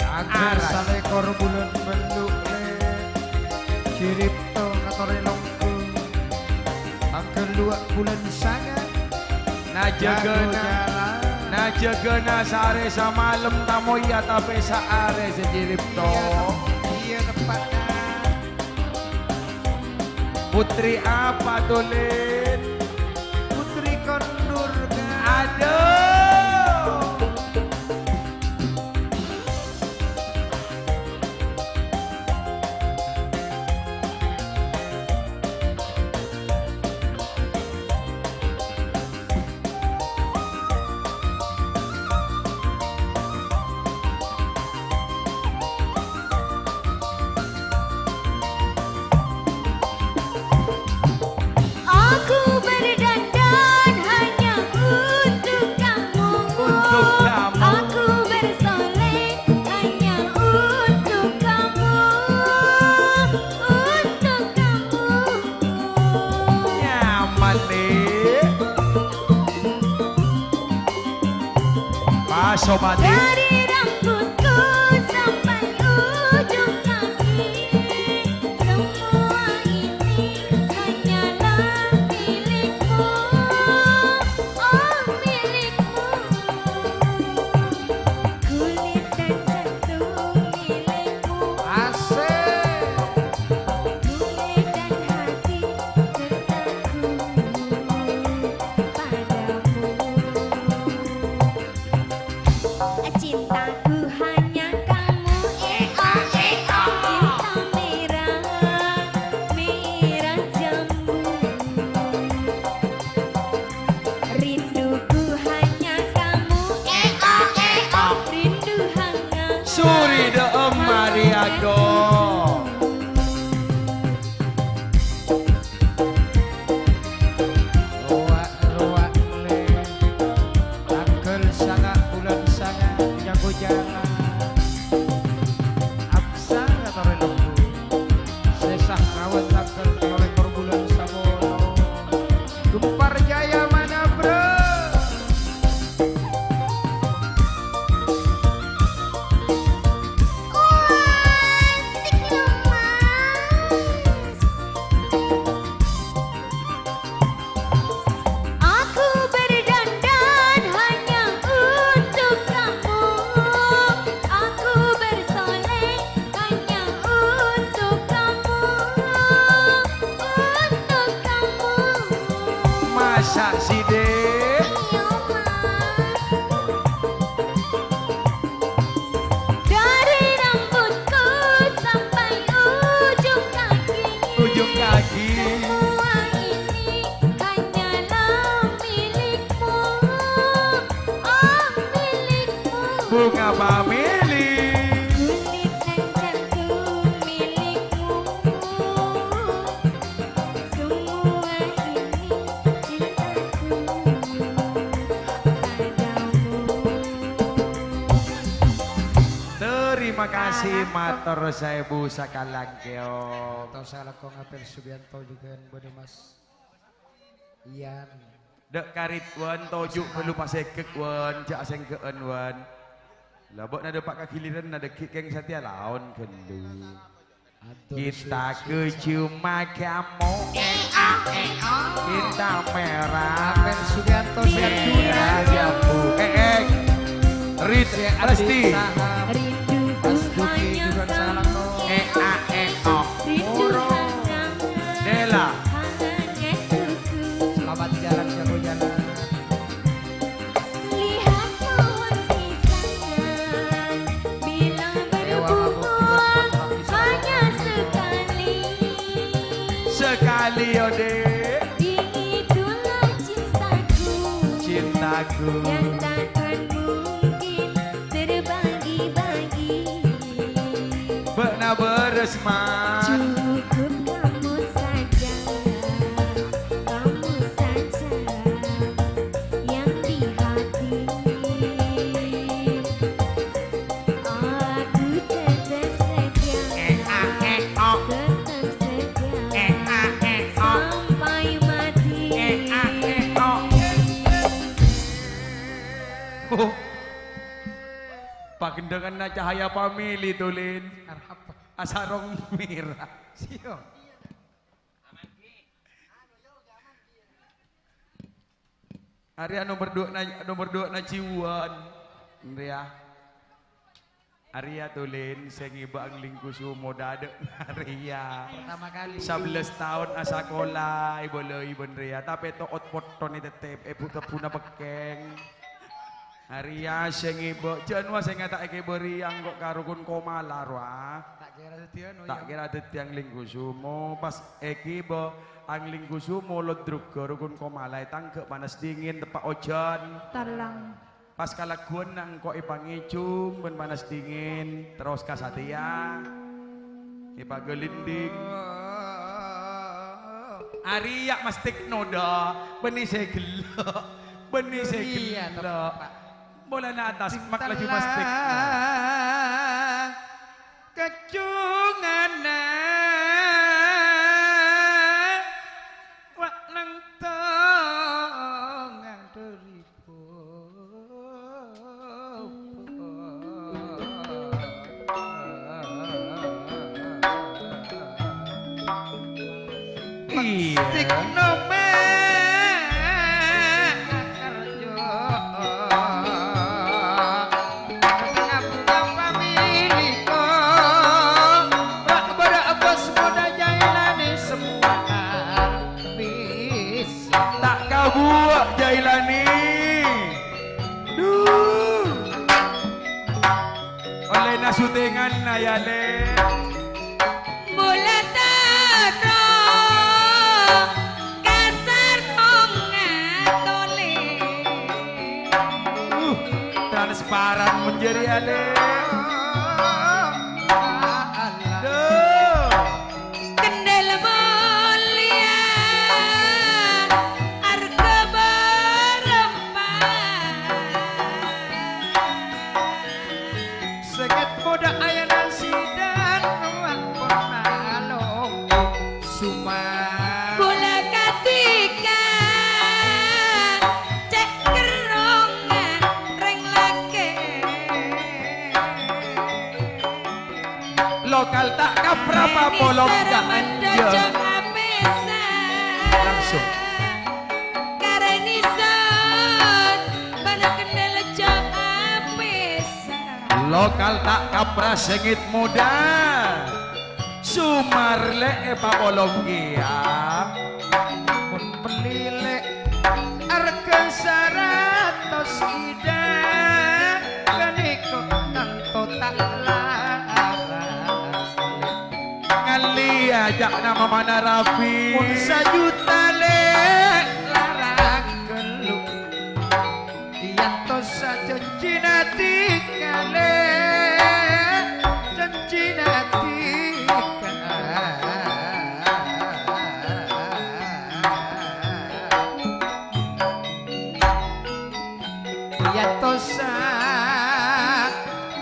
Agar Aras. salekor bulan benduk le Ciripto katore longku Angker 2 bulan sangat Na jagana sare samalem tamoya tapi saare sejirip to. Iya tepatnya Putri apa tulen? Putri Kondur Aduh. Aku berdandan hanya untuk kamu. Untuk kamu. Aku bersolek hanya untuk kamu. Untuk kamu. Nyaman nih. Pak Somadi. Dari rambutku sampai ujung kaki, semua ini hanyalah milikmu. Oh milikmu. Kulit dan jantung milikmu. Asik Kulit dan hati tertaku padamu. Cintaku hanya kamu, cinta merah, merah jambu. Rinduku hanya kamu, rindu hangat. Suri de Mariago. Roak le Angker sangat bulan sangat jago jalan Absa katore longku Sesah rawat angker kolektor bulan sabono Gempar jaya mana bro Aku berdandan hanya untuk kamu. Aku bersolek hanya untuk kamu. Untuk kamu. Masa sih deh? Iya, Mas. Dari rambutku sampai ujung kaki. Ujung kaki. Semua ini hanyalah milikmu. Oh milikmu. Bunga pamili. Kulit dan jantung milikmu. Semua ini cintaku padamu. Terima kasih matur sewu sakalangkeo. Atau salah kong apel Subianto juga Bode Mas Ian Dek karit wan tojuk perlu pasekek wan cak seng keun wan. Lah bok nada pak kakiliran nada keng satia laon kendu. Kita cuma kamu kita merah Apel Subianto merah jambu Rit pasti Rinduku hanya kamu. Rindu hangat. Dela Hangatnya tuku. Selamat jalan jago jalan Lihat pohon pisang bila berbunga hanya sekali. sekali ode Itulah cintaku cintaku. yang takkan mungkin terbagi-bagi. Bena beresman. Cukup kamu saja yang di hati. Aku tetap setia, tetap setia sampai mati. Oh. Pagendengan na cahaya pamili tulin. Asarong mirah. Sio. Arya nomor dua na ciwan. Arya. Arya tulin sengiba ang lingkusumo dade Arya. Pertama kali. 11 tahun asa sekolah ibon Ria tapi to otpoto ni tetep puta puna bekeng. Arya sengiba janwa sing ngatake beriang kok karukun komala roa. Tak kira setian. Tak kira detiang lingkusumo pas ekibo ang lingkusumo lodruk karukun komala tangke panas dingin tepak ojan. Talang Pas kalaguan nang kok ipangicum ben panas dingin terus kasatia ipagelinding Arya mastik noda benih segelo benih Iya, segelo Pak. bola na atas mak laju mastik kecungan wak nang tongang teripu iya Tikno karjo ngabung pamiliko rak berabas muda jailani semua habis tak kabuak jailani duh oleh nasutingan na yale Mula taro kasar kong ngatole. transparan menjadi ale Allah duh Kendel mulia harga berempat. Sekat muda ayanan sidan ruang pormalong Sumar Bola katika cek kerongan reng lake. lokal tak kaprapa polong jangan Dojo apesa. Langsung. Kareni son bana kendel jo apesa. lokal tak kapra sengit muda sumarle pa polong gia pun pelilek arga saratos ida kaniko tanto tak laras ngali ajak nama mana Rafi pun sajuta le larang geluk yang tosa janjina tikale janjina ya tosa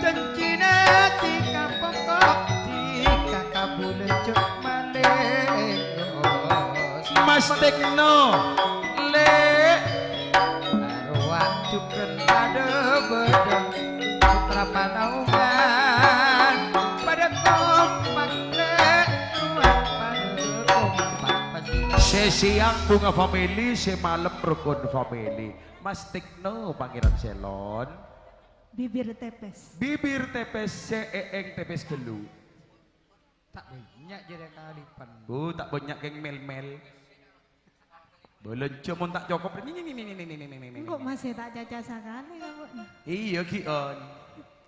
janjina tika pokok tika kabule cuk malengos Mas Tekno le arwah cuken pada bedeng putra panaungan pada kompak le ruang pada kompak panjang sesiang bunga family semalam rukun family Mas Tekno Pangeran Selon bibir tepes. bibir tepes seeng tepes gelu tak banyak jadi kalipan tak banyak yang mel-mel belum cuma tak cukup Enggak masih tak caca sakali kamu. iya kion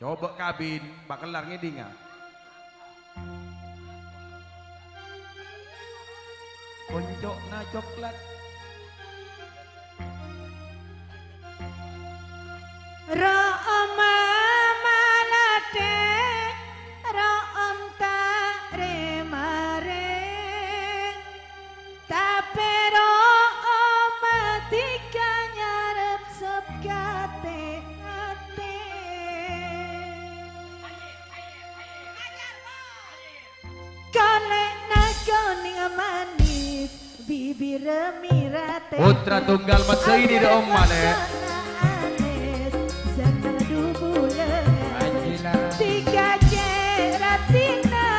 coba kabin bakalar ngedinga konjok na coklat Ra'am malate ra'am ta bibir mirate Putra tunggal masai di rumah deh. Tiga ceratina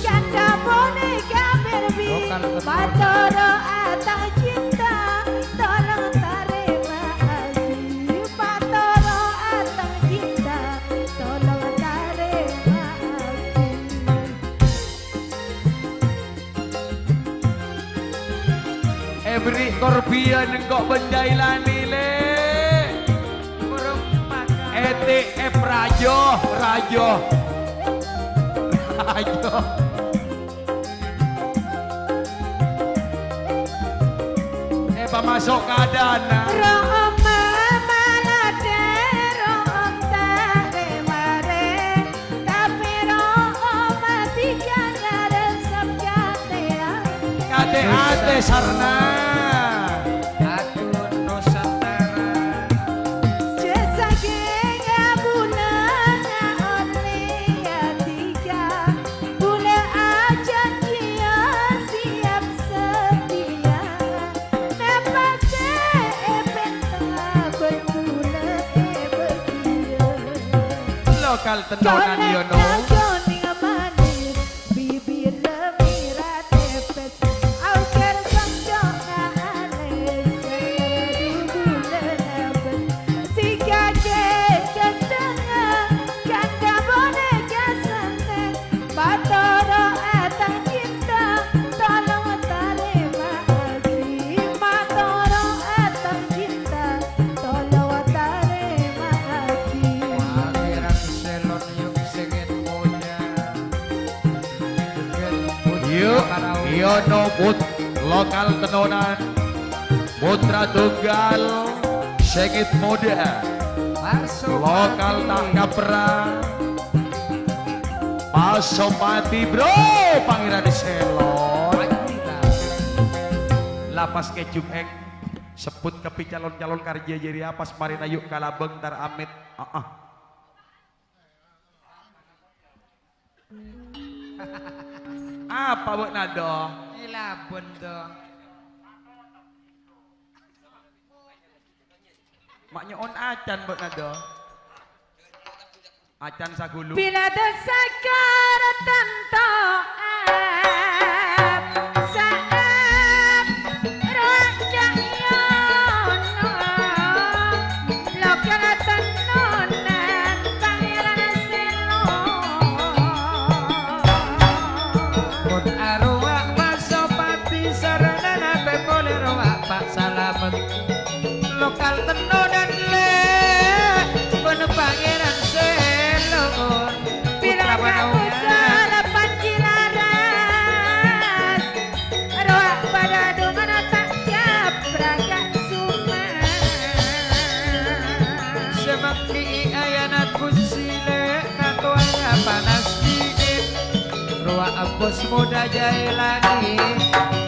kata boneka berbi patoro atang cinta tolong terima kasih patoro atang cinta tolong terima kasih. Beri korbian kok bendai lani le. Rajo masuk keadaan Roma malade rom tare mare tapi Roma tiga nare sabjate kade ate sarna lokal tendonan yono bibir lemira tepes auker samjona ales tiga ketengah kanda boneka santai batoro atang cinta tolong terima kasih batoro atang cinta tolong terima kasih. Yono put lokal tenonan putra tunggal sengit muda lokal tangga perang Pasopati bro Pangeran Selon lapas kecum eng sebut kepi calon-calon karja jadi apas marina yuk kalabeng tar amit apa buat nado? Ilabun dong. Maknya on acan buat nado. Acan sagulu. Bila dosa tanto saat raja yono lokal tenonan Pangeran Selon Arwah Pasopati sarana bebole roa Pak Salamet lokal tenonan le penuh Pangeran Selon bila kamu salah panjilaras roa pada dengan tak siap braga suma semangki ayana kusile katuaya panas dingin roa abos muda jailani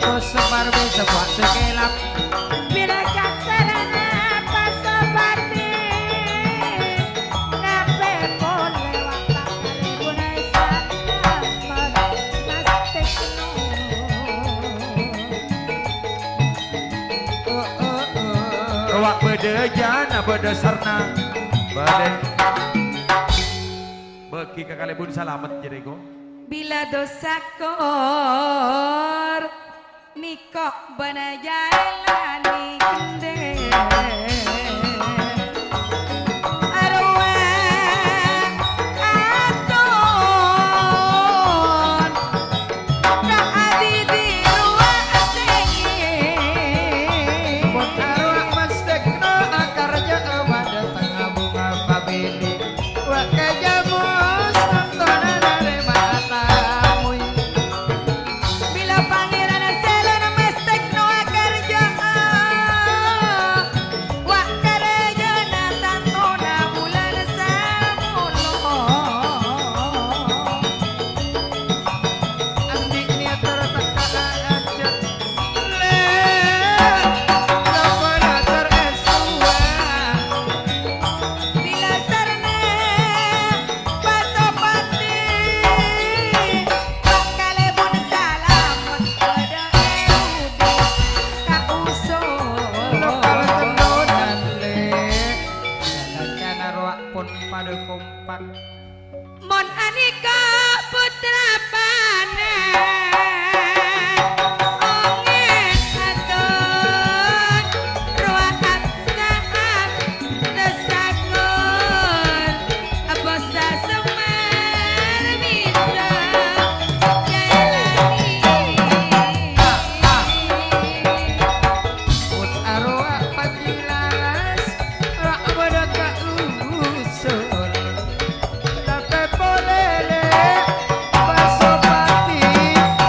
bos semar sebuah sekelap bila kaksarana Pasopati nape boleh wakak bunai selamat mas tekno Rawak beda jana beda sarna bade bagi kakalebun salamet jadi ko bila dosa kor nikok banajailani kende arwah aton tak adi di ruang asengi arwah mas tekno akarja pada tengah bunga pabili wake jamus nontonan dari matamu bila Pangeran Selon mestek no kerjaan pada kompak. Mon anika putra panen ongen atur ruahat saat desakun abosa semar bisa jalani Put arwah pajilaras rak pada kausul tapi polele pasopati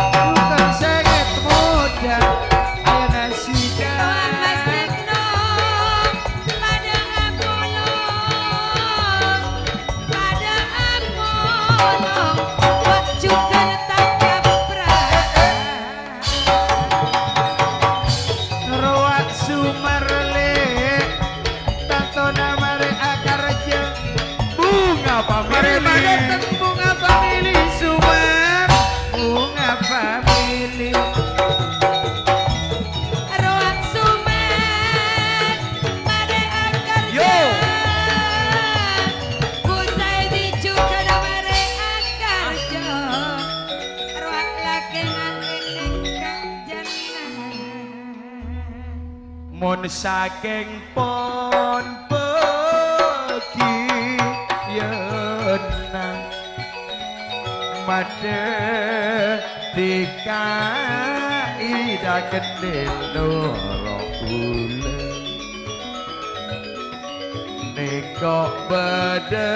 bukan sangat mudah ayo nasida Mas Tekno pada Apollo buat juga tak ruak sumarle tato namare akar jeng Bunga daripada pamili. bunga famili sumar bunga famili Ruang suman pada akar Yo. Pusai dijuga namare akar jauh Ruang laki ngangeng jangan Mon saking pon pergi yenang made tika ida kendelo ule neko bede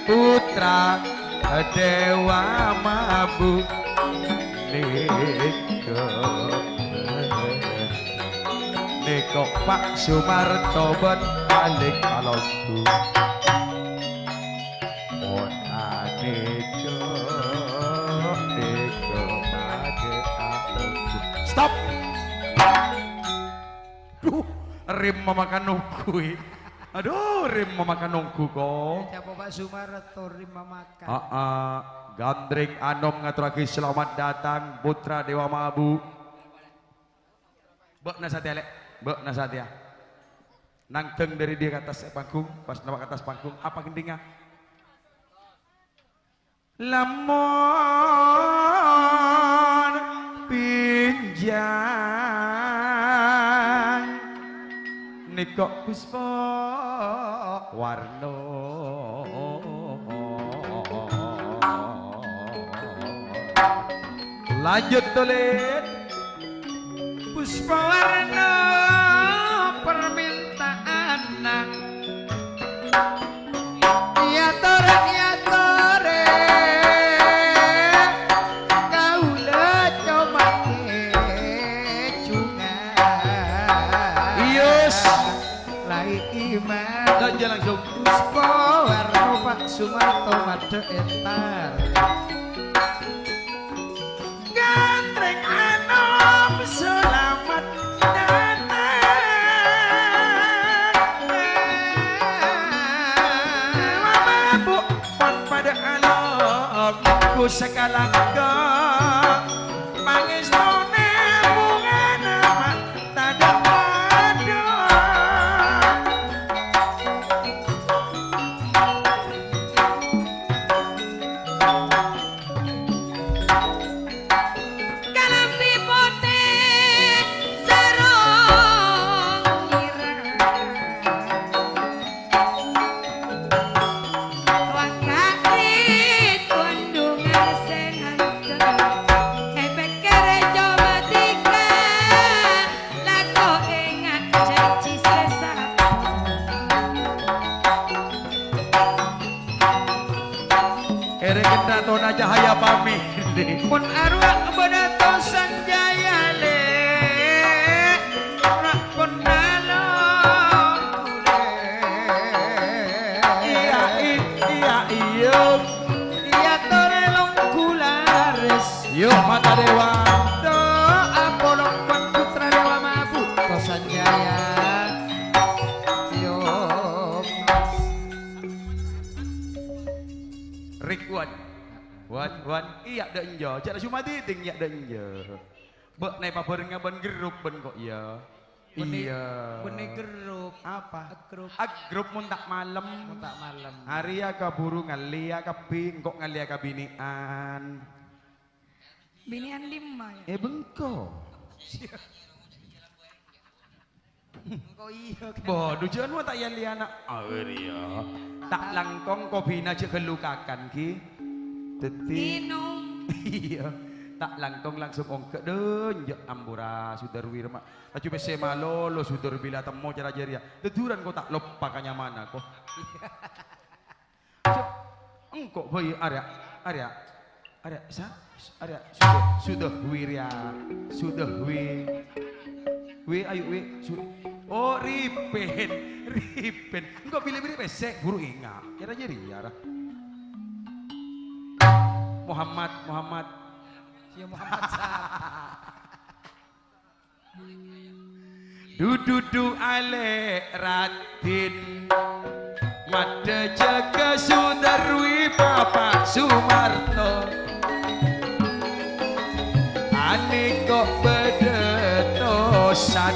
putra dewa mabu neko Pak Sumarto ben balik alonku neko pade alonku stop rim memakan nunggu aduh rim memakan nunggu kok siapa Pak Sumarto rima makan Gandring Anom ngaturake selamat datang putra Dewa Mabu. Mbak Nasatya lek, Mbak Nasatya. Nangteng dari dia ke atas panggung, pas naik ke atas panggung, apa gendingnya? Lamon pinjang nikok puspa warno lanjut tulit puspa warna permintaan nang ya tore kaula coba Ius lai iman dan jalan langsung puspa warna Pak Sumarto made entar Gandring Anom selamat datang Mabuk pon pada alam ku sekalangka pangestone bunga nama tada pada Kalam pipote sarong ireng Wakakrit kondungan senanteng Ebek kere coba tika Lako ingat janji sesat ere kita tona cahaya pamit pun arwah benato sanjaya le rak pun nalong iya iya iya torelong kulares yuk mata dewa do apolong pan putra dewa mabu to sanjaya yo Rikuan wan iya da enjo cak cuma diting ya da enjo bek nai pabar ngaban geruk ben kok ya Iya. Bene grup. Apa? Grup. Grup mun tak malam. Mun tak malam. Arya kaburu ngalia kapi, engkok ngalia kabinian. Binian 5 ya. Bengko. Engko iya kan. Boh, dujuan mu tak yali anak. Arya. Tak langkong kopi aja kelukakan ki. Teti. Minum. Iya. Tak langkong langsung ongke den ya ambura sudar wirma. Tak cuma semalo lo sudar bila temo cara jeria. Teduran kau tak lupa kanyamana kau. Engkau boy Arya sa Arya sudah wirya sudah wi ayo wi oh ripen engkau pilih pesek guru ingat cara jeria Muhammad Si Muhammad Dudu ale ratin Mada jaga Sudarwi Bapak Sumarto Ane kok bedetosan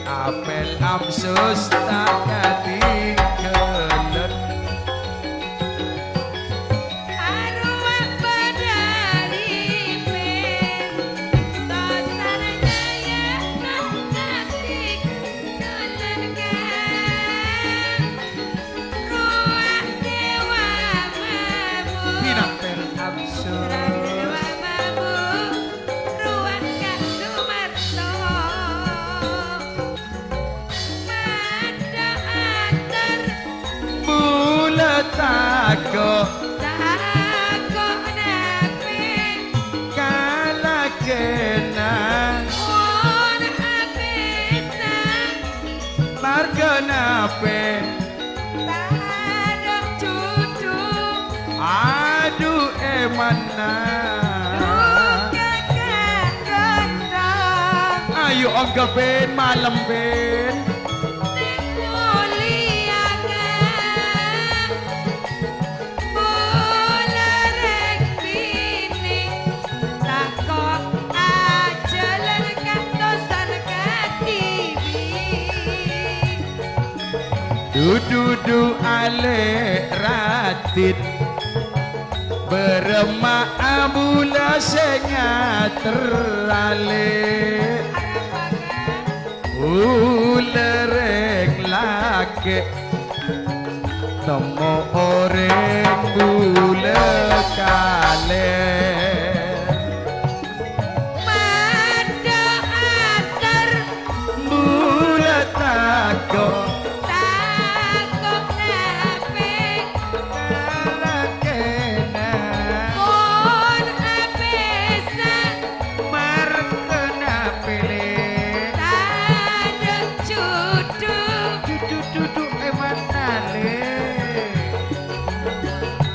Apel amsus tak ketinggalan Arwah badaripen Tosan jaya ngatik Nonenkan Ruah dewa mabu Pinapel amsus Dewa mabu Ruah Kak Sumarto Mada atar Bulat tako Takok nape kala kena On apesan Marga nape Tadok cucuk Aduh emana Kakak gondong Ayo angka ben malam ben Sing muliakan Bularek bini Takok aja lerkak dosan katibi Dudu ale ratit Beremak ambula sengat terale Ulerek lake Temo oreng bule kale Mada atar Bule tako Takok nape kala kena Pun apesan Markena pilih Tadok cuduk Dudu emanale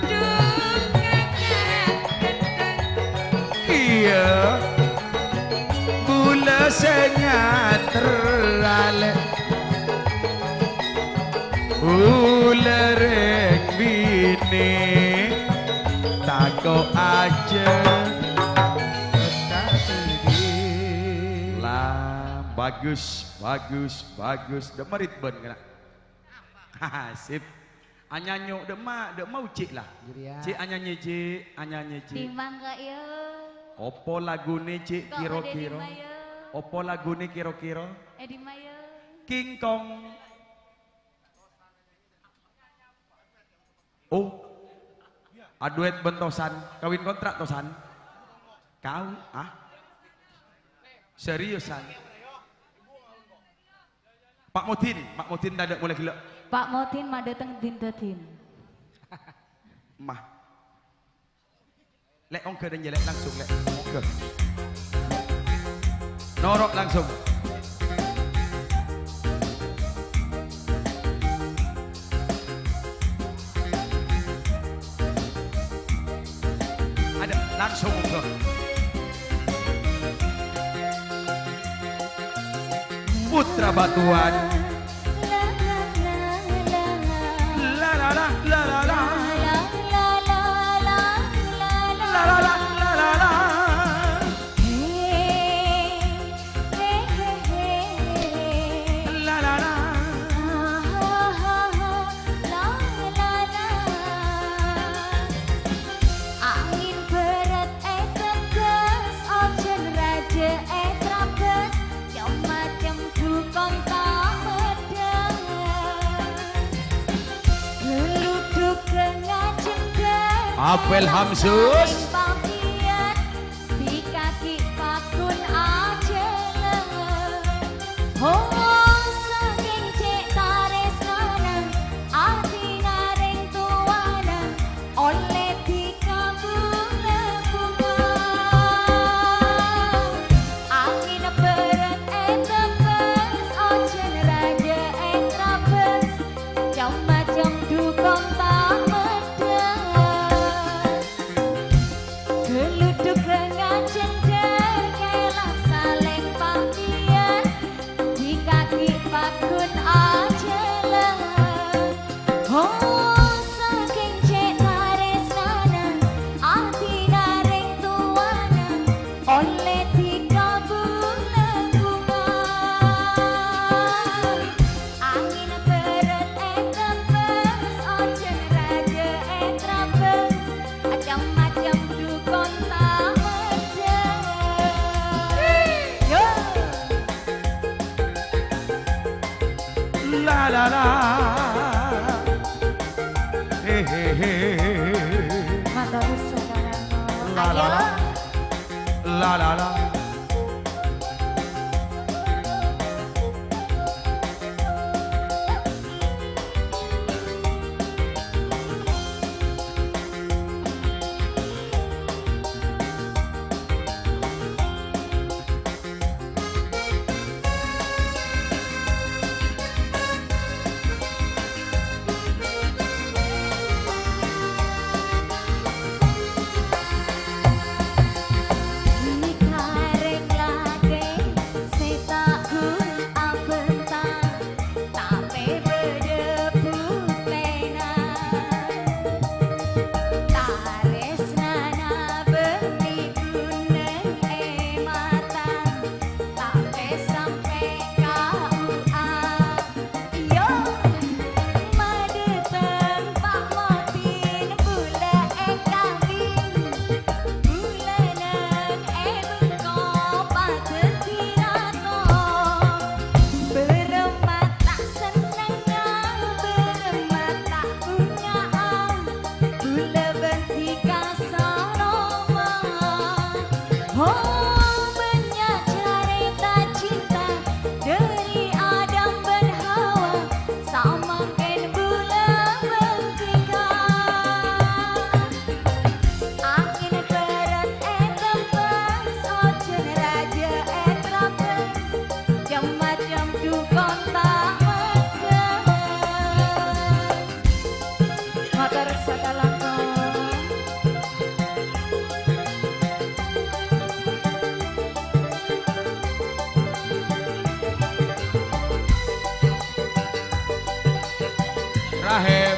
Duk kakak gendeng Iya Bula sengat terale Ulerek bini Tako aja Lah bagus Demarit ben kena Sip Anyanyo dema ucik lah Jiria. Cik anyanyi cik Timbang kak yo. Opo lagune cik Kok kira-kira ada di Mayo? Opo lagune kira-kira Di Mayo. King Kong Oh aduet bentosan kawin kontrak tosan kau seriusan Pak Mutin dadak mulai gila Pak Motin mah dateng din. mah lek ongke dan jelek langsung lek ongke norok langsung ada langsung ongke Putra Batuan la la la la la la la la la la la Apel Hamsus. Pampian di kaki pakun aja. Oh saking cek taresnanan ati nareng tuanan oleh dikabula bunga angin berat tebes ojen raja trapes jam-jam dukung tak medes geluduk rengan cender kelak saling pampian di kaki pakun aja lah oh saking cek taresnanan ati nareng tuanan oleh dikabula bunga angin berat tebes ojen raja trapes macam-macam dukun tak medes yo La la la. He he he. matur saudara La la la. La la la. Dikarek lage setakun abentang tape berdebu pena taresnana beli guneng matang tape sampai KUA yo madeteng Pak Motin bula kambing bulanang bengko patut tirato beremat tak seneng beremat tak punyaan gula benti kasaroma oh banyak cerita cinta dari Adam dan Hawa sama ken bula bentika angin berat tebes ojen raja trapes jam-jam dukun tak medes motor sakalangkong Rahim.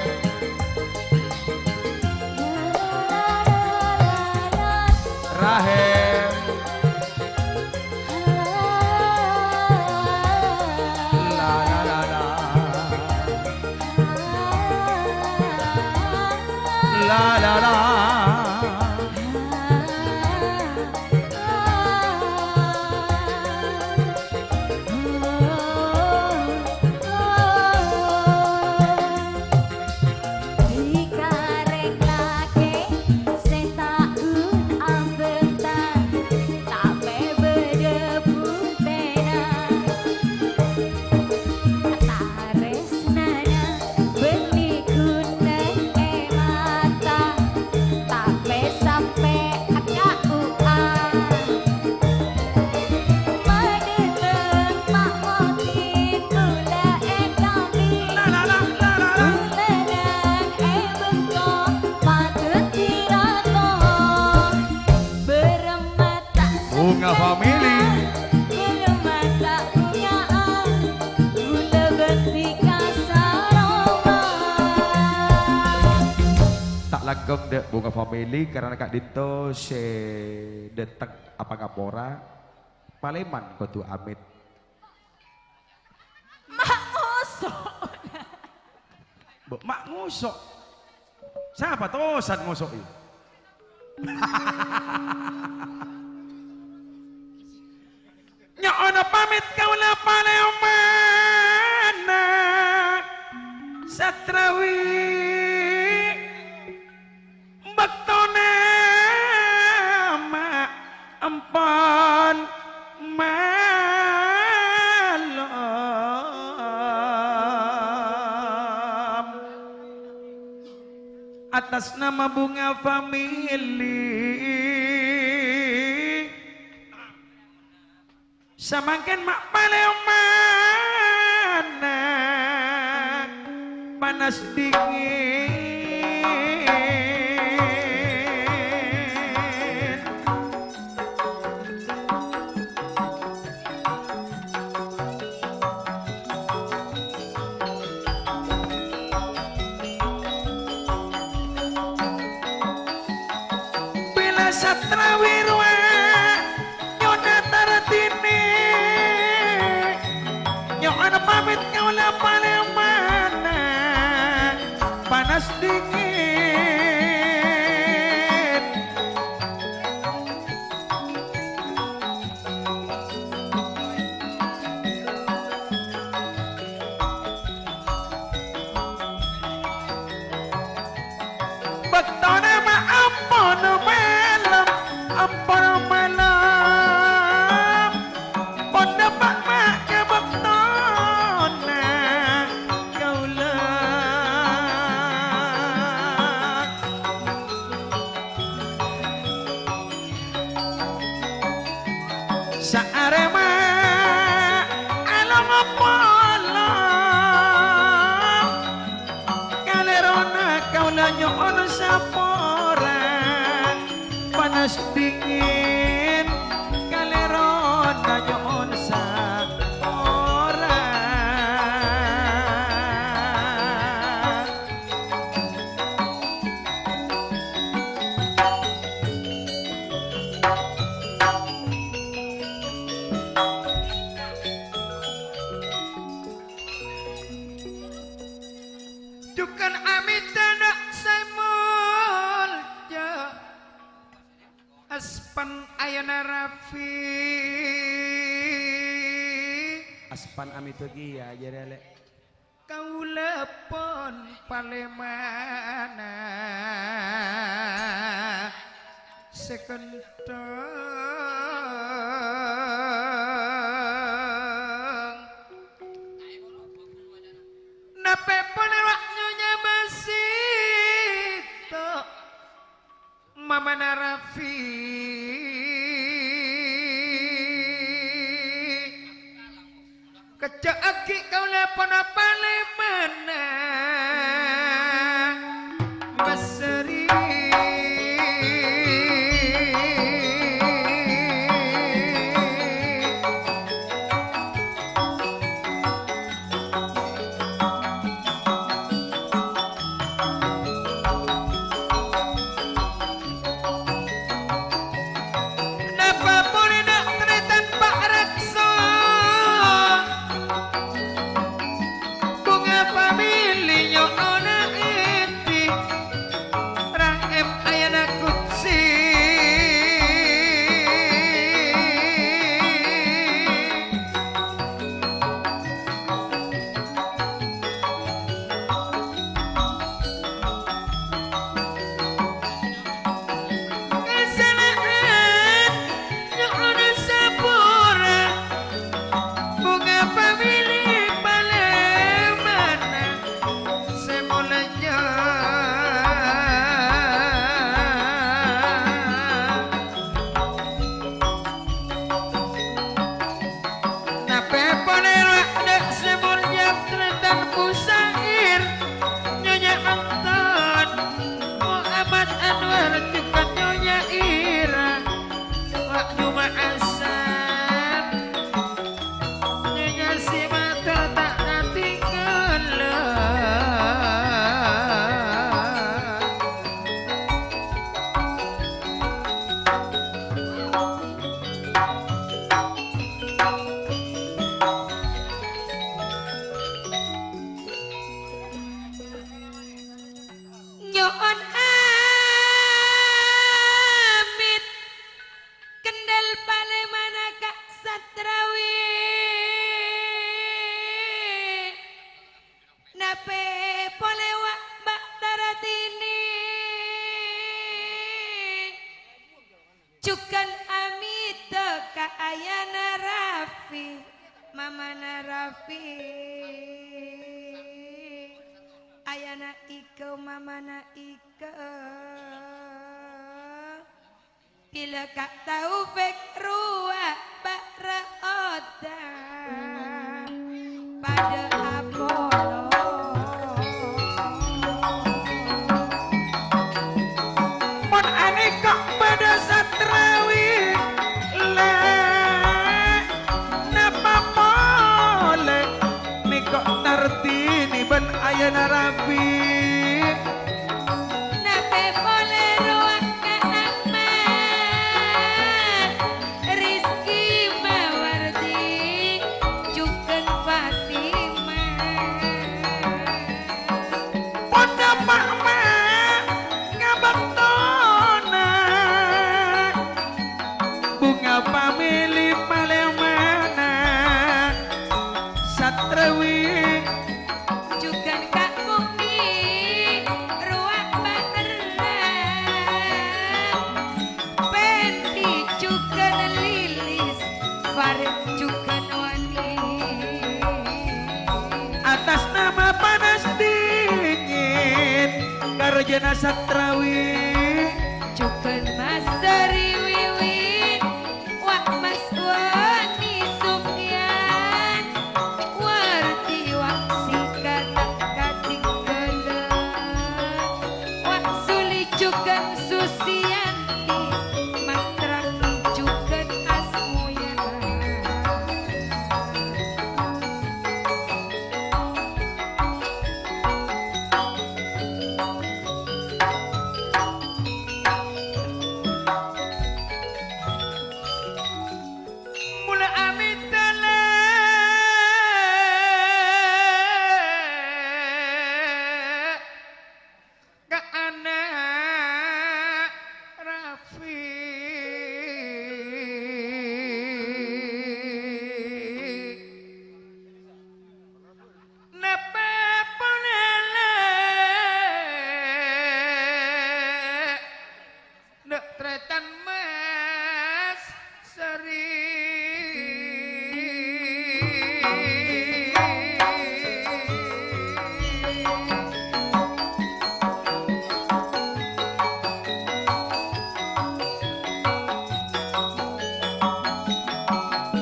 Rahim. La la la la. La la la. Dikarek lage setakun abentang tape berdebu pena taresnana beli guneng mata tape sampai KUA madeteng Pak Motin bula kambing La la la la la la. bulanang bengko patut tirato beremat tak Bunga family. beremat tak punyaan gula benti kasaroma Tak langgeng dek bunga family karena kak Dito se detek apa kapora Paleman kau tu amit. mak ngosok Mak ngusok. Siapa tosan ngusok ini? Nyono pamit kau la mana satrawi bak atas nama Bunga Family samakan mak mana panas dingin bila satrawirwa nyona taratini nyona pamit ngaula paling mana panas dingin bektona ma ampun malam pon dapat mak ke bektona kaula saarema along apolong kalerona kaula nyoon saporan panas dingin kalerona nyoon saporan Dukan amit anak semul ja aspan ayana Rafi aspan amit lagi ya jadi kau lepon palemana sekenteng nape penerwaknya masih tok mama Narafi kecaki kau lepon apa lemana beseri napa boleh nak teritan Pak Rekso Bunga Family nyo ona iti rang em ayana kutsi kesalahan nyo ona sapura Bunga Family palemana semulanya nape ponerwak dek semulnya tretan pusair nyonya Anton Muhammad Anwar juga nyonya Ira wak Juma Asan nyonya si mata tak nanti nyoon amit kendal palemana kak satrawi nape polewa bak taratini cukan amit ka ayana Rafi mama Rafi ayana iko mamana ike bila kak taufik ruah bakra oda pada Apollo Mon ane kok pada satrawi le napa mole ni kok nartini ben ayana rapi nape boleh ruang ke Ahmad Rizki Mawardi Juken Fatimah pada mama ngabatona bunga pamili palemana satrawi Juken Kak Bumi ruang Baterang Pendi Juken Lilis Farid Juken Wani atas nama panas dingin karjana satrawi Juken Mas Seri Wiwin Wak Mas Wani Sufyan Warti Wak Sika Tak Kating Gelan Wak Suli Juken Susianti Matrangi Juken Asmuya mula amit tale ka anak Rafi nepe ponele nek tretan mas seri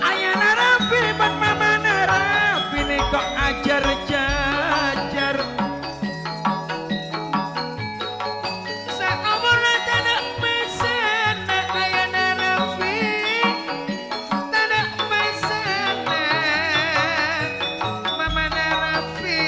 ayana rapi ban mamana rapi nih kok ajar jajar seumur tanah mesena ayana rafi tanah mesena mamana rafi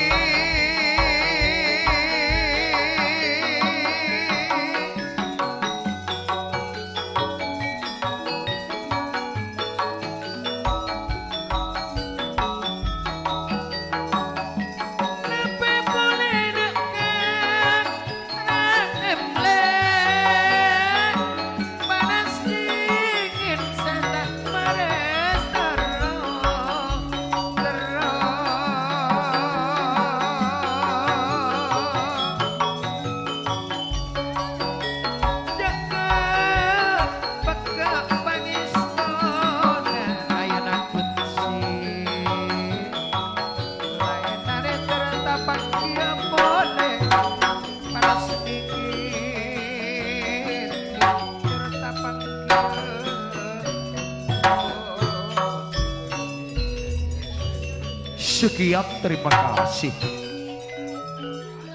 nepe boleh dekat emle panas dingin setak meretero dekat beka pangistona ayana kutsi lainane tertapak dia boleh panas sedikit tertapak Sekian terima kasih.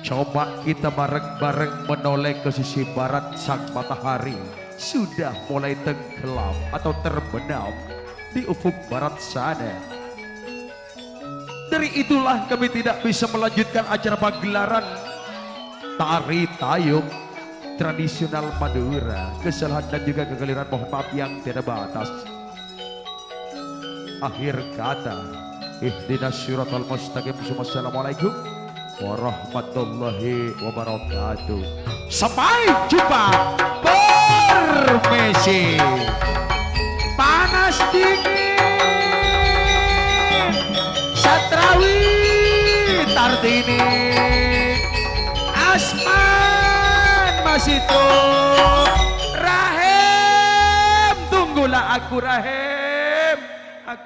Coba kita bareng-bareng menoleh ke sisi barat sang matahari. Sudah mulai tenggelam atau terbenam di ufuk barat sana. Dari itulah kami tidak bisa melanjutkan acara pagelaran tari tayub tradisional Madura. Kesalahan dan juga kegeliran mohon maaf yang tidak batas. Akhir kata, ihdinas siratal mustaqim. Wassalamualaikum warahmatullahi wabarakatuh. Sampai jumpa. Permisi. panas dingin Satrawi Tartini Asman Masito Rahim tunggulah aku Rahim